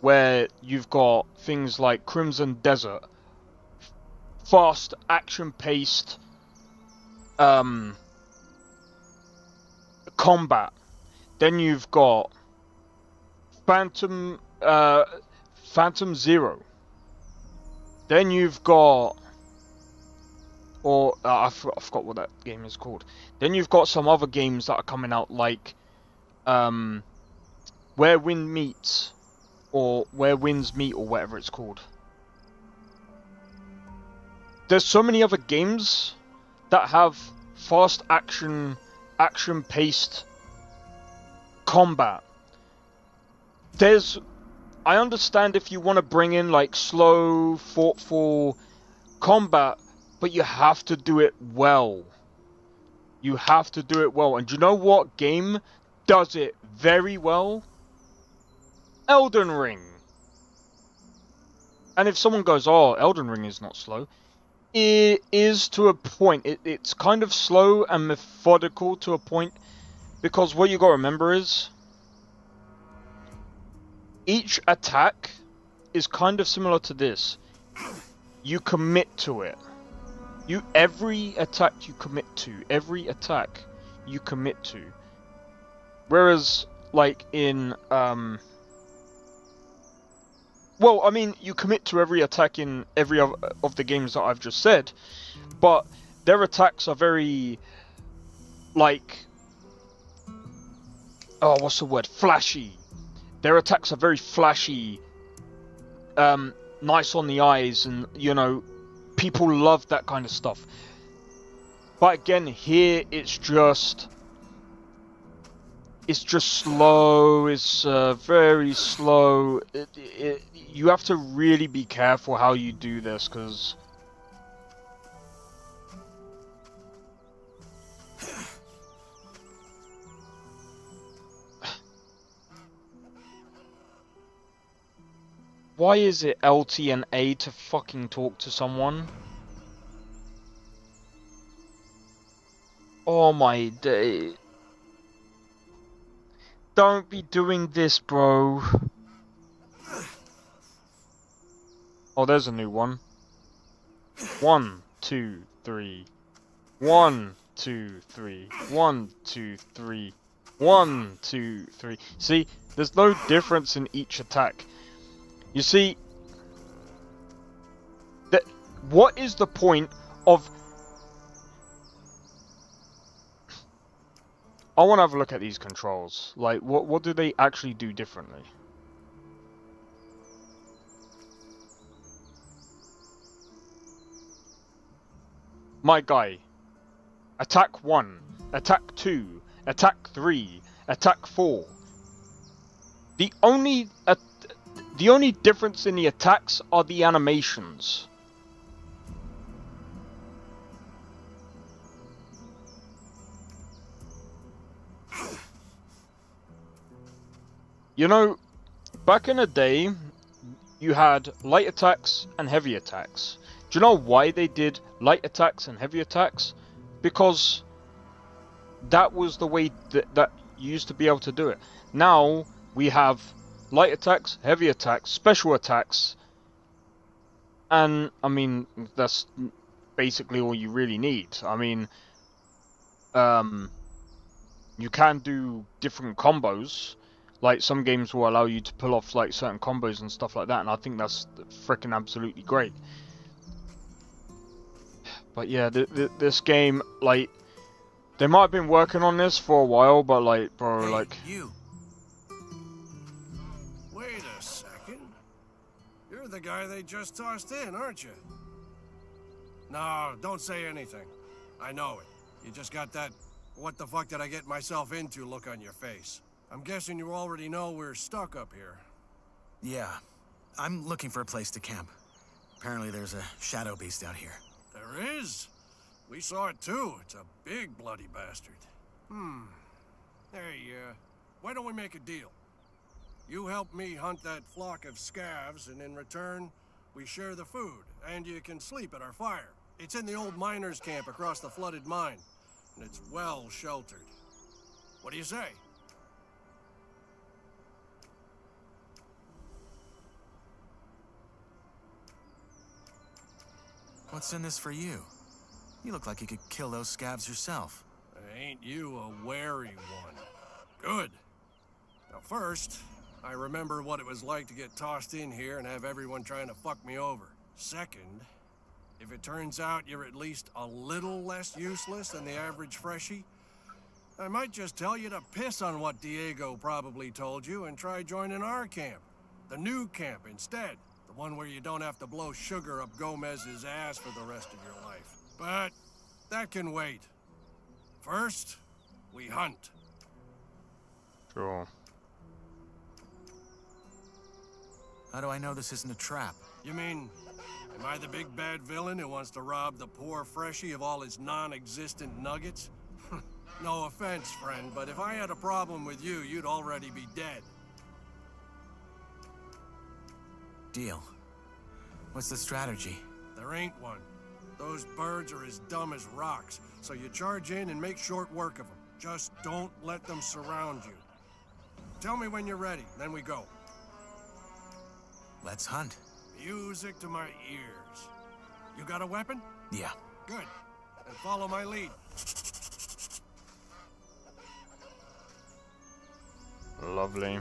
where you've got things like Crimson Desert, fast, action-paced combat. Then you've got Phantom Zero. Then you've got, I forgot what that game is called. Then you've got some other games that are coming out, like Where Wind Meets, or Where Winds Meet, or whatever it's called. there's so many other games that have fast action-paced combat. I understand if you want to bring in like slow, thoughtful combat, but you have to do it well. You have to do it well. And do you know what game does it very well? Elden Ring. And if someone goes, oh, Elden Ring is not slow, it is to a point. It's kind of slow and methodical to a point, because what you got to remember is each attack is kind of similar to this. You commit to it. Every attack you commit to. Every attack you commit to. Whereas, like in, well, I mean, you commit to every attack in every of the games that I've just said, but their attacks are very, like, oh, what's the word? Flashy. Their attacks are very flashy, nice on the eyes, and, you know, people love that kind of stuff. But again, here it's just slow. It's very slow. You have to really be careful how you do this, because why is it LT and A to fucking talk to someone? Oh my day. Don't be doing this, bro. Oh, there's a new one. 1, 2, 3. 1, 2, 3. 1, 2, 3. 1, 2, 3. See, there's no difference in each attack. You see, what is the point of... I want to have a look at these controls. Like, what do they actually do differently? My guy. Attack 1. Attack 2. Attack 3. Attack 4. The only difference in the attacks are the animations. You know, back in the day, you had light attacks and heavy attacks. Do you know why they did light attacks and heavy attacks? Because that was the way that you used to be able to do it. Now, we have light attacks, heavy attacks, special attacks, and, I mean, that's basically all you really need. I mean, you can do different combos. Like, some games will allow you to pull off, like, certain combos and stuff like that, and I think that's freaking absolutely great. But yeah, this game, like, they might have been working on this for a while, but, like, bro, like... You. Wait a second. You're the guy they just tossed in, aren't you? No, don't say anything. I know it. You just got that, what the fuck did I get myself into look on your face. I'm guessing you already know we're stuck up here. Yeah. I'm looking for a place to camp. Apparently there's a shadow beast out here. There is? We saw it too. It's a big bloody bastard. Hey, why don't we make a deal? You help me hunt that flock of scavs, and in return, we share the food, and you can sleep at our fire. It's in the old miners' camp across the flooded mine, and it's well sheltered. What do you say? What's in this for you? You look like you could kill those scavs yourself. Ain't you a wary one? Good. Now first, I remember what it was like to get tossed in here and have everyone trying to fuck me over. Second, if it turns out you're at least a little less useless than the average freshie, I might just tell you to piss on what Diego probably told you and try joining our camp. The new camp instead. The one where you don't have to blow sugar up Gomez's ass for the rest of your life. But that can wait. First, we hunt. Sure. How do I know this isn't a trap? You mean, am I the big bad villain who wants to rob the poor freshie of all his non-existent nuggets? No offense, friend, but if I had a problem with you, you'd already be dead. Deal. What's the strategy? There ain't one. Those birds are as dumb as rocks, so you charge in and make short work of them. Just don't let them surround you. Tell me when you're ready, then we go. Let's hunt. Music to my ears. You got a weapon? Yeah. Good. Then follow my lead. Lovely.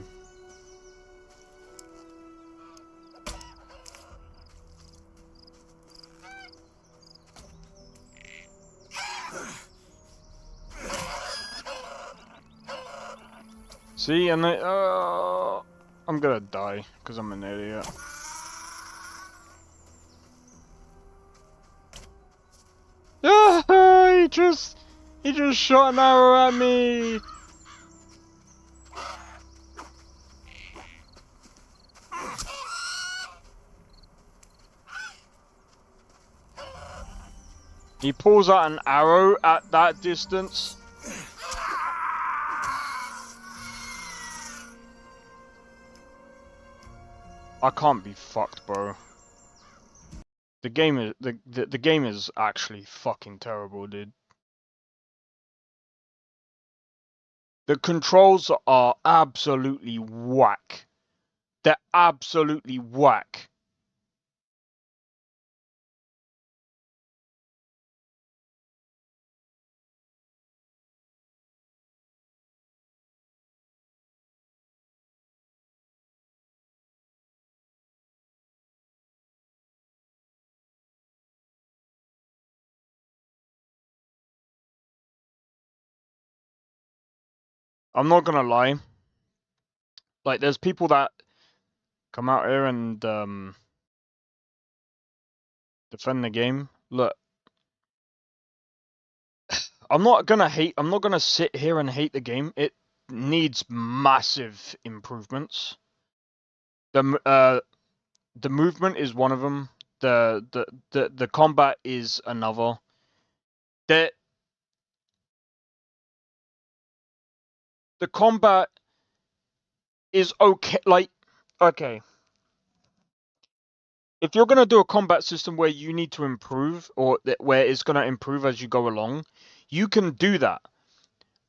See, and I'm gonna die because I'm an idiot. He just shot an arrow at me. He pulls out an arrow at that distance. I can't be fucked, bro. The game is the game is actually fucking terrible, dude. The controls are absolutely whack. They're absolutely whack. I'm not gonna lie. Like, there's people that come out here and defend the game. Look, I'm not gonna sit here and hate the game. It needs massive improvements. The movement is one of them. The combat is another. The combat is okay. Like, okay, if you're gonna do a combat system where you need to improve, or where it's gonna improve as you go along, you can do that.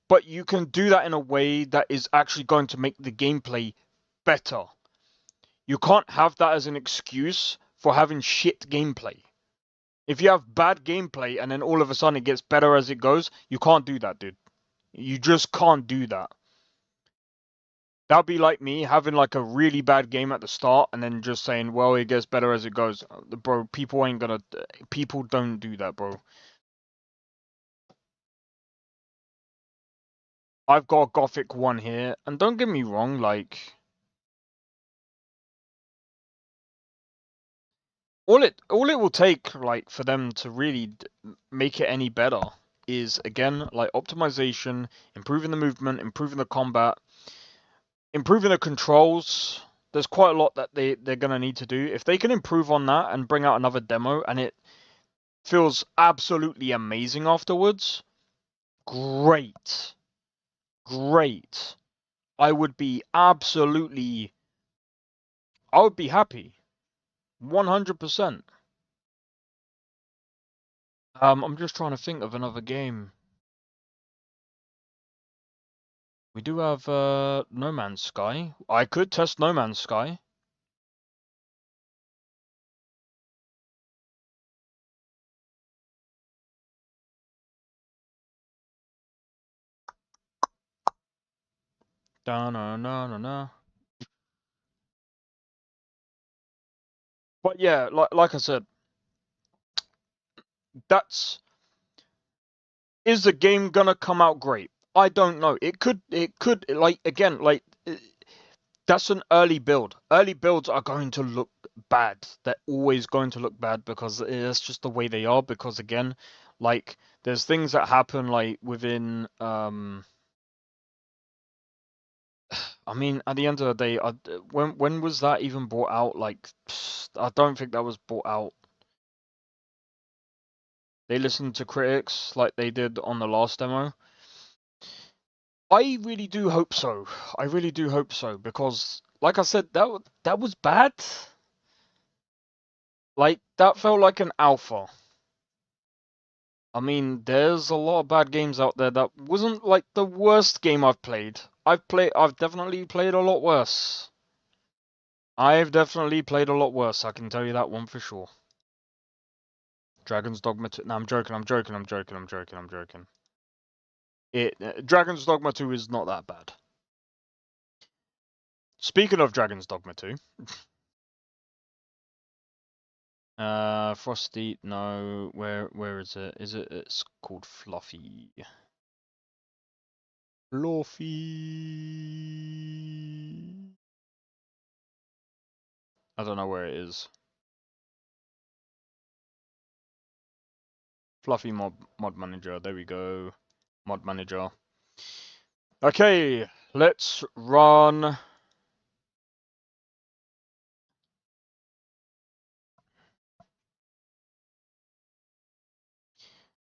But you can do that in a way that is actually going to make the gameplay better. You can't have that as an excuse for having shit gameplay. If you have bad gameplay and then all of a sudden it gets better as it goes, you can't do that, dude. You just can't do that. That would be like me having like a really bad game at the start and then just saying, well, it gets better as it goes. Bro, people don't do that, bro. I've got a Gothic 1 here, and don't get me wrong, like, all it will take, like, for them to really make it any better is, again, like, optimization, improving the movement, improving the combat, improving the controls. There's quite a lot that they're gonna need to do. If they can improve on that and bring out another demo and it feels absolutely amazing afterwards, great. Great. I would be happy. 100%. I'm just trying to think of another game. We do have No Man's Sky. I could test No Man's Sky. Da-na-na-na-na. But yeah, like I said, is the game gonna come out great? I don't know. It could, like, again, like, that's an early build. Early builds are going to look bad. They're always going to look bad because it's just the way they are. Because again, like there's things that happen like within I mean, at the end of the day, when was that even brought out? Like, I don't think that was brought out. They listened to critics like they did on the last demo. I really do hope so. I really do hope so because, like I said, that was bad. Like that felt like an alpha. I mean, there's a lot of bad games out there. That wasn't like the worst game I've played. I've definitely played a lot worse. I've definitely played a lot worse. I can tell you that one for sure. Dragon's Dogma 2. No, I'm joking. Dragon's Dogma 2 is not that bad. Speaking of Dragon's Dogma 2. Frosty, no, where is it? It's called Fluffy. Fluffy. I don't know where it is. Fluffy mod manager, there we go. Mod manager. Okay, let's run.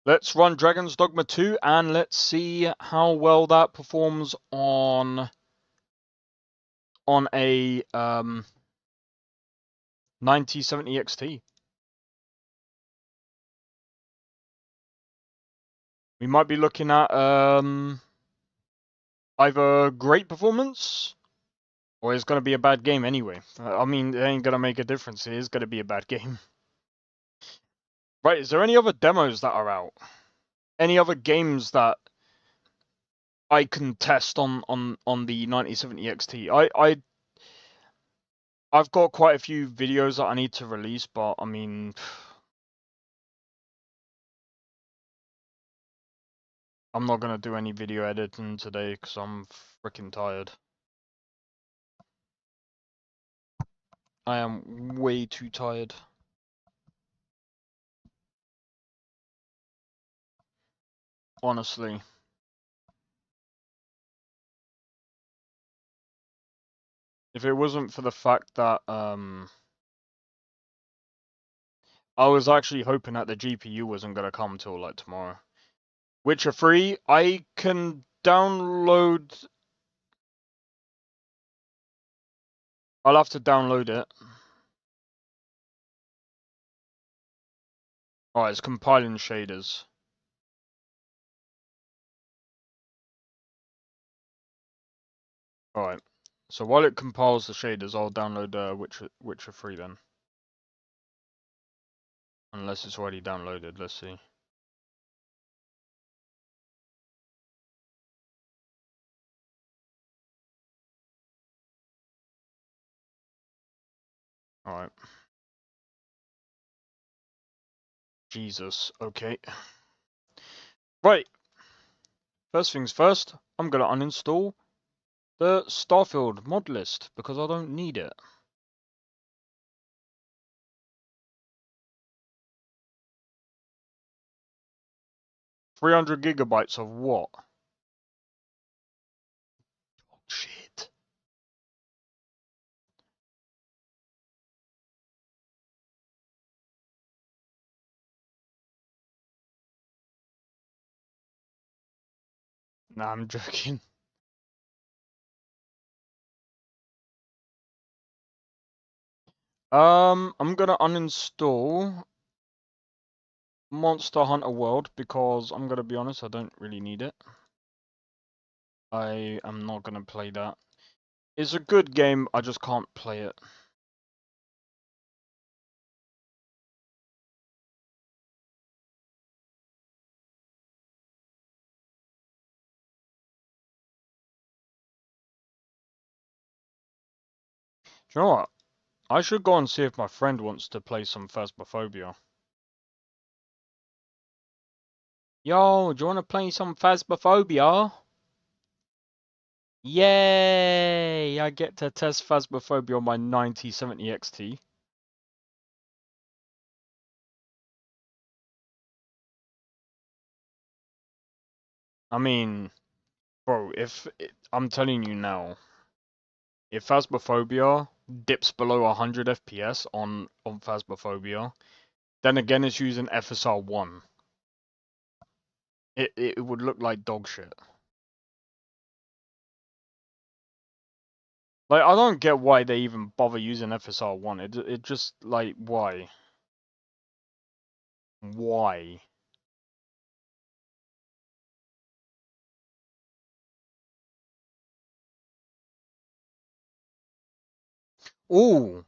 Let's run Dragon's Dogma 2 and let's see how well that performs on a 9070 XT. We might be looking at either great performance or it's going to be a bad game anyway. I mean, it ain't going to make a difference. It is going to be a bad game. Right, is there any other demos that are out? Any other games that I can test on the 9070 XT? I've got quite a few videos that I need to release, but I mean, I'm not gonna do any video editing today because I'm freaking tired. I am way too tired. Honestly. If it wasn't for the fact that I was actually hoping that the GPU wasn't gonna come till like tomorrow. Witcher 3, I can download. I'll have to download it. Alright, it's compiling shaders. Alright, so while it compiles the shaders, I'll download Witcher 3 then. Unless it's already downloaded, let's see. Alright. Jesus, okay. Right. First things first, I'm gonna uninstall the Starfield mod list because I don't need it. $300 of what? Oh, shit. Nah, I'm joking. I'm gonna uninstall Monster Hunter World because I'm gonna be honest, I don't really need it. I am not gonna play that. It's a good game, I just can't play it. Do you know what? I should go and see if my friend wants to play some Phasmophobia. Yo, do you want to play some Phasmophobia? Yay! I get to test Phasmophobia on my 9070 XT. I mean, bro, I'm telling you now, if Phasmophobia dips below 100 FPS on Phasmophobia, then again it's using FSR 1. It would look like dog shit. Like, I don't get why they even bother using FSR 1. It just, like, why? Why? Ooh!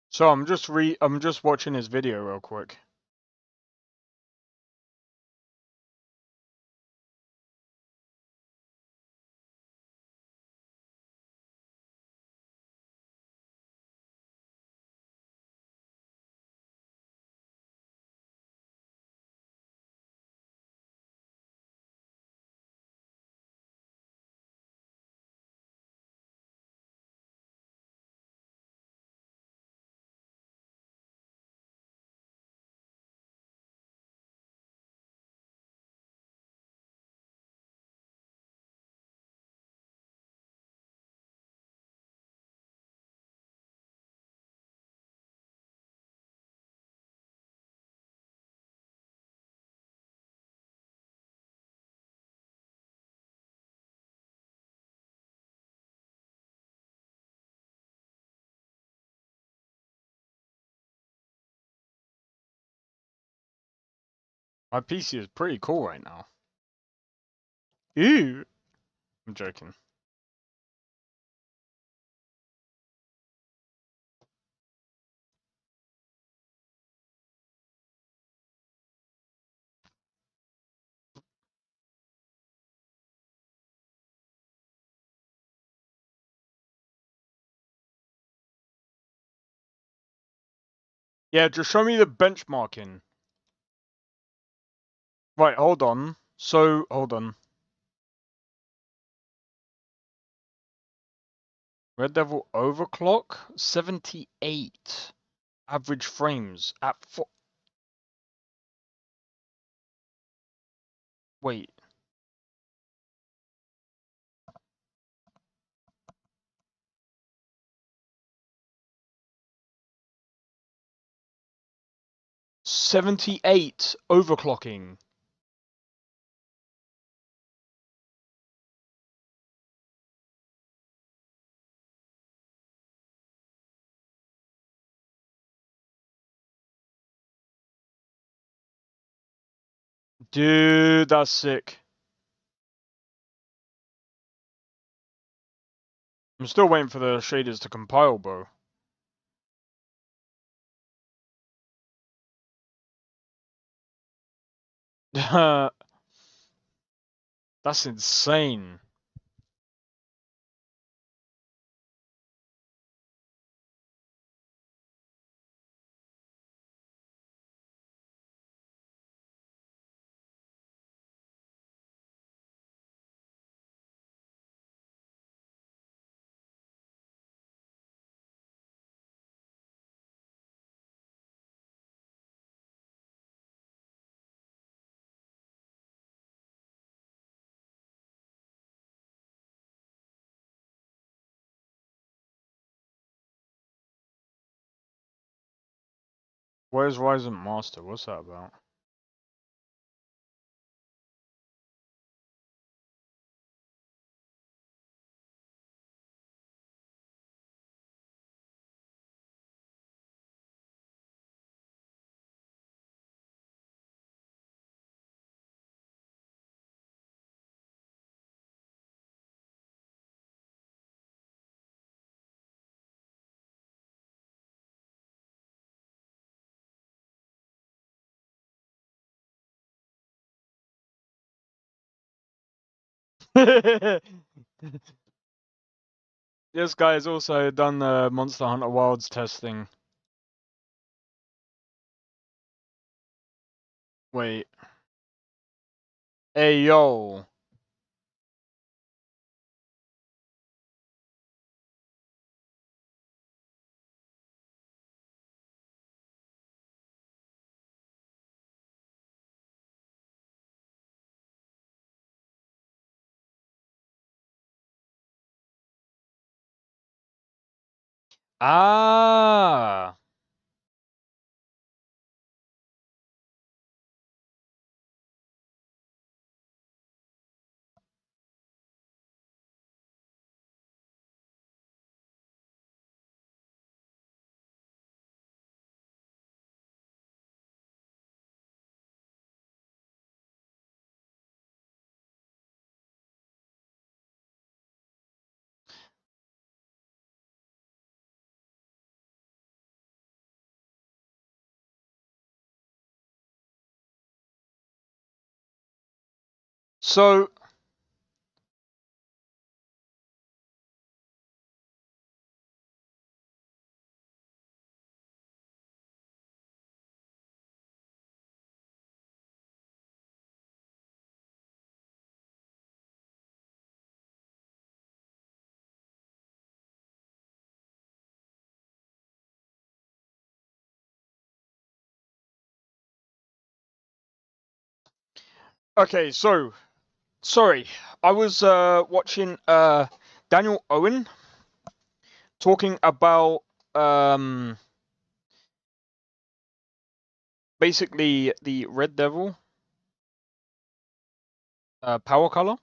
So I'm just watching his video real quick. My PC is pretty cool right now. Ew! I'm joking. Yeah, just show me the benchmarking. Right, hold on. So, hold on. Red Devil overclock? 78 average frames at 4. Wait. $78 overclocking. Dude, that's sick. I'm still waiting for the shaders to compile, bro. That's insane. Where's Rise and Master? What's that about? This guy has also done the Monster Hunter Wilds testing. Wait. Hey, yo. Ah. So. Okay, so. Sorry. I was watching Daniel Owen talking about basically the Red Devil power color.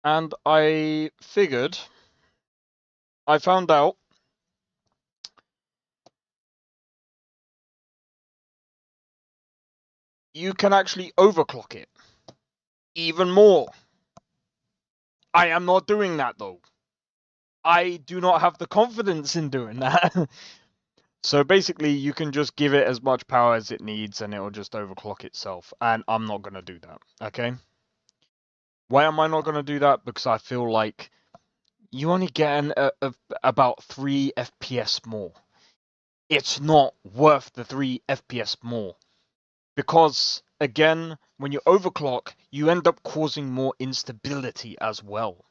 And I figured, I found out you can actually overclock it even more. I am not doing that though. I do not have the confidence in doing that. So basically you can just give it as much power as it needs and it will just overclock itself. And I'm not going to do that, okay? Why am I not going to do that? Because I feel like you only get about 3 FPS more. It's not worth the 3 FPS more. Because, again, when you overclock, you end up causing more instability as well.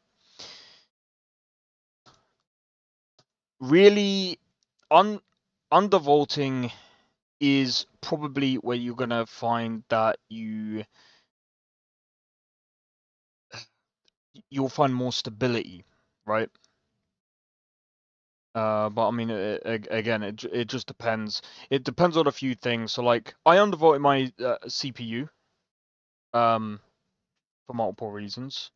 Really, undervolting is probably where you're going to find that you'll find more stability, right? But I mean, again, it just depends. It depends on a few things. So, like, I undervolted my CPU, for multiple reasons.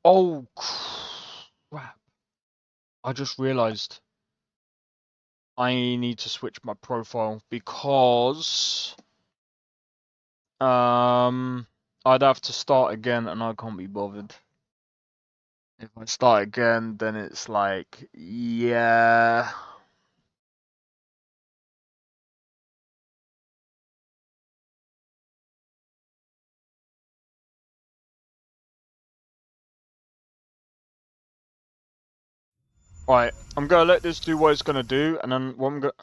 Oh crap! I just realized I need to switch my profile because I'd have to start again, and I can't be bothered. If I start again, then it's like, yeah. Right, I'm gonna let this do what it's gonna do, and then what I'm gonna...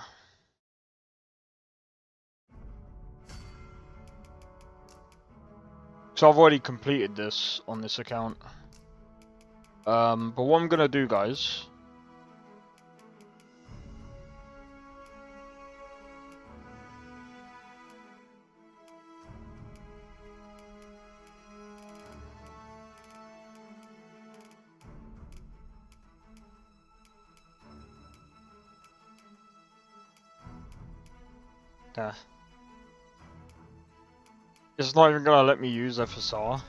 So I've already completed this on this account. But what I'm gonna do, guys... Nah. It's not even gonna let me use FSR.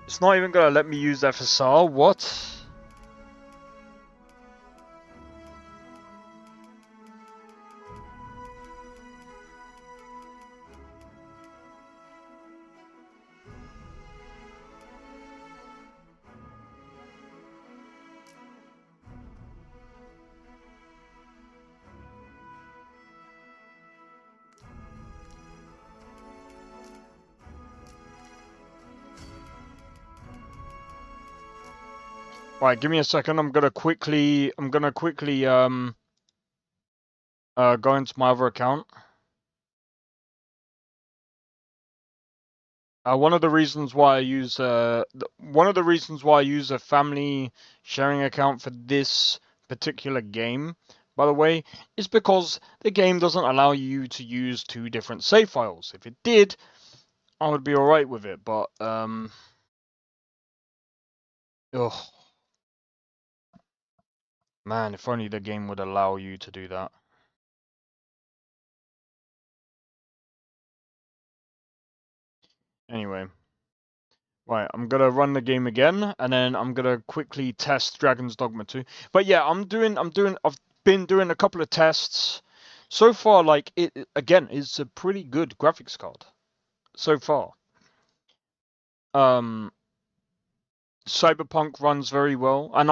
It's not even gonna let me use FSR, what? Right, give me a second. I'm gonna quickly go into my other account. One of the reasons why I use a family sharing account for this particular game, by the way, is because the game doesn't allow you to use 2 different save files. If it did, I would be alright with it, but ugh. Man, if only the game would allow you to do that. Anyway. Right, I'm gonna run the game again, and then I'm gonna quickly test Dragon's Dogma 2. But yeah, I've been doing a couple of tests. So far, like, it again, it's a pretty good graphics card. So far. Cyberpunk runs very well, and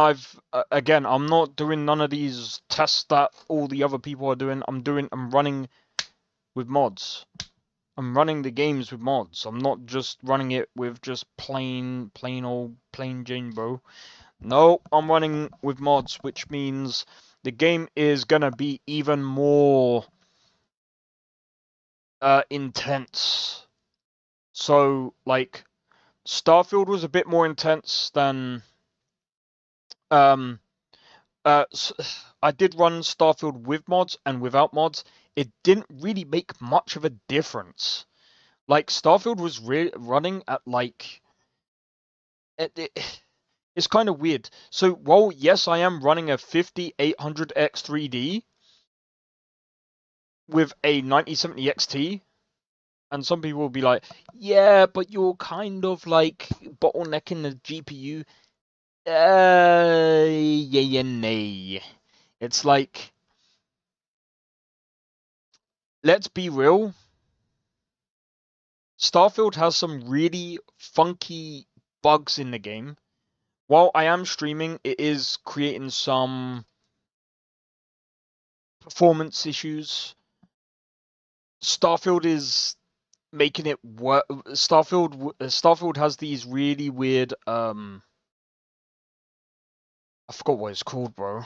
again, I'm not doing none of these tests that all the other people are doing. I'm running with mods. I'm running the games with mods. I'm not just running it with just plain Jane bro. No, I'm running with mods, which means the game is gonna be even more intense. So, like, Starfield was a bit more intense than I did run Starfield with mods and without mods. It didn't really make much of a difference. Like, Starfield was running at, like... It's kind of weird. So, while, yes, I am running a 5800X 3D with a 9070 XT, and some people will be like, yeah, but you're kind of, like, bottlenecking the GPU. Yeah, nay. It's like... Let's be real. Starfield has some really funky bugs in the game. While I am streaming, it is creating some performance issues. Starfield is making it work. Starfield has these really weird I forgot what it's called, bro.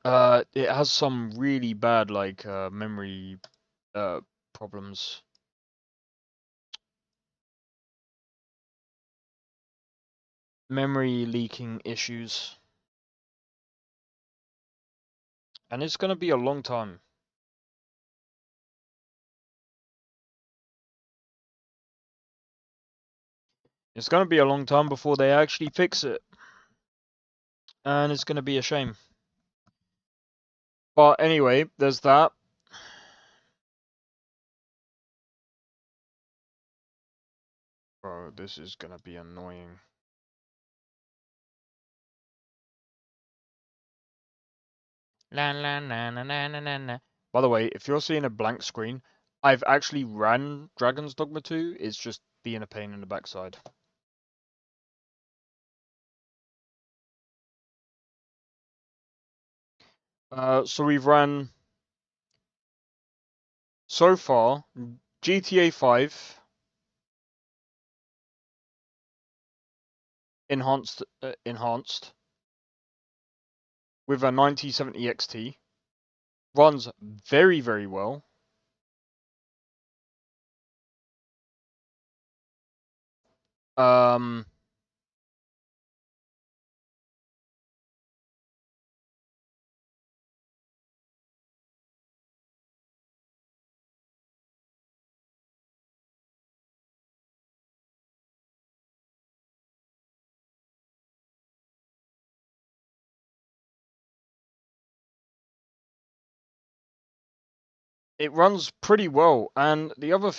It has some really bad, like, memory problems. Memory leaking issues. And it's gonna be a long time. It's gonna be a long time before they actually fix it. And it's gonna be a shame. But anyway, there's that. Bro, this is gonna be annoying. La la na na na na na. By the way, if you're seeing a blank screen, I've actually ran Dragon's Dogma 2. It's just being a pain in the backside. So we've ran so far GTA 5 enhanced with a 9070 XT. Runs very, very well. it runs pretty well, and the other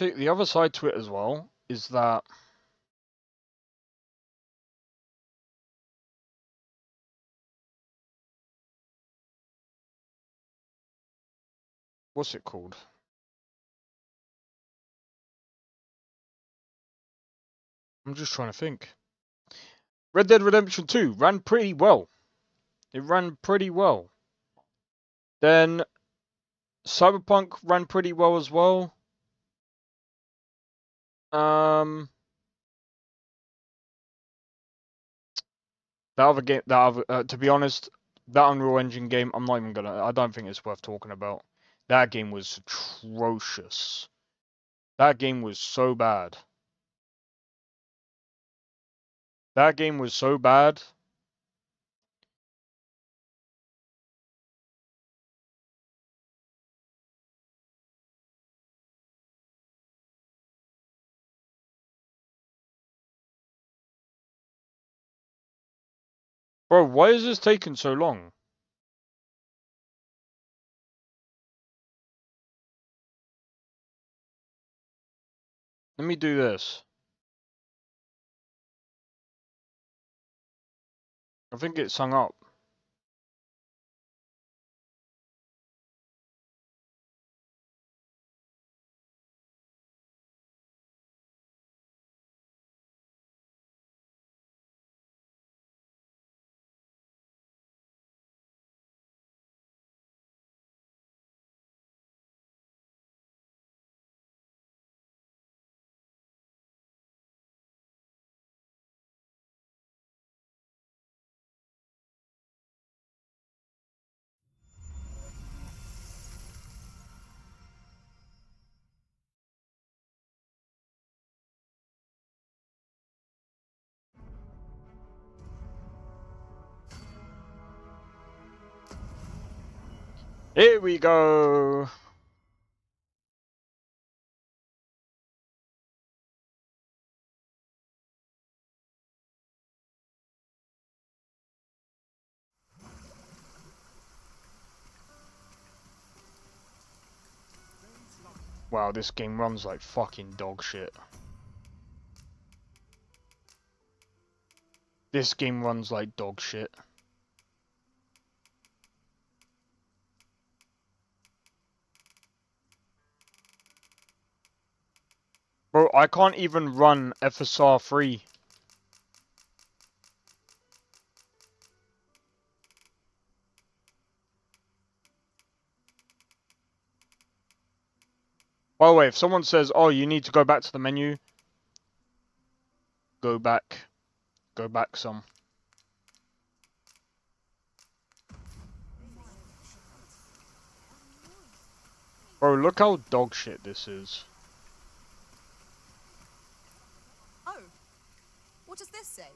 side to it as well is that what's it called? I'm just trying to think. Red Dead Redemption 2 ran pretty well. It ran pretty well. Then Cyberpunk ran pretty well as well. That other game, to be honest, that Unreal Engine game, I don't think it's worth talking about. That game was atrocious. That game was so bad. That game was so bad. Bro, why is this taking so long? Let me do this. I think it's hung up. Here we go. Wow, this game runs like fucking dog shit. This game runs like dog shit. Bro, I can't even run FSR 3. By the way, if someone says, oh, you need to go back to the menu, go back some. Bro, look how dog shit this is. Oh, what does this say?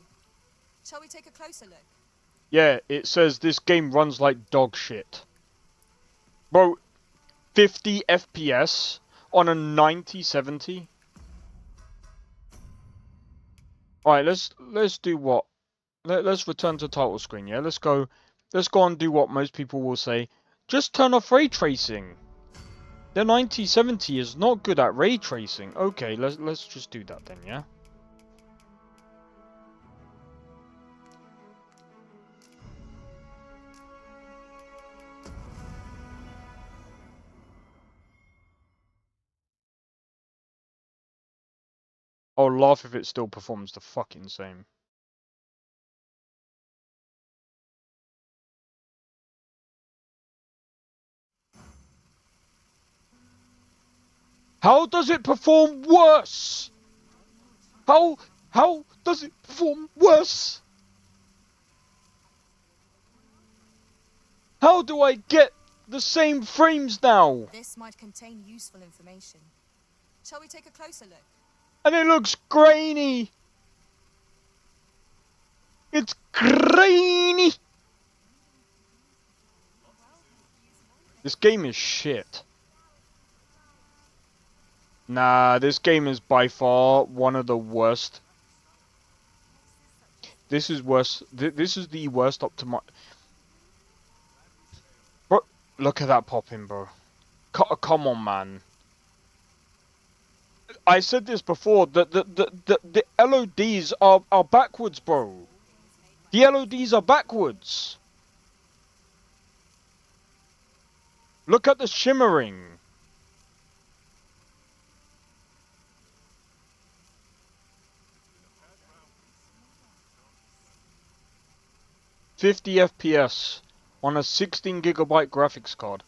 Shall we take a closer look? Yeah, it says this game runs like dog shit. Bro, 50 FPS on a 9070. Alright, let's do what? Let's return to title screen, yeah? Let's go and do what most people will say. Just turn off ray tracing. The 9070 is not good at ray tracing. Okay, let's just do that then, yeah? I'll laugh if it still performs the fucking same. How does it perform worse? How does it perform worse? How do I get the same frames now? This might contain useful information. Shall we take a closer look? And it looks grainy. It's grainy. This game is shit. Nah, this game is by far one of the worst. This is worse. This is the worst optimi. Bro, look at that pop-in, bro. Come on, man. I said this before. The LODs are backwards, bro. The LODs are backwards. Look at the shimmering. "50 FPS on a 16 GB graphics card.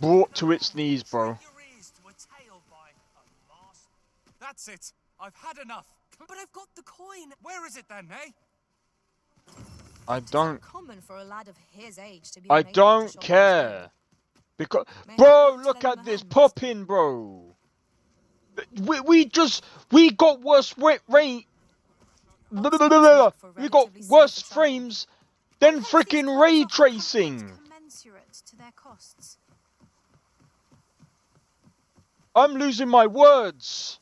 Brought to its knees, bro." That's it. I've had enough. But I've got the coin. Where is it then, eh? I don't. Common for a lad of his age to be I unable to don't shop care. Because, bro, look at this pop-in, bro. We got worse rate. We got worse frames than freaking ray tracing. commensurate to their costs. I'm losing my words.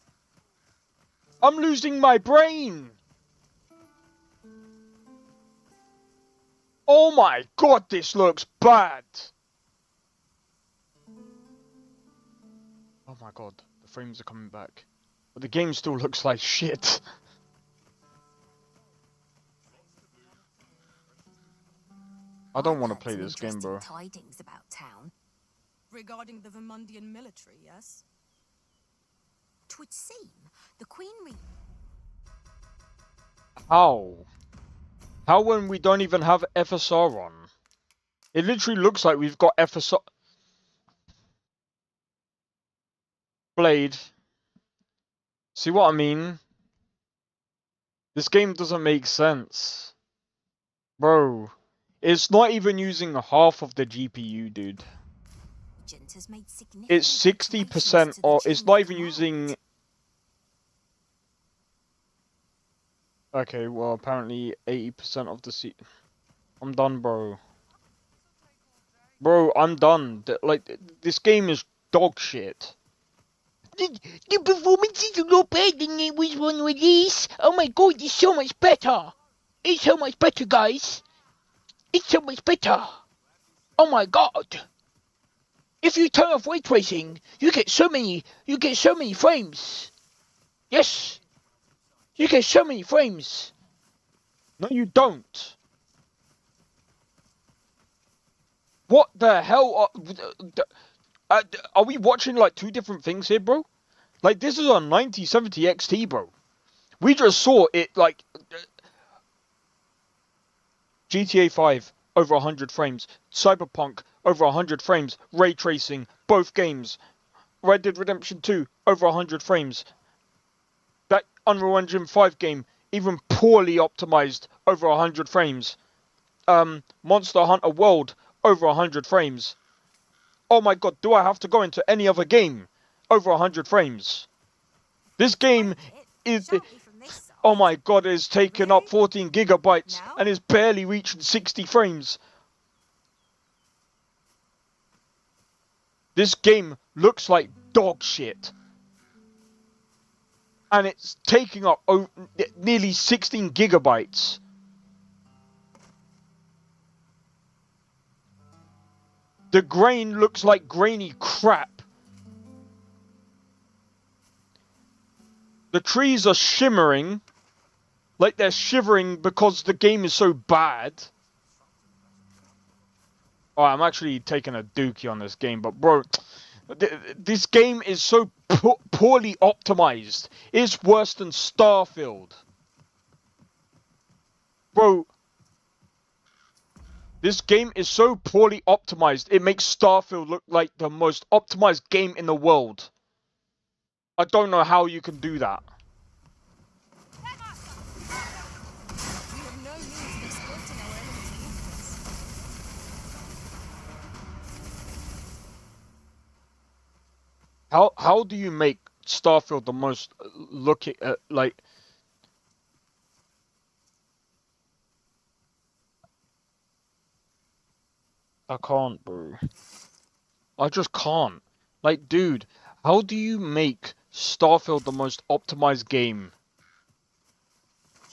I'm losing my brain. Oh my god, this looks bad. Oh my god, the frames are coming back. But the game still looks like shit. I don't want to play this game, bro. Tidings about town. Regarding the Vermundian military, yes? 'Twould seem the Queen How? How when we don't even have FSR on? It literally looks like we've got FSR... Blade. See what I mean? This game doesn't make sense. Bro, it's not even using half of the GPU, dude. It's 60% or it's not even using... Okay, well apparently 80% of the seat. I'm done, bro. Bro, I'm done. Like, this game is dog shit. The performance is a lot better than it was on release. Oh my god, it's so much better. It's so much better, guys. It's so much better. Oh my god. If you turn off ray tracing, you get so many frames. Yes. You get so many frames. No, you don't. What the hell are we watching like two different things here, bro? Like, this is a 9070 XT, bro. We just saw it, like... GTA 5, over 100 frames. Cyberpunk, over 100 frames. Ray tracing, both games. Red Dead Redemption 2, over 100 frames. That Unreal Engine 5 game, even poorly optimized, over 100 frames. Monster Hunter World, over 100 frames. Oh my god, do I have to go into any other game? Over 100 frames. This game is... Oh my god, it is taking up 14 gigabytes and is barely reaching 60 frames. This game looks like dog shit. And it's taking up nearly 16 gigabytes. The grain looks like grainy crap. The trees are shimmering. Like they're shivering because the game is so bad. Oh, I'm actually taking a dookie on this game, but bro, this game is so poorly optimized. It's worse than Starfield. Bro, this game is so poorly optimized, it makes Starfield look like the most optimized game in the world. I don't know how you can do that. How do you make Starfield the most like... I can't, bro. I just can't. Like, dude, how do you make Starfield the most optimized game?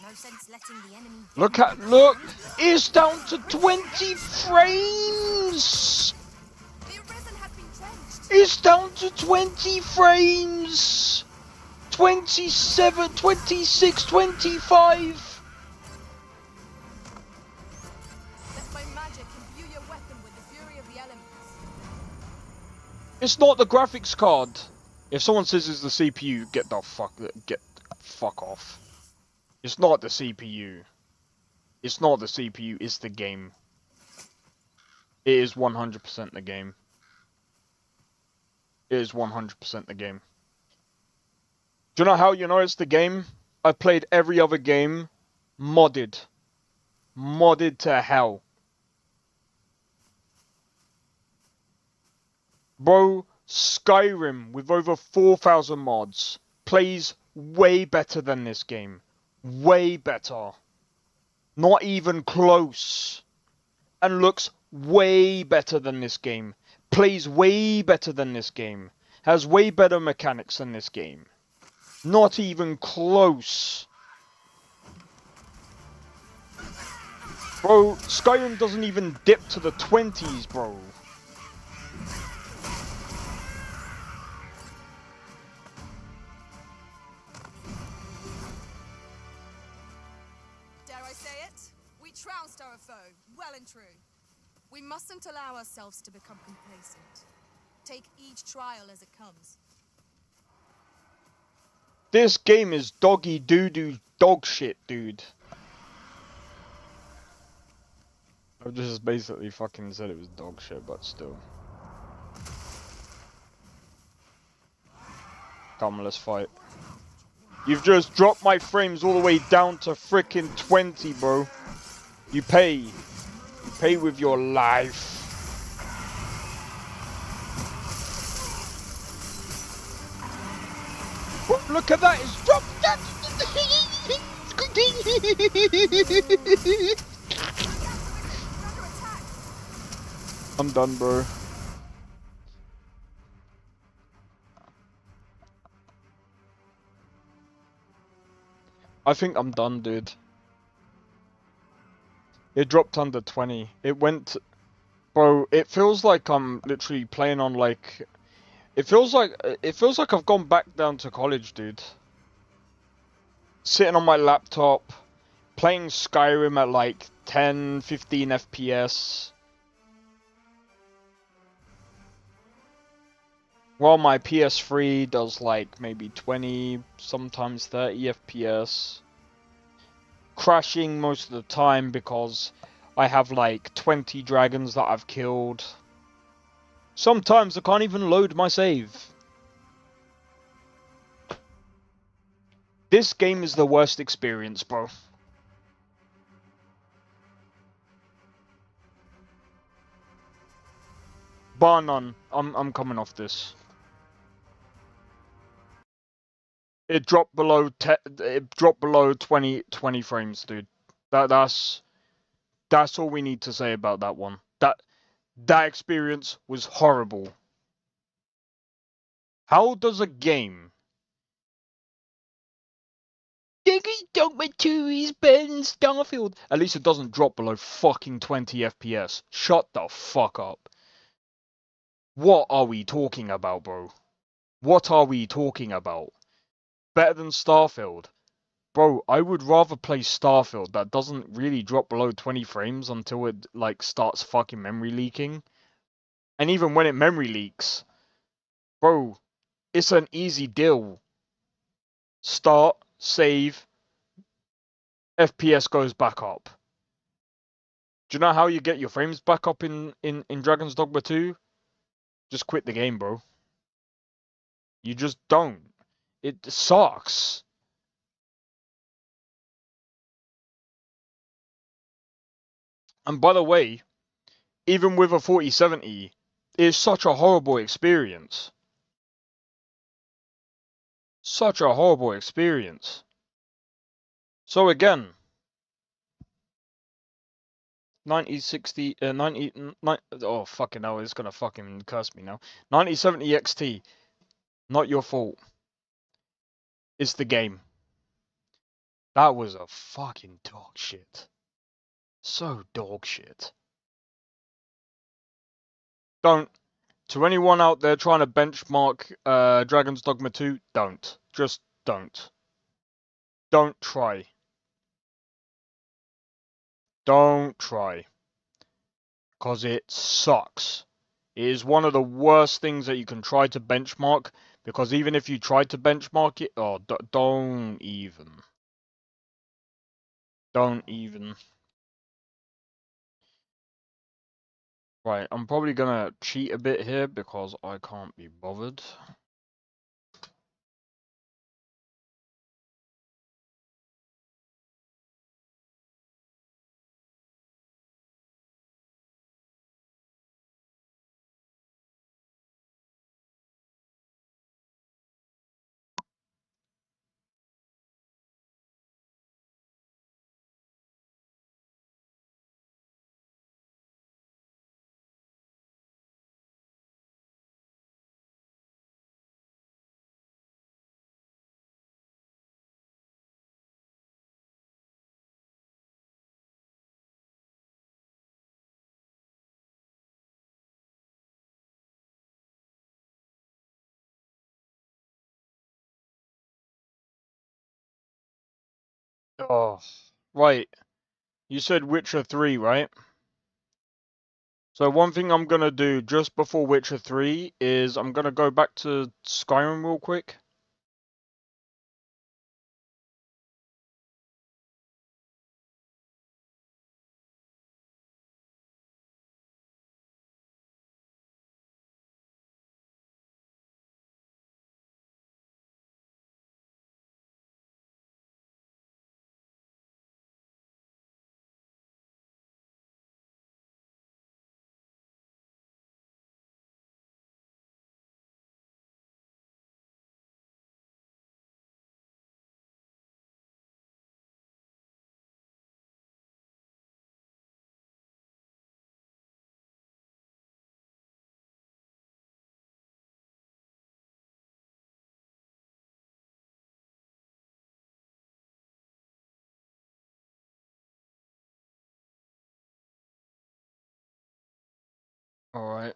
No sense letting the enemy Look! It's down to 20 frames! The arisen has been trend. It's down to 20 frames! 27, 26, 25! Let my magic imbue your weapon with the fury of the elements. It's not the graphics card! If someone says it's the CPU, get the fuck off. It's not the CPU. It's not the CPU, it's the game. It is 100% the game. It is 100% the game. Do you know how you know it's the game? I played every other game modded. Modded to hell. Bro, Skyrim with over 4,000 mods plays way better than this game. Way better. Not even close. And looks way better than this game. Plays way better than this game. Has way better mechanics than this game. Not even close. Bro, Skyrim doesn't even dip to the 20s, bro. Dare I say it? We trounced our foe, well and true. We mustn't allow ourselves to become complacent. Take each trial as it comes. This game is doggy doo-doo dog shit, dude. I've just basically fucking said it was dog shit, but still. Come, let's fight. You've just dropped my frames all the way down to frickin' 20, bro. You pay. You pay with your life. Oh, look at that, it's dropped that. I'm done, bro. I think I'm done, dude. It dropped under 20. It went... Bro, it feels like I'm literally playing on, like... It feels like I've gone back down to college, dude. Sitting on my laptop, playing Skyrim at like 10, 15 FPS. While my PS3 does like maybe 20, sometimes 30 FPS. Crashing most of the time because I have like 20 dragons that I've killed. Sometimes I can't even load my save. This game is the worst experience, bro. Bar none. I'm coming off this. It dropped below 20 frames, dude. That's all we need to say about that one. That experience was horrible. How does a game... Dragon's Dogma 2 is better than Starfield. At least it doesn't drop below fucking 20 FPS. Shut the fuck up. What are we talking about, bro? What are we talking about? Better than Starfield? Bro, I would rather play Starfield that doesn't really drop below 20 frames until it, like, starts fucking memory leaking. And even when it memory leaks, bro, it's an easy deal. Start, save, FPS goes back up. Do you know how you get your frames back up in Dragon's Dogma 2? Just quit the game, bro. You just don't. It sucks. And by the way, even with a 4070, it's such a horrible experience. Such a horrible experience. So again, 9060, oh fucking hell, it's gonna fucking curse me now. 9070 XT, not your fault. It's the game. That was a fucking dog shit. So dog shit. Don't To anyone out there trying to benchmark Dragon's Dogma 2, don't. Just don't. Don't try. Don't try. Because it sucks. It is one of the worst things that you can try to benchmark, because even if you try to benchmark it, oh, don't even. Don't even. Right, I'm probably gonna cheat a bit here because I can't be bothered. Oh, right. You said Witcher 3, right? So one thing I'm gonna do just before Witcher 3 is I'm gonna go back to Skyrim real quick. Alright.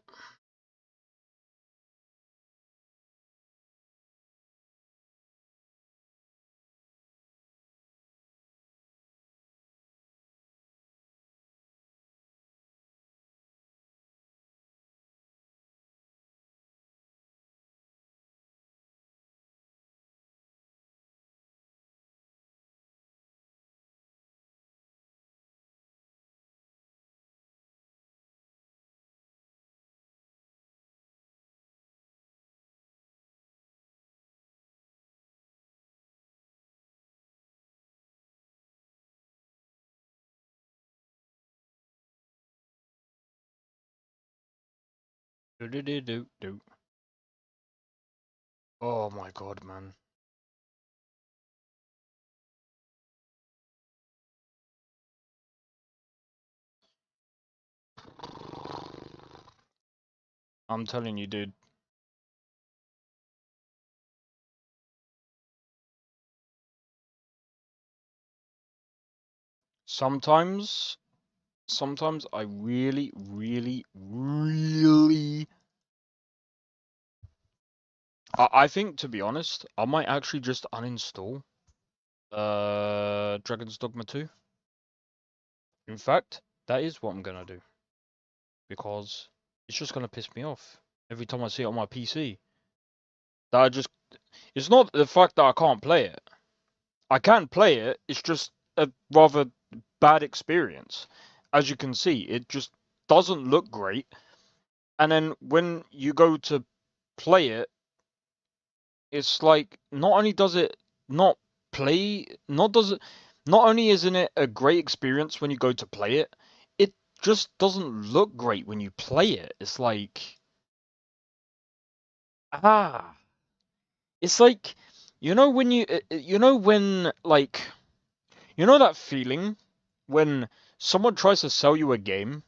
Do. Oh my god, man. I'm telling you, dude. Sometimes I really I think, to be honest, I might actually just uninstall Dragon's Dogma 2. In fact, that is what I'm gonna do. Because it's just gonna piss me off every time I see it on my PC. It's not the fact that I can't play it. I can play it, it's just a rather bad experience. As you can see, it just doesn't look great. And then when you go to play it, it's like not only does it not only isn't it a great experience when you go to play it, it just doesn't look great when you play it. It's like it's like when that feeling when someone tries to sell you a game.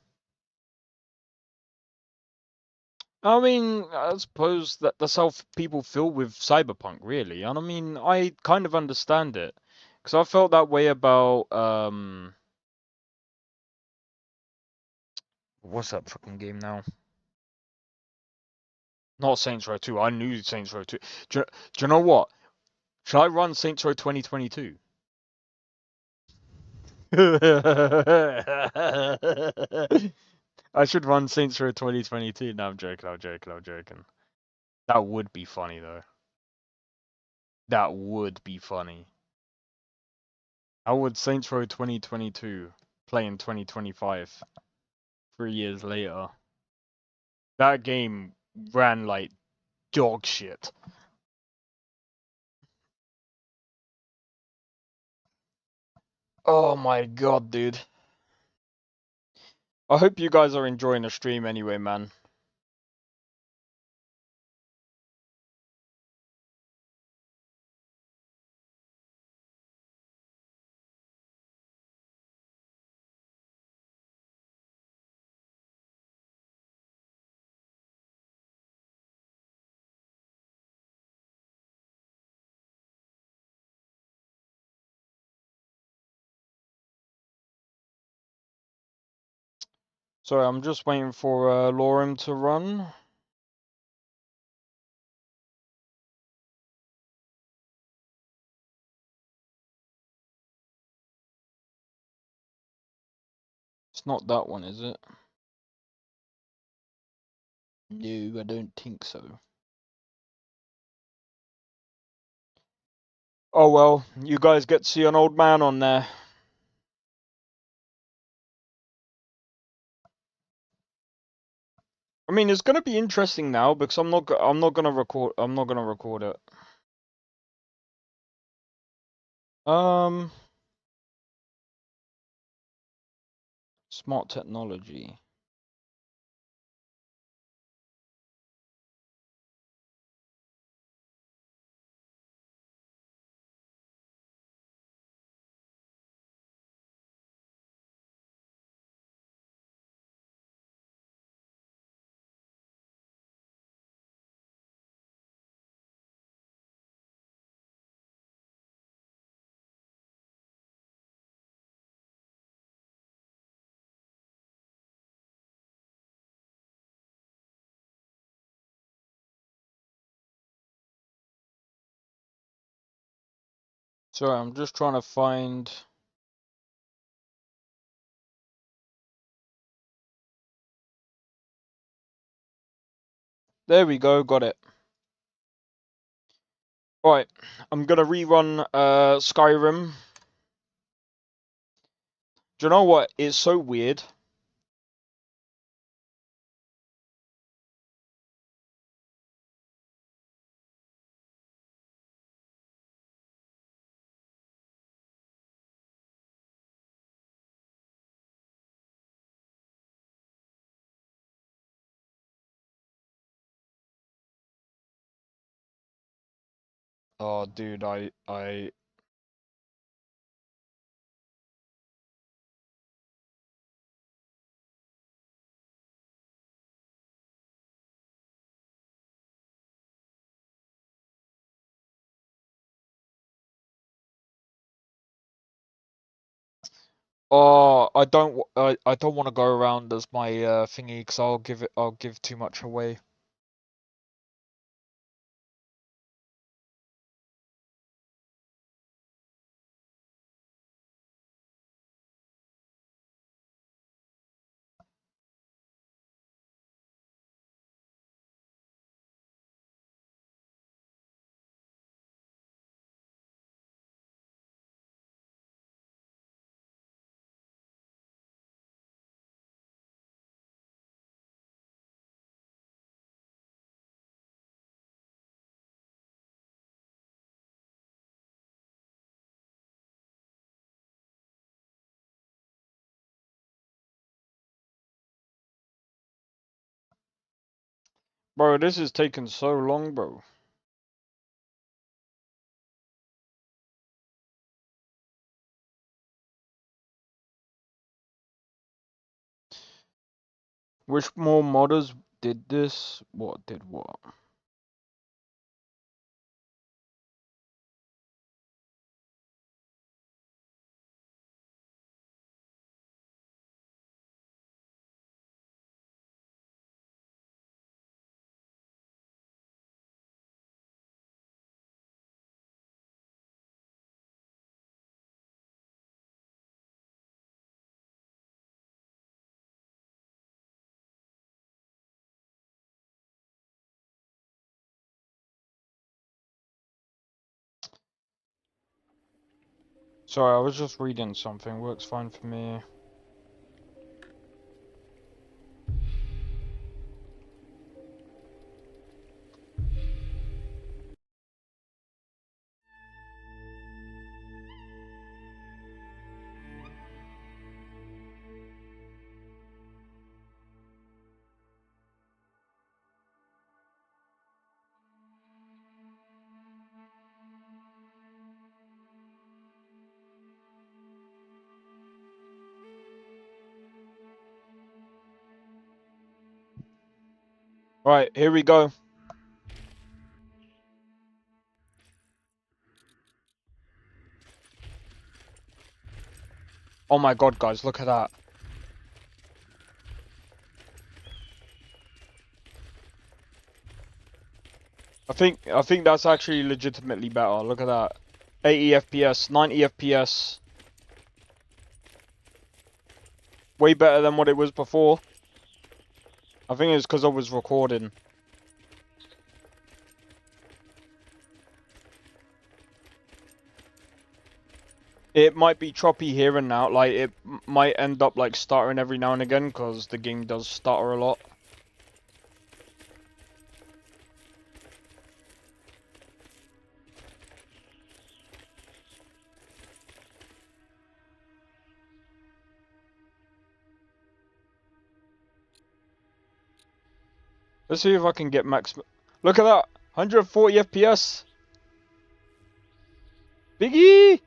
I mean, I suppose that's how people feel with Cyberpunk, really. And I mean, I kind of understand it. Because I felt that way about, what's that fucking game now? Not Saints Row 2. I knew Saints Row 2. Do you know what? Should I run Saints Row 2022? I should run Saints Row 2022. No, I'm joking. I'm joking. I'm joking. That would be funny though. That would be funny. How would Saints Row 2022 play in 2025? 3 years later. That game ran like dog shit. Oh my god, dude. I hope you guys are enjoying the stream anyway, man. Sorry, I'm just waiting for Lorem to run. It's not that one, is it? No, I don't think so. Oh well, you guys get to see an old man on there. I mean, it's gonna be interesting now because I'm not gonna record it. Smart technology. Sorry, I'm just trying to find. There we go, got it. Right, I'm gonna rerun Skyrim. Do you know what? It's so weird. Oh, dude, I. Oh, I don't want to go around as my thingy because I'll give too much away. Bro, this is taking so long, bro. Which more modders did this? What did what? Sorry, I was just reading something. Works fine for me. Right, here we go. Oh my god, guys, look at that. I think that's actually legitimately better. Look at that. 80 FPS, 90 FPS. Way better than what it was before. I think it's because I was recording. It might be choppy here and now, like it might end up like stuttering every now and again because the game does stutter a lot. Let's see if I can get max. Look at that, 140 FPS. Biggie!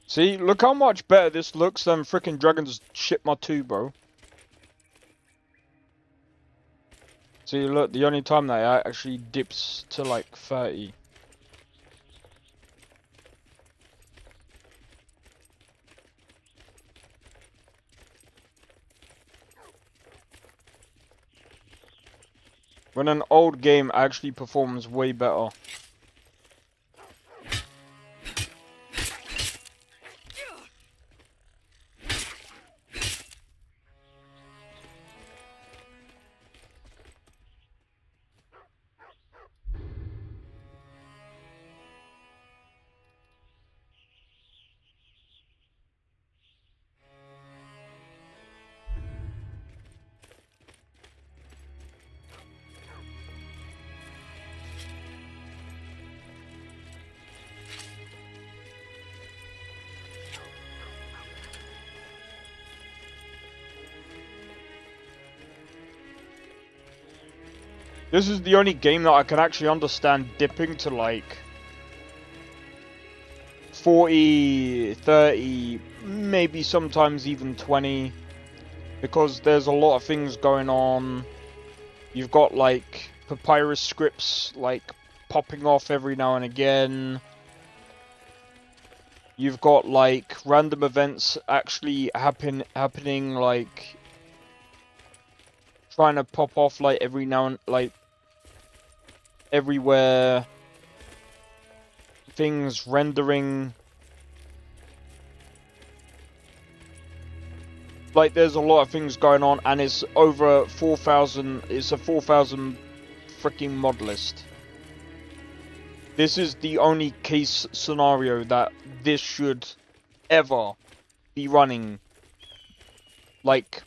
See, look how much better this looks than frickin' Dragon's Shipma 2, bro. See, look, the only time that it actually dips to like 30. When an old game actually performs way better. This is the only game that I can actually understand dipping to like 40, 30, maybe sometimes even 20. Because there's a lot of things going on. You've got like papyrus scripts like popping off every now and again. You've got like random events actually happening like trying to pop off like every now and like everywhere. Things rendering. Like there's a lot of things going on, and it's over 4,000. It's a 4,000 freaking mod list. This is the only case scenario that this should ever be running like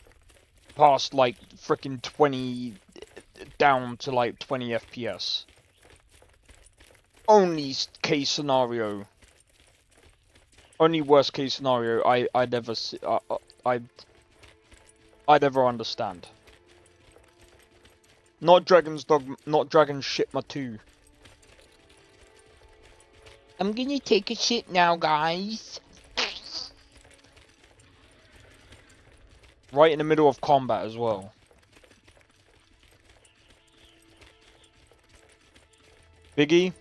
past like freaking 20 down to like 20 FPS. Only case scenario. Only worst case scenario I'd ever see, I'd ever understand. Not Dragon's Shipma 2. I'm gonna take a shit now, guys. Right in the middle of combat as well. Biggie,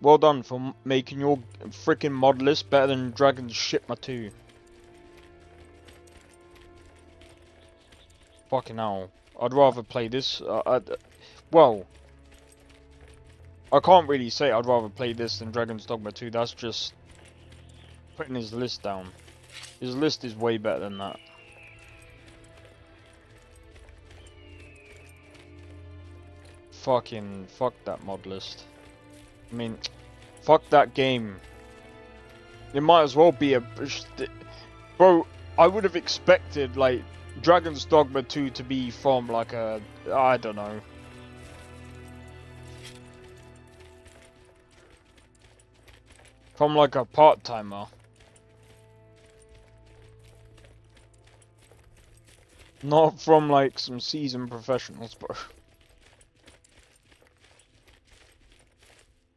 Well done for making your freaking mod list better than Dragon's Shipma 2. Fucking hell. I'd rather play this. Well, I can't really say I'd rather play this than Dragon's Dogma 2. That's just putting his list down. His list is way better than that. Fucking fuck that mod list. I mean, fuck that game. It might as well be a... Bro, I would have expected, like, Dragon's Dogma 2 to be from, like, a... I don't know. From, like, a part-timer. Not from, like, some seasoned professionals, bro.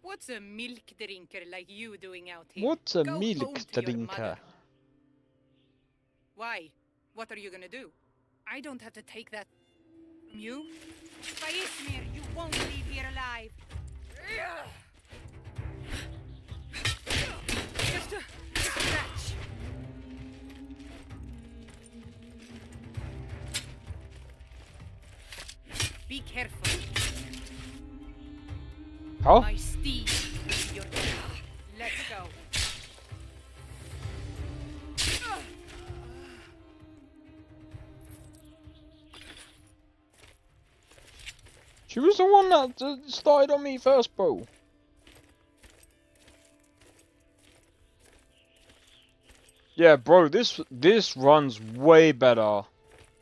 What's a milk drinker like you doing out here? What's a Go milk home to your drinker? mother. Why? What are you gonna do? I don't have to take that from you. Faismir, you won't leave here alive. Just a scratch. Be careful. Huh? My steed is your... Let's go. She was the one that started on me first, bro. Yeah, bro, this runs way better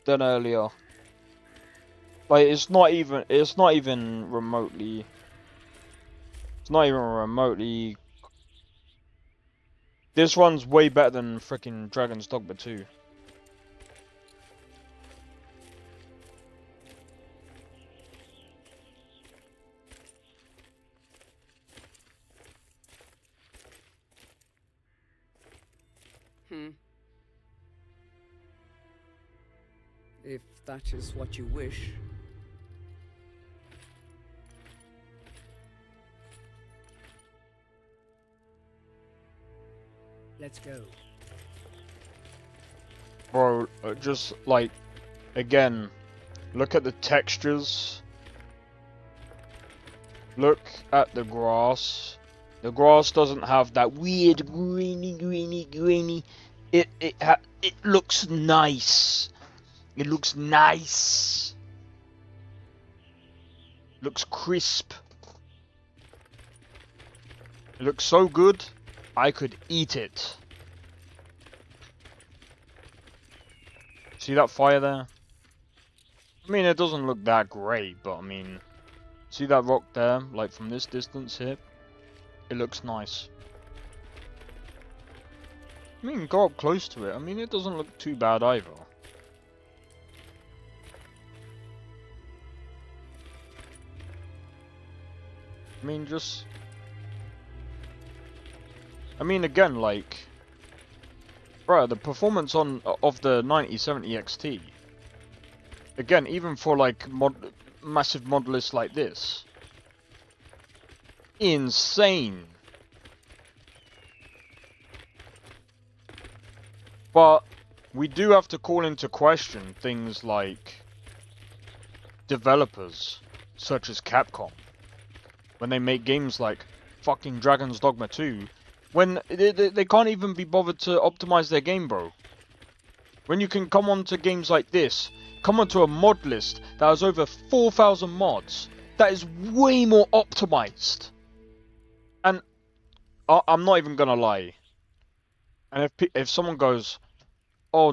than earlier. Like, it's not even remotely. It's not even remotely. This runs way better than freaking Dragon's Dogma 2. If that is what you wish. Let's go. Bro, just like, again, look at the textures. Look at the grass. The grass doesn't have that weird grainy. It looks nice. It looks nice. Looks crisp. It looks so good, I could eat it. See that fire there? I mean, it doesn't look that great, but I mean, see that rock there? Like from this distance here, it looks nice. I mean, go up close to it. I mean, it doesn't look too bad either. I mean, just... I mean, again, like... Bro, the performance of the 9070 XT... Again, even for, like, massive mod lists like this... Insane! But, we do have to call into question things like... developers, such as Capcom. When they make games like fucking Dragon's Dogma 2, when they can't even be bothered to optimize their game, bro. When you can come onto games like this, come onto a mod list that has over 4,000 mods, that is way more optimized. And I'm not even gonna lie. And if someone goes, oh,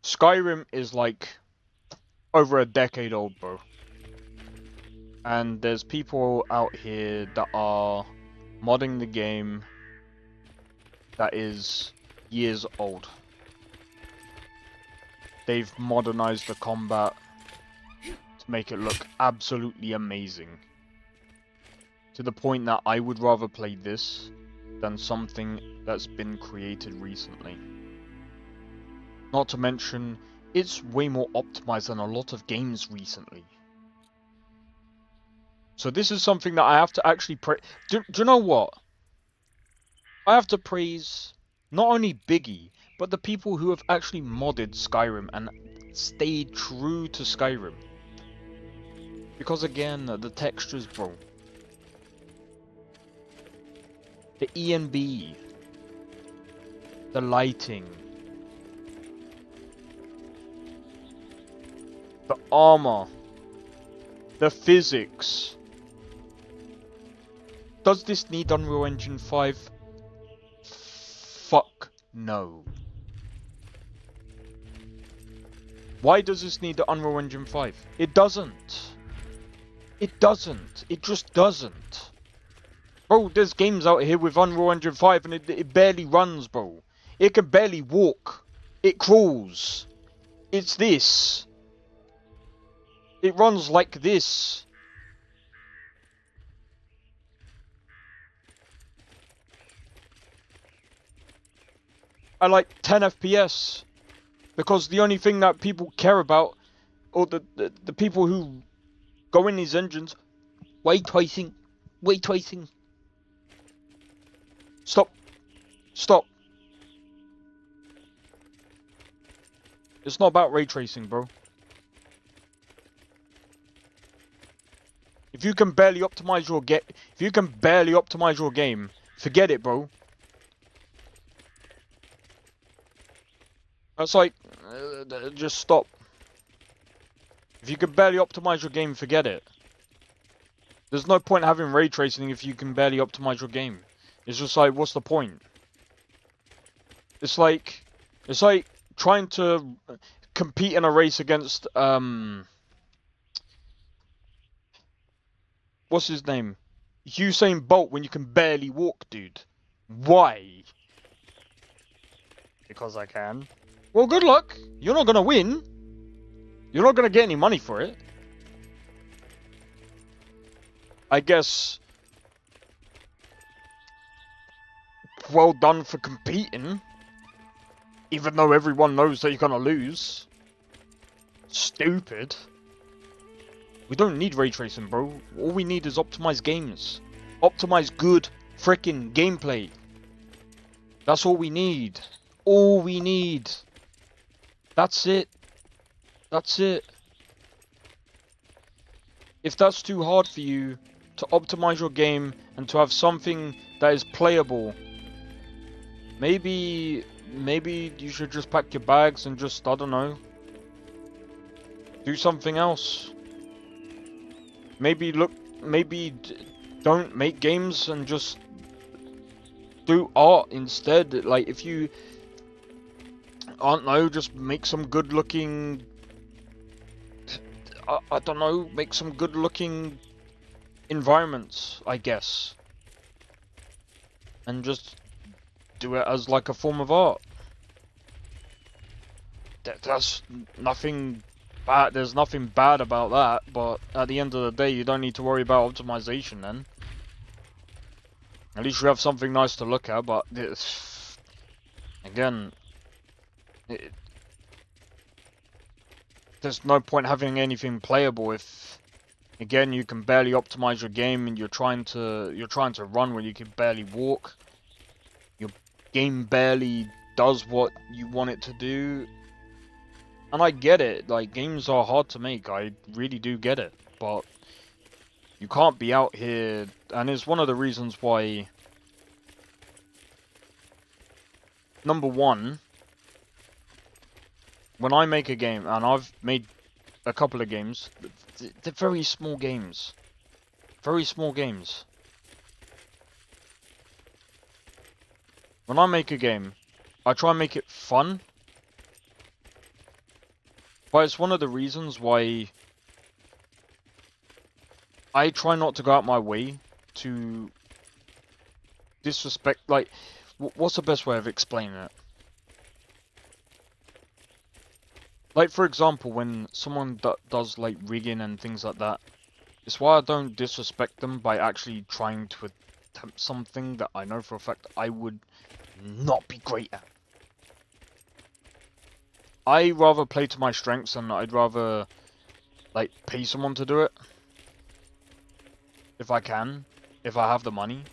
Skyrim is like over a decade old, bro. And there's people out here that are modding the game that is years old. They've modernized the combat to make it look absolutely amazing. To the point that I would rather play this than something that's been created recently. Not to mention, it's way more optimized than a lot of games recently. So this is something that I have to actually praise. Do you know what? I have to praise not only Biggie, but the people who have actually modded Skyrim and stayed true to Skyrim. Because again, the textures, bro. The ENB. The lighting. The armor. The physics. Does this need Unreal Engine 5? Fuck no. Why does this need the Unreal Engine 5? It doesn't. It doesn't. It just doesn't. Bro, there's games out here with Unreal Engine 5 and it barely runs, bro. It can barely walk. It crawls. It's this. It runs like this. I like 10 FPS. Because the only thing that people care about, or the people who go in these engines, ray tracing. Stop. Stop. It's not about ray tracing, bro. If you can barely optimize your game, forget it, bro. That's like, just stop. If you can barely optimize your game, forget it. There's no point having ray tracing if you can barely optimize your game. It's just like, what's the point? It's like trying to compete in a race against, what's his name? Usain Bolt when you can barely walk, dude. Why? Because I can. Well, good luck. You're not gonna win. You're not gonna get any money for it. I guess. Well done for competing. Even though everyone knows that you're gonna lose. Stupid. We don't need ray tracing, bro. All we need is optimized games. Optimized good freaking gameplay. That's all we need. All we need. That's it. That's it. If that's too hard for you to optimize your game and to have something that is playable, maybe you should just pack your bags and just, I don't know, do something else. Maybe don't make games and just do art instead. Like, if you, I don't know, just make some good looking, I don't know, make some good looking environments, I guess. And just do it as like a form of art. That's nothing bad, there's nothing bad about that, but at the end of the day, you don't need to worry about optimization then. At least you have something nice to look at, but this, again, there's no point having anything playable if, again, you can barely optimize your game and you're trying to run when you can barely walk. Your game barely does what you want it to do. And I get it, like, games are hard to make, I really do get it, but you can't be out here, and it's one of the reasons why, number one, when I make a game, and I've made a couple of games, they're very small games. Very small games. When I make a game, I try and make it fun. But it's one of the reasons why I try not to go out my way to disrespect, like, what's the best way of explaining it? Like, for example, when someone does, like, rigging and things like that, it's why I don't disrespect them by actually trying to attempt something that I know for a fact I would not be great at. I rather play to my strengths and I'd rather, like, pay someone to do it. If I can. If I have the money.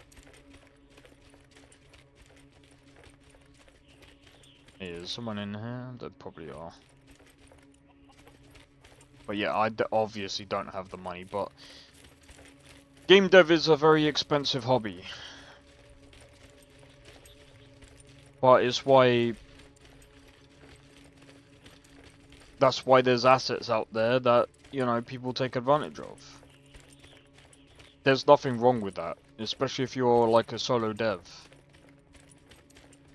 Is someone in here? There probably are. But yeah, I obviously don't have the money, but game dev is a very expensive hobby. But it's why... That's why there's assets out there that, you know, people take advantage of. There's nothing wrong with that, especially if you're like a solo dev.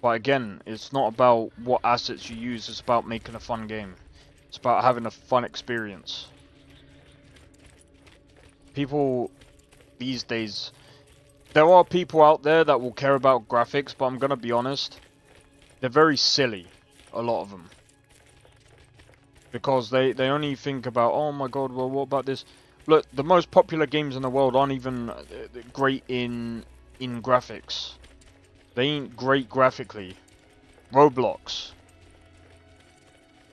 But again, it's not about what assets you use, it's about making a fun game. It's about having a fun experience. People these days, there are people out there that will care about graphics, but I'm gonna be honest, they're very silly, a lot of them. Because they only think about, oh my god, well what about this? Look, the most popular games in the world aren't even great in graphics. They ain't great graphically. Roblox.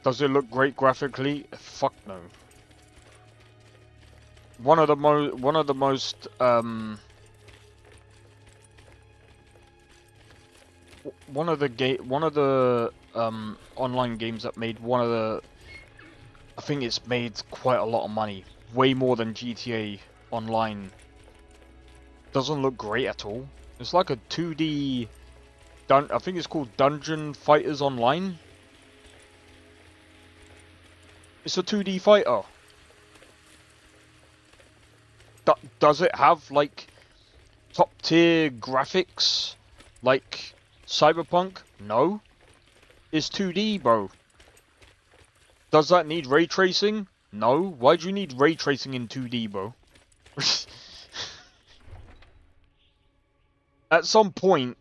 Does it look great graphically? Fuck no. One of the most online games that made one of the, I think it's made quite a lot of money, way more than GTA Online. Doesn't look great at all. It's like a 2D, I think it's called Dungeon Fighters Online. It's a 2D fighter. Does it have like top tier graphics like Cyberpunk? No. It's 2D, bro. Does that need ray tracing? No. Why do you need ray tracing in 2D, bro? At some point,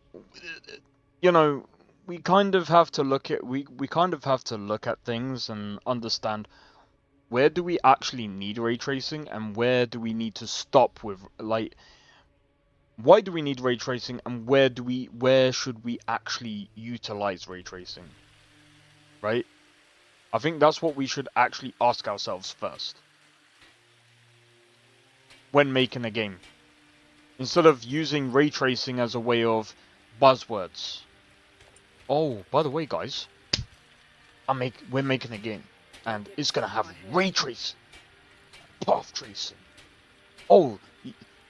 you know, we kind of have to look at we kind of have to look at things and understand where do we actually need ray tracing and where do we need to stop with, like, why do we need ray tracing and where should we actually utilize ray tracing, right? I think that's what we should actually ask ourselves first when making a game, instead of using ray tracing as a way of buzzwords. Oh, by the way, guys, we're making a game, and it's gonna have ray tracing, path tracing. Oh,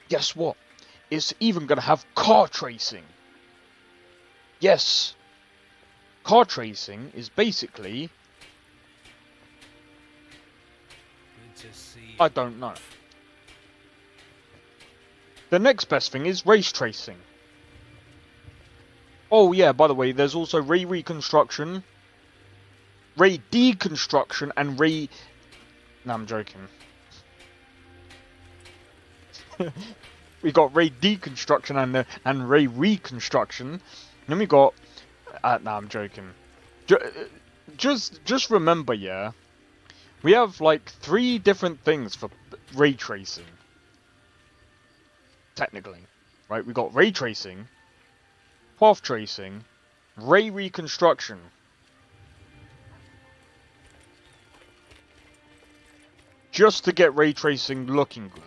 guess what? It's even gonna have car tracing. Yes, car tracing is basically, I don't know. The next best thing is race tracing. Oh yeah, by the way, there's also ray reconstruction, ray deconstruction, and ray... No, I'm joking. We got ray deconstruction and ray reconstruction. And then we got... no, I'm joking. Just remember, yeah, we have like 3 different things for ray tracing. Technically, right? We got ray tracing, path tracing, ray reconstruction. Just to get ray tracing looking good.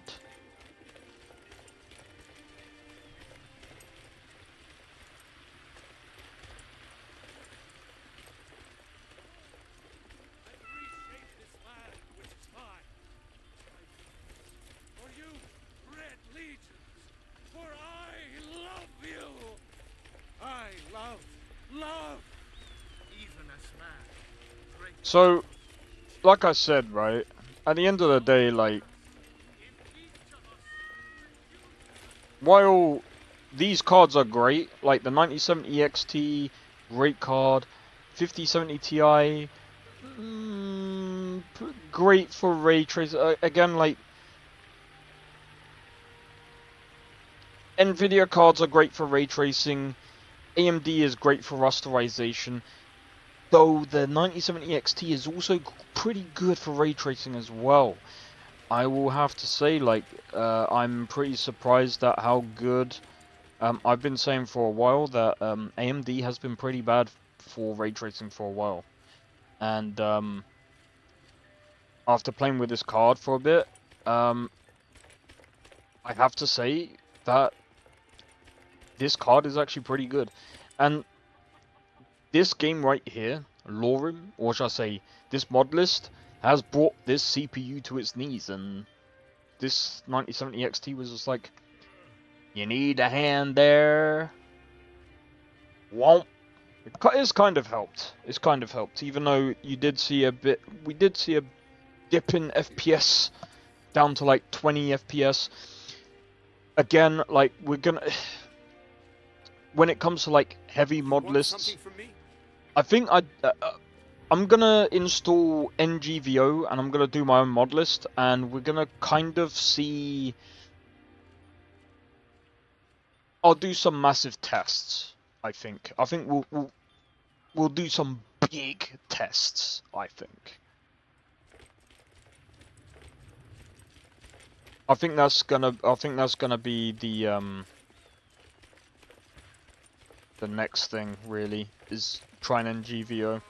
So, like I said, right, at the end of the day, like, while these cards are great, like the 9070 XT, great card, 5070 Ti, great for ray tracing, again, like, Nvidia cards are great for ray tracing, AMD is great for rasterization, though the 9070 XT is also pretty good for ray tracing as well. I will have to say, like, I'm pretty surprised at how good... I've been saying for a while that AMD has been pretty bad for ray tracing for a while. And after playing with this card for a bit, I have to say that this card is actually pretty good. And this game right here, Lorim, or should I say, this mod list, has brought this CPU to its knees, and this 9070 XT was just like, you need a hand there. Won't. It's kind of helped. It's kind of helped, even though you did see a bit. We did see a dip in FPS down to like 20 FPS. Again, like we're gonna. When it comes to like heavy mod lists, I think I'm gonna install NGVO and I'm gonna do my own mod list, and we're gonna kind of see. I'll do some massive tests. I think we'll do some big tests. I think that's gonna be the next thing really, is trying NGVO.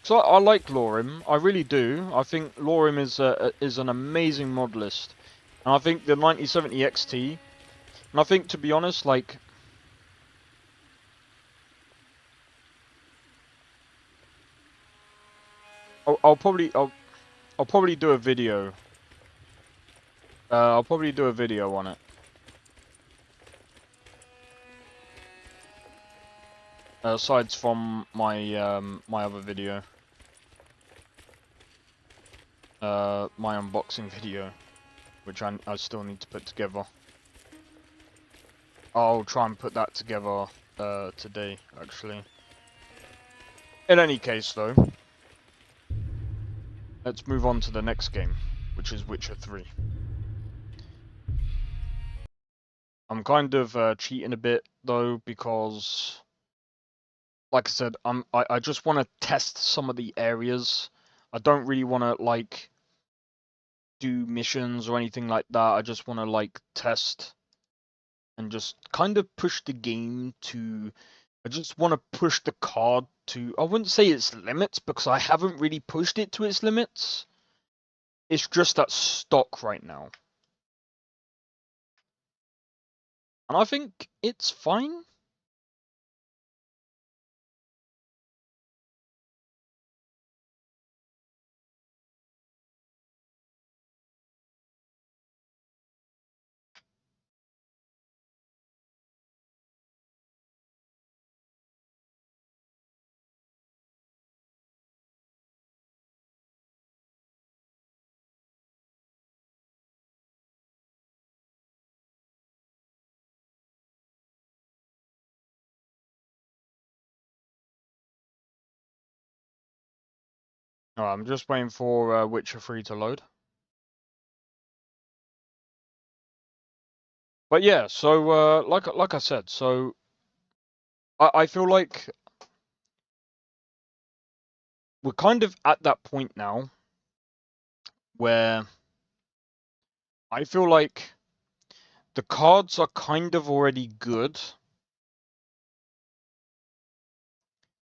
So I like Lorim, I really do. I think Lorim is an amazing mod list, and I think the 9070 XT. And I think, to be honest, like, I'll probably do a video. I'll probably do a video on it. Aside from my my other video, my unboxing video, which I still need to put together. I'll try and put that together today, actually. In any case, though, let's move on to the next game, which is Witcher 3. I'm kind of cheating a bit, though, because, like I said, I just want to test some of the areas. I don't really want to, like, do missions or anything like that. I just want to, like, test and just kind of push the game to. I just want to push the card to. I wouldn't say its limits, because I haven't really pushed it to its limits. It's just at stock right now. And I think it's fine. Alright, I'm just waiting for Witcher 3 to load. But yeah, so like I said, so I feel like we're kind of at that point now where I feel like the cards are kind of already good.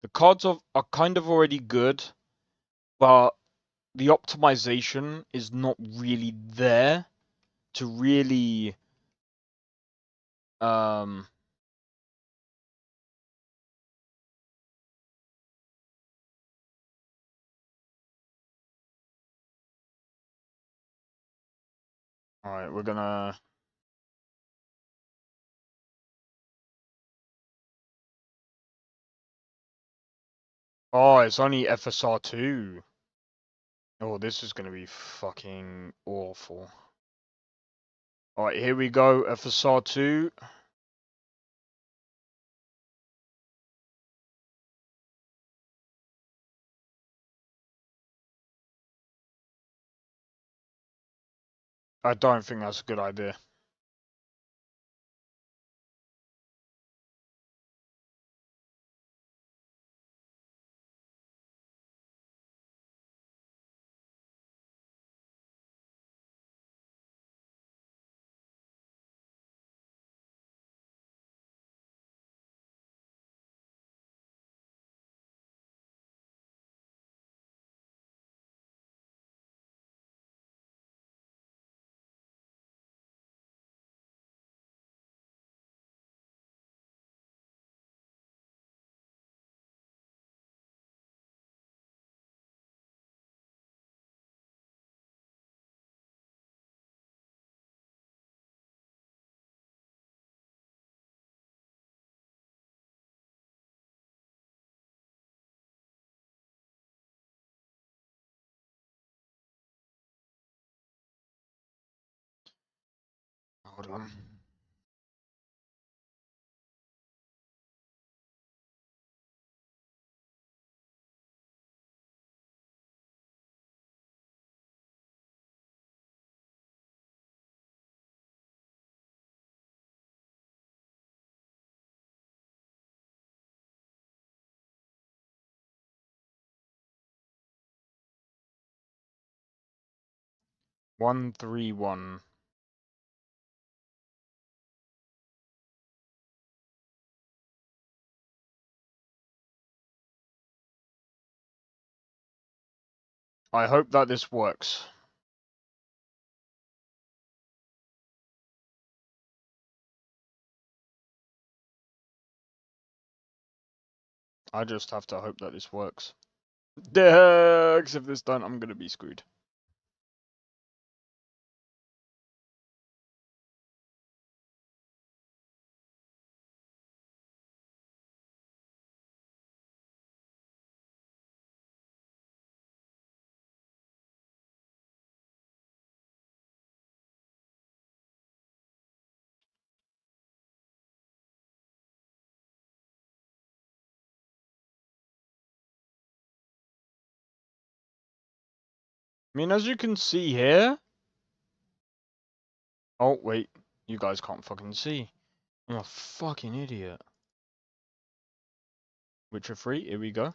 The cards are kind of already good, but the optimization is not really there to really Alright, we're gonna. Oh, it's only FSR 2. Oh, this is gonna be fucking awful. Alright, here we go, FSR 2. I don't think that's a good idea. Hold on. One, 3, 1. I hope that this works. I just have to hope that this works. Because if this don't, I'm gonna be screwed. I mean, as you can see here... Oh, wait. You guys can't fucking see. I'm a fucking idiot. Witcher 3, here we go.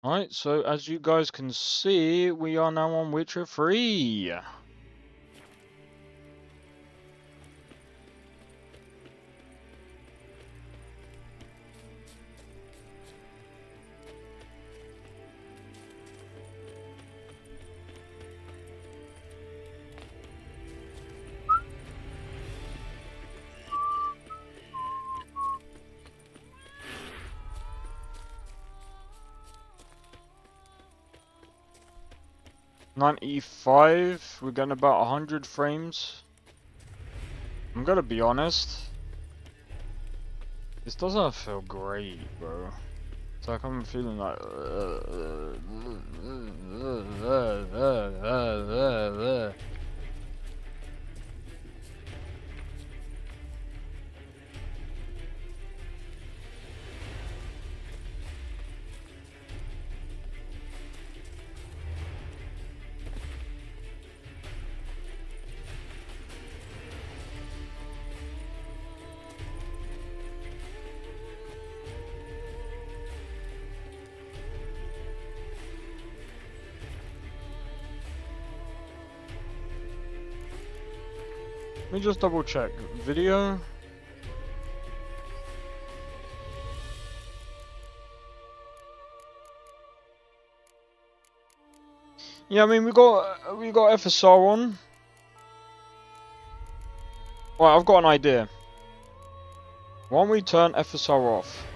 Alright, so as you guys can see, we are now on Witcher 3. .95, we're getting about 100 frames. I'm gonna be honest. This doesn't feel great, bro. It's like I'm feeling like... Let me just double check. Video. Yeah, I mean we got FSR on. Right, I've got an idea. Why don't we turn FSR off?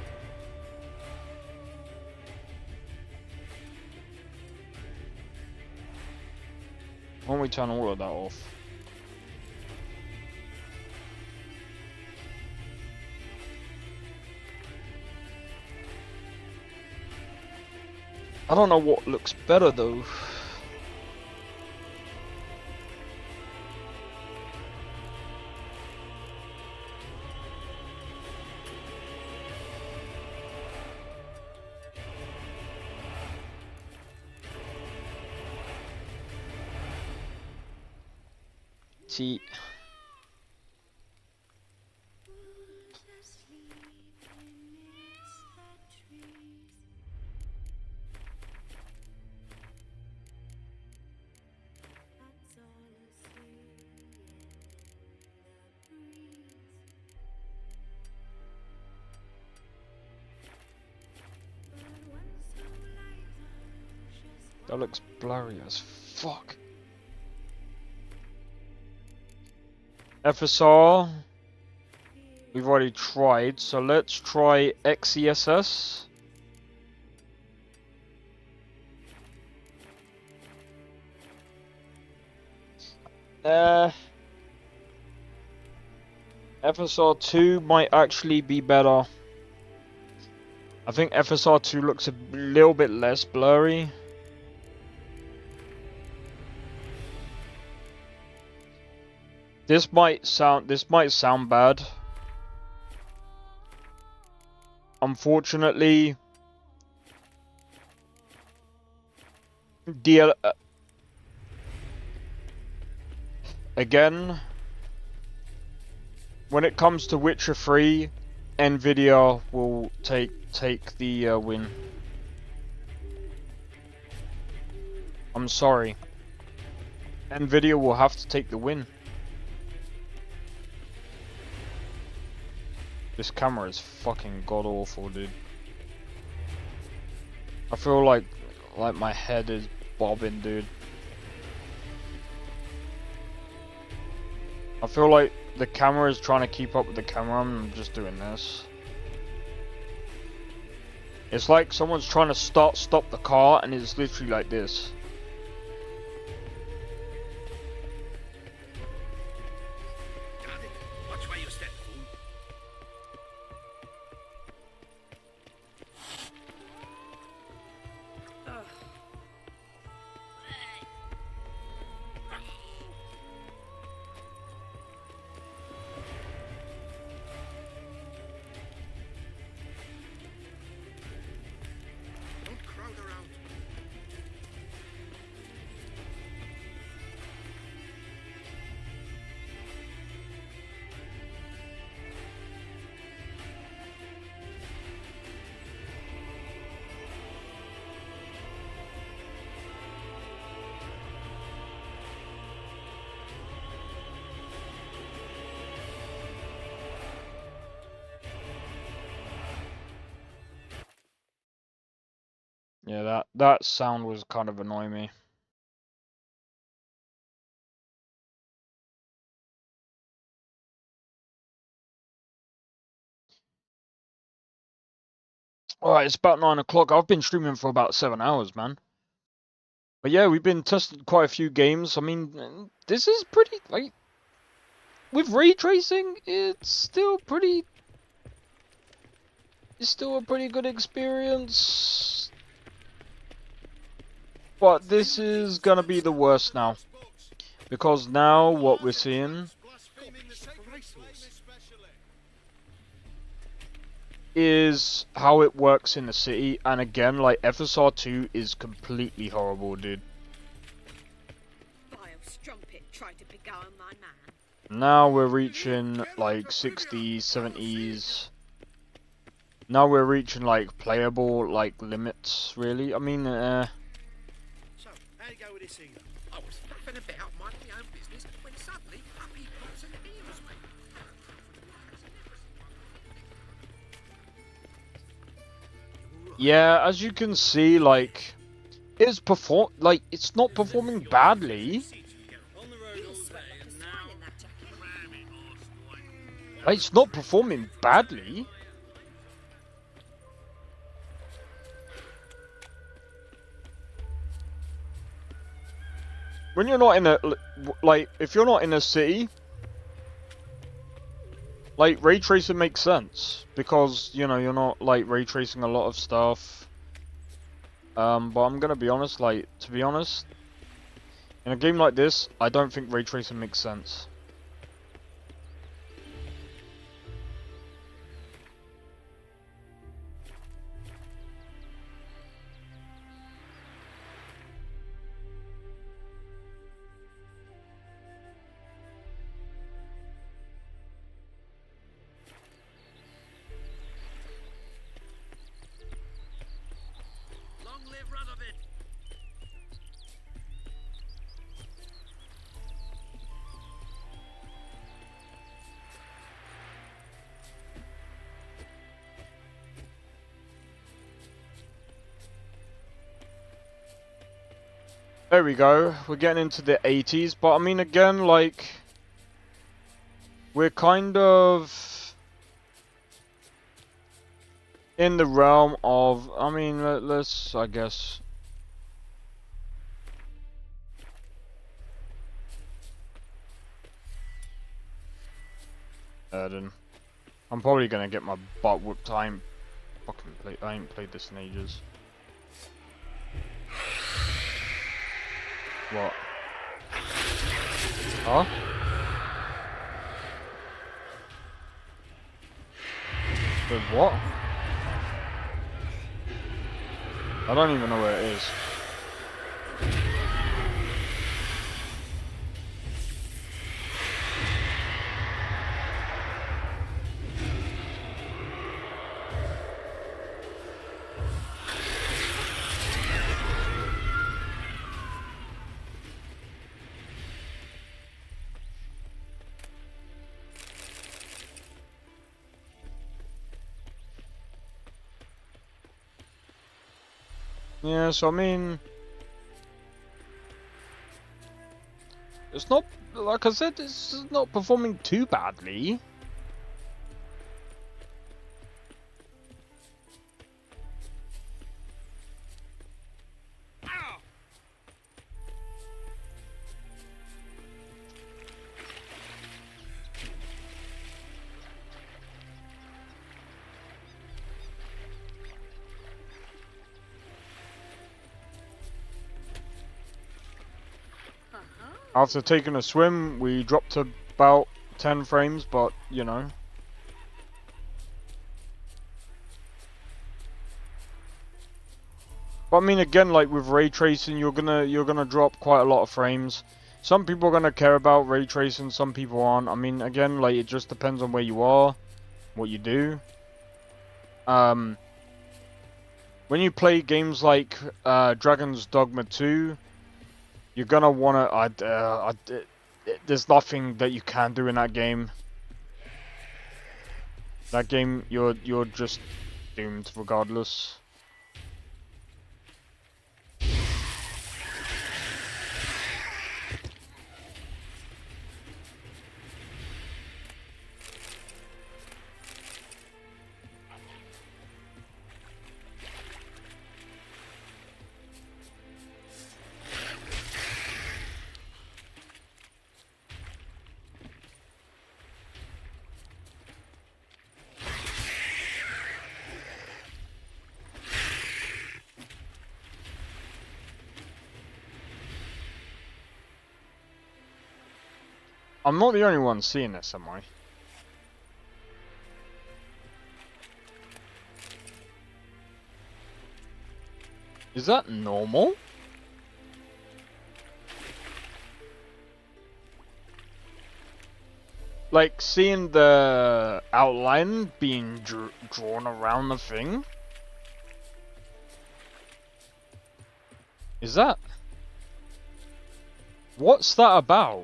Why don't we turn all of that off? I don't know what looks better though. See. That looks blurry as fuck. FSR, we've already tried, so let's try XESS. FSR2 might actually be better. I think FSR2 looks a little bit less blurry. This might sound bad. Unfortunately, again, when it comes to Witcher 3, Nvidia will take the win. I'm sorry. Nvidia will have to take the win. This camera is fucking god awful, dude. I feel like my head is bobbing, dude. I feel like the camera is trying to keep up with the camera. I'm just doing this. It's like someone's trying to stop the car, and it's literally like this. Watch where you step, fool. Don't crowd around. Yeah, that sound was kind of annoying me. Alright, it's about 9 o'clock. I've been streaming for about 7 hours, man. But yeah, we've been testing quite a few games. I mean, this is pretty, like, with ray tracing, it's still a pretty good experience. But this is gonna be the worst now. Because now what we're seeing is how it works in the city, and again, like, FSR 2 is completely horrible, dude. Now we're reaching like 60s, 70s. Now we're reaching like playable like limits, really. I mean, So, how you go with this evening? I was faffing about minding my own business when suddenly up he pops and heals me. yeah, as you can see, like, it's not performing badly. Like, it's not performing badly. When you're not in a, like, if you're not in a city, like, ray tracing makes sense. Because, you know, you're not, like, ray tracing a lot of stuff. But I'm gonna be honest, like, to be honest, in a game like this, I don't think ray tracing makes sense. Long live Radovid! There we go. We're getting into the 80s, but I mean, again, like, we're kind of in the realm of, I mean, let's, I guess. Erden. I'm probably gonna get my butt whooped. I ain't played this in ages. What? Huh? Wait, what? I don't even know where it is. Yeah, so I mean, it's not, like I said, it's not performing too badly. After taking a swim, we dropped to about 10 frames, but, you know. But I mean, again, like with ray tracing, you're gonna drop quite a lot of frames. Some people are gonna care about ray tracing, some people aren't. I mean, again, like it just depends on where you are, what you do. When you play games like Dragon's Dogma 2, you're gonna wanna. There's nothing that you can do in that game. That game, you're just doomed regardless. I'm not the only one seeing this, am I? Is that normal? Like, seeing the outline being drawn around the thing? Is that... What's that about?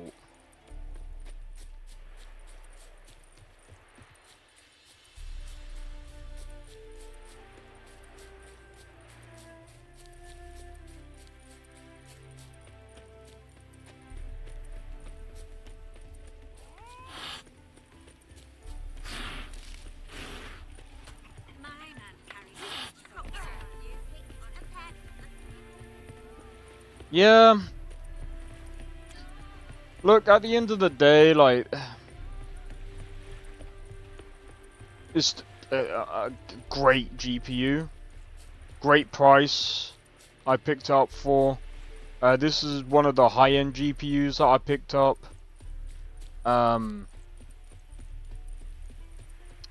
Yeah. Look, at the end of the day, like, it's a great GPU, great price. I picked up for. This is one of the high-end GPUs that I picked up.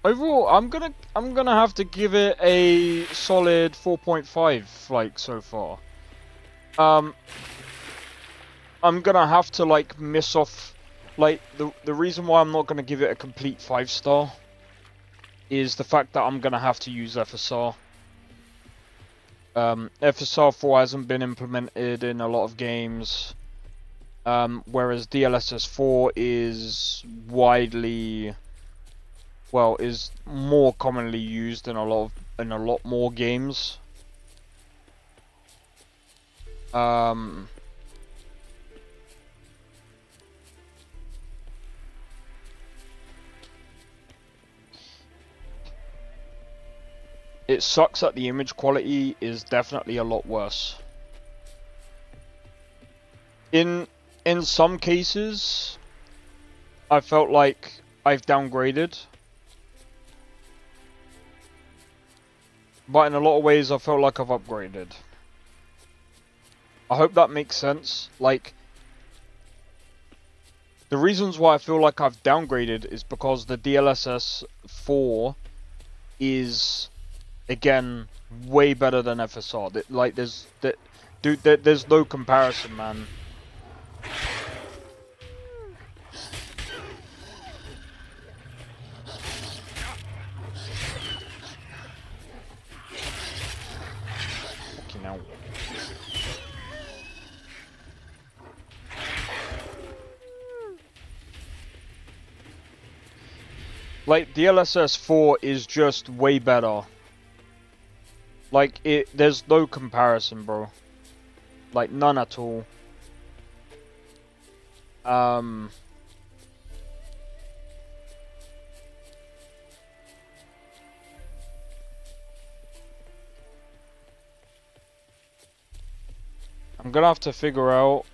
Overall, I'm gonna have to give it a solid 4.5, like so far. I'm gonna have to like miss off, like the reason why I'm not gonna give it a complete 5-star is the fact that I'm gonna have to use FSR. FSR 4 hasn't been implemented in a lot of games, whereas DLSS 4 is widely, well, is more commonly used in a lot more games. It sucks that the image quality is definitely a lot worse. In some cases, I felt like I've downgraded. But in a lot of ways, I felt like I've upgraded. I hope that makes sense. Like, the reasons why I feel like I've downgraded is because the DLSS 4 is again way better than FSR. Like there's no comparison, man. Fucking hell. Like, the LSS4 is just way better. Like, there's no comparison, bro. Like, none at all. I'm gonna have to figure out...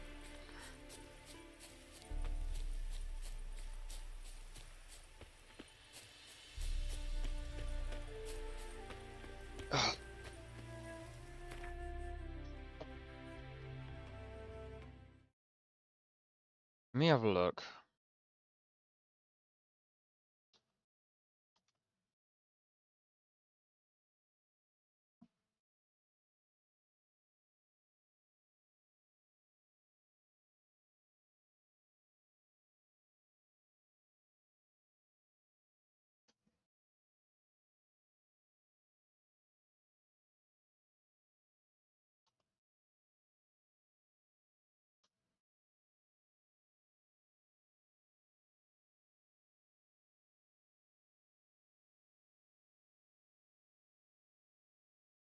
Let me have a look.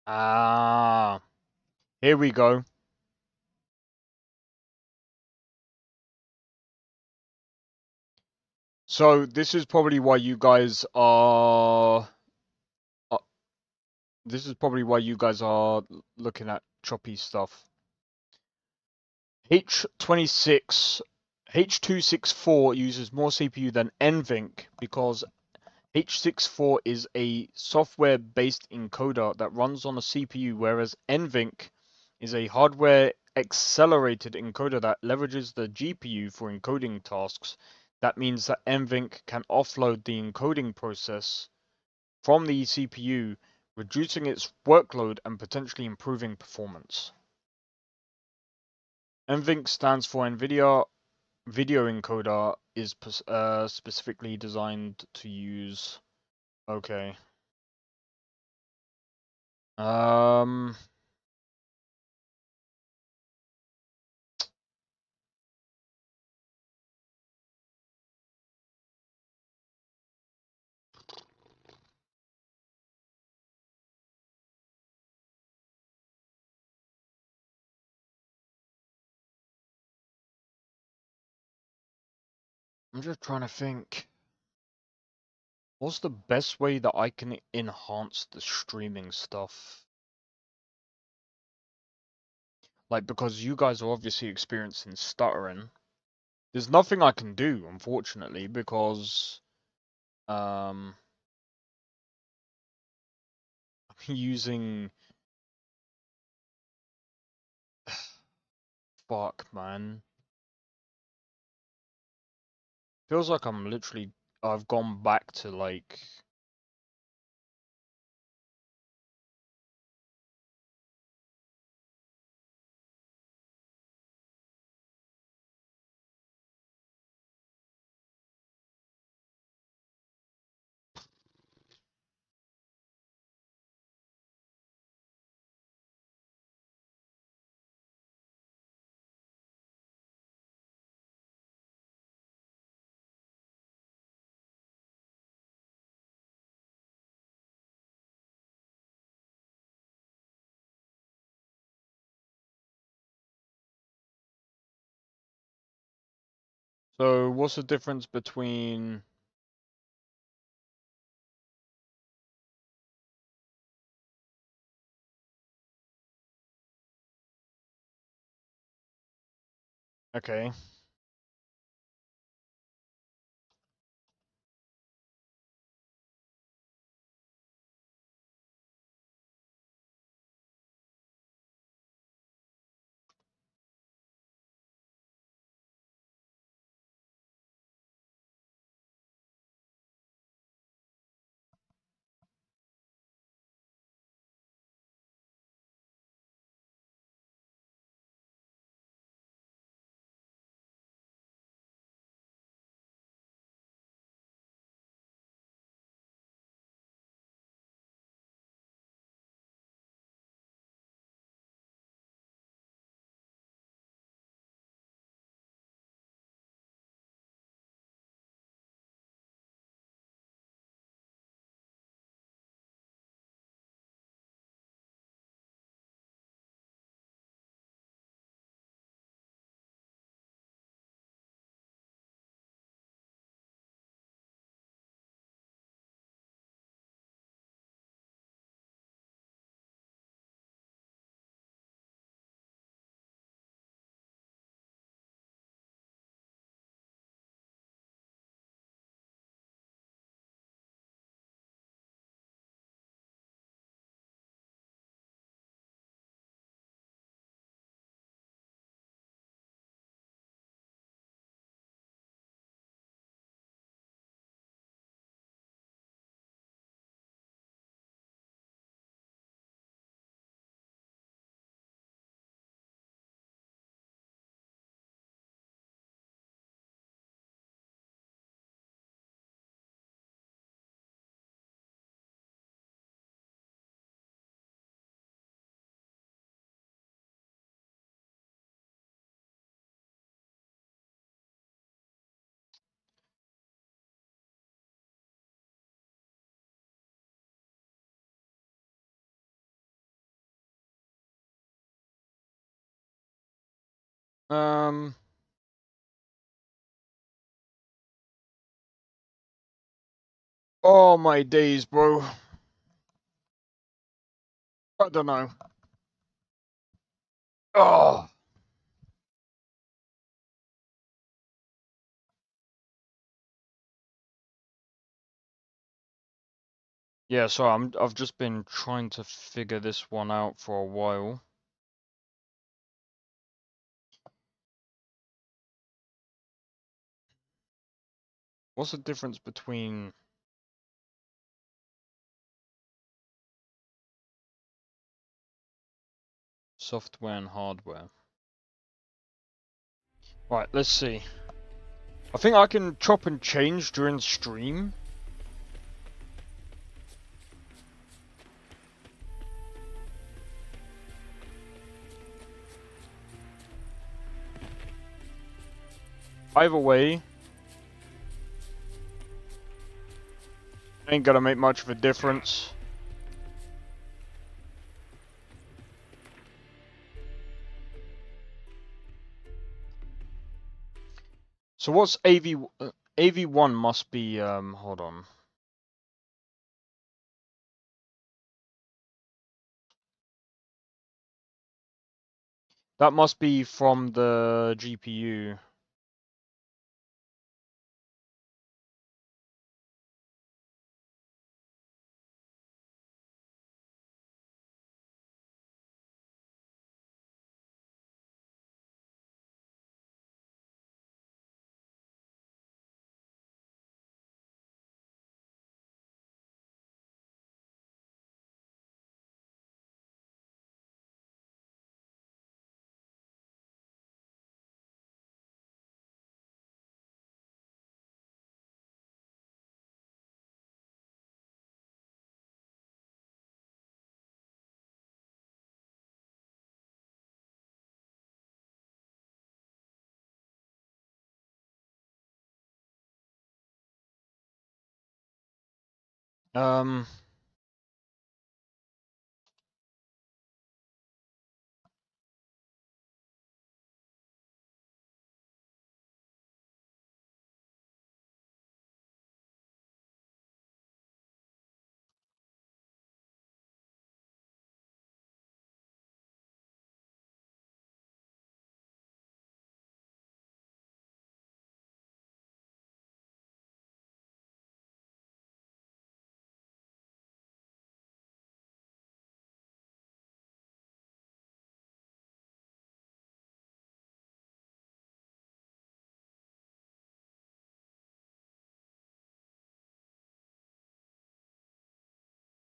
Ah, here we go. So this is probably why you guys are... this is probably why you guys are looking at choppy stuff. H264 uses more CPU than NVENC because H64 is a software-based encoder that runs on a CPU, whereas NVENC is a hardware-accelerated encoder that leverages the GPU for encoding tasks. That means that NVENC can offload the encoding process from the CPU, reducing its workload and potentially improving performance. NVENC stands for NVIDIA Video Encoder, is specifically designed to use... Okay. I'm just trying to think. What's the best way that I can enhance the streaming stuff? Like, because you guys are obviously experiencing stuttering. There's nothing I can do, unfortunately, because I'm using... Fuck, man. Feels like I'm literally... I've gone back to, like... So, what's the difference between... Okay. Oh my days, bro. I don't know. Oh. Yeah, so I've just been trying to figure this one out for a while. What's the difference between software and hardware? Right, let's see. I think I can chop and change during stream. Either way, ain't gonna make much of a difference. So what's AV1 must be, hold on. That must be from the GPU.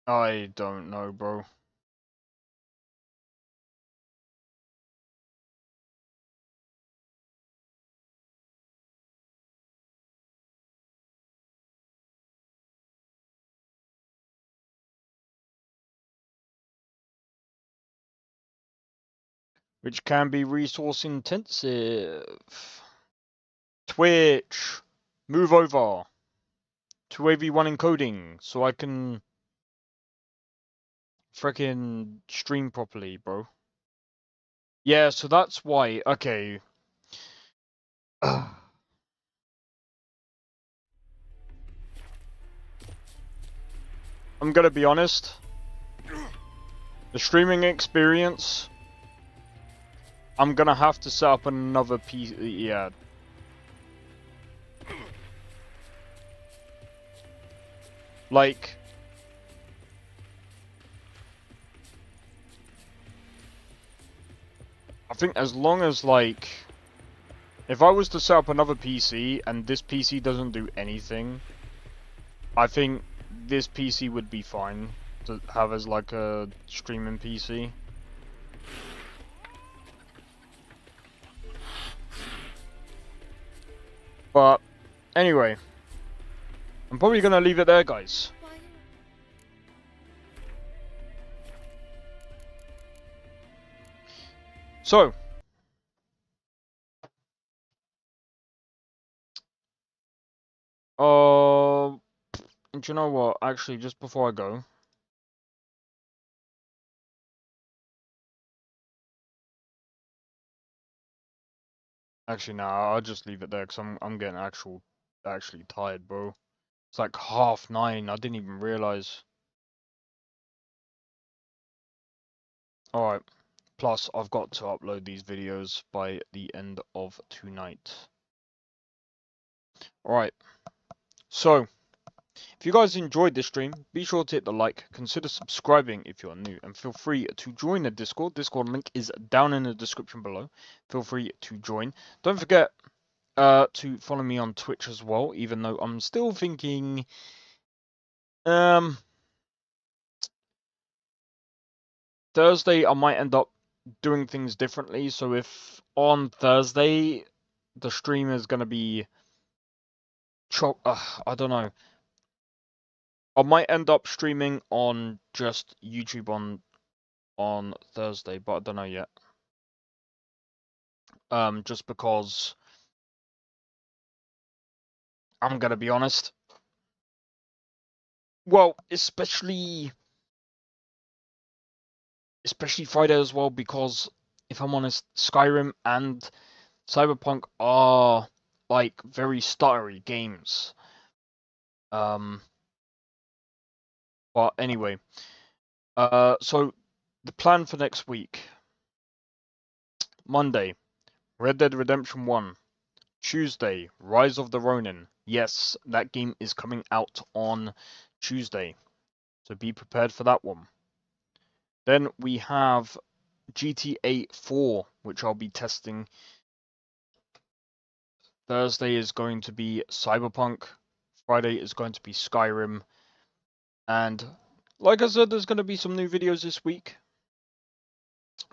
I don't know, bro. Which can be resource intensive. Twitch, move over to AV1 encoding so I can frickin' stream properly, bro. Yeah, so that's why. Okay. I'm gonna be honest. The streaming experience, I'm gonna have to set up another PC. Yeah. Like, I think as long as, like, if I was to set up another PC and this PC doesn't do anything, I think this PC would be fine to have as like a streaming PC. But anyway, I'm probably gonna leave it there, guys. So, do you know what? Actually, just before I go, Actually, no, I'll just leave it there because I'm getting actually tired, bro. It's like 9:30. I didn't even realize. All right. Plus, I've got to upload these videos by the end of tonight. All right. So, if you guys enjoyed this stream, be sure to hit the like, consider subscribing if you're new, and feel free to join the Discord. Discord link is down in the description below. Feel free to join. Don't forget to follow me on Twitch as well, even though I'm still thinking Thursday I might end up doing things differently. So if on Thursday the stream is going to be I don't know. I might end up streaming on just YouTube on Thursday, but I don't know yet. Just because I'm gonna be honest. Well, especially Friday as well, because if I'm honest, Skyrim and Cyberpunk are like very stuttery games. But anyway, so the plan for next week: Monday, Red Dead Redemption 1. Tuesday, Rise of the Ronin. Yes, that game is coming out on Tuesday, so be prepared for that one. Then we have GTA 4, which I'll be testing. Thursday is going to be Cyberpunk. Friday is going to be Skyrim. And like I said, there's going to be some new videos this week,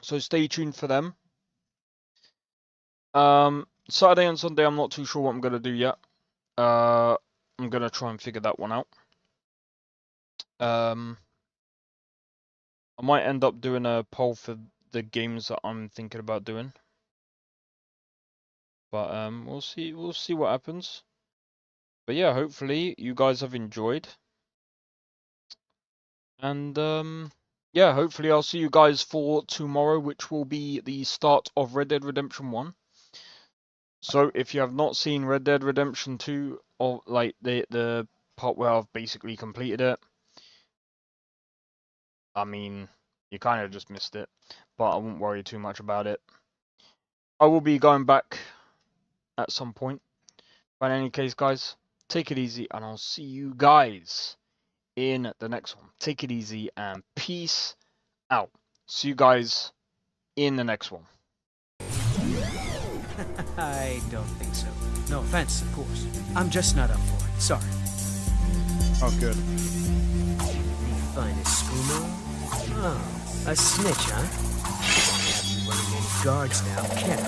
so stay tuned for them. Saturday and Sunday, I'm not too sure what I'm going to do yet. I'm going to try and figure that one out. I might end up doing a poll for the games that I'm thinking about doing. But we'll see what happens. But yeah, hopefully you guys have enjoyed. And yeah, hopefully I'll see you guys for tomorrow, which will be the start of Red Dead Redemption 1. So if you have not seen Red Dead Redemption 2, or like the part where I've basically completed it, I mean, you kind of just missed it, but I won't worry too much about it. I will be going back at some point. But in any case, guys, take it easy, and I'll see you guys in the next one. Take it easy, and peace out. See you guys in the next one. I don't think so. No offense, of course. I'm just not up for it. Sorry. Oh, good. The finest Skumo? Oh, a snitch, huh? Won't have you running any guards now, can I?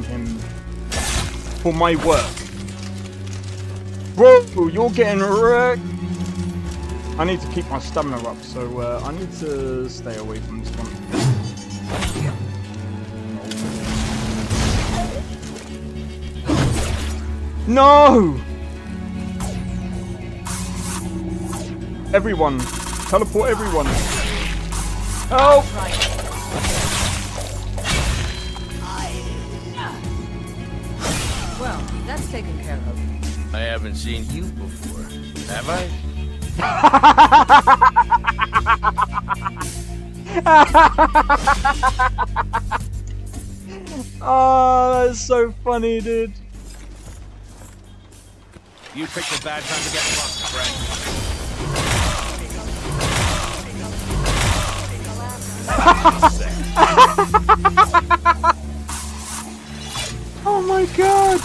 Him for my work. Bro, you're getting wrecked. I need to keep my stamina up, so I need to stay away from this one. No! Everyone! Teleport everyone! Help! Well, that's taken care of. I haven't seen you before, have I? Oh, that's so funny, dude. You picked a bad time to get lost, friend. Oh my god!